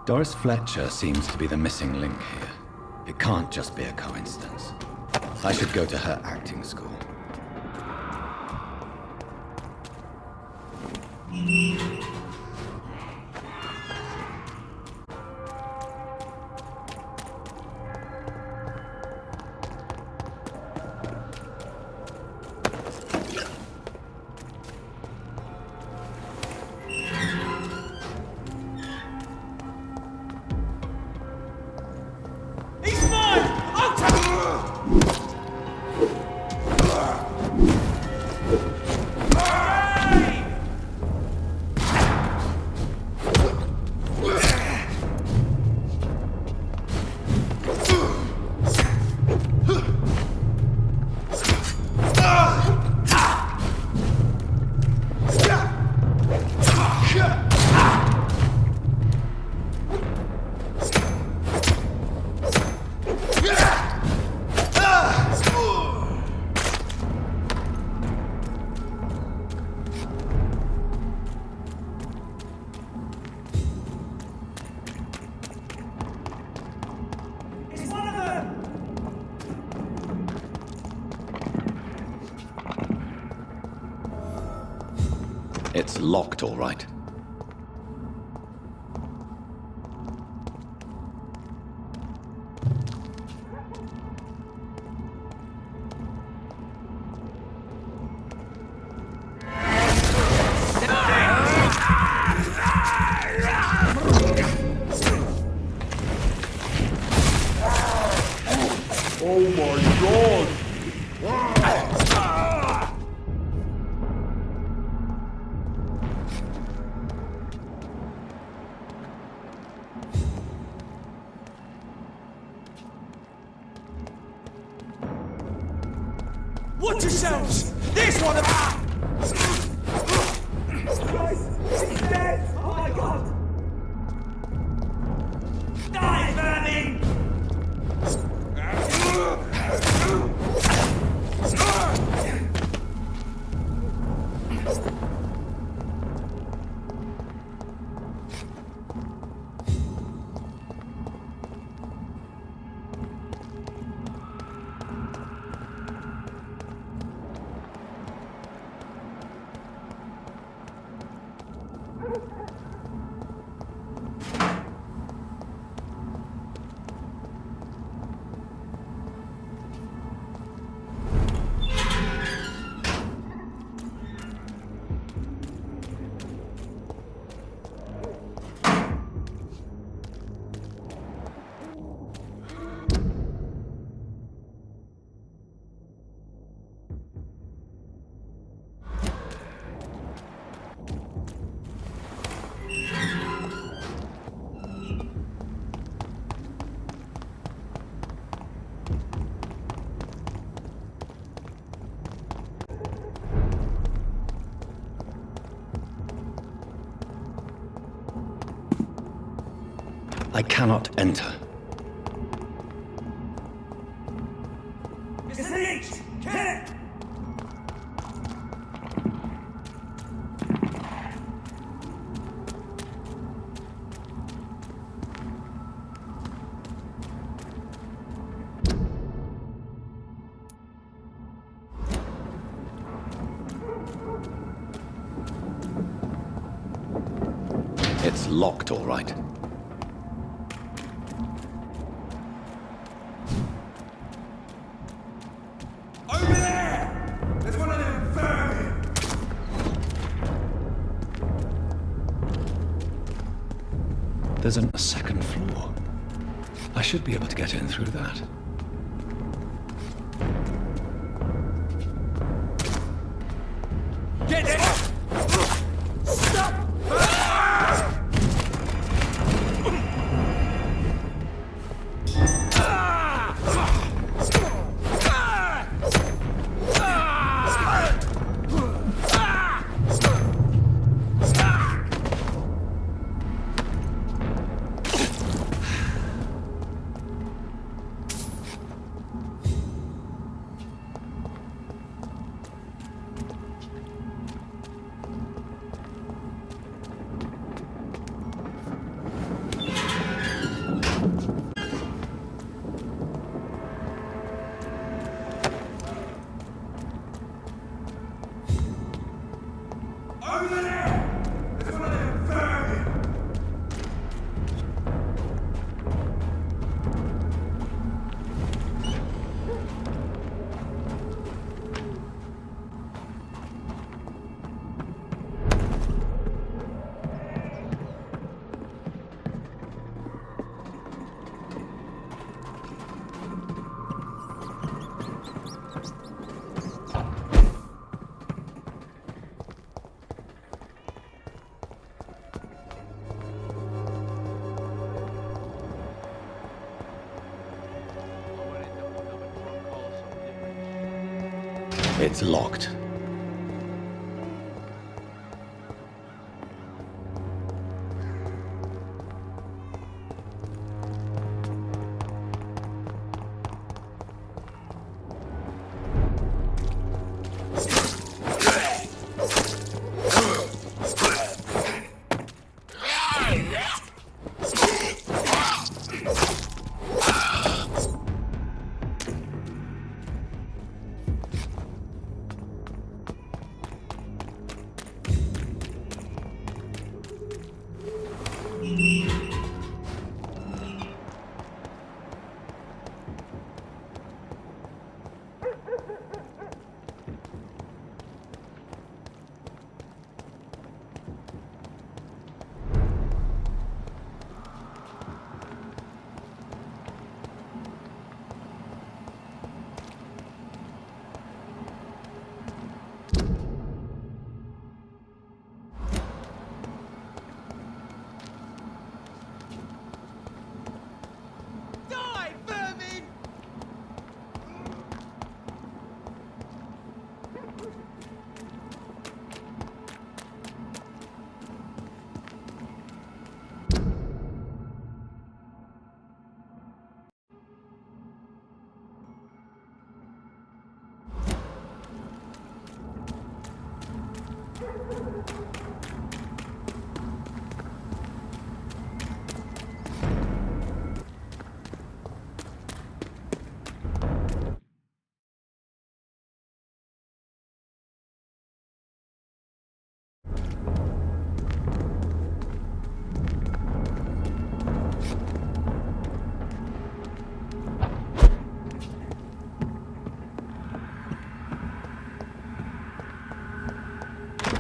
Doris Fletcher seems to be the missing link here. It can't just be a coincidence. I should go to her acting school. It's locked, all right. Oh my god! Watch yourselves! There's one of He's dead! Oh my god! Die, vermin! I cannot enter. It's locked, all right. Over there! There's one of them vermin! There's a second floor. I should be able to get in through that. Get it! Stop! Over there! It's one of them vermin! It's locked.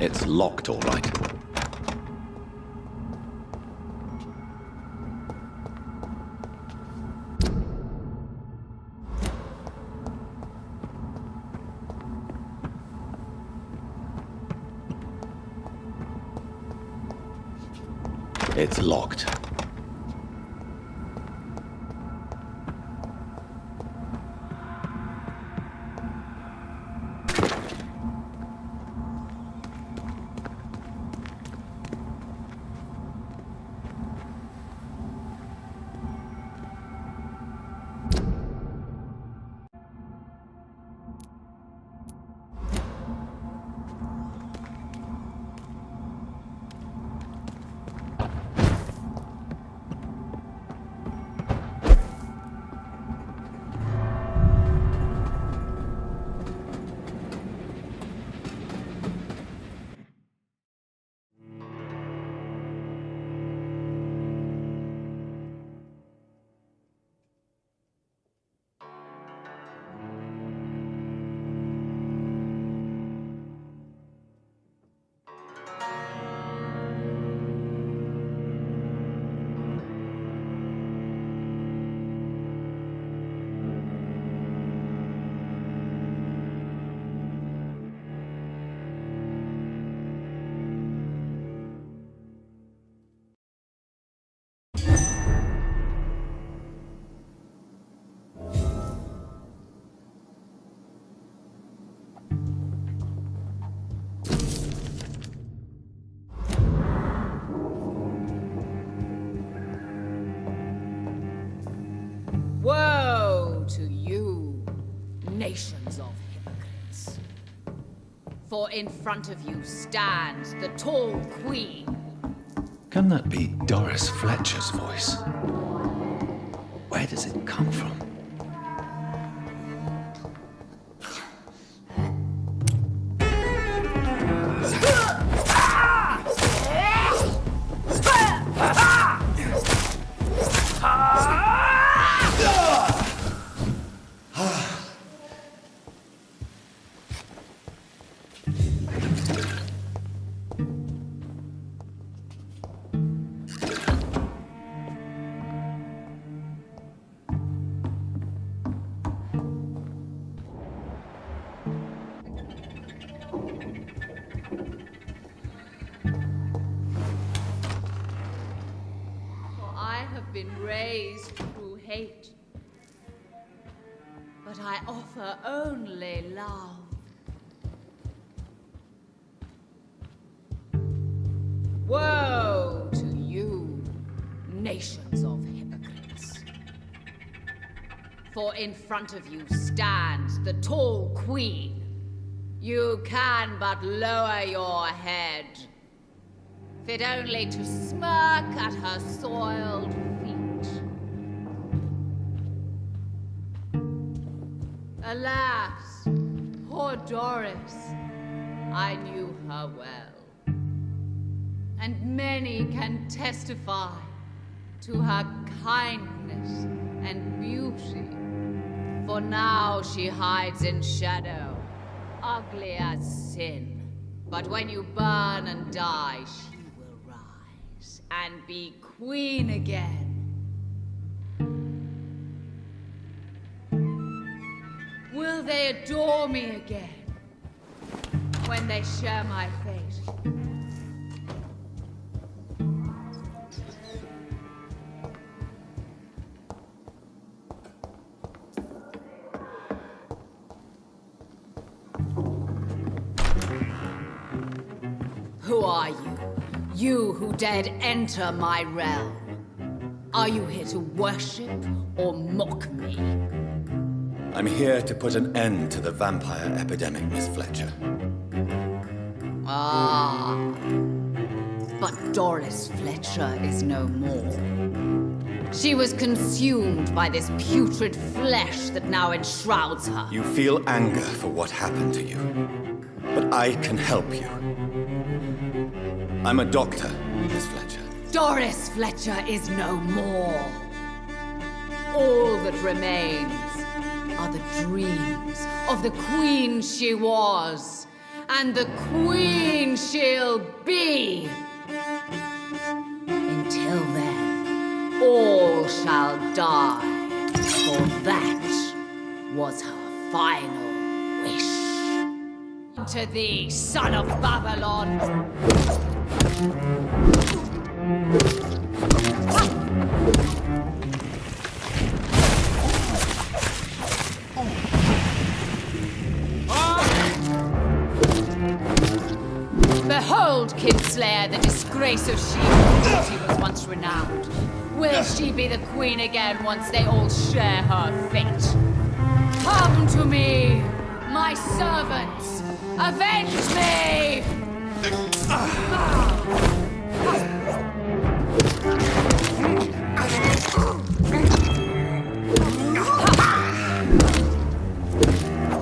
It's locked, all right. It's locked. Woe to you, nations of hypocrites. For in front of you stands the tall queen. Can that be Doris Fletcher's voice? Where does it come from? been raised through hate. But I offer only love. Woe to you, nations of hypocrites. For in front of you stands the tall queen. You can but lower your head, fit only to smirk at her soiled feet. Alas, poor Doris, I knew her well. And many can testify to her kindness and beauty. For now she hides in shadow, ugly as sin. But when you burn and die, she will rise and be queen again. Will they adore me again when they share my fate? Who are you? You who dared enter my realm? Are you here to worship or mock me? I'm here to put an end to the vampire epidemic, Miss Fletcher. Ah. But Doris Fletcher is no more. She was consumed by this putrid flesh that now enshrouds her. You feel anger for what happened to you, but I can help you. I'm a doctor, Miss Fletcher. Doris Fletcher is no more. All that remains are the dreams of the queen she was, and the queen she'll be. Until then, all shall die, for that was her final wish. To thee, son of Babylon! Behold, Kinslayer, the disgrace of she who was once renowned. Will she be the queen again once they all share her fate? Come to me, my servants! Avenge me!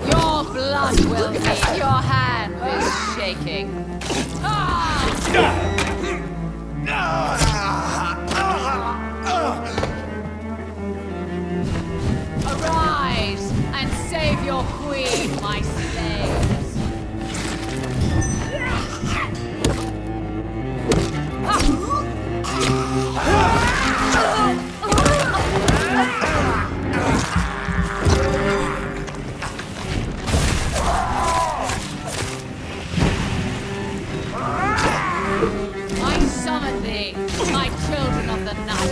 Your blood will be. Your hand is shaking. Arise and save your queen, my slaves. I summon thee, my children of the night.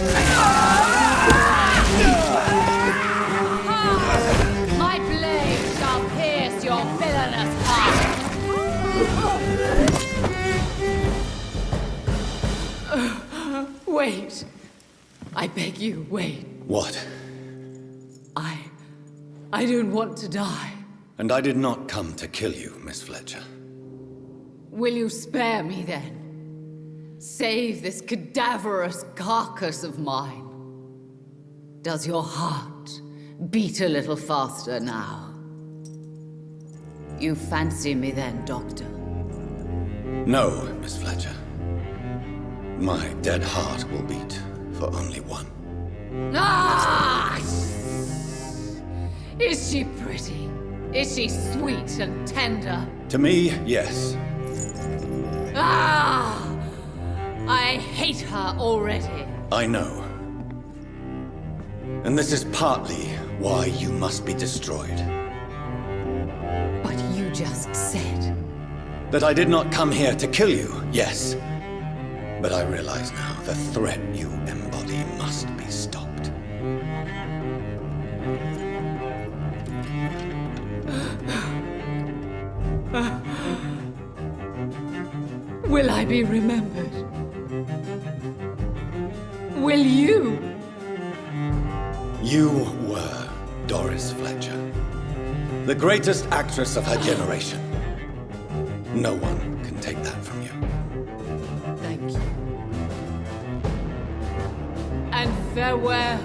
My blade shall pierce your villainous heart. Wait. I beg you, wait. What? I don't want to die. And I did not come to kill you, Miss Fletcher. Will you spare me then? Save this cadaverous carcass of mine. Does your heart beat a little faster now? You fancy me then, Doctor? No, Miss Fletcher. My dead heart will beat for only one. Ah! Is she pretty? Is she sweet and tender? To me, yes. Ah! I hate her already. I know. And this is partly why you must be destroyed. But you just said... That I did not come here to kill you, yes. But I realize now the threat you embody must be stopped. Will I be remembered? Will you? You were Doris Fletcher, the greatest actress of her generation. No one can take that from you. Thank you. And farewell.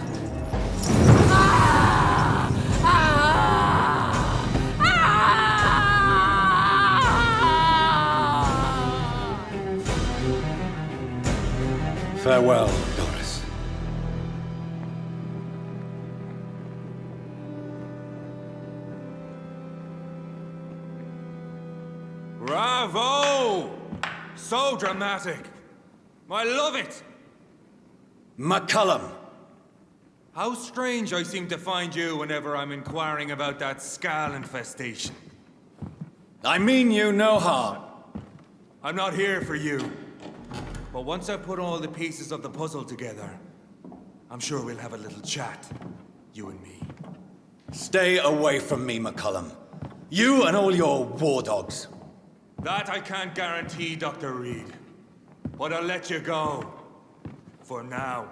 Farewell, Doris. Bravo! So dramatic. I love it. McCullum! How strange I seem to find you whenever I'm inquiring about that Skal infestation. I mean you no harm. I'm not here for you. But once I've put all the pieces of the puzzle together, I'm sure we'll have a little chat, you and me. Stay away from me, McCullum. You and all your war dogs. That I can't guarantee, Dr. Reed. But I'll let you go. For now.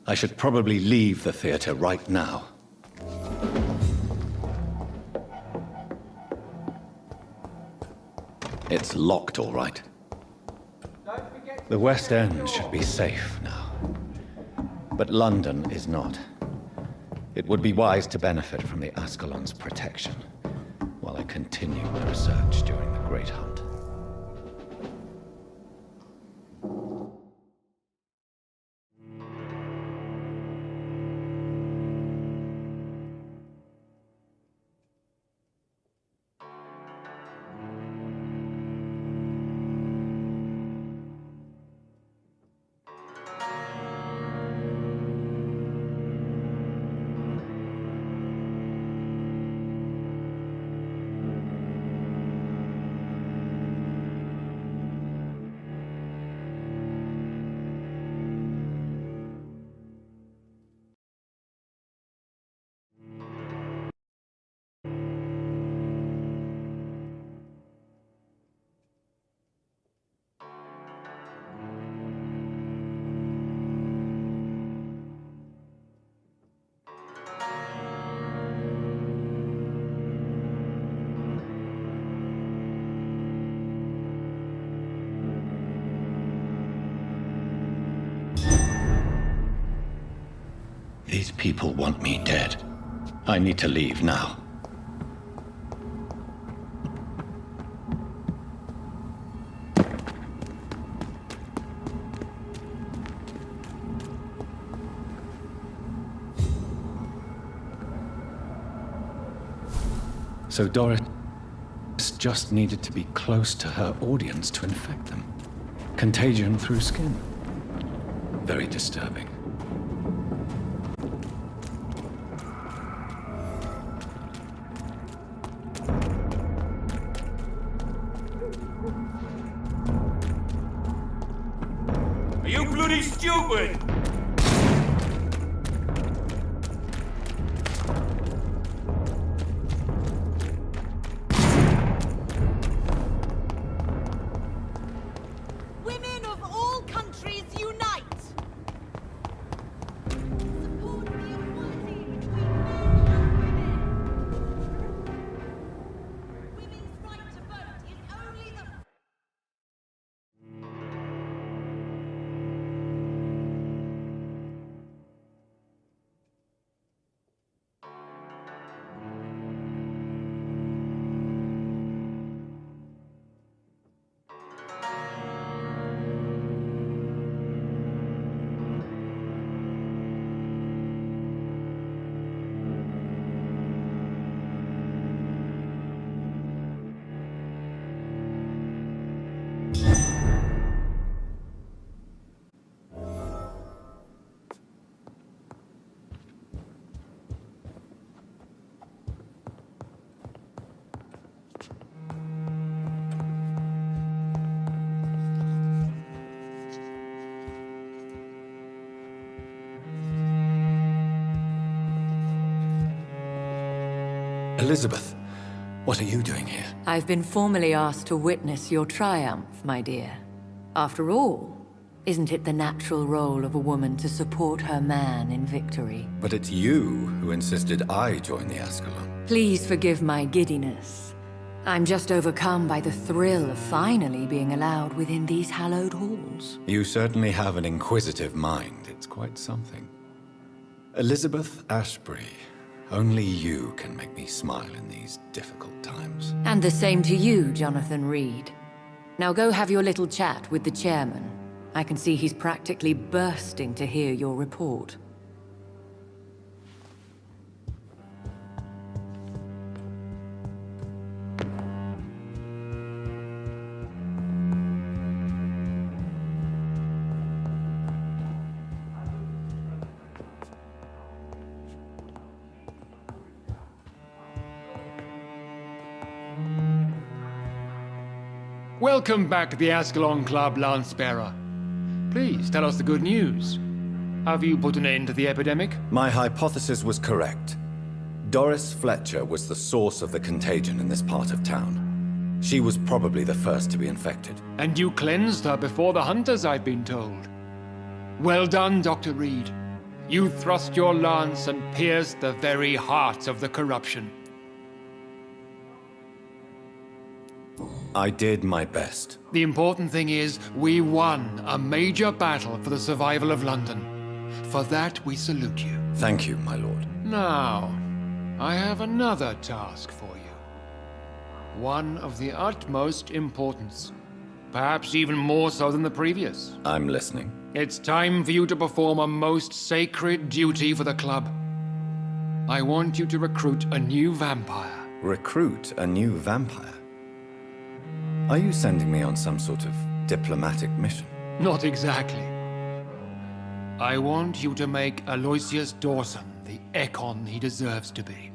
I should probably leave the theater right now. It's locked, all right. The West End should be safe now. But London is not. It would be wise to benefit from the Ascalon's protection while I continue my research during the Great Hunt. These people want me dead. I need to leave now. So Doris just needed to be close to her audience to infect them. Contagion through skin. Very disturbing. Are you bloody stupid? Women of all countries unite! Support the equality between men and women. Women's right to vote is only the... Elizabeth, what are you doing here? I've been formally asked to witness your triumph, my dear. After all, isn't it the natural role of a woman to support her man in victory? But it's you who insisted I join the Ascalon. Please forgive my giddiness. I'm just overcome by the thrill of finally being allowed within these hallowed halls. You certainly have an inquisitive mind. It's quite something. Elizabeth Ashbury, only you can make me smile in these difficult times. And the same to you, Jonathan Reed. Now go have your little chat with the chairman. I can see he's practically bursting to hear your report. Welcome back to the Ascalon Club, Lancebearer. Please tell us the good news. Have you put an end to the epidemic? My hypothesis was correct. Doris Fletcher was the source of the contagion in this part of town. She was probably the first to be infected. And you cleansed her before the hunters, I've been told. Well done, Dr. Reed. You thrust your lance and pierced the very heart of the corruption. I did my best. The important thing is, we won a major battle for the survival of London. For that, we salute you. Thank you, my lord. Now, I have another task for you. One of the utmost importance. Perhaps even more so than the previous. I'm listening. It's time for you to perform a most sacred duty for the club. I want you to recruit a new vampire. Recruit a new vampire? Are you sending me on some sort of diplomatic mission? Not exactly. I want you to make Aloysius Dawson the Ekon he deserves to be.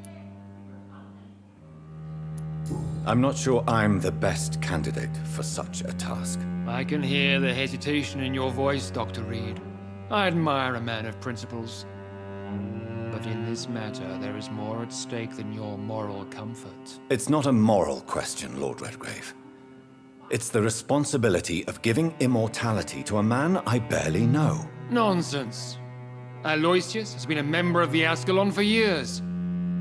I'm not sure I'm the best candidate for such a task. I can hear the hesitation in your voice, Dr. Reed. I admire a man of principles. But in this matter, there is more at stake than your moral comfort. It's not a moral question, Lord Redgrave. It's the responsibility of giving immortality to a man I barely know. Nonsense. Aloysius has been a member of the Ascalon for years.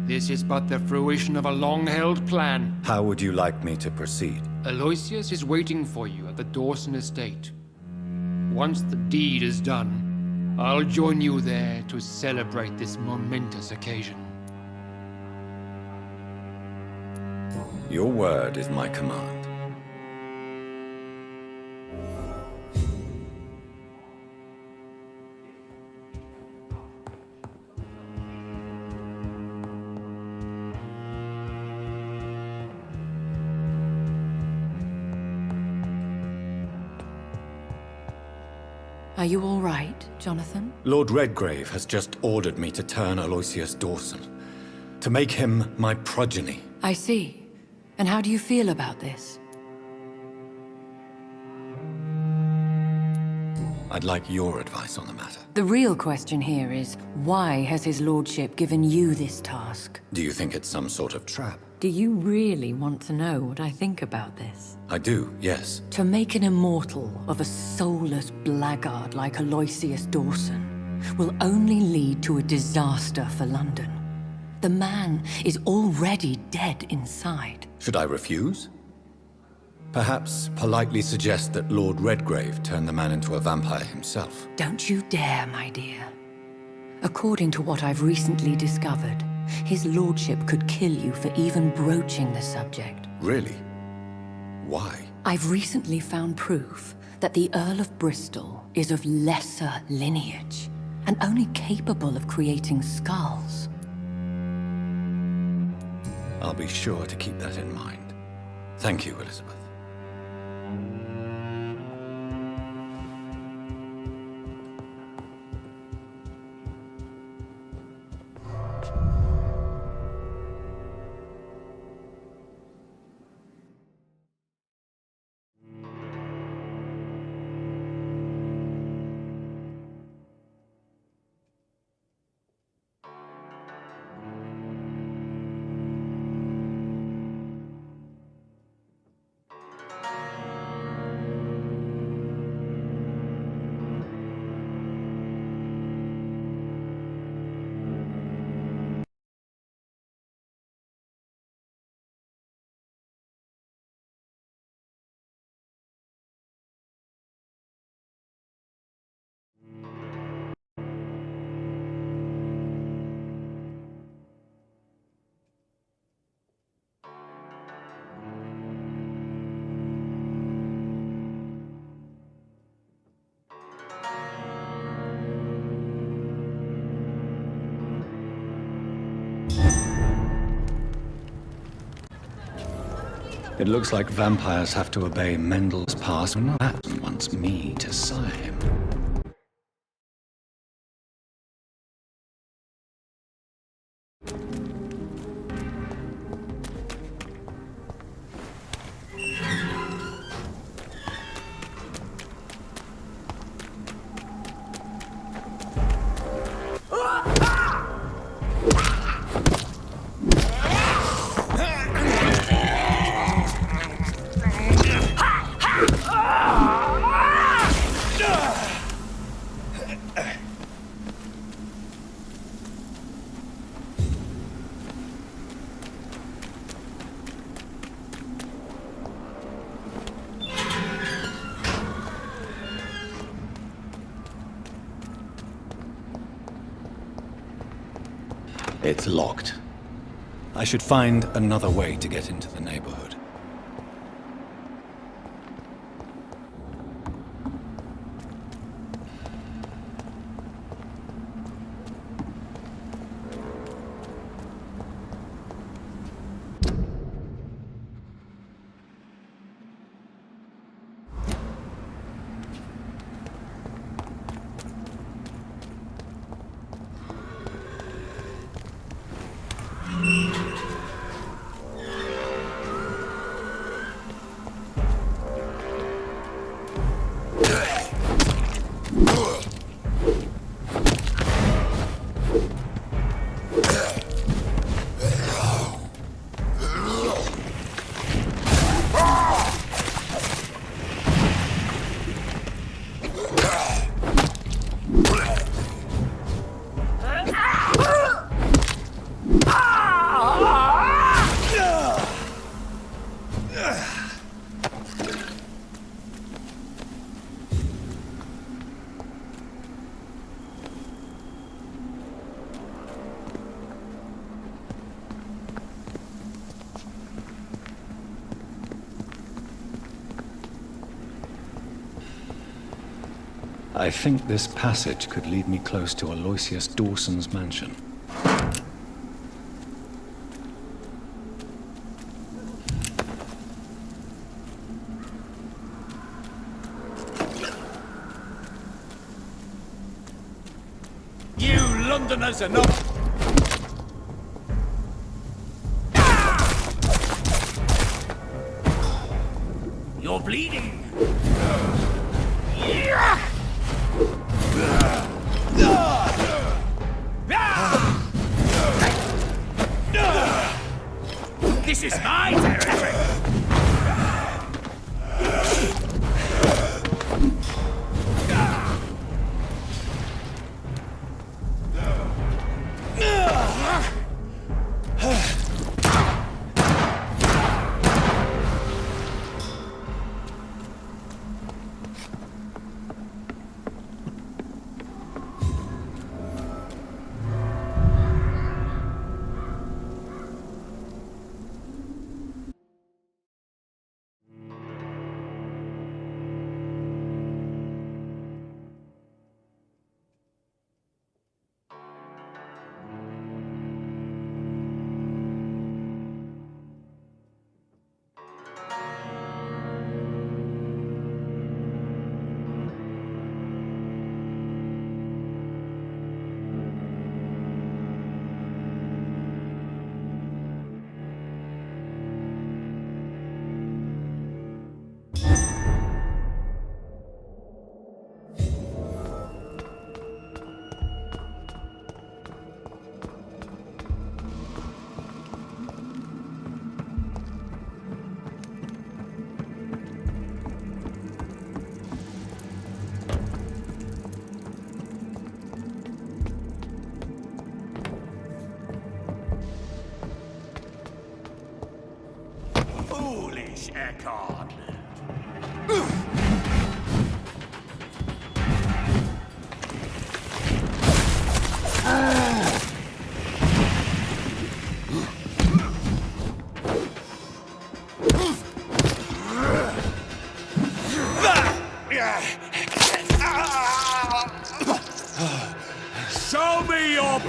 This is but the fruition of a long-held plan. How would you like me to proceed? Aloysius is waiting for you at the Dawson estate. Once the deed is done, I'll join you there to celebrate this momentous occasion. Your word is my command. Are you all right, Jonathan? Lord Redgrave has just ordered me to turn Aloysius Dawson, to make him my progeny. I see. And how do you feel about this? I'd like your advice on the matter. The real question here is, why has his lordship given you this task? Do you think it's some sort of trap? Do you really want to know what I think about this? I do, yes. To make an immortal of a soulless blackguard like Aloysius Dawson will only lead to a disaster for London. The man is already dead inside. Should I refuse? Perhaps politely suggest that Lord Redgrave turn the man into a vampire himself. Don't you dare, my dear. According to what I've recently discovered, his lordship could kill you for even broaching the subject. Really? Why? I've recently found proof that the Earl of Bristol is of lesser lineage and only capable of creating skulls. I'll be sure to keep that in mind. Thank you, Elizabeth. It looks like vampires have to obey Mendel's pass when that wants me to sire him. It's locked. I should find another way to get into the neighborhood. I think this passage could lead me close to Aloysius Dawson's mansion. You Londoners are not... You're bleeding! This is my territory! Foolish Eckhart. Show me your...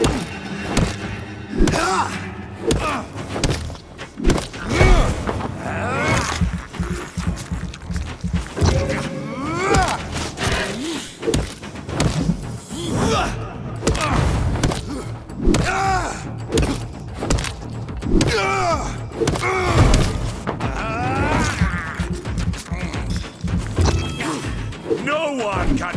one can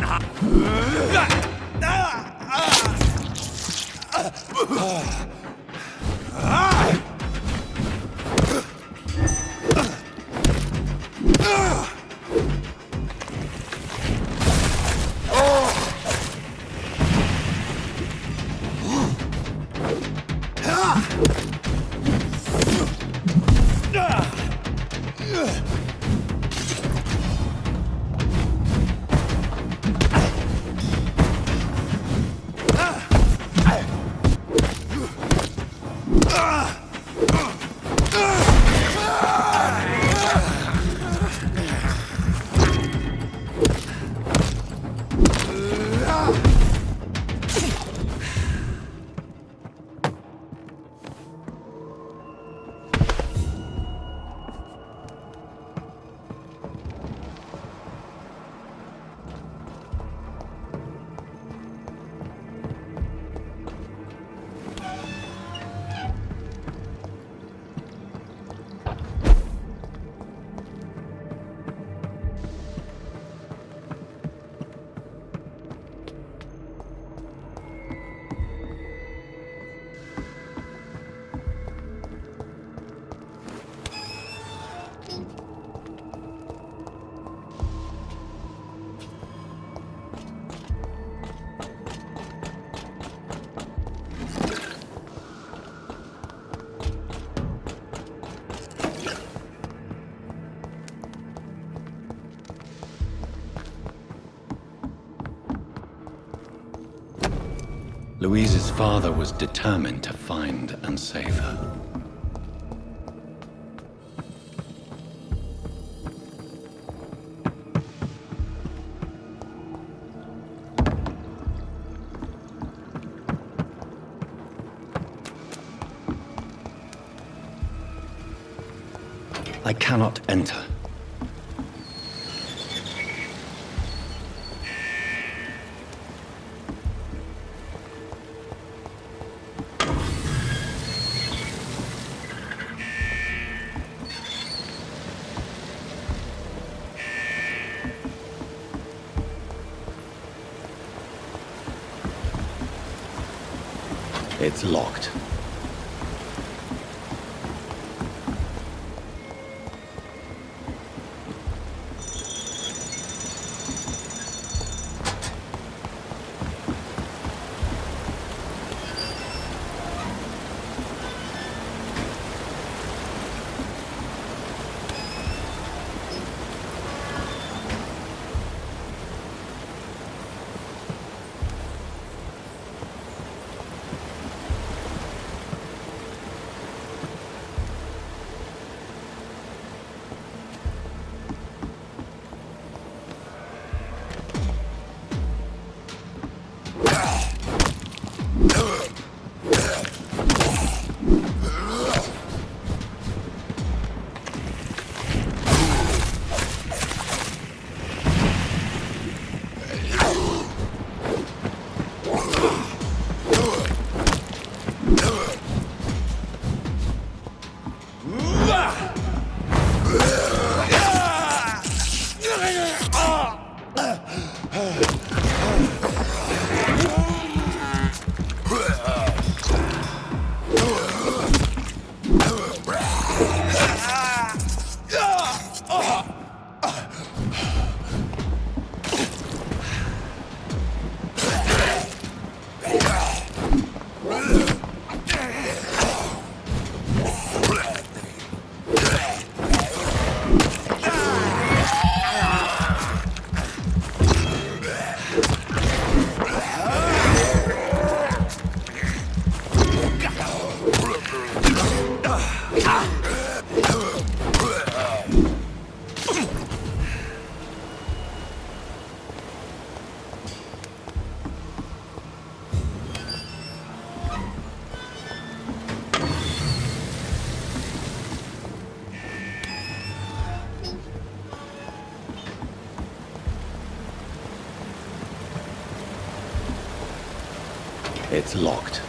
Louise's father was determined to find and save her. I cannot enter. It's locked. It's locked.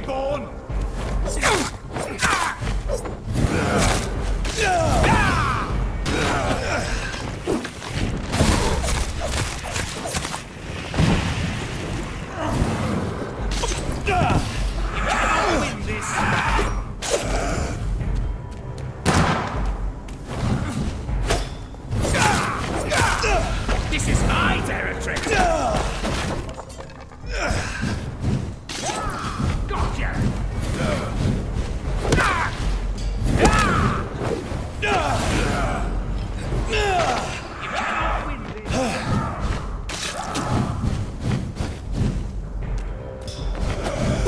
reborn! This is my territory! Gotcha! You cannot win this!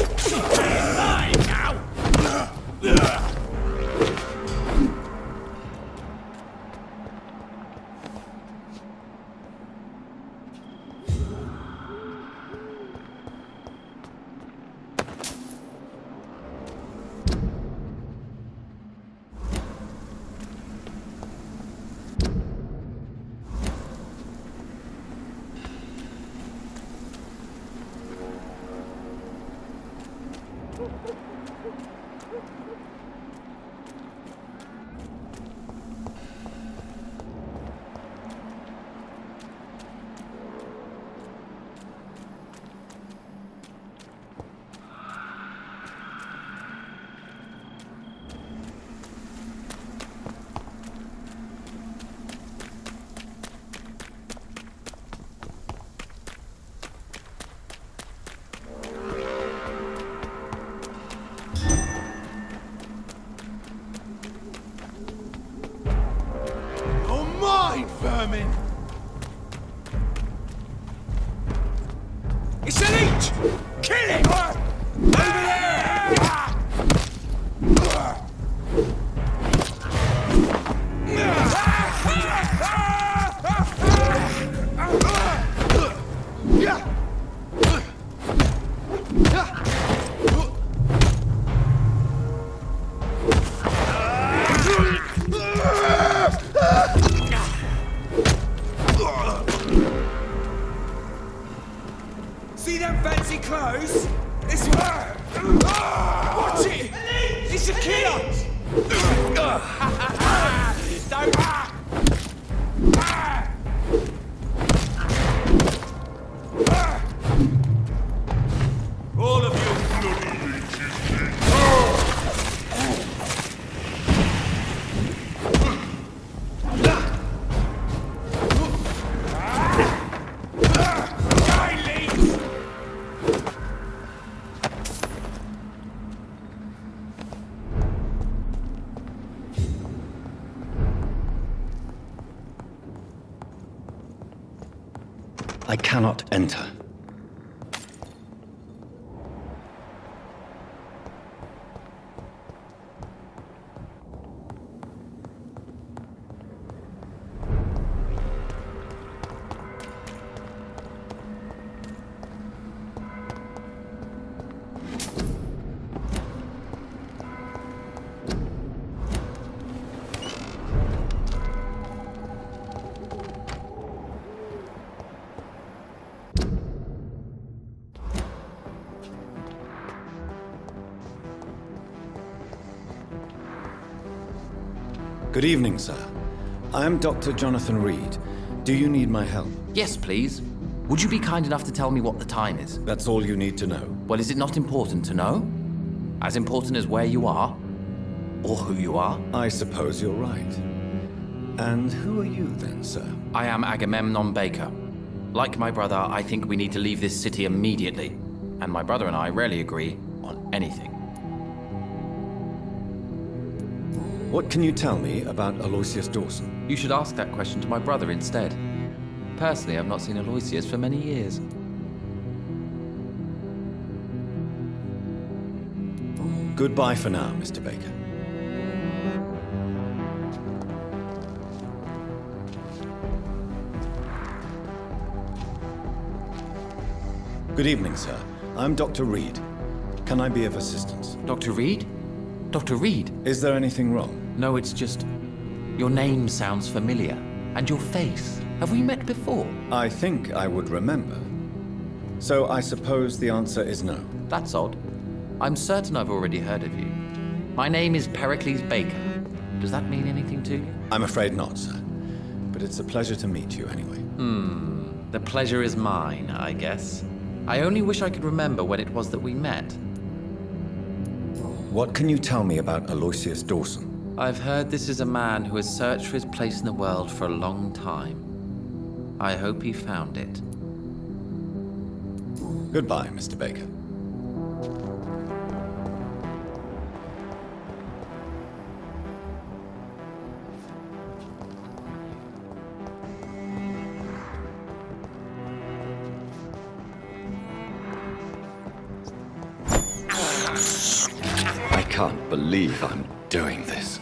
It's mine now! Vermin! It's a leech! Kill it! Over there! See them fancy clothes? This one! Watch it! It's a killer! Don't... All of you bloody leeches! I cannot enter. Good evening, sir. I am Dr. Jonathan Reed. Do you need my help? Yes, please. Would you be kind enough to tell me what the time is? That's all you need to know. Well, is it not important to know? As important as where you are? Or who you are? I suppose you're right. And who are you then, sir? I am Agamemnon Baker. Like my brother, I think we need to leave this city immediately. And my brother and I rarely agree on anything. What can you tell me about Aloysius Dawson? You should ask that question to my brother instead. Personally, I've not seen Aloysius for many years. Goodbye for now, Mr. Baker. Good evening, sir. I'm Dr. Reed. Can I be of assistance? Dr. Reed? Dr. Reed? Is there anything wrong? No, it's just... your name sounds familiar. And your face. Have we met before? I think I would remember. So I suppose the answer is no. That's odd. I'm certain I've already heard of you. My name is Pericles Baker. Does that mean anything to you? I'm afraid not, sir. But it's a pleasure to meet you anyway. The pleasure is mine, I guess. I only wish I could remember when it was that we met. What can you tell me about Aloysius Dawson? I've heard this is a man who has searched for his place in the world for a long time. I hope he found it. Goodbye, Mr. Baker. I can't believe I'm doing this.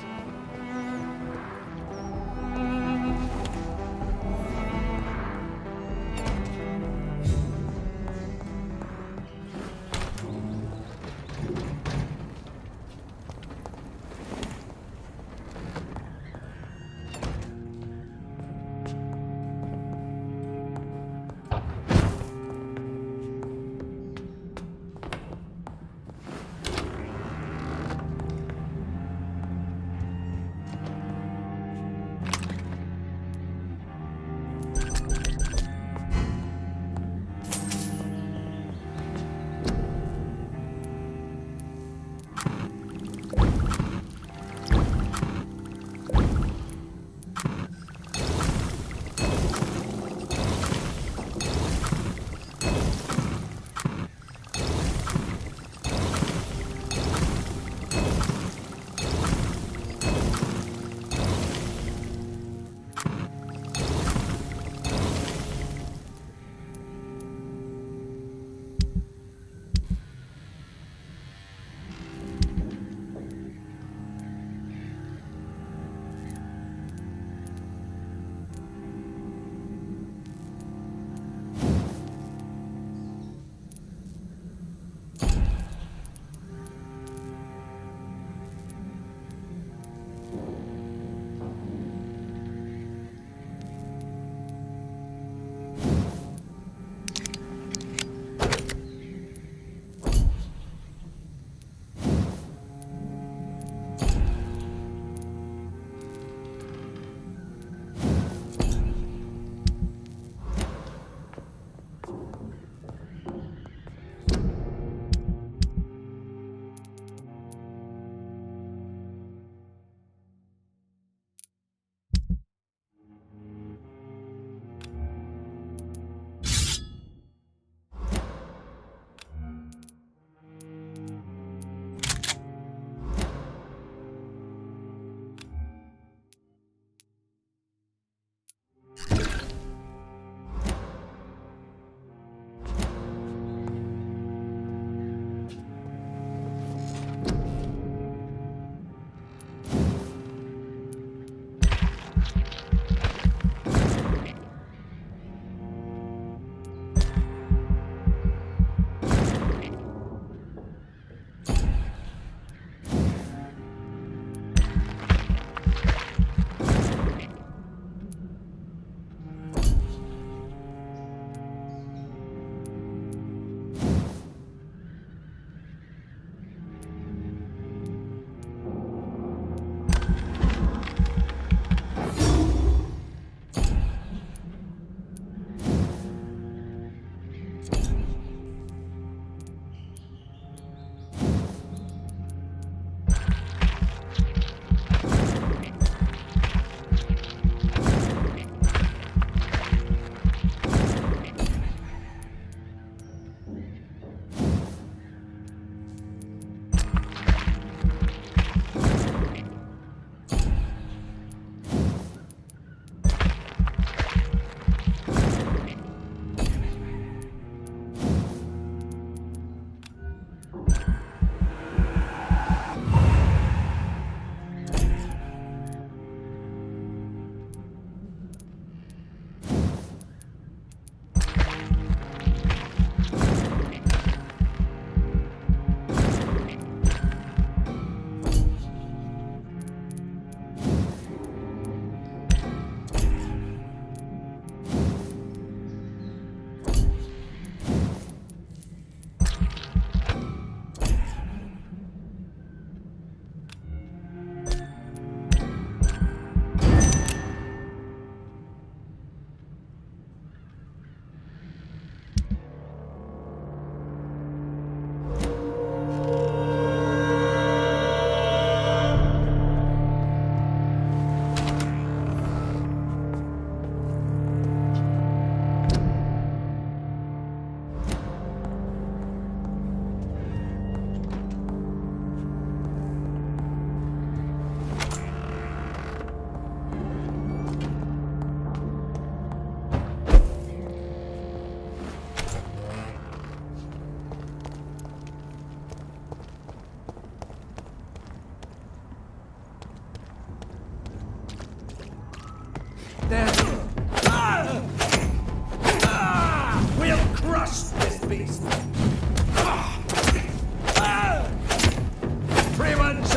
We'll crush this beast!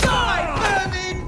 Die, vermin!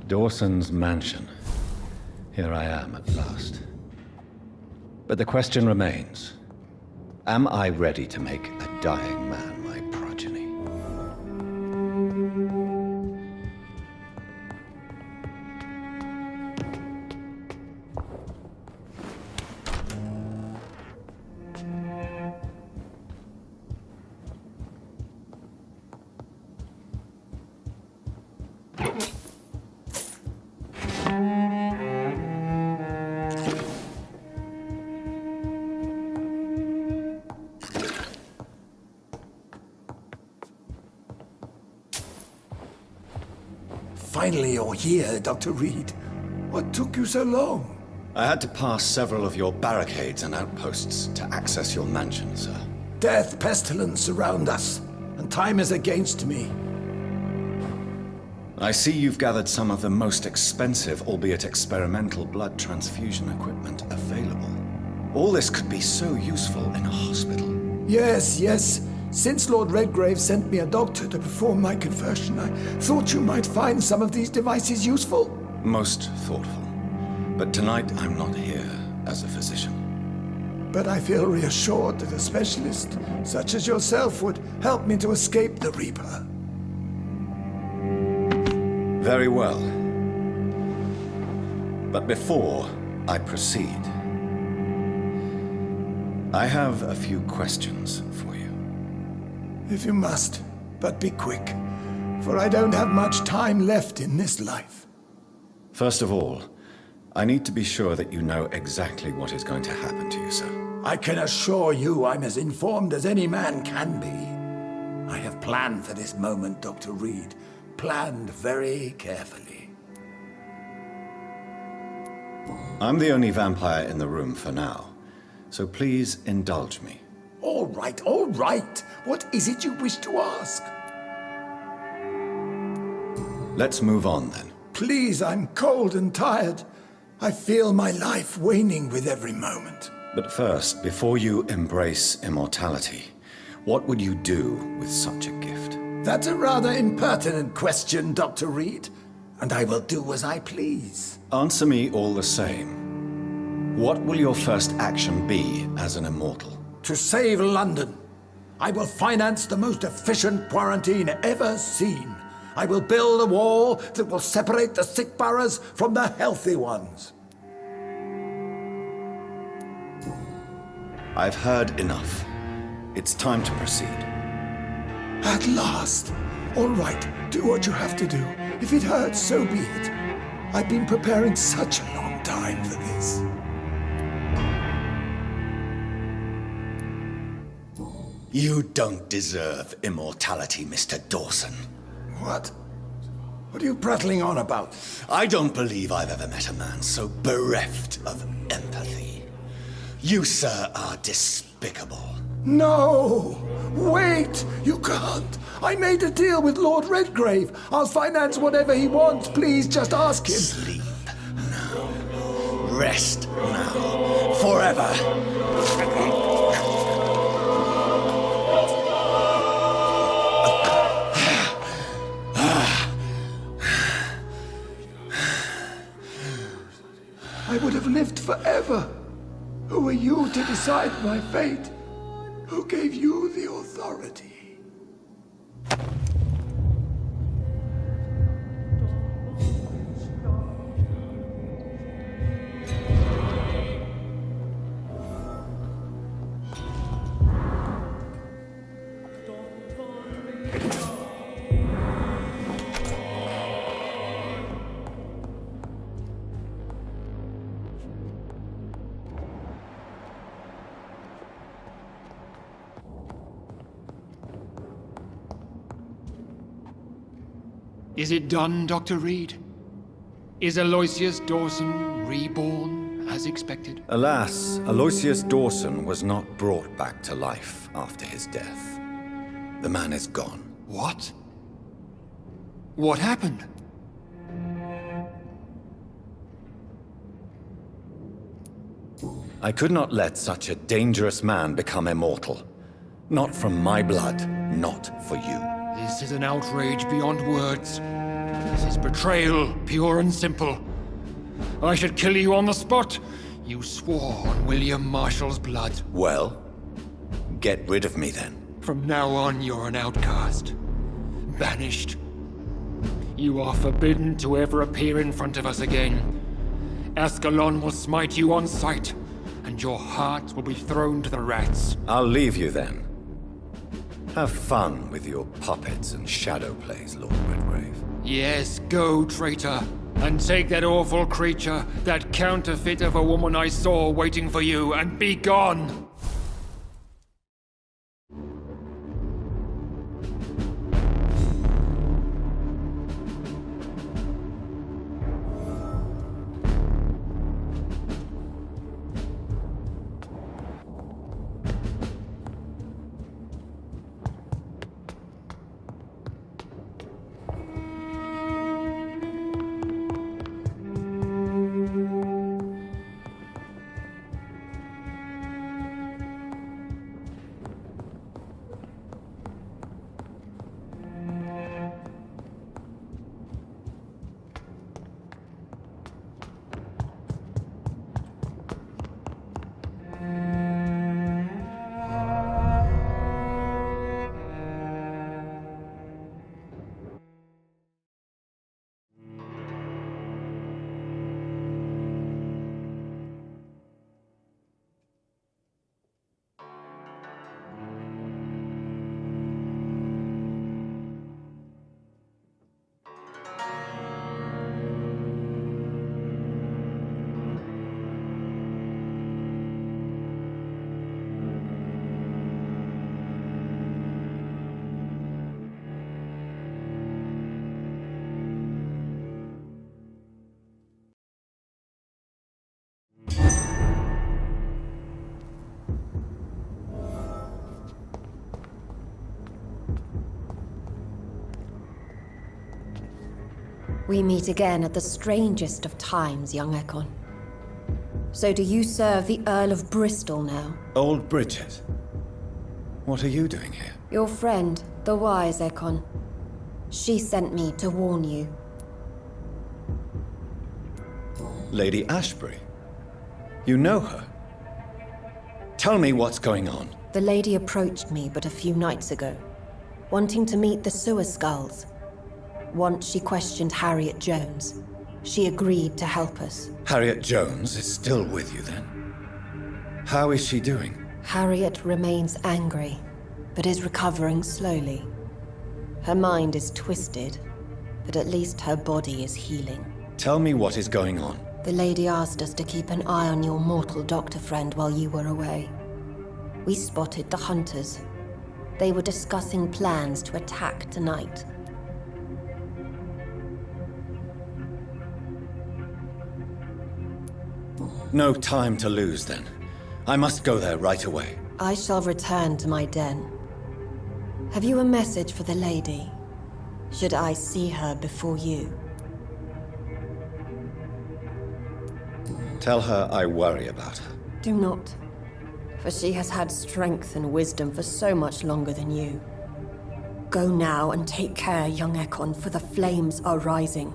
Dawson's mansion. Here I am at last. But the question remains, am I ready to make a dying man my progeny? Finally you're here, Dr. Reed. What took you so long? I had to pass several of your barricades and outposts to access your mansion, sir. Death, pestilence surround us, and time is against me. I see you've gathered some of the most expensive, albeit experimental, blood transfusion equipment available. All this could be so useful in a hospital. Yes, yes. Since Lord Redgrave sent me a doctor to perform my conversion, I thought you might find some of these devices useful. Most thoughtful. But tonight I'm not here as a physician. But I feel reassured that a specialist such as yourself would help me to escape the Reaper. Very well. But before I proceed, I have a few questions for you. If you must, but be quick, for I don't have much time left in this life. First of all, I need to be sure that you know exactly what is going to happen to you, sir. I can assure you I'm as informed as any man can be. I have planned for this moment, Dr. Reed. Planned very carefully. I'm the only vampire in the room for now, so please indulge me. All right, all right. What is it you wish to ask? Let's move on, then. Please, I'm cold and tired. I feel my life waning with every moment. But first, before you embrace immortality, what would you do with such a gift? That's a rather impertinent question, Dr. Reed, and I will do as I please. Answer me all the same. What will your first action be as an immortal? To save London. I will finance the most efficient quarantine ever seen. I will build a wall that will separate the sick boroughs from the healthy ones. I've heard enough. It's time to proceed. At last. All right, do what you have to do. If it hurts, so be it. I've been preparing such a long time for this. You don't deserve immortality, Mr. Dawson. What? What are you prattling on about? I don't believe I've ever met a man so bereft of empathy. You, sir, are despicable. No! Wait! You can't! I made a deal with Lord Redgrave. I'll finance whatever he wants. Please, just ask him. Sleep now. Rest now. Forever. I would have lived forever. Who are you to decide my fate? Who gave you the authority? Is it done, Dr. Reed? Is Aloysius Dawson reborn as expected? Alas, Aloysius Dawson was not brought back to life after his death. The man is gone. What? What happened? I could not let such a dangerous man become immortal. Not from my blood, not for you. This is an outrage beyond words. This is betrayal, pure and simple. I should kill you on the spot. You swore on William Marshall's blood. Well, get rid of me then. From now on, you're an outcast. Banished. You are forbidden to ever appear in front of us again. Ascalon will smite you on sight, and your heart will be thrown to the rats. I'll leave you then. Have fun with your puppets and shadow plays, Lord Redgrave. Yes, go, traitor. And take that awful creature, that counterfeit of a woman I saw waiting for you, and be gone! We meet again at the strangest of times, young Ekon. So do you serve the Earl of Bristol now? Old Bridget. What are you doing here? Your friend, the wise Ekon. She sent me to warn you. Lady Ashbury? You know her? Tell me what's going on. The lady approached me but a few nights ago, wanting to meet the sewer skulls. Once she questioned Harriet Jones. She agreed to help us. Harriet Jones is still with you then? How is she doing? Harriet remains angry, but is recovering slowly. Her mind is twisted, but at least her body is healing. Tell me what is going on. The lady asked us to keep an eye on your mortal doctor friend while you were away. We spotted the hunters. They were discussing plans to attack tonight. No time to lose, then. I must go there right away. I shall return to my den. Have you a message for the lady? Should I see her before you? Tell her I worry about her. Do not. For she has had strength and wisdom for so much longer than you. Go now and take care, young Ekon, for the flames are rising.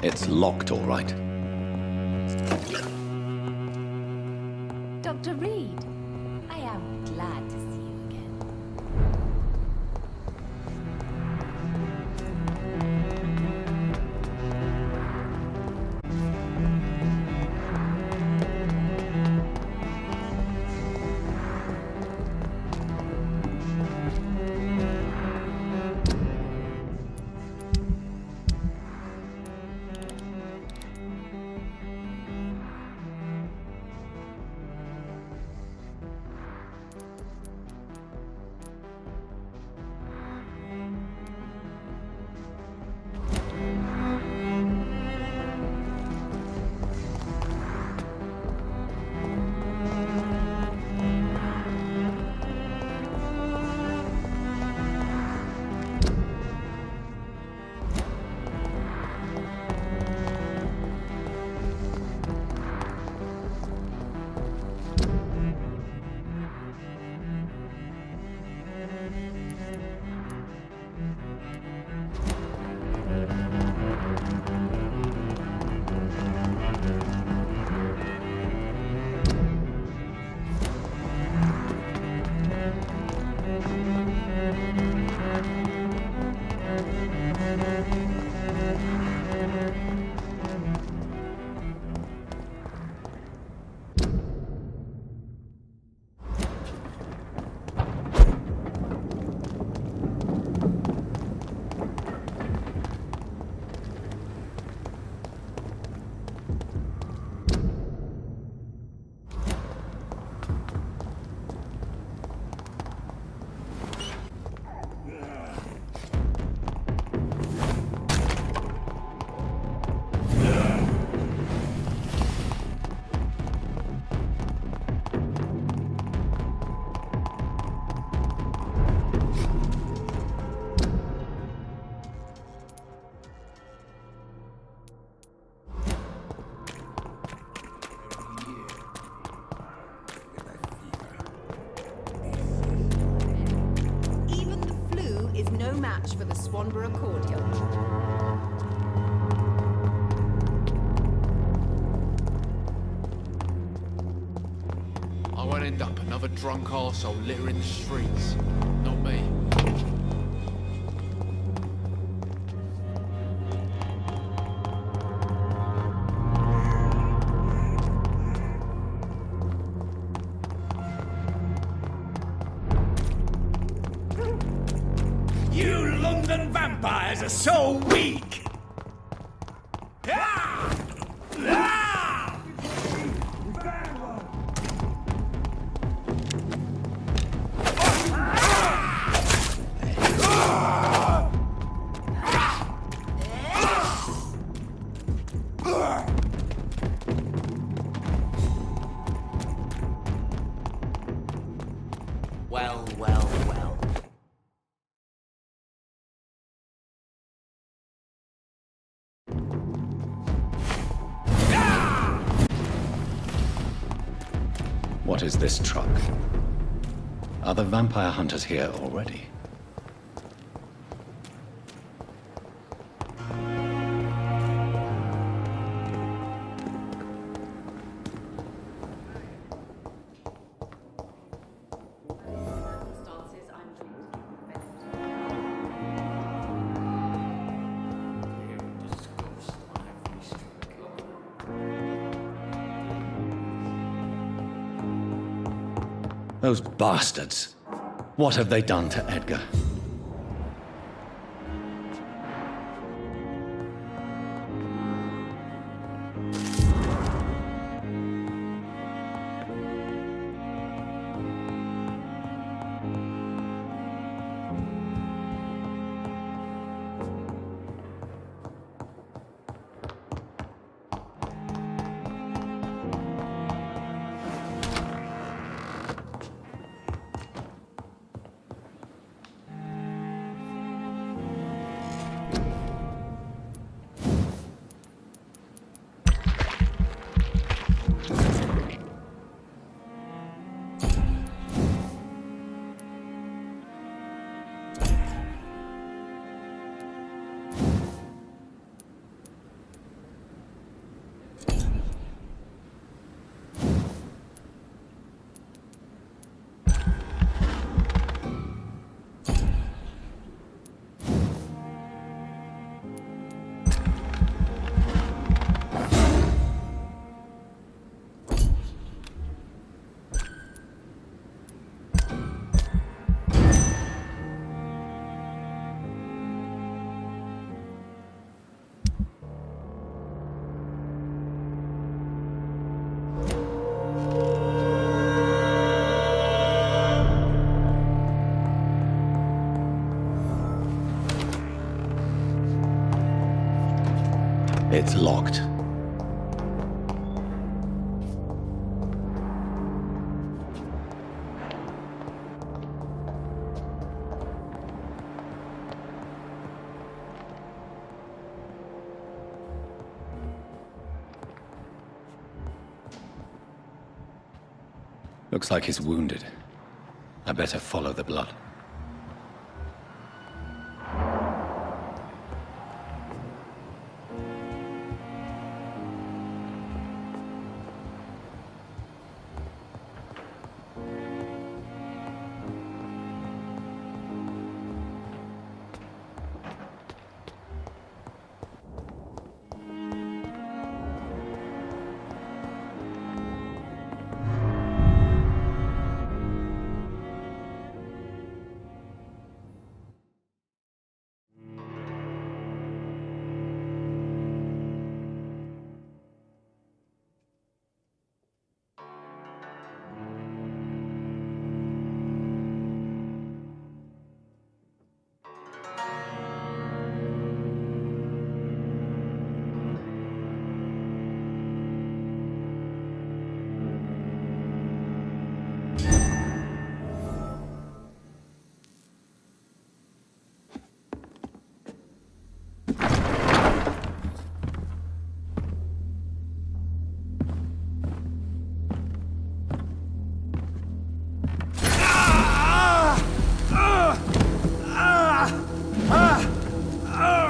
It's locked, all right. Dr. Reed, I am glad to see you again. For the Swanborough cordial. I won't end up another drunk arsehole littering the streets. Not me. You London vampires are so weak! Well, well, well. What is this truck? Are the vampire hunters here already? Those bastards. What have they done to Edgar? It's locked. Looks like he's wounded. I better follow the blood.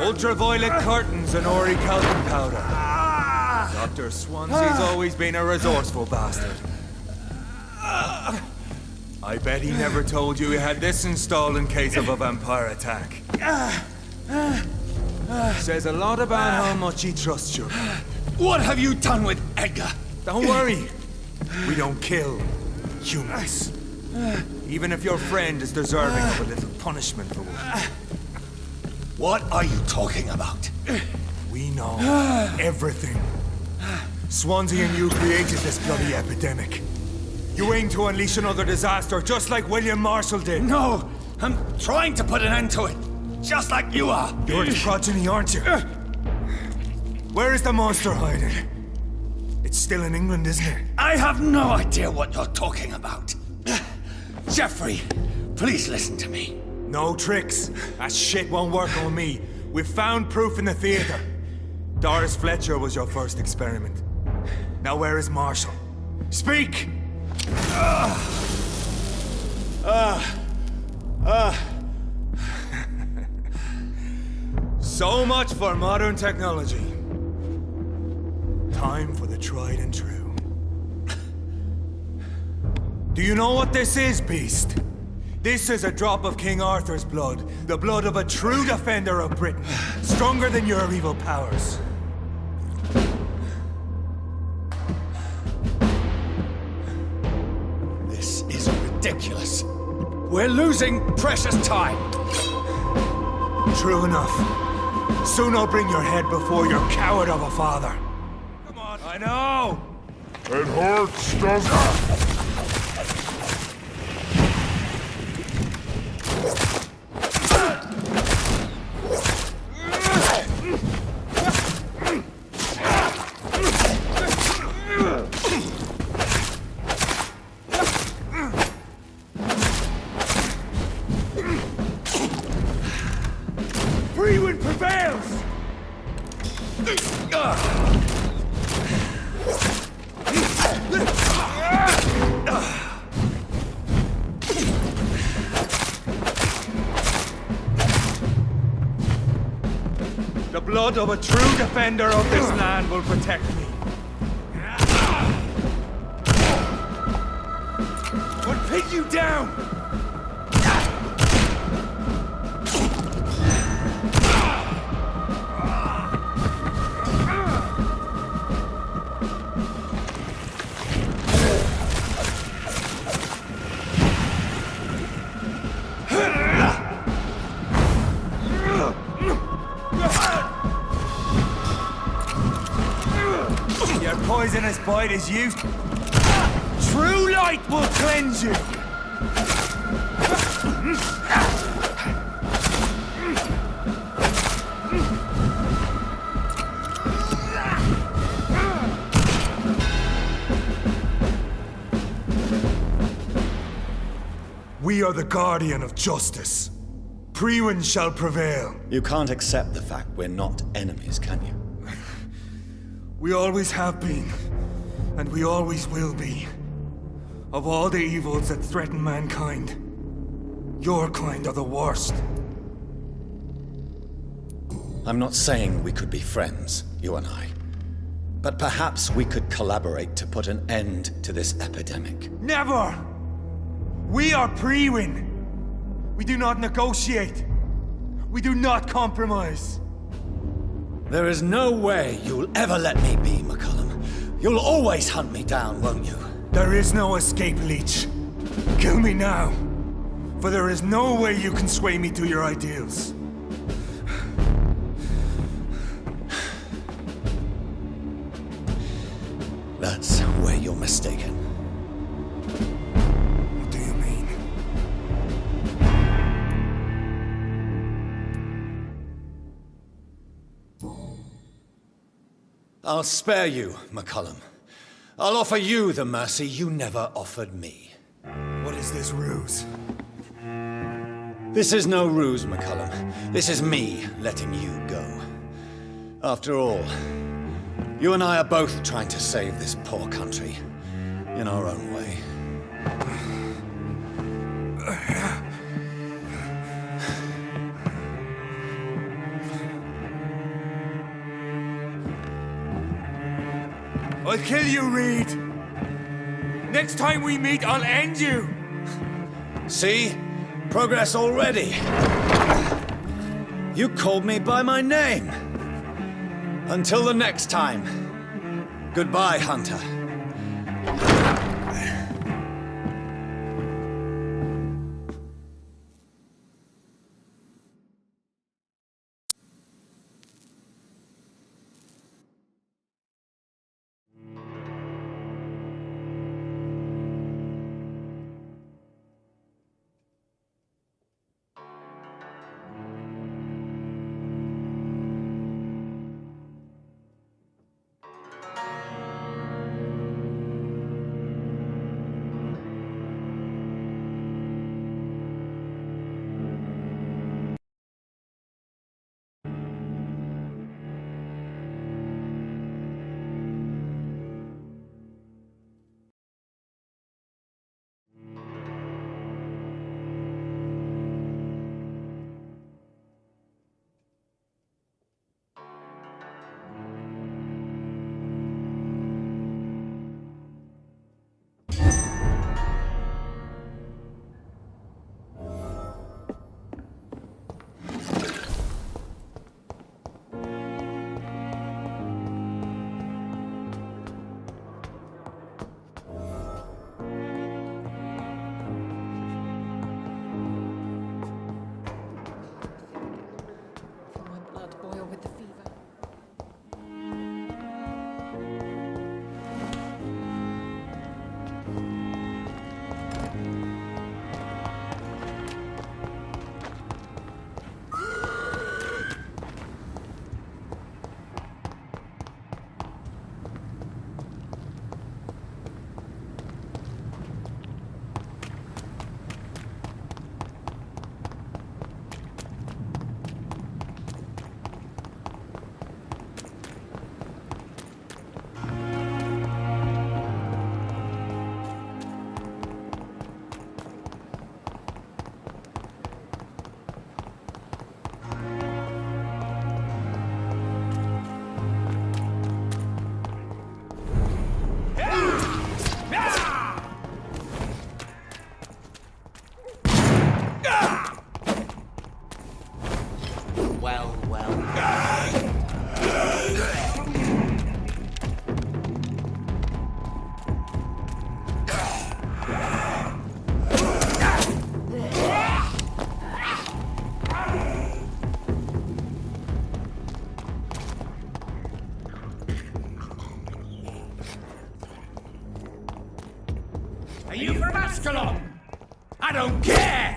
Ultraviolet curtains and orichalcum powder. Dr. Swansea's always been a resourceful bastard. I bet he never told you he had this installed in case of a vampire attack. Says a lot about how much he trusts you. What have you done with Edgar? Don't worry. We don't kill humans. Even if your friend is deserving of a little punishment for what. What are you talking about? We know everything. Swansea and you created this bloody epidemic. You aim to unleash another disaster, just like William Marshall did. No! I'm trying to put an end to it, just like you are. You're its progeny, aren't you? Where is the monster hiding? It's still in England, isn't it? I have no idea what you're talking about. Jeffrey, please listen to me. No tricks. That shit won't work on me. We've found proof in the theater. Doris Fletcher was your first experiment. Now where is Marshall? Speak! So much for modern technology. Time for the tried and true. Do you know what this is, Beast? This is a drop of King Arthur's blood. The blood of a true defender of Britain. Stronger than your evil powers. This is ridiculous. We're losing precious time. True enough. Soon I'll bring your head before your coward of a father. Come on, I know! It hurts, doesn't it? Freewind prevails! The blood of a true defender of this land will protect me. Would pin you down! Your poisonous bite is used. True light will cleanse you! We are the guardian of justice. Priwen shall prevail. You can't accept the fact we're not enemies, can you? We always have been, and we always will be. Of all the evils that threaten mankind, your kind are the worst. I'm not saying we could be friends, you and I. But perhaps we could collaborate to put an end to this epidemic. Never! We are Priwen. We do not negotiate. We do not compromise. There is no way you'll ever let me be, McCullum. You'll always hunt me down, won't you? There is no escape, Leech. Kill me now. For there is no way you can sway me to your ideals. That's where you're mistaken. What do you mean? I'll spare you, McCullum. I'll offer you the mercy you never offered me. What is this ruse? This is no ruse, McCullum. This is me letting you go. After all, you and I are both trying to save this poor country in our own way. I'll kill you, Reed. Next time we meet, I'll end you. See? Progress already. You called me by my name. Until the next time. Goodbye, Hunter. Ascalon! I don't care!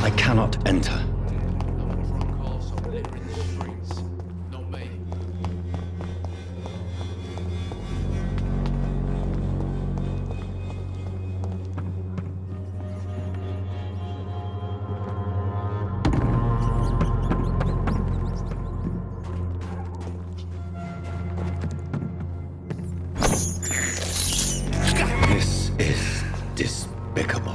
I cannot enter. This is despicable.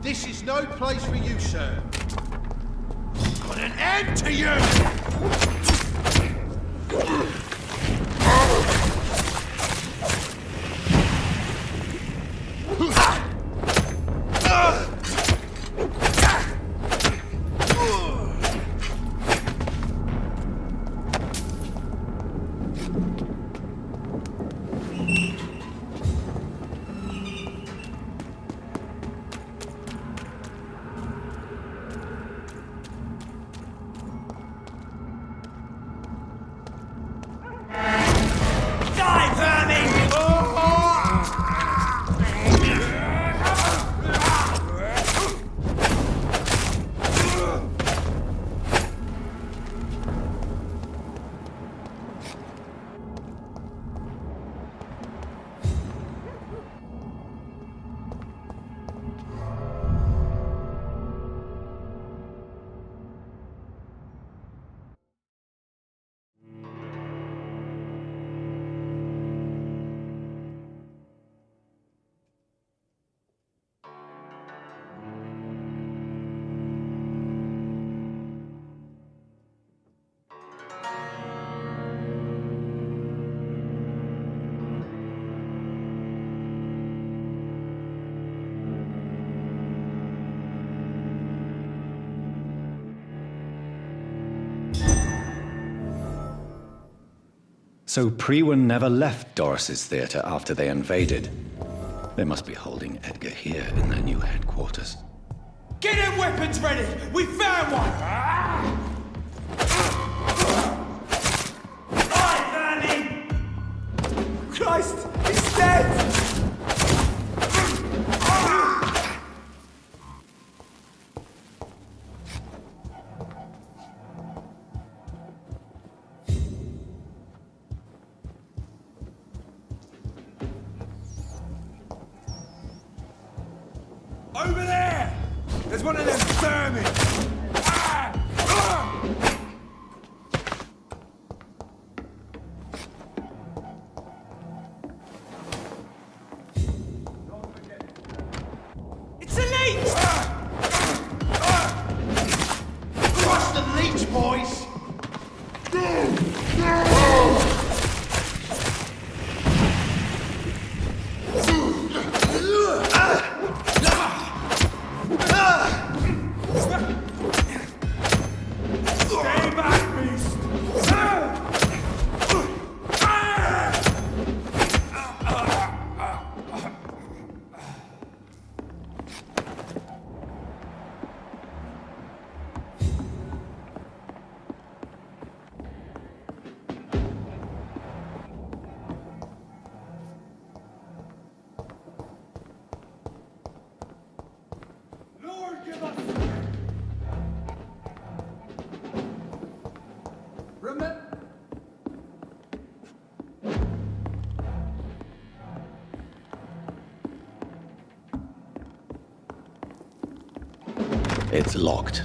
This is no place for you, sir. Got an end to you! So Priwen never left Doris's theater after they invaded. They must be holding Edgar here in their new headquarters. Get them weapons ready! We found one! I found him! Christ! He's dead! Over there! There's one of them vermin! It's a leech! Crush the leech, boys! It's locked.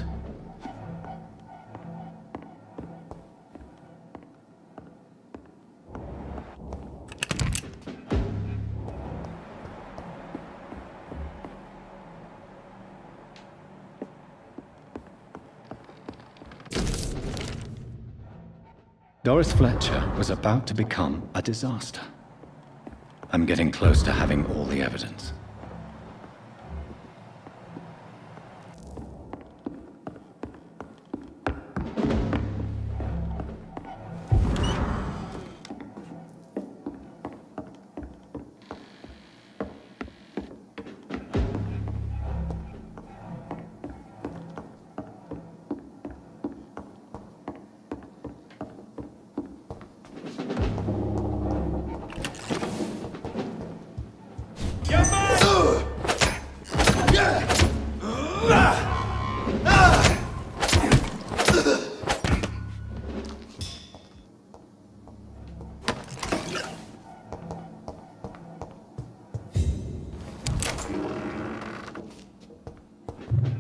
Doris Fletcher was about to become a disaster. I'm getting close to having all the evidence.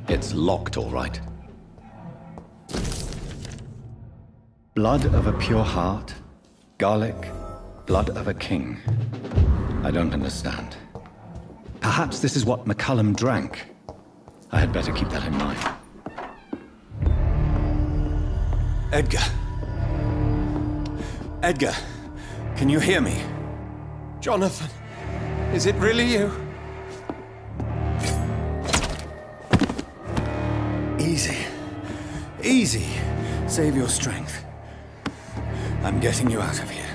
It's locked, all right. Blood of a pure heart, garlic, blood of a king. I don't understand. Perhaps this is what McCullum drank. I had better keep that in mind. Edgar. Edgar, can you hear me? Jonathan, is it really you? Easy. Easy. Save your strength. I'm getting you out of here.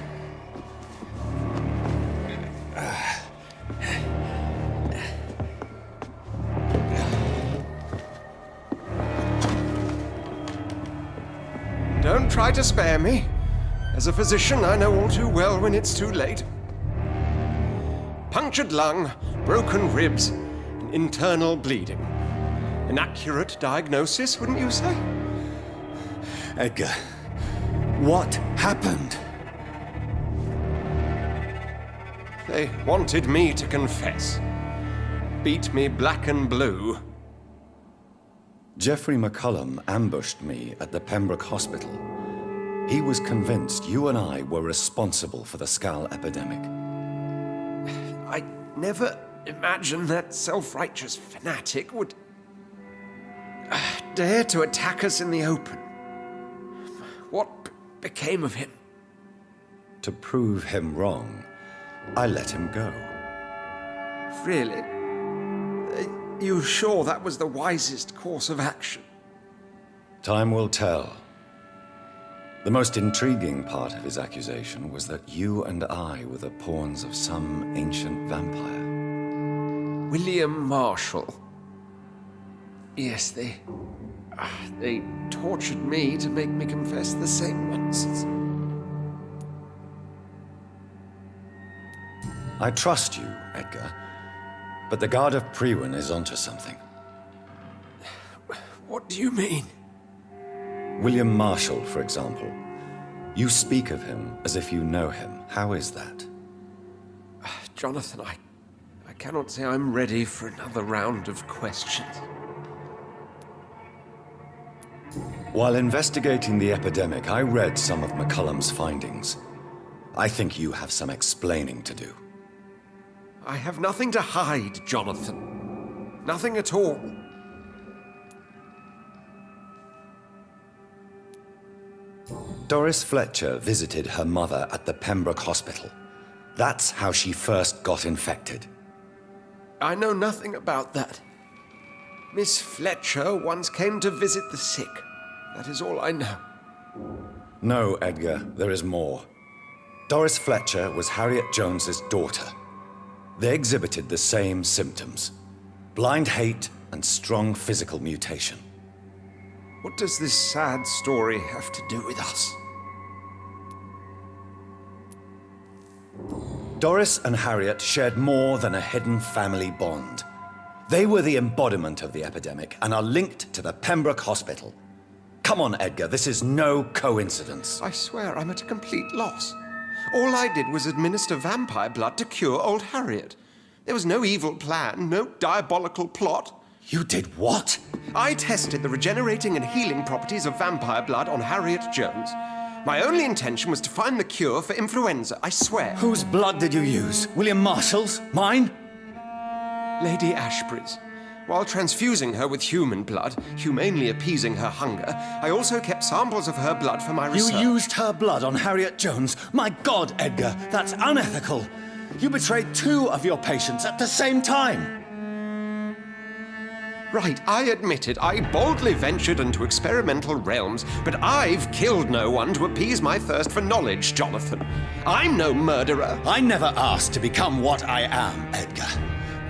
Don't try to spare me. As a physician, I know all too well when it's too late. Punctured lung, broken ribs, and internal bleeding. An accurate diagnosis, wouldn't you say? Edgar, what happened? They wanted me to confess. Beat me black and blue. Jeffrey McCullum ambushed me at the Pembroke Hospital. He was convinced you and I were responsible for the Skal epidemic. I never imagined that self-righteous fanatic would dare to attack us in the open. What became of him? To prove him wrong, I let him go. Really? Are you sure that was the wisest course of action? Time will tell. The most intriguing part of his accusation was that you and I were the pawns of some ancient vampire. William Marshall. Yes, they tortured me to make me confess the same nonsense. I trust you, Edgar, but the Guard of Prewin is onto something. What do you mean? William Marshall, for example. You speak of him as if you know him. How is that? Jonathan, I cannot say I'm ready for another round of questions. While investigating the epidemic, I read some of McCullum's findings. I think you have some explaining to do. I have nothing to hide, Jonathan. Nothing at all. Doris Fletcher visited her mother at the Pembroke Hospital. That's how she first got infected. I know nothing about that. Miss Fletcher once came to visit the sick. That is all I know. No, Edgar, there is more. Doris Fletcher was Harriet Jones's daughter. They exhibited the same symptoms: blind hate and strong physical mutation. What does this sad story have to do with us? Doris and Harriet shared more than a hidden family bond. They were the embodiment of the epidemic and are linked to the Pembroke Hospital. Come on, Edgar, this is no coincidence. I swear I'm at a complete loss. All I did was administer vampire blood to cure old Harriet. There was no evil plan, no diabolical plot. You did what? I tested the regenerating and healing properties of vampire blood on Harriet Jones. My only intention was to find the cure for influenza, I swear. Whose blood did you use? William Marshall's? Mine? Lady Ashbury's. While transfusing her with human blood, humanely appeasing her hunger, I also kept samples of her blood for my research. You used her blood on Harriet Jones? My God, Edgar, that's unethical. You betrayed 2 of your patients at the same time. Right, I admit it. I boldly ventured into experimental realms, but I've killed no one to appease my thirst for knowledge, Jonathan. I'm no murderer. I never asked to become what I am, Edgar.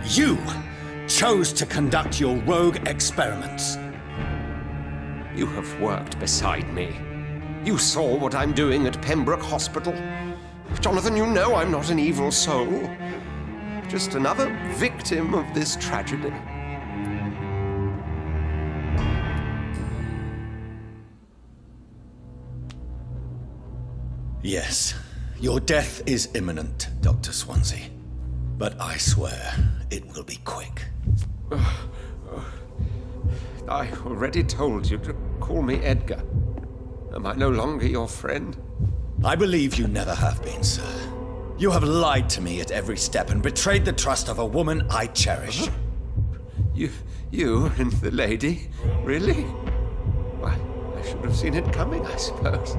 You chose to conduct your rogue experiments. You have worked beside me. You saw what I'm doing at Pembroke Hospital. Jonathan, you know I'm not an evil soul. Just another victim of this tragedy. Yes, your death is imminent, Dr. Swansea. But I swear it will be quick. I already told you to call me Edgar. Am I no longer your friend? I believe you never have been, sir. You have lied to me at every step and betrayed the trust of a woman I cherish. You and the lady? Really? Why, I should have seen it coming, I suppose.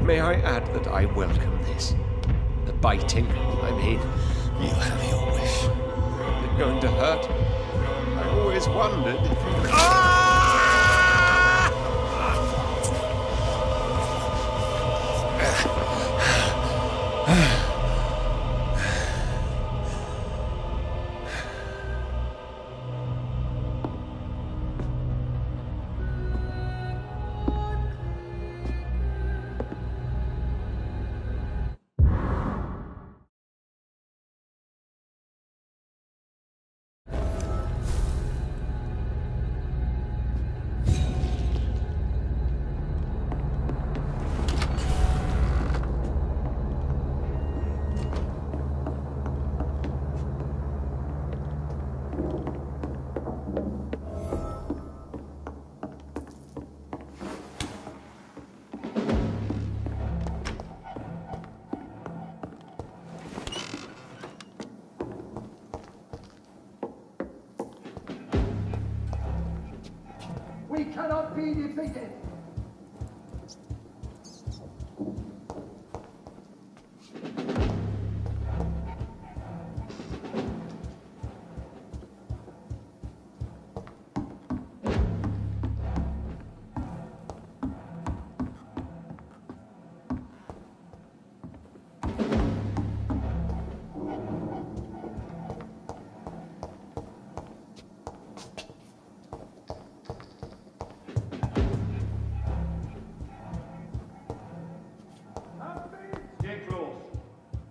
May I add that I welcome this? The biting, I mean. You have your wish. Is it going to hurt? I always wondered if it... We cannot be defeated!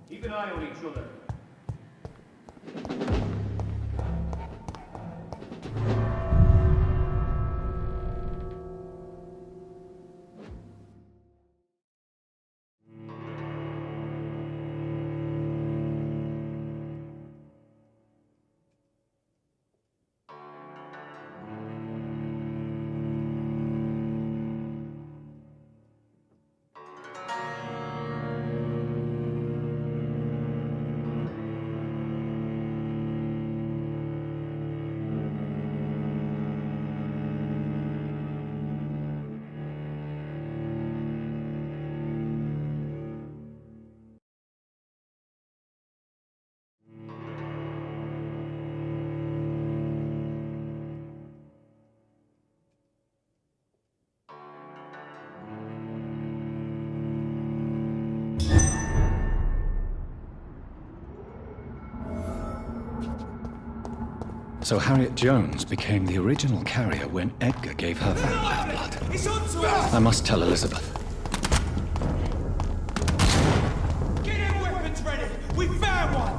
Keep an eye on each other. So Harriet Jones became the original carrier when Edgar gave her vampire blood. It's on to us! I must tell Elizabeth. Get them weapons ready! We found one!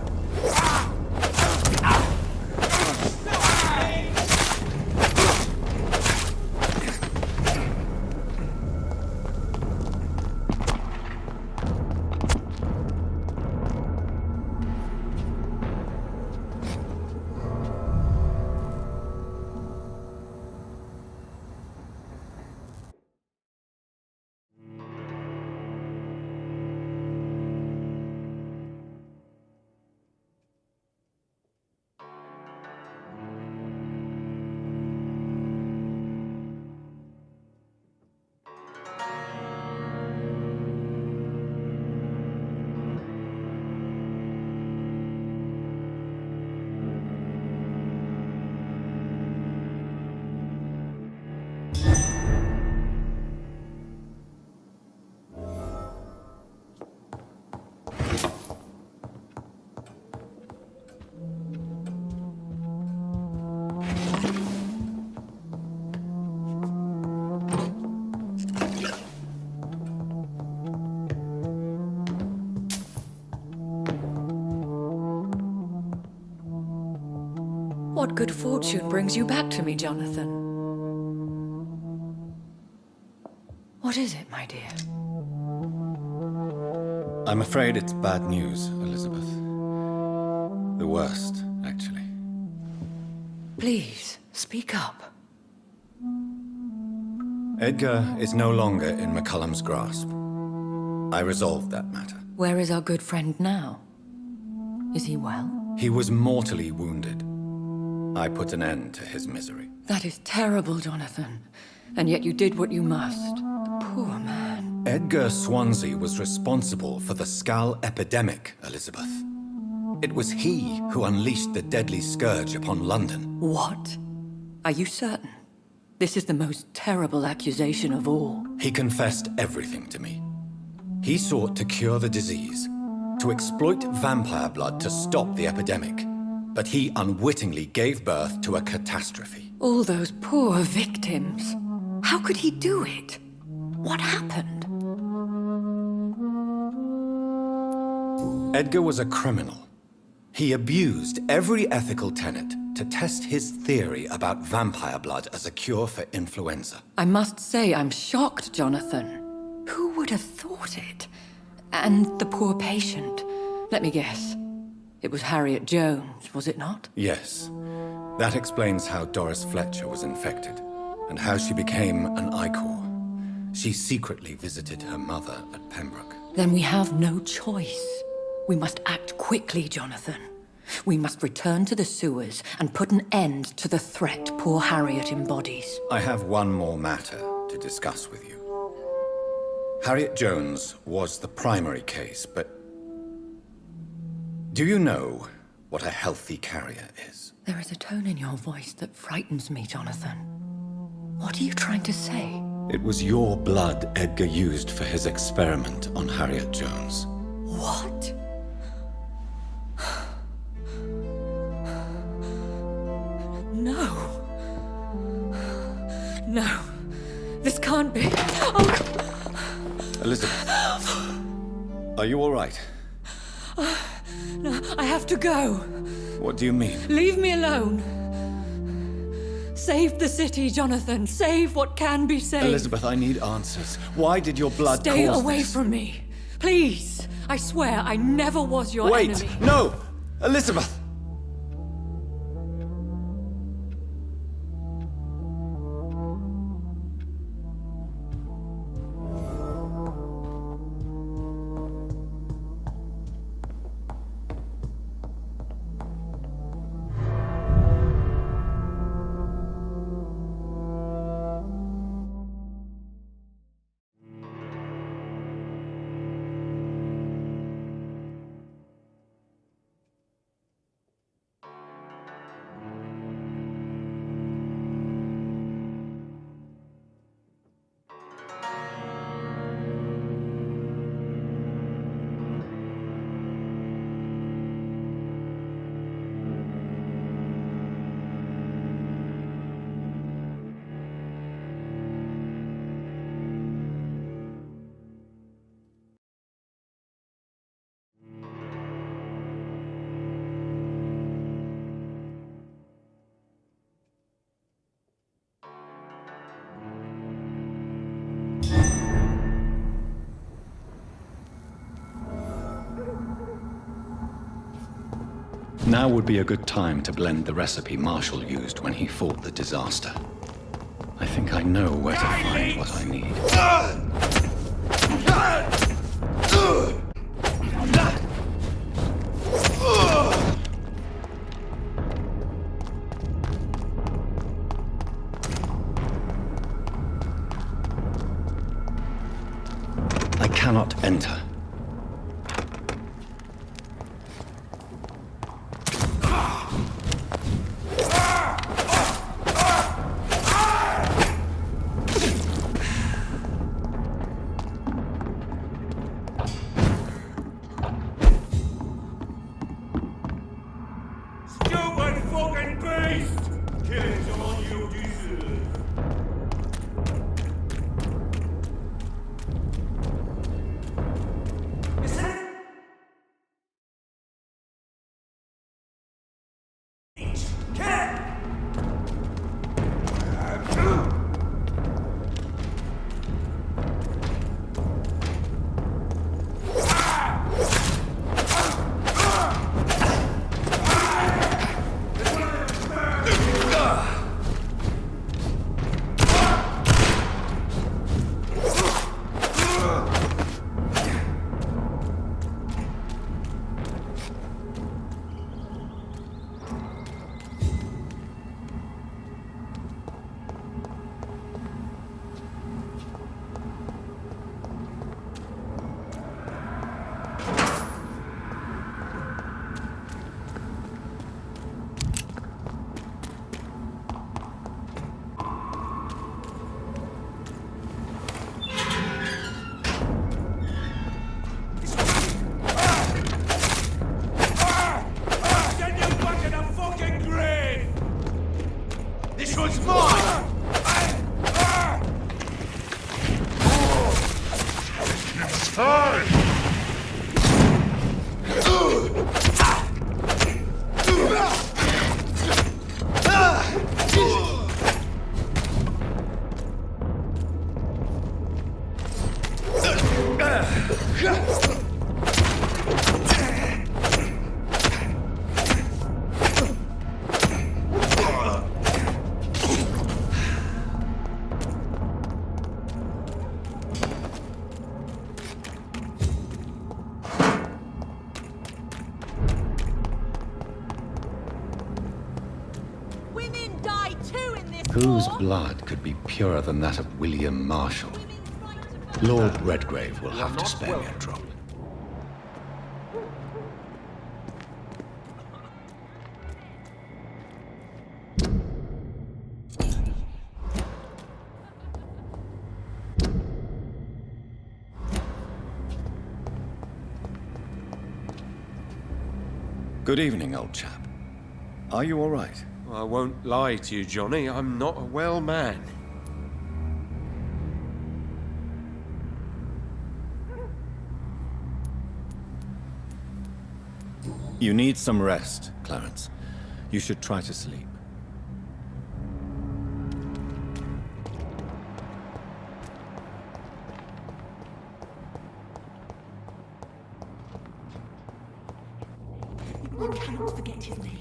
What good fortune brings you back to me, Jonathan? What is it, my dear? I'm afraid it's bad news, Elizabeth. The worst, actually. Please, speak up. Edgar is no longer in McCullum's grasp. I resolved that matter. Where is our good friend now? Is he well? He was mortally wounded. I put an end to his misery. That is terrible, Jonathan. And yet you did what you must. The poor man. Edgar Swansea was responsible for the Skull epidemic, Elizabeth. It was he who unleashed the deadly scourge upon London. What? Are you certain? This is the most terrible accusation of all. He confessed everything to me. He sought to cure the disease, to exploit vampire blood to stop the epidemic. But he unwittingly gave birth to a catastrophe. All those poor victims. How could he do it? What happened? Edgar was a criminal. He abused every ethical tenet to test his theory about vampire blood as a cure for influenza. I must say I'm shocked, Jonathan. Who would have thought it? And the poor patient. Let me guess. It was Harriet Jones, was it not? Yes. That explains how Doris Fletcher was infected, and how she became an Ichor. She secretly visited her mother at Pembroke. Then we have no choice. We must act quickly, Jonathan. We must return to the sewers and put an end to the threat poor Harriet embodies. I have one more matter to discuss with you. Harriet Jones was the primary case, but do you know what a healthy carrier is? There is a tone in your voice that frightens me, Jonathan. What are you trying to say? It was your blood Edgar used for his experiment on Harriet Jones. What? No. No. This can't be. Oh. Elizabeth, are you all right? No, I have to go. What do you mean? Leave me alone. Save the city, Jonathan. Save what can be saved. Elizabeth, I need answers. Why did your blood Stay cause away this? from me. Please. I swear I never was your enemy. Wait! No! Elizabeth! Now would be a good time to blend the recipe Marshall used when he fought the disaster. I think I know where to find what I need. I cannot enter. Can't Whose blood could be purer than that of William Marshall? Lord Redgrave will have to spare me a drop. Good evening, old chap. Are you all right? I won't lie to you, Johnny. I'm not a well man. You need some rest, Clarence. You should try to sleep. One cannot forget his name.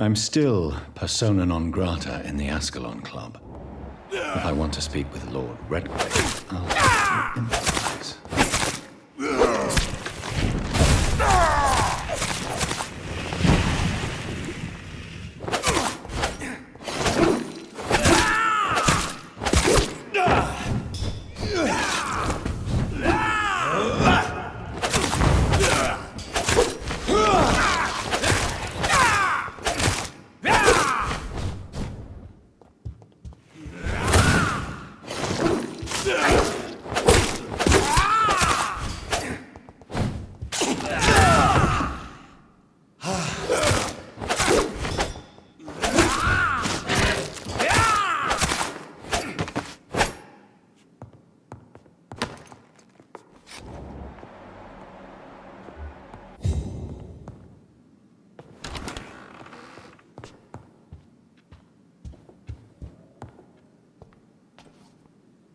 I'm still persona non grata in the Ascalon Club. If I want to speak with Lord Redgrave, I'll have to improvise.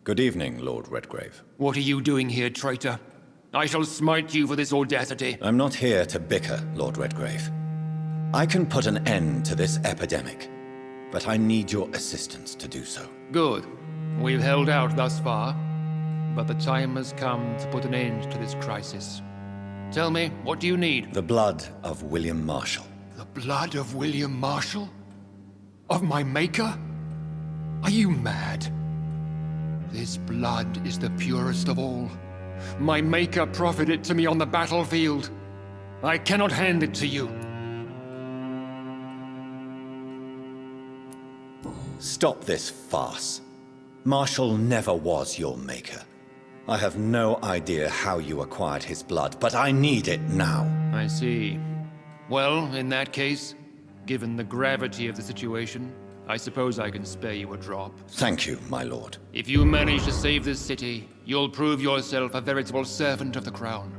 Good evening, Lord Redgrave. What are you doing here, traitor? I shall smite you for this audacity. I'm not here to bicker, Lord Redgrave. I can put an end to this epidemic, but I need your assistance to do so. Good. We've held out thus far, but the time has come to put an end to this crisis. Tell me, what do you need? The blood of William Marshall. The blood of William Marshall? Of my maker? Are you mad? This blood is the purest of all. My maker proffered it to me on the battlefield. I cannot hand it to you. Stop this farce. Marshall never was your maker. I have no idea how you acquired his blood, but I need it now. I see. Well, in that case, given the gravity of the situation, I suppose I can spare you a drop. Thank you, my lord. If you manage to save this city, you'll prove yourself a veritable servant of the crown.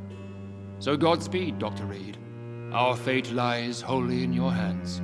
So Godspeed, Dr. Reed. Our fate lies wholly in your hands.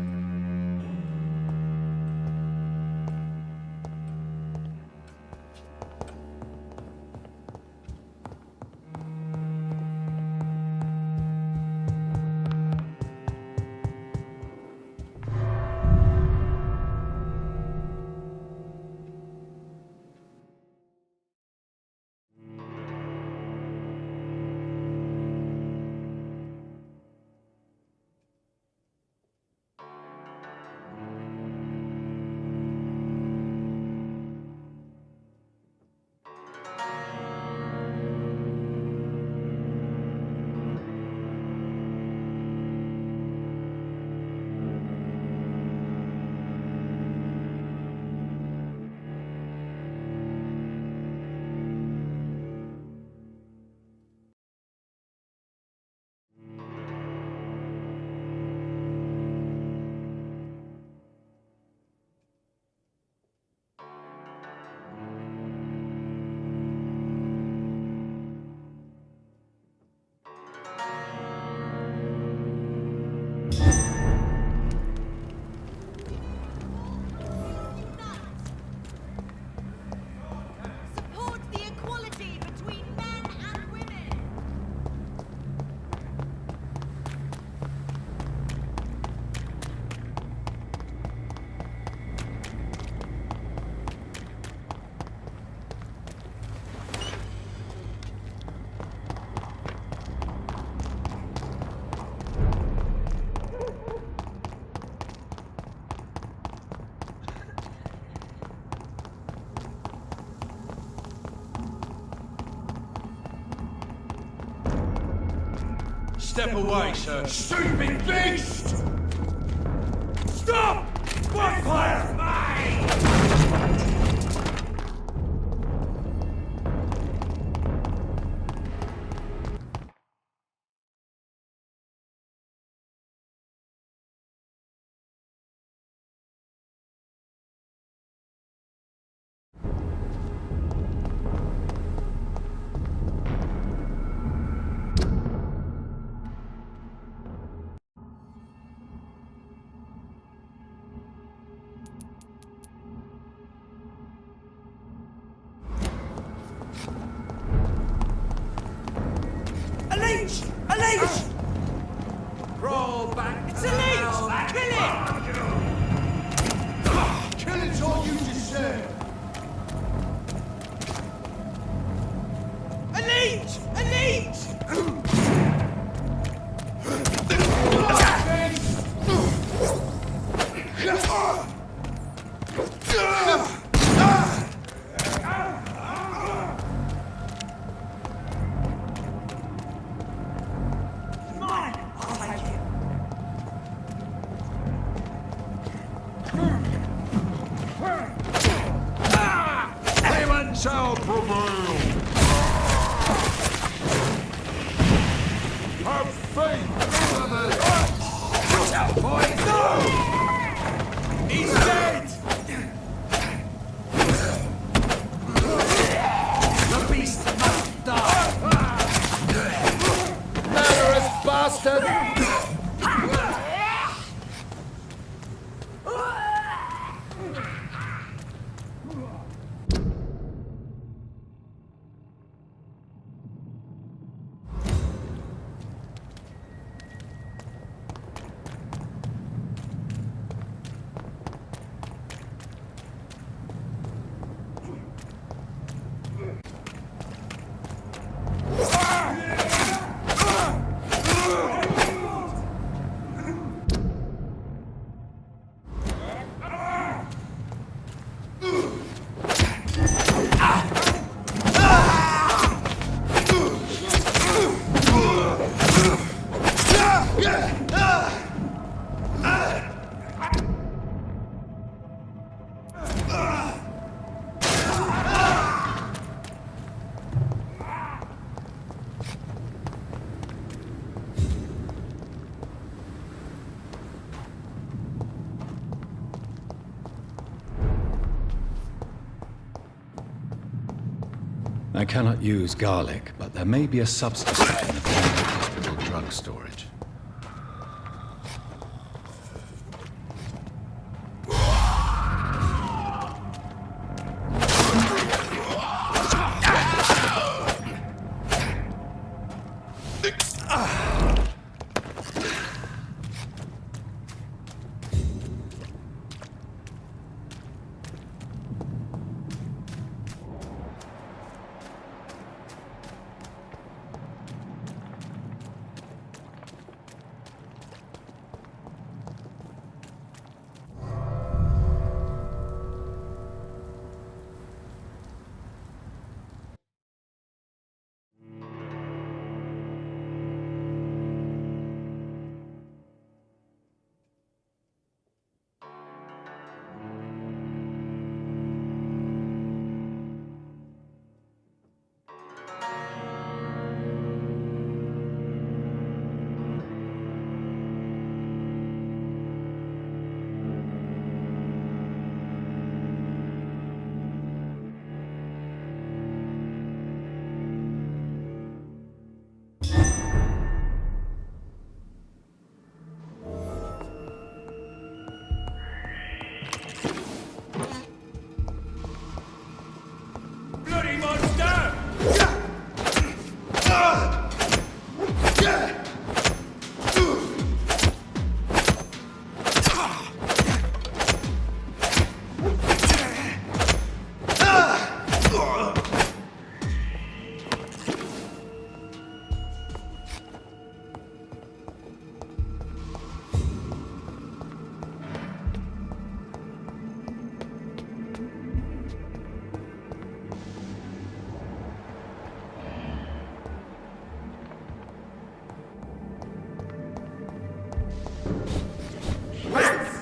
Step away, sir. Stupid beast! Stop! Bonfire! A leech! A leech! Crawl back. It's a leech! Kill it! Kill it's all you deserve. A leech! A leech! Heaven shall prevail! Have faith in the Watch out, boys! No! He's dead! The beast must die! murderous bastard! I cannot use garlic, but there may be a substitute in the private hospital drug storage.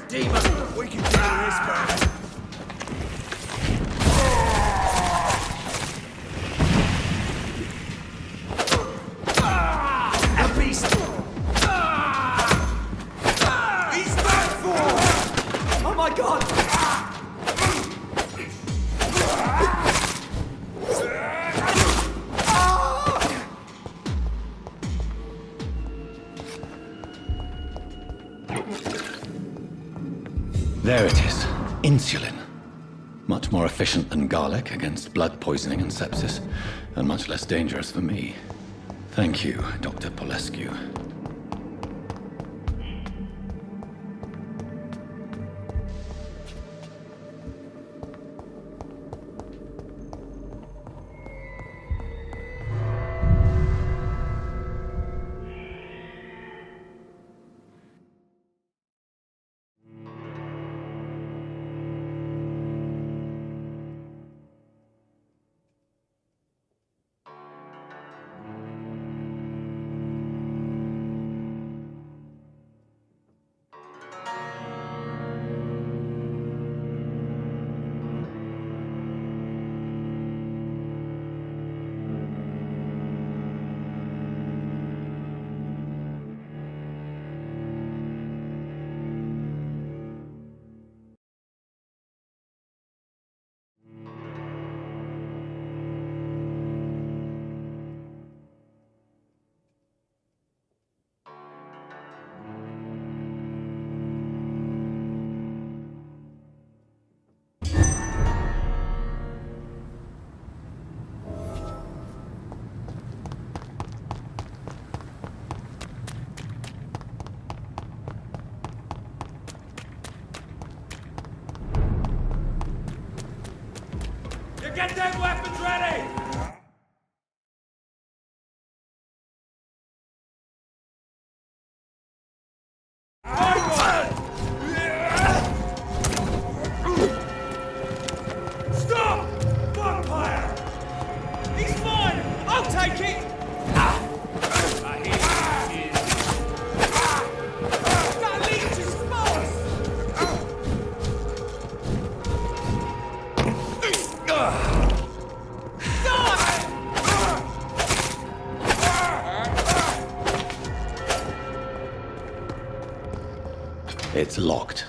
Demon! We can do this, man! The beast! He's back for! Oh my god! There it is. Insulin. Much more efficient than garlic against blood poisoning and sepsis, and much less dangerous for me. Thank you, Dr. Polescu. Get them weapons ready! Stop! Vampire! He's mine! I'll take it! That leech is false! It's locked.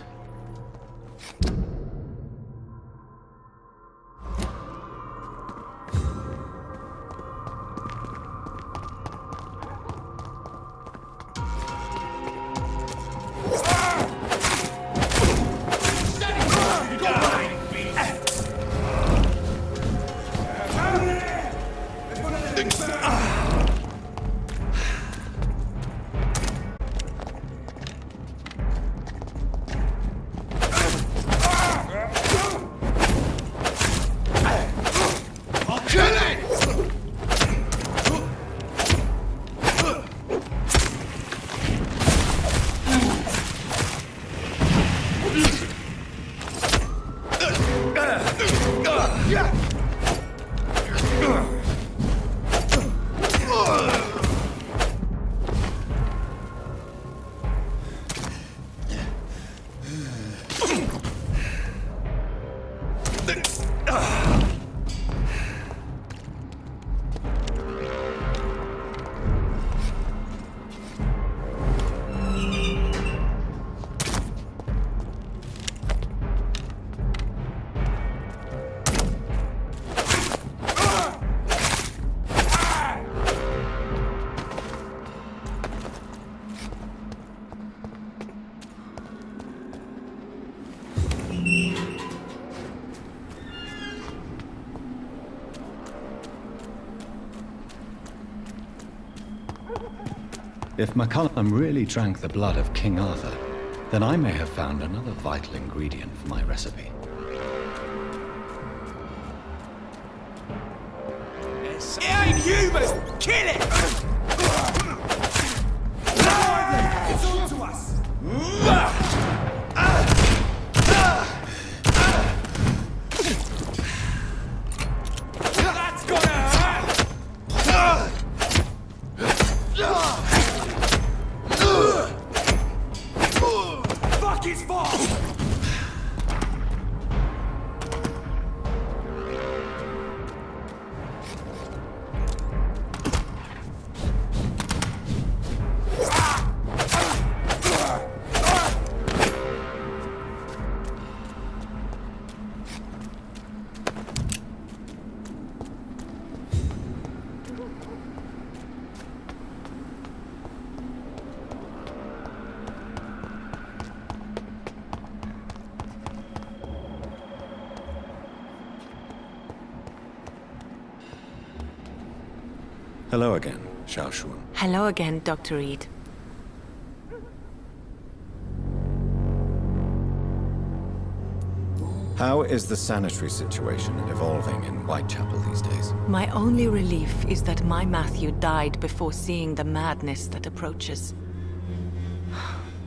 If McCullum really drank the blood of King Arthur, then I may have found another vital ingredient for my recipe. It ain't human! Kill it! It's on to us! That's gonna hurt! Hello again, Xiaoshun. Hello again, Dr. Reed. How is the sanitary situation evolving in Whitechapel these days? My only relief is that my Matthew died before seeing the madness that approaches.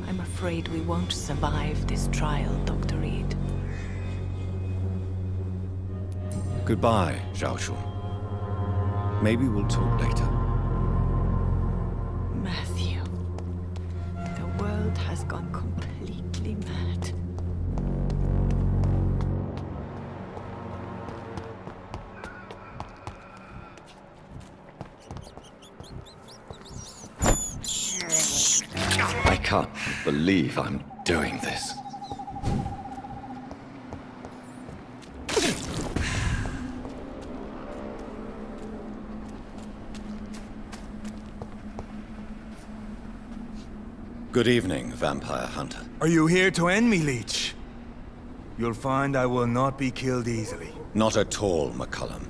I'm afraid we won't survive this trial, Dr. Reed. Goodbye, Xiaoshun. Maybe we'll talk later. Matthew. The world has gone completely mad. I can't believe I'm doing this. Good evening, Vampire Hunter. Are you here to end me, Leech? You'll find I will not be killed easily. Not at all, McCullum.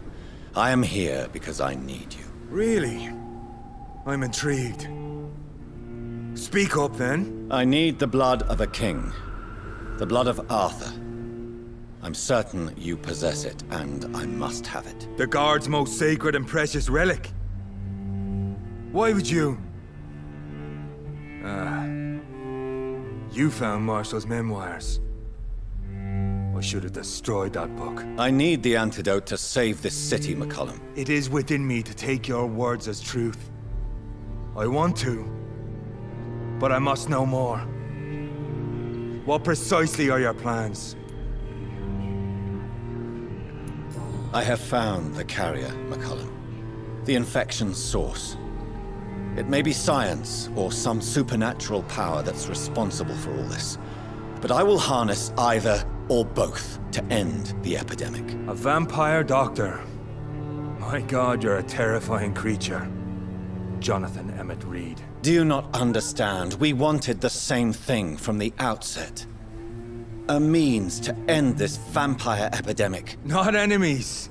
I am here because I need you. Really? I'm intrigued. Speak up, then. I need the blood of a king. The blood of Arthur. I'm certain you possess it, and I must have it. The Guard's most sacred and precious relic. Why would you? You found Marshall's memoirs. I should have destroyed that book. I need the antidote to save this city, McCullum. It is within me to take your words as truth. I want to, but I must know more. What precisely are your plans? I have found the carrier, McCullum. The infection's source. It may be science or some supernatural power that's responsible for all this. But I will harness either or both to end the epidemic. A vampire doctor. My God, you're a terrifying creature. Jonathan Emmett Reed. Do you not understand? We wanted the same thing from the outset. A means to end this vampire epidemic. Not enemies.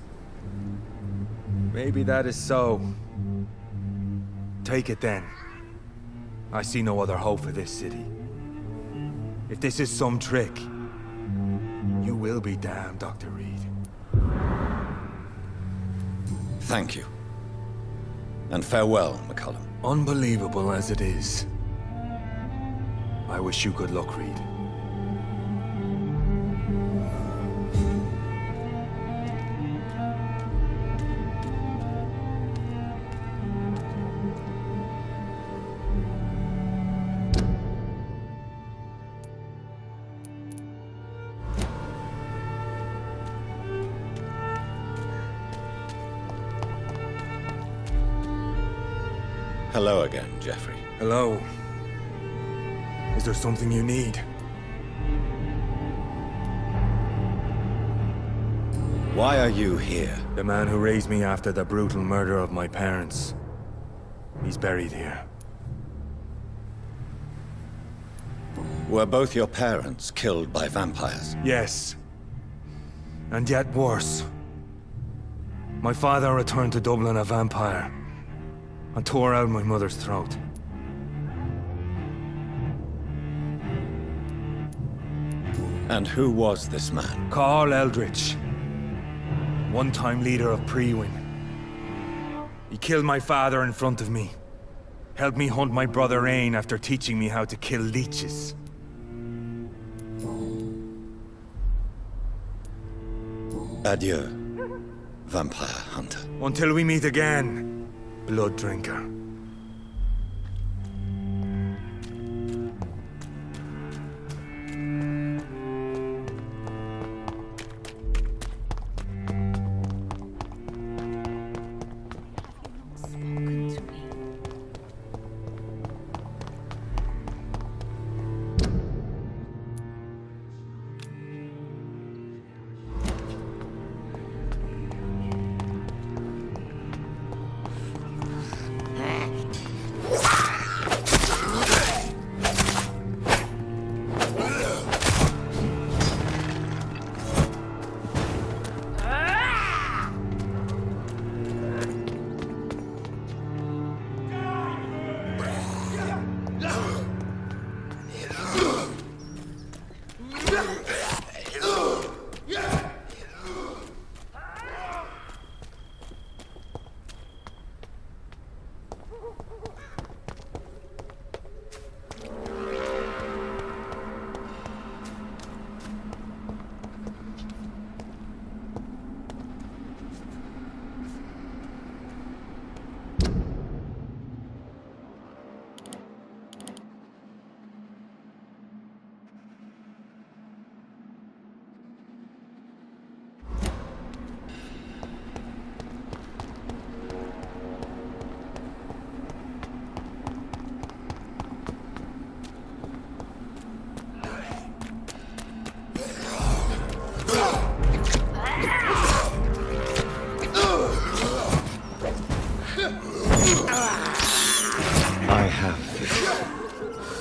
Maybe that is so. Take it then. I see no other hope for this city. If this is some trick, you will be damned, Dr. Reed. Thank you. And farewell, McCullum. Unbelievable as it is, I wish you good luck, Reed. Hello again, Jeffrey. Hello. Is there something you need? Why are you here? The man who raised me after the brutal murder of my parents. He's buried here. Were both your parents killed by vampires? Yes. And yet worse. My father returned to Dublin a vampire and tore out my mother's throat. And who was this man? Carl Eldritch. One-time leader of Prewin. He killed my father in front of me. Helped me hunt my brother Ain after teaching me how to kill leeches. Adieu, Vampire Hunter. Until we meet again, Blood Drinker.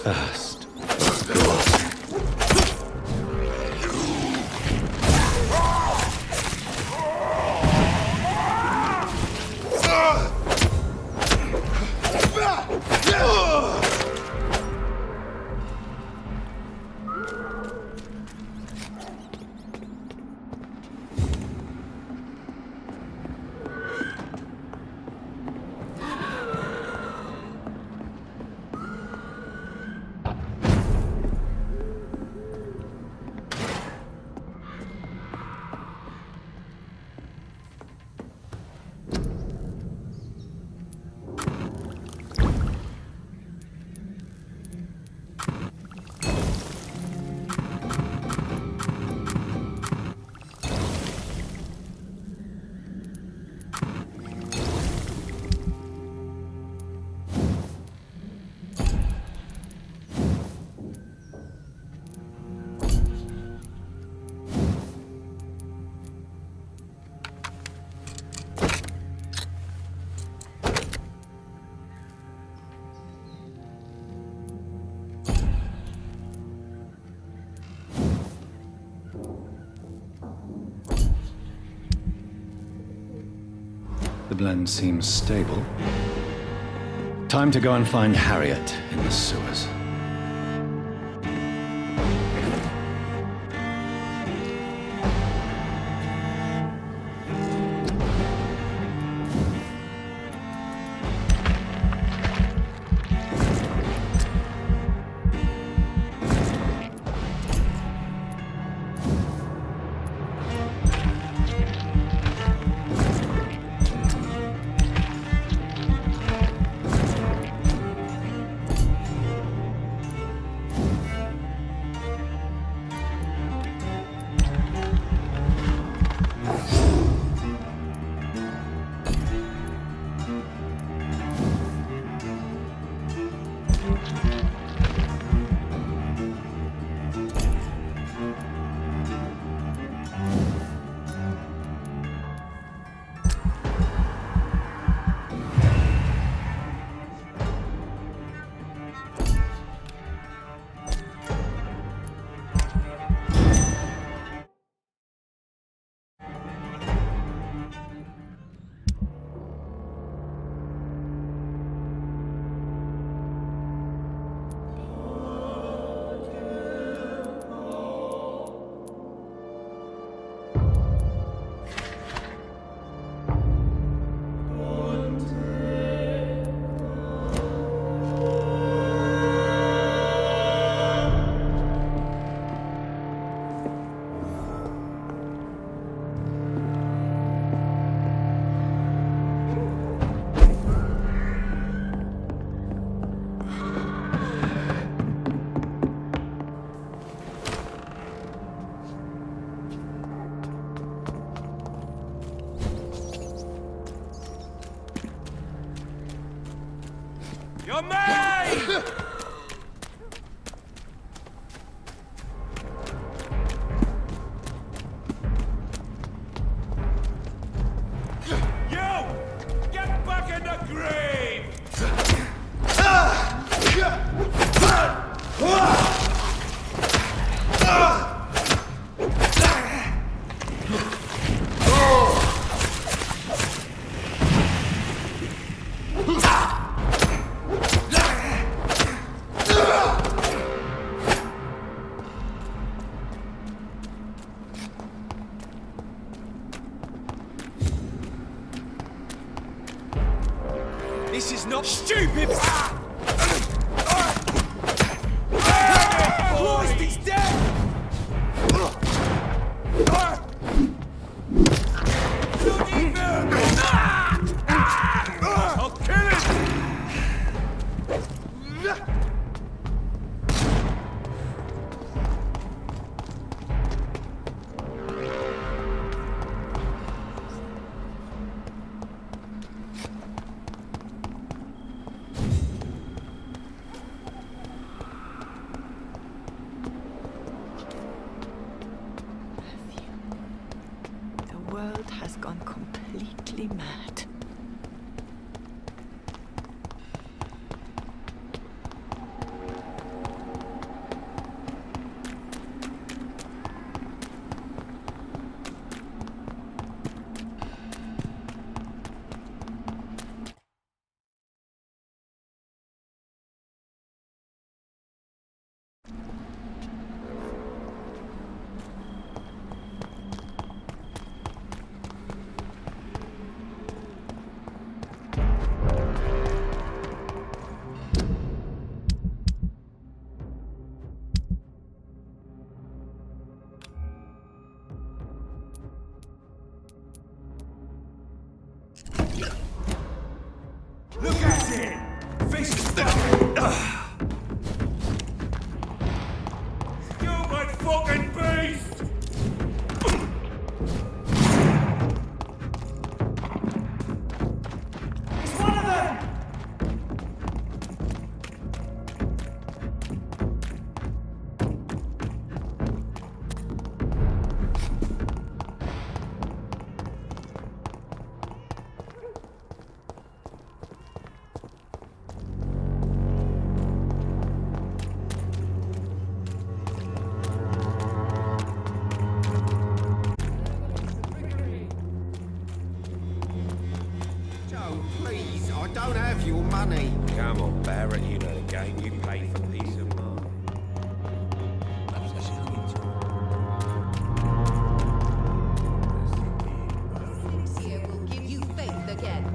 first. The blend seems stable. Time to go and find Harriet in the sewers. You're mine! You! Get back in the grave! This is not stupid! Christ, he's dead! I'll kill him! The world has gone completely mad. money. Come on, Barrett, you know the game. You pay for peace of mind. Here will give you faith again.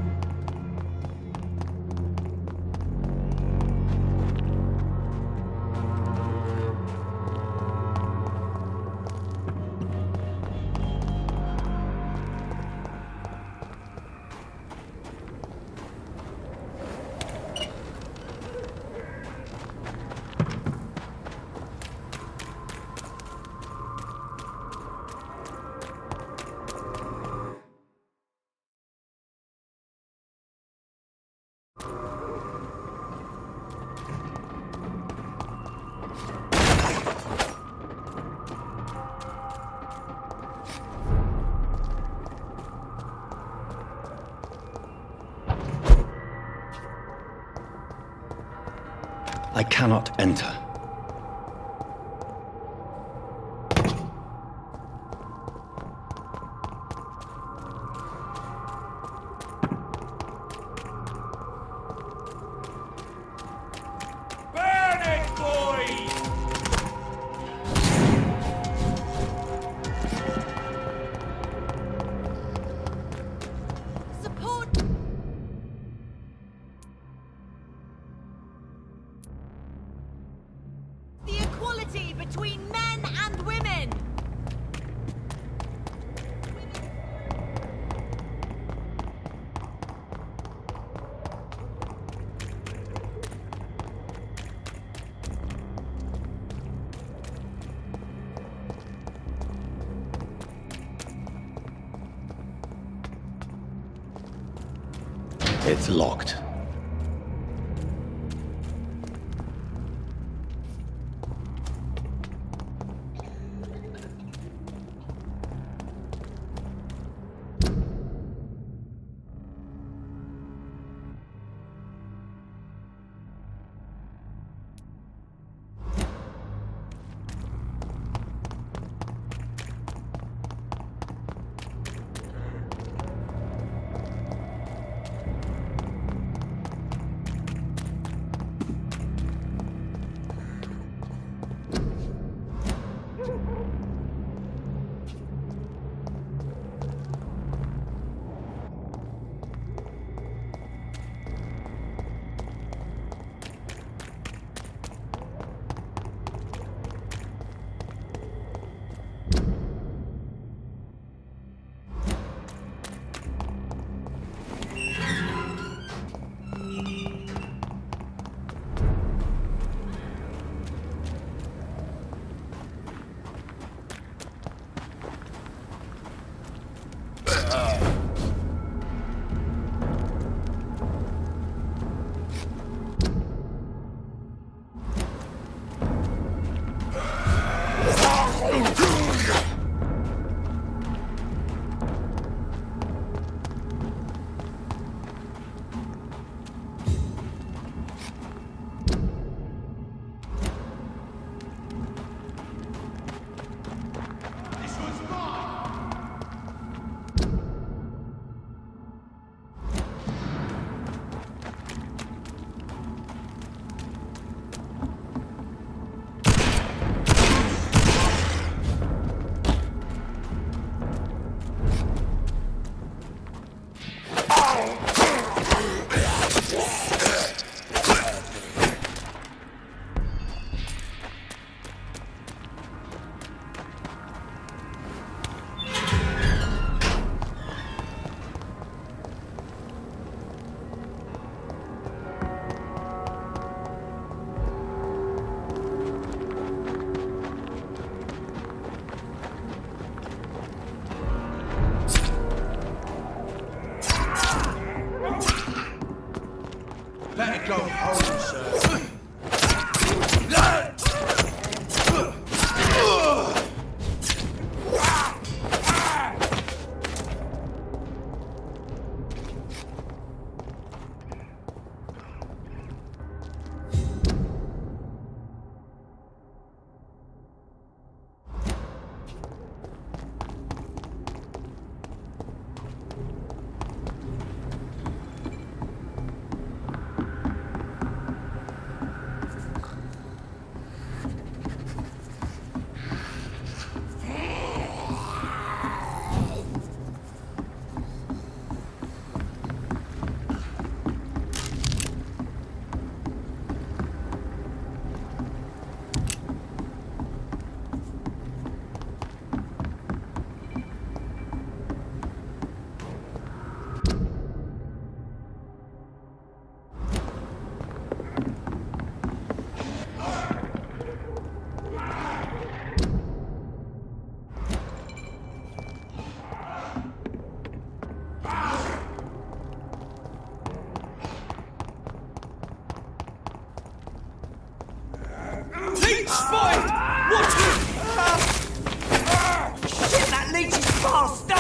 I cannot enter. Burn it, boys! Support! The equality between men and women! It's locked. Spotted! Watch it! Shit, that leech is faster!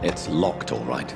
It's locked, all right.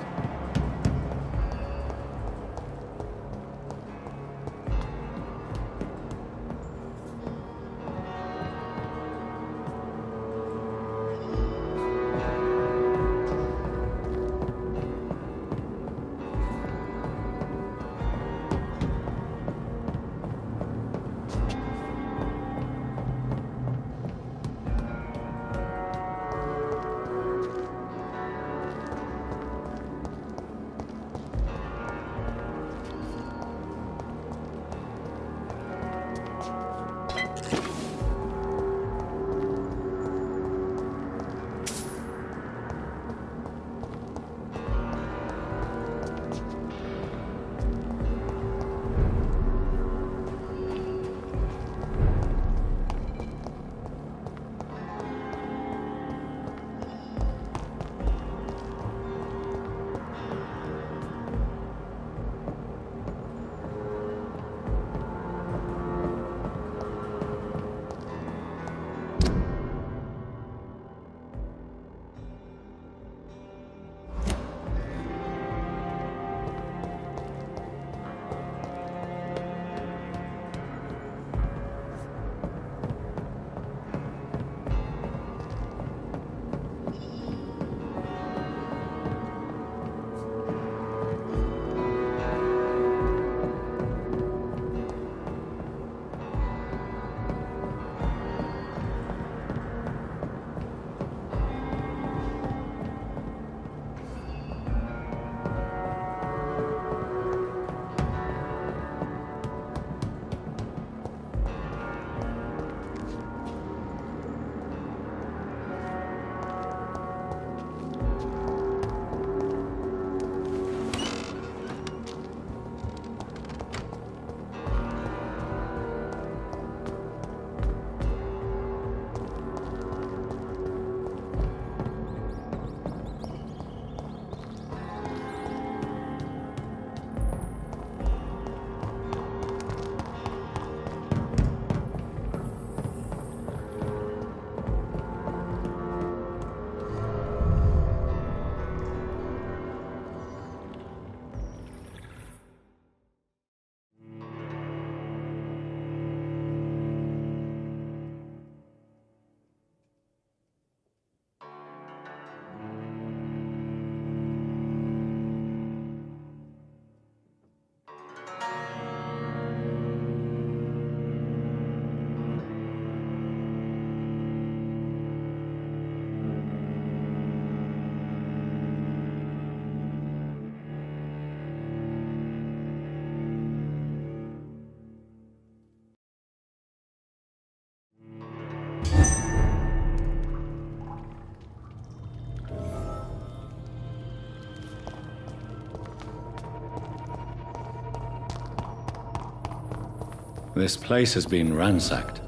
This place has been ransacked.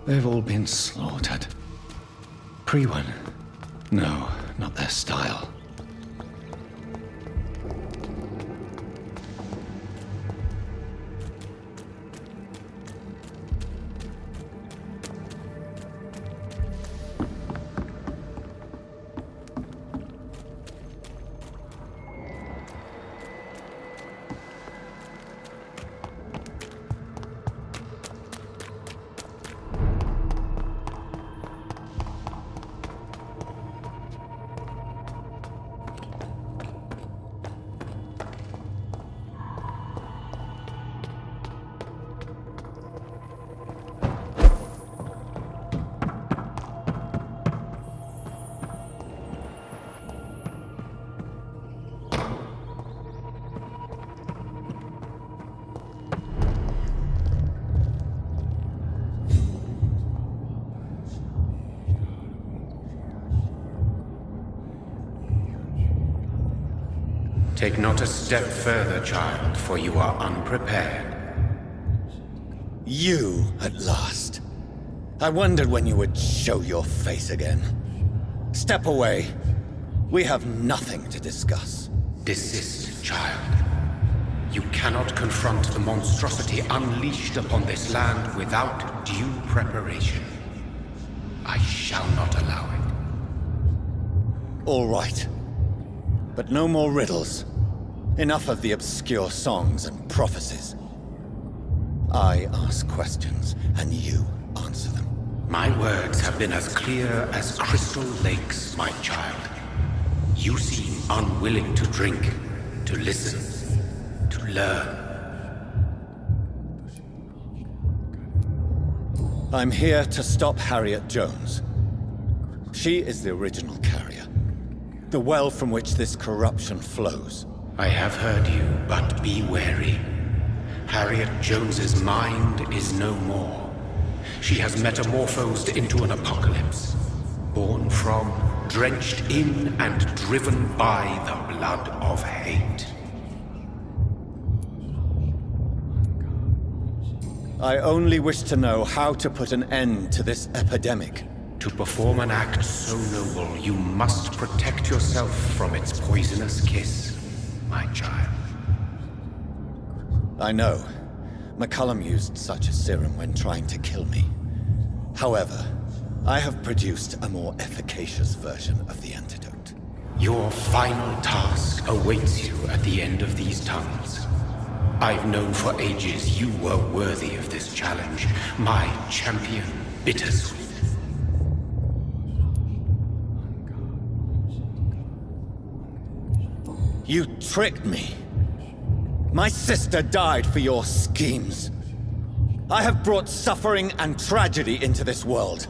They've all been slaughtered. Pre-1? No, not their style. Take not a step further, child, for you are unprepared. You, at last. I wondered when you would show your face again. Step away. We have nothing to discuss. Desist, child. You cannot confront the monstrosity unleashed upon this land without due preparation. I shall not allow it. All right. But no more riddles. Enough of the obscure songs and prophecies. I ask questions, and you answer them. My words have been as clear as crystal lakes, my child. You seem unwilling to drink, to listen, to learn. I'm here to stop Harriet Jones. She is the original carrier. The well from which this corruption flows. I have heard you, but be wary. Harriet Jones's mind is no more. She has metamorphosed into an apocalypse. Born from, drenched in, and driven by the blood of hate. I only wish to know how to put an end to this epidemic. To perform an act so noble, you must protect yourself from its poisonous kiss, my child. I know. McCullum used such a serum when trying to kill me. However, I have produced a more efficacious version of the antidote. Your final task awaits you at the end of these tunnels. I've known for ages you were worthy of this challenge, my champion, Bittersweet. You tricked me. My sister died for your schemes. I have brought suffering and tragedy into this world.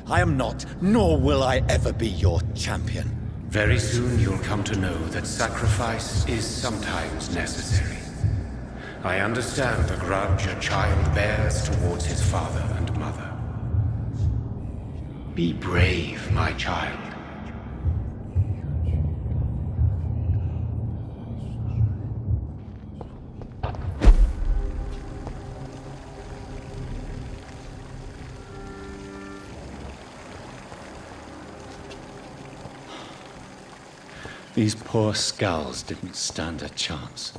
I am not, nor will I ever be your champion. Very soon you'll come to know that sacrifice is sometimes necessary. I understand the grudge a child bears towards his father and mother. Be brave, my child. These poor skulls didn't stand a chance.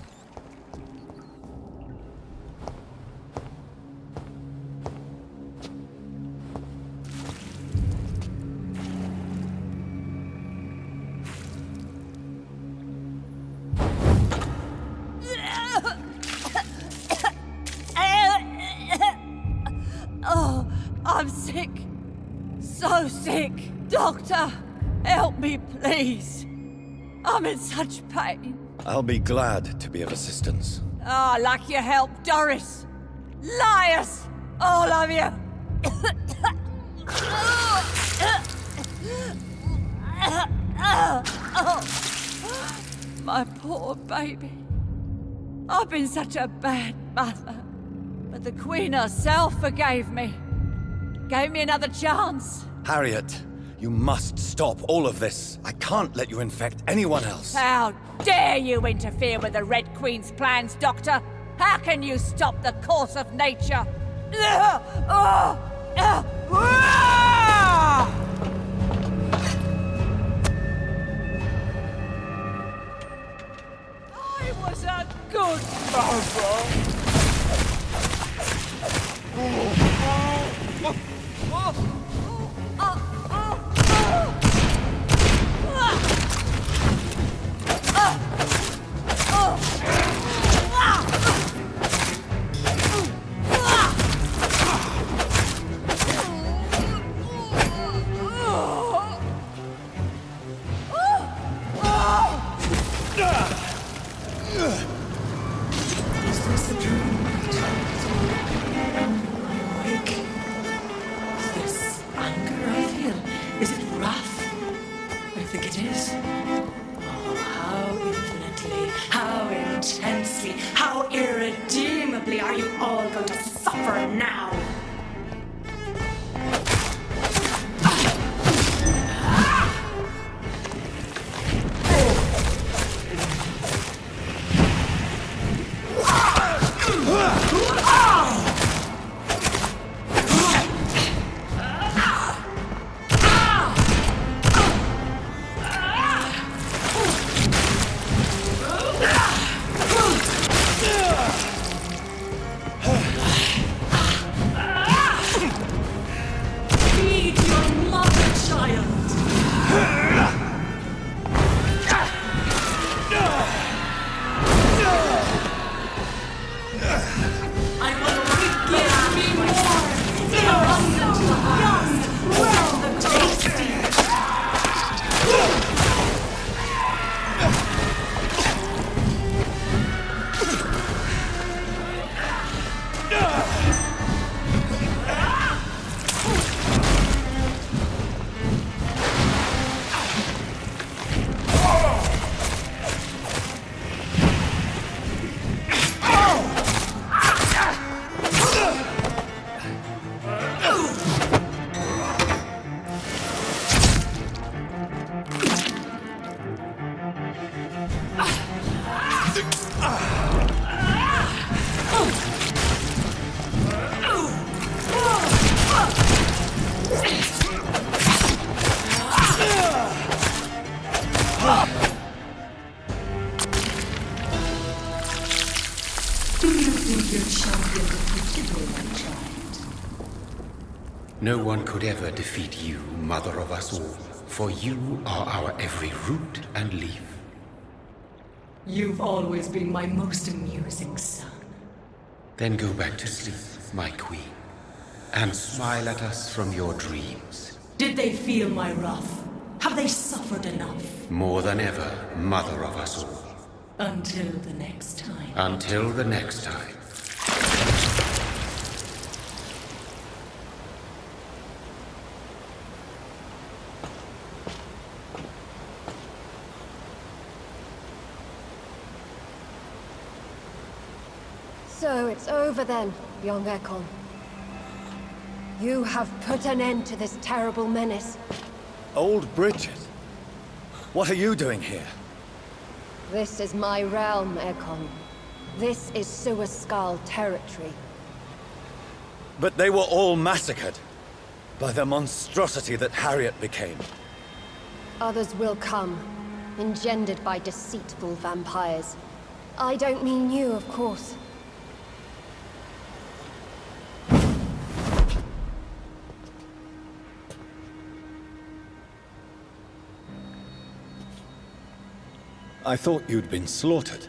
Oh, I'm sick. So sick. Doctor, help me, please. I'm in such pain. I'll be glad to be of assistance. Ah, like your help, Doris. Liars! All of you! My poor baby. I've been such a bad mother. But the Queen herself forgave me. Gave me another chance. Harriet, You must stop all of this. I can't let you infect anyone else. How dare you interfere with the Red Queen's plans, Doctor? How can you stop the course of nature? I was a good No one could ever defeat you, mother of us all, for you are our every root and leaf. You've always been my most amusing son. Then go back to sleep, my queen, and smile at us from your dreams. Did they feel my wrath? Have they suffered enough? More than ever, mother of us all. Until the next time. Until the next time. So it's over then, young Ekon. You have put an end to this terrible menace. Old Bridget? What are you doing here? This is my realm, Ekon. This is Suascal territory. But they were all massacred by the monstrosity that Harriet became. Others will come, engendered by deceitful vampires. I don't mean you, of course. I thought you'd been slaughtered,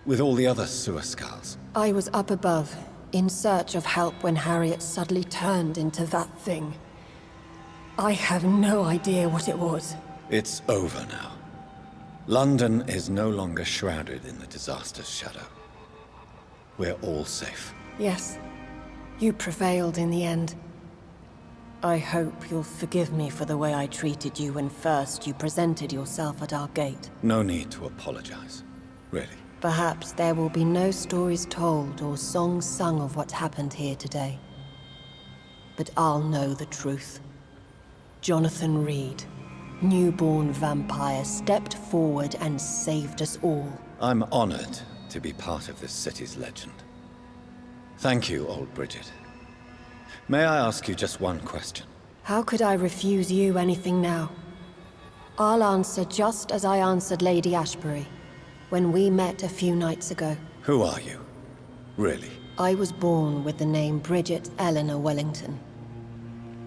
with all the other Suascals. I was up above, in search of help when Harriet suddenly turned into that thing. I have no idea what it was. It's over now. London is no longer shrouded in the disaster's shadow. We're all safe. Yes, you prevailed in the end. I hope you'll forgive me for the way I treated you when first you presented yourself at our gate. No need to apologize, really. Perhaps there will be no stories told or songs sung of what happened here today. But I'll know the truth. Jonathan Reed, newborn vampire, stepped forward and saved us all. I'm honored to be part of this city's legend. Thank you, old Bridget. May I ask you just one question? How could I refuse you anything now? I'll answer just as I answered Lady Ashbury when we met a few nights ago. Who are you? Really? I was born with the name Bridget Eleanor Wellington.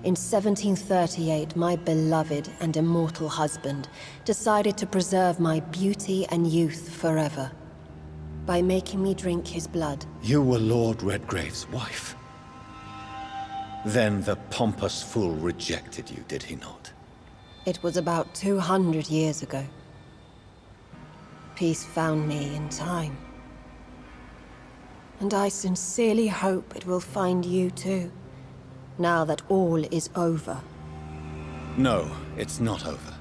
In 1738, my beloved and immortal husband decided to preserve my beauty and youth forever by making me drink his blood. You were Lord Redgrave's wife. Then the pompous fool rejected you, did he not? It was about 200 years ago. Peace found me in time. And I sincerely hope it will find you too, now that all is over. No, it's not over.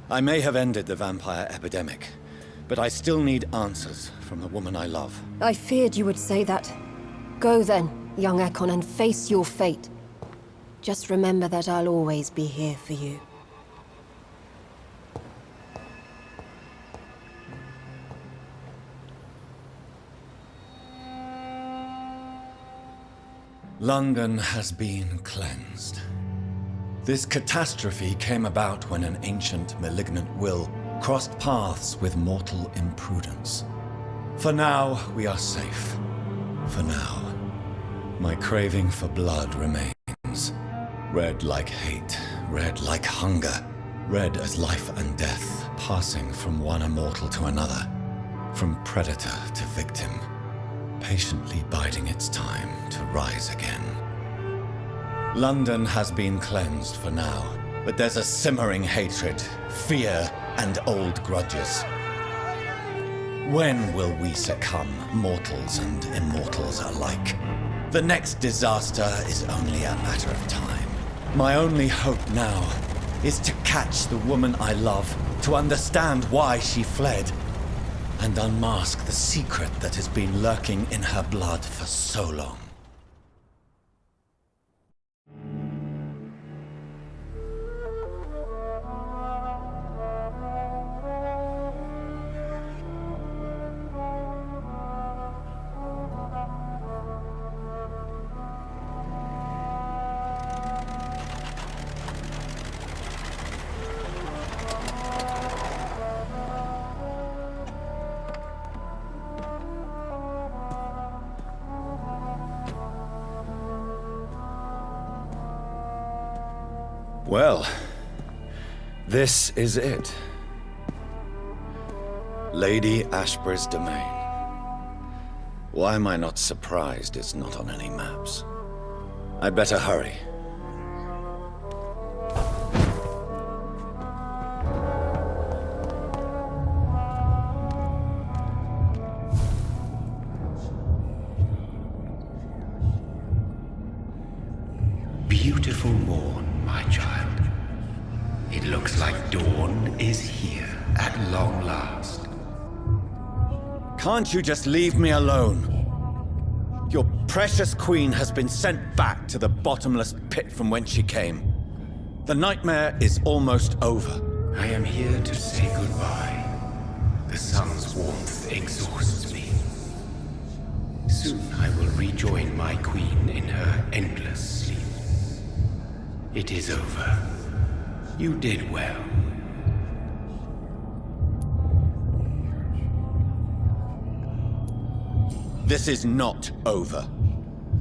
I may have ended the vampire epidemic, but I still need answers from the woman I love. I feared you would say that. Go then, young Ekon, and face your fate. Just remember that I'll always be here for you. London has been cleansed. This catastrophe came about when an ancient, malignant will crossed paths with mortal imprudence. For now, we are safe. For now. My craving for blood remains. Red like hate, red like hunger. Red as life and death, passing from one immortal to another. From predator to victim. Patiently biding its time to rise again. London has been cleansed for now, but there's a simmering hatred, fear, and old grudges. When will we succumb, mortals and immortals alike? The next disaster is only a matter of time. My only hope now is to catch the woman I love, to understand why she fled, and unmask the secret that has been lurking in her blood for so long. Well, this is it. Lady Ashbury's domain. Why am I not surprised it's not on any maps? I'd better hurry. Beautiful morn, my child. It looks like dawn is here at long last. Can't you just leave me alone? Your precious queen has been sent back to the bottomless pit from whence she came. The nightmare is almost over. I am here to say goodbye. The sun's warmth exhausts me. Soon I will rejoin my queen in her endless sleep. It is over. You did well. This is not over.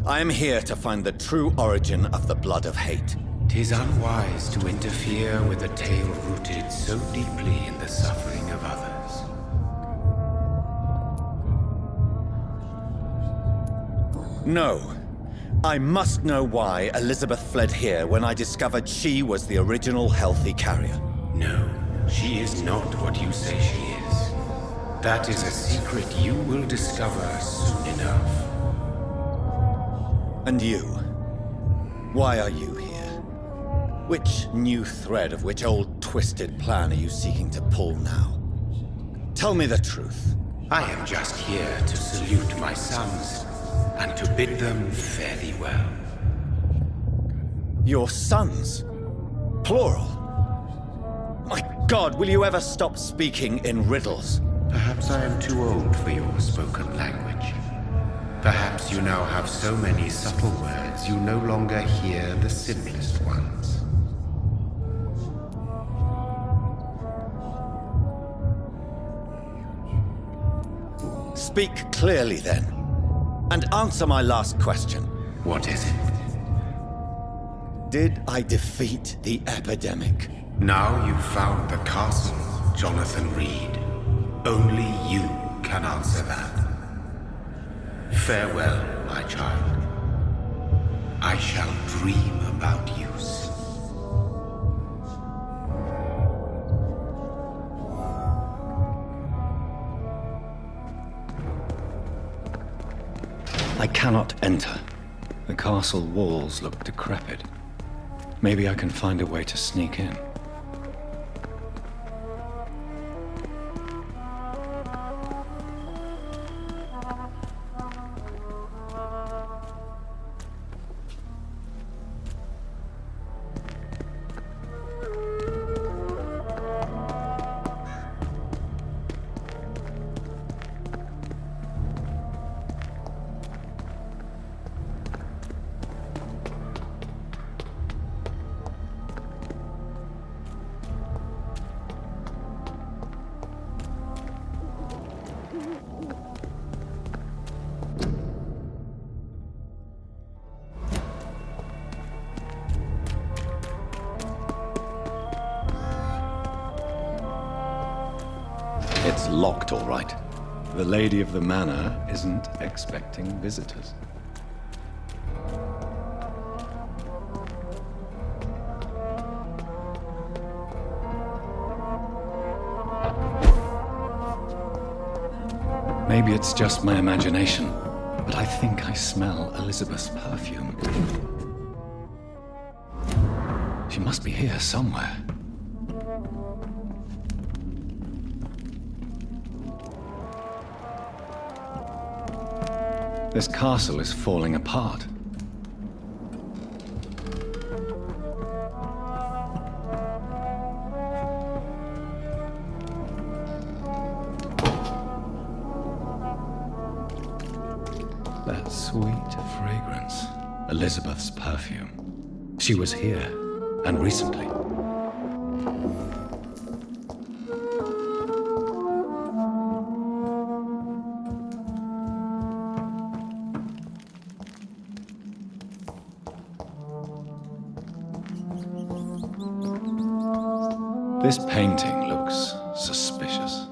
I am here to find the true origin of the blood of hate. 'Tis unwise to interfere with a tale rooted so deeply in the suffering of others. No. I must know why Elizabeth fled here when I discovered she was the original healthy carrier. No, she is not what you say she is. That is a secret you will discover soon enough. And you? Why are you here? Which new thread of which old twisted plan are you seeking to pull now? Tell me the truth. I am just here to salute my sons, and to bid them fare thee well. Your sons? Plural? My God, will you ever stop speaking in riddles? Perhaps I am too old for your spoken language. Perhaps you now have so many subtle words you no longer hear the simplest ones. Speak clearly, then, and answer my last question. What is it? Did I defeat the epidemic? Now you've found the castle, Jonathan Reed. Only you can answer that. Farewell, my child. I shall dream about you soon. I cannot enter. The castle walls look decrepit. Maybe I can find a way to sneak in. It's locked, all right. The lady of the manor isn't expecting visitors. Maybe it's just my imagination, but I think I smell Elizabeth's perfume. She must be here somewhere. This castle is falling apart. That sweet fragrance. Elizabeth's perfume. She was here, and recently. This painting looks suspicious.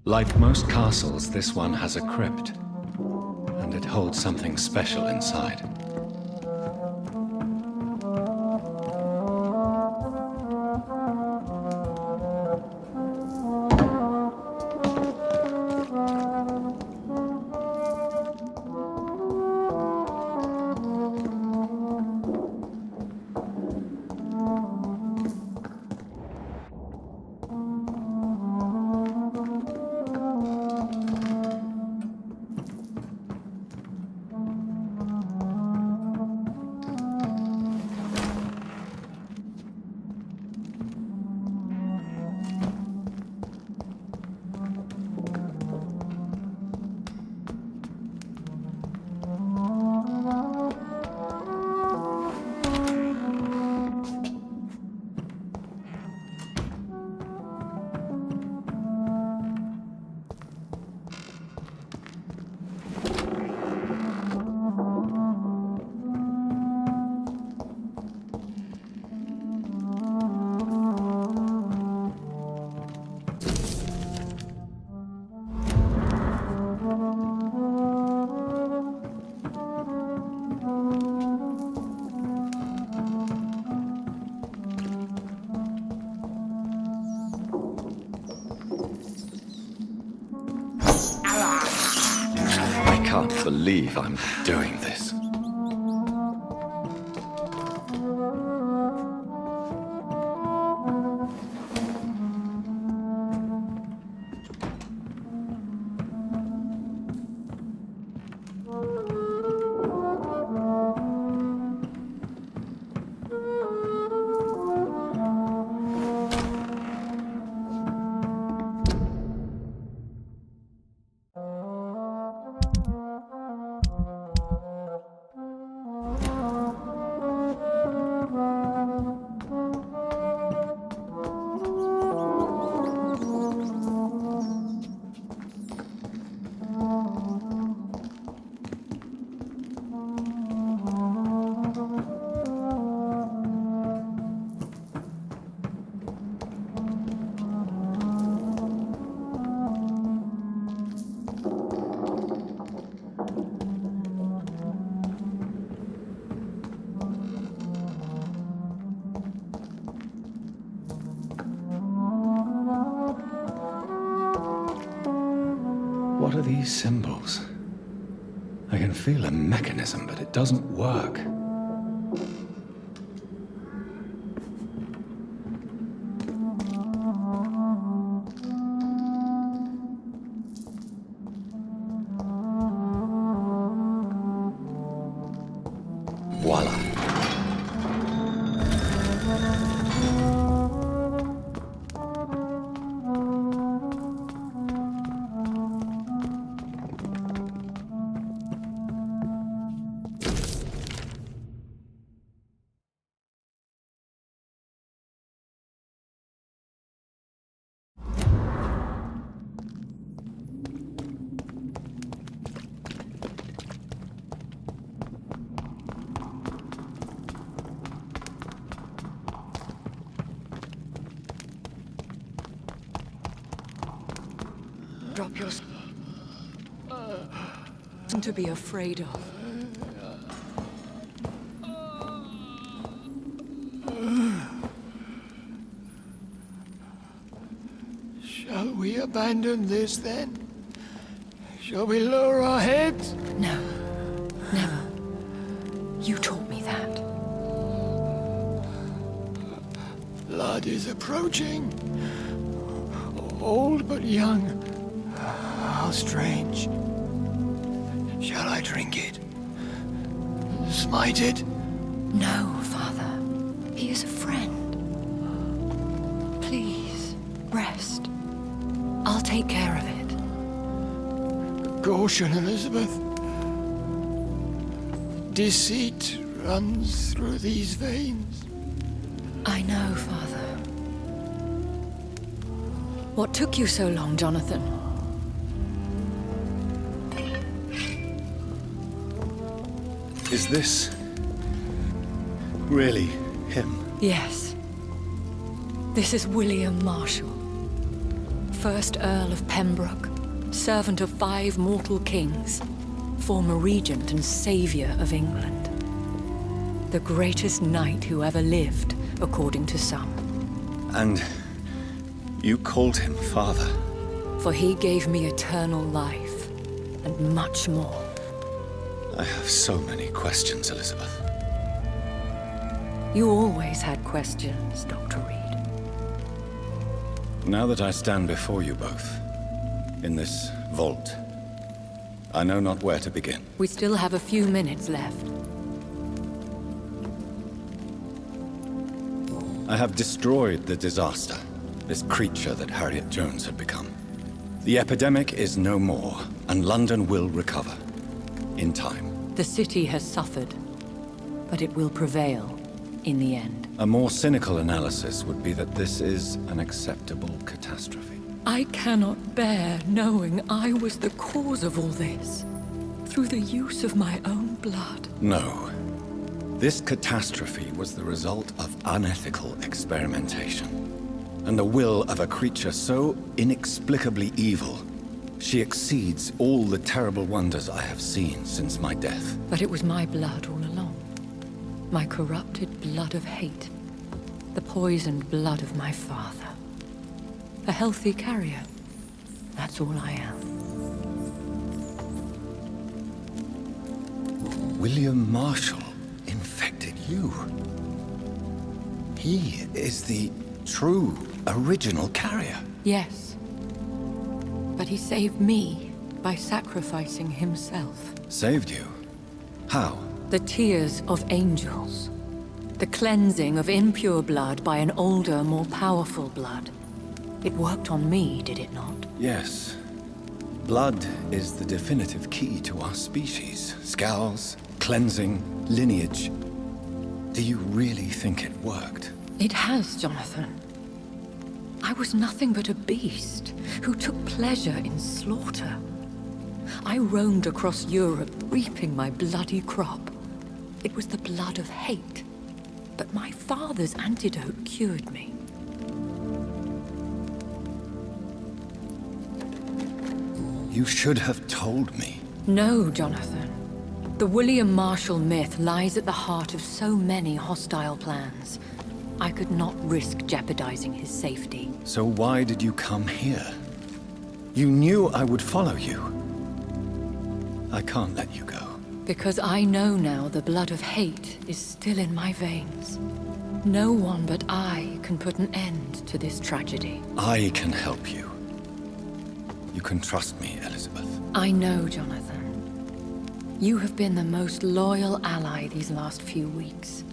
Like most castles, this one has a crypt. And it holds something special inside. can't believe I'm doing this. What are these symbols? I can feel a mechanism, but it doesn't work. Voila. Drop your... Something to be afraid of. Shall we abandon this then? Shall we lower our heads? No. Never. You taught me that. Blood is approaching. Old but young. How strange. Shall I drink it? Smite it? No, Father. He is a friend. Please, rest. I'll take care of it. Caution, Elizabeth. Deceit runs through these veins. I know, Father. What took you so long, Jonathan? Is this really him? Yes. This is William Marshall, 1st Earl of Pembroke, servant of 5 mortal kings, former regent and savior of England. The greatest knight who ever lived, according to some. And you called him father? For he gave me eternal life, and much more. I have so many questions, Elizabeth. You always had questions, Dr. Reed. Now that I stand before you both, in this vault, I know not where to begin. We still have a few minutes left. I have destroyed the disaster, this creature that Harriet Jones had become. The epidemic is no more, and London will recover. In time. The city has suffered, but it will prevail in the end. A more cynical analysis would be that this is an acceptable catastrophe. I cannot bear knowing I was the cause of all this, through the use of my own blood. No. This catastrophe was the result of unethical experimentation, and the will of a creature so inexplicably evil. She exceeds all the terrible wonders I have seen since my death. But it was my blood all along. My corrupted blood of hate. The poisoned blood of my father. A healthy carrier. That's all I am. William Marshall infected you. He is the true, original carrier. Yes. But he saved me by sacrificing himself. Saved you? How? The tears of angels. The cleansing of impure blood by an older, more powerful blood. It worked on me, did it not? Yes. Blood is the definitive key to our species. Scowls, cleansing, lineage. Do you really think it worked? It has, Jonathan. I was nothing but a beast who took pleasure in slaughter. I roamed across Europe, reaping my bloody crop. It was the blood of hate. But my father's antidote cured me. You should have told me. No, Jonathan. The William Marshall myth lies at the heart of so many hostile plans. I could not risk jeopardizing his safety. So why did you come here? You knew I would follow you. I can't let you go. Because I know now the blood of hate is still in my veins. No one but I can put an end to this tragedy. I can help you. You can trust me, Elizabeth. I know, Jonathan. You have been the most loyal ally these last few weeks.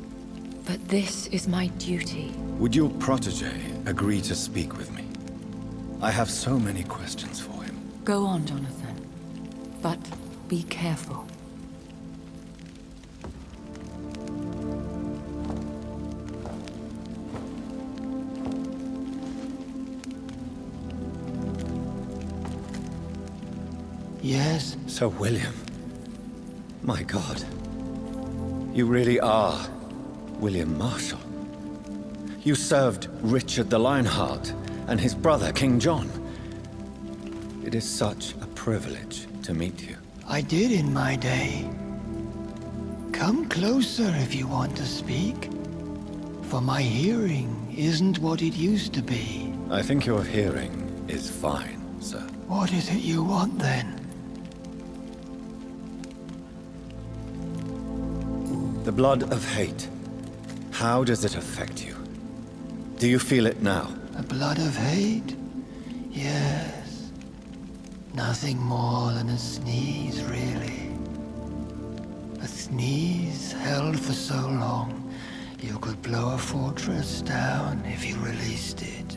But this is my duty. Would your protege agree to speak with me? I have so many questions for him. Go on, Jonathan. But be careful. Yes? Sir William. My God. You really are William Marshall. You served Richard the Lionheart and his brother, King John. It is such a privilege to meet you. I did in my day. Come closer if you want to speak. For my hearing isn't what it used to be. I think your hearing is fine, sir. What is it you want then? The blood of hate. How does it affect you? Do you feel it now? The blood of hate? Yes. Nothing more than a sneeze, really. A sneeze held for so long, you could blow a fortress down if you released it.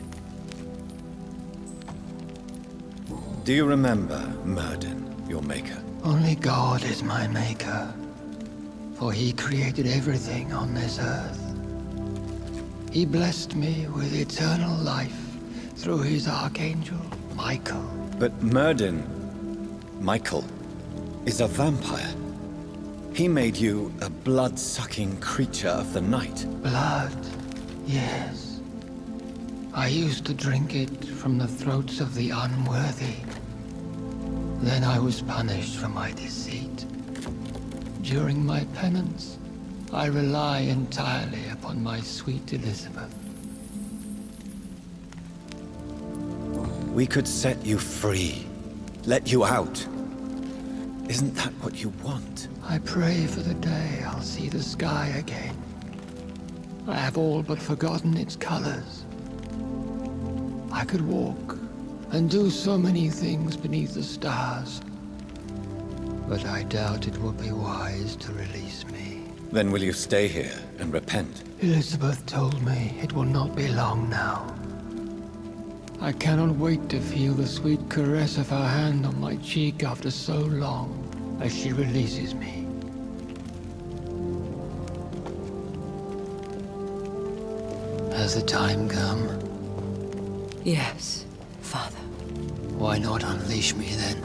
Do you remember Myrddin, your maker? Only God is my maker. For he created everything on this earth. He blessed me with eternal life through his archangel, Michael. But Myrddin, Michael, is a vampire. He made you a blood-sucking creature of the night. Blood, yes. I used to drink it from the throats of the unworthy. Then I was punished for my deceit. During my penance, I rely entirely upon my sweet Elizabeth. We could set you free, let you out. Isn't that what you want? I pray for the day I'll see the sky again. I have all but forgotten its colors. I could walk and do so many things beneath the stars. But I doubt it will be wise to release me. Then will you stay here and repent? Elizabeth told me it will not be long now. I cannot wait to feel the sweet caress of her hand on my cheek after so long as she releases me. Has the time come? Yes, Father. Why not unleash me then?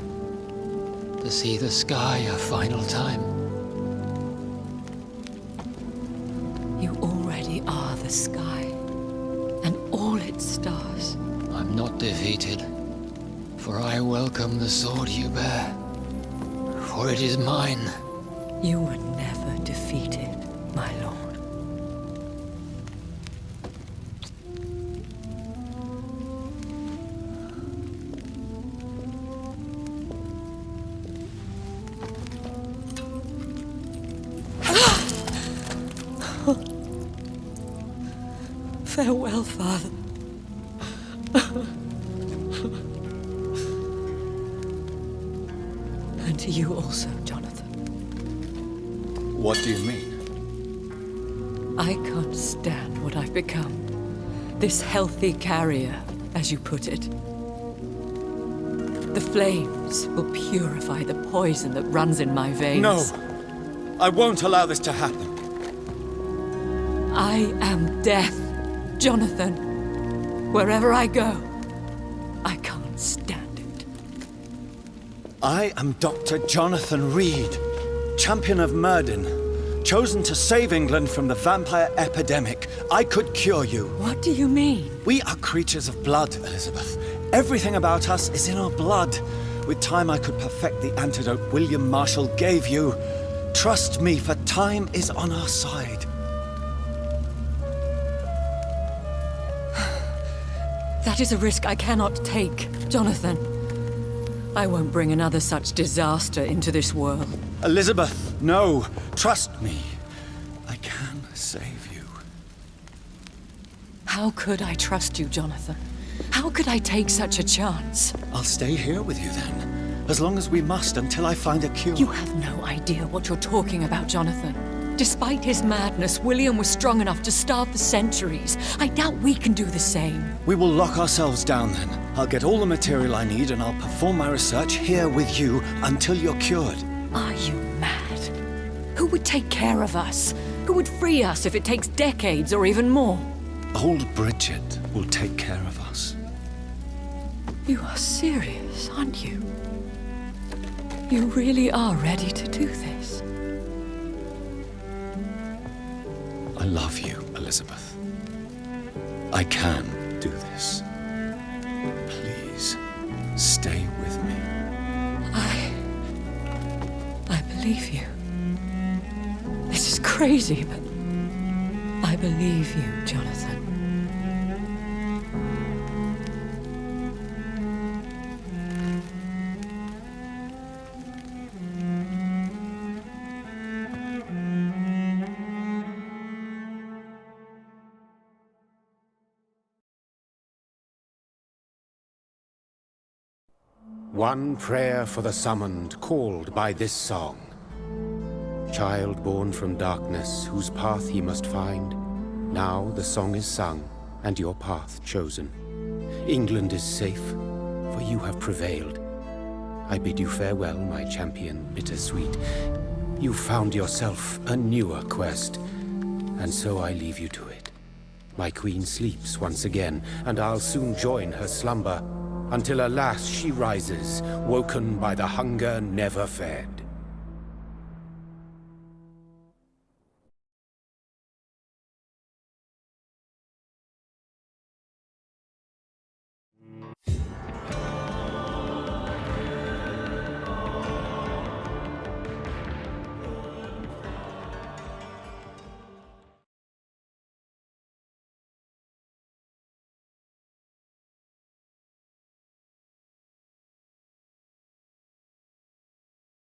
To see the sky a final time. You already are the sky, and all its stars. I'm not defeated, for I welcome the sword you bear, for it is mine. You were never defeated, my lord. Farewell, Father. And to you also, Jonathan. What do you mean? I can't stand what I've become. This healthy carrier, as you put it. The flames will purify the poison that runs in my veins. No! I won't allow this to happen. I am death, Jonathan. Wherever I go, I can't stand it. I am Dr. Jonathan Reed, champion of Myrddin, chosen to save England from the vampire epidemic. I could cure you. What do you mean? We are creatures of blood, Elizabeth. Everything about us is in our blood. With time, I could perfect the antidote William Marshall gave you. Trust me, for time is on our side. That is a risk I cannot take, Jonathan. I won't bring another such disaster into this world. Elizabeth, no. Trust me. I can save you. How could I trust you, Jonathan? How could I take such a chance? I'll stay here with you then. As long as we must, until I find a cure. You have no idea what you're talking about, Jonathan. Despite his madness, William was strong enough to start the centuries. I doubt we can do the same. We will lock ourselves down then. I'll get all the material I need and I'll perform my research here with you until you're cured. Are you mad? Who would take care of us? Who would free us if it takes decades or even more? Old Bridget will take care of us. You are serious, aren't you? You really are ready to do this? I love you, Elizabeth. I can do this. Please, stay with me. I believe you. This is crazy, but I believe you, Jonathan. One prayer for the summoned, called by this song. Child born from darkness, whose path ye must find. Now the song is sung, and your path chosen. England is safe, for you have prevailed. I bid you farewell, my champion bittersweet. You found yourself a newer quest, and so I leave you to it. My queen sleeps once again, and I'll soon join her slumber, until alas she rises, woken by the hunger never fed.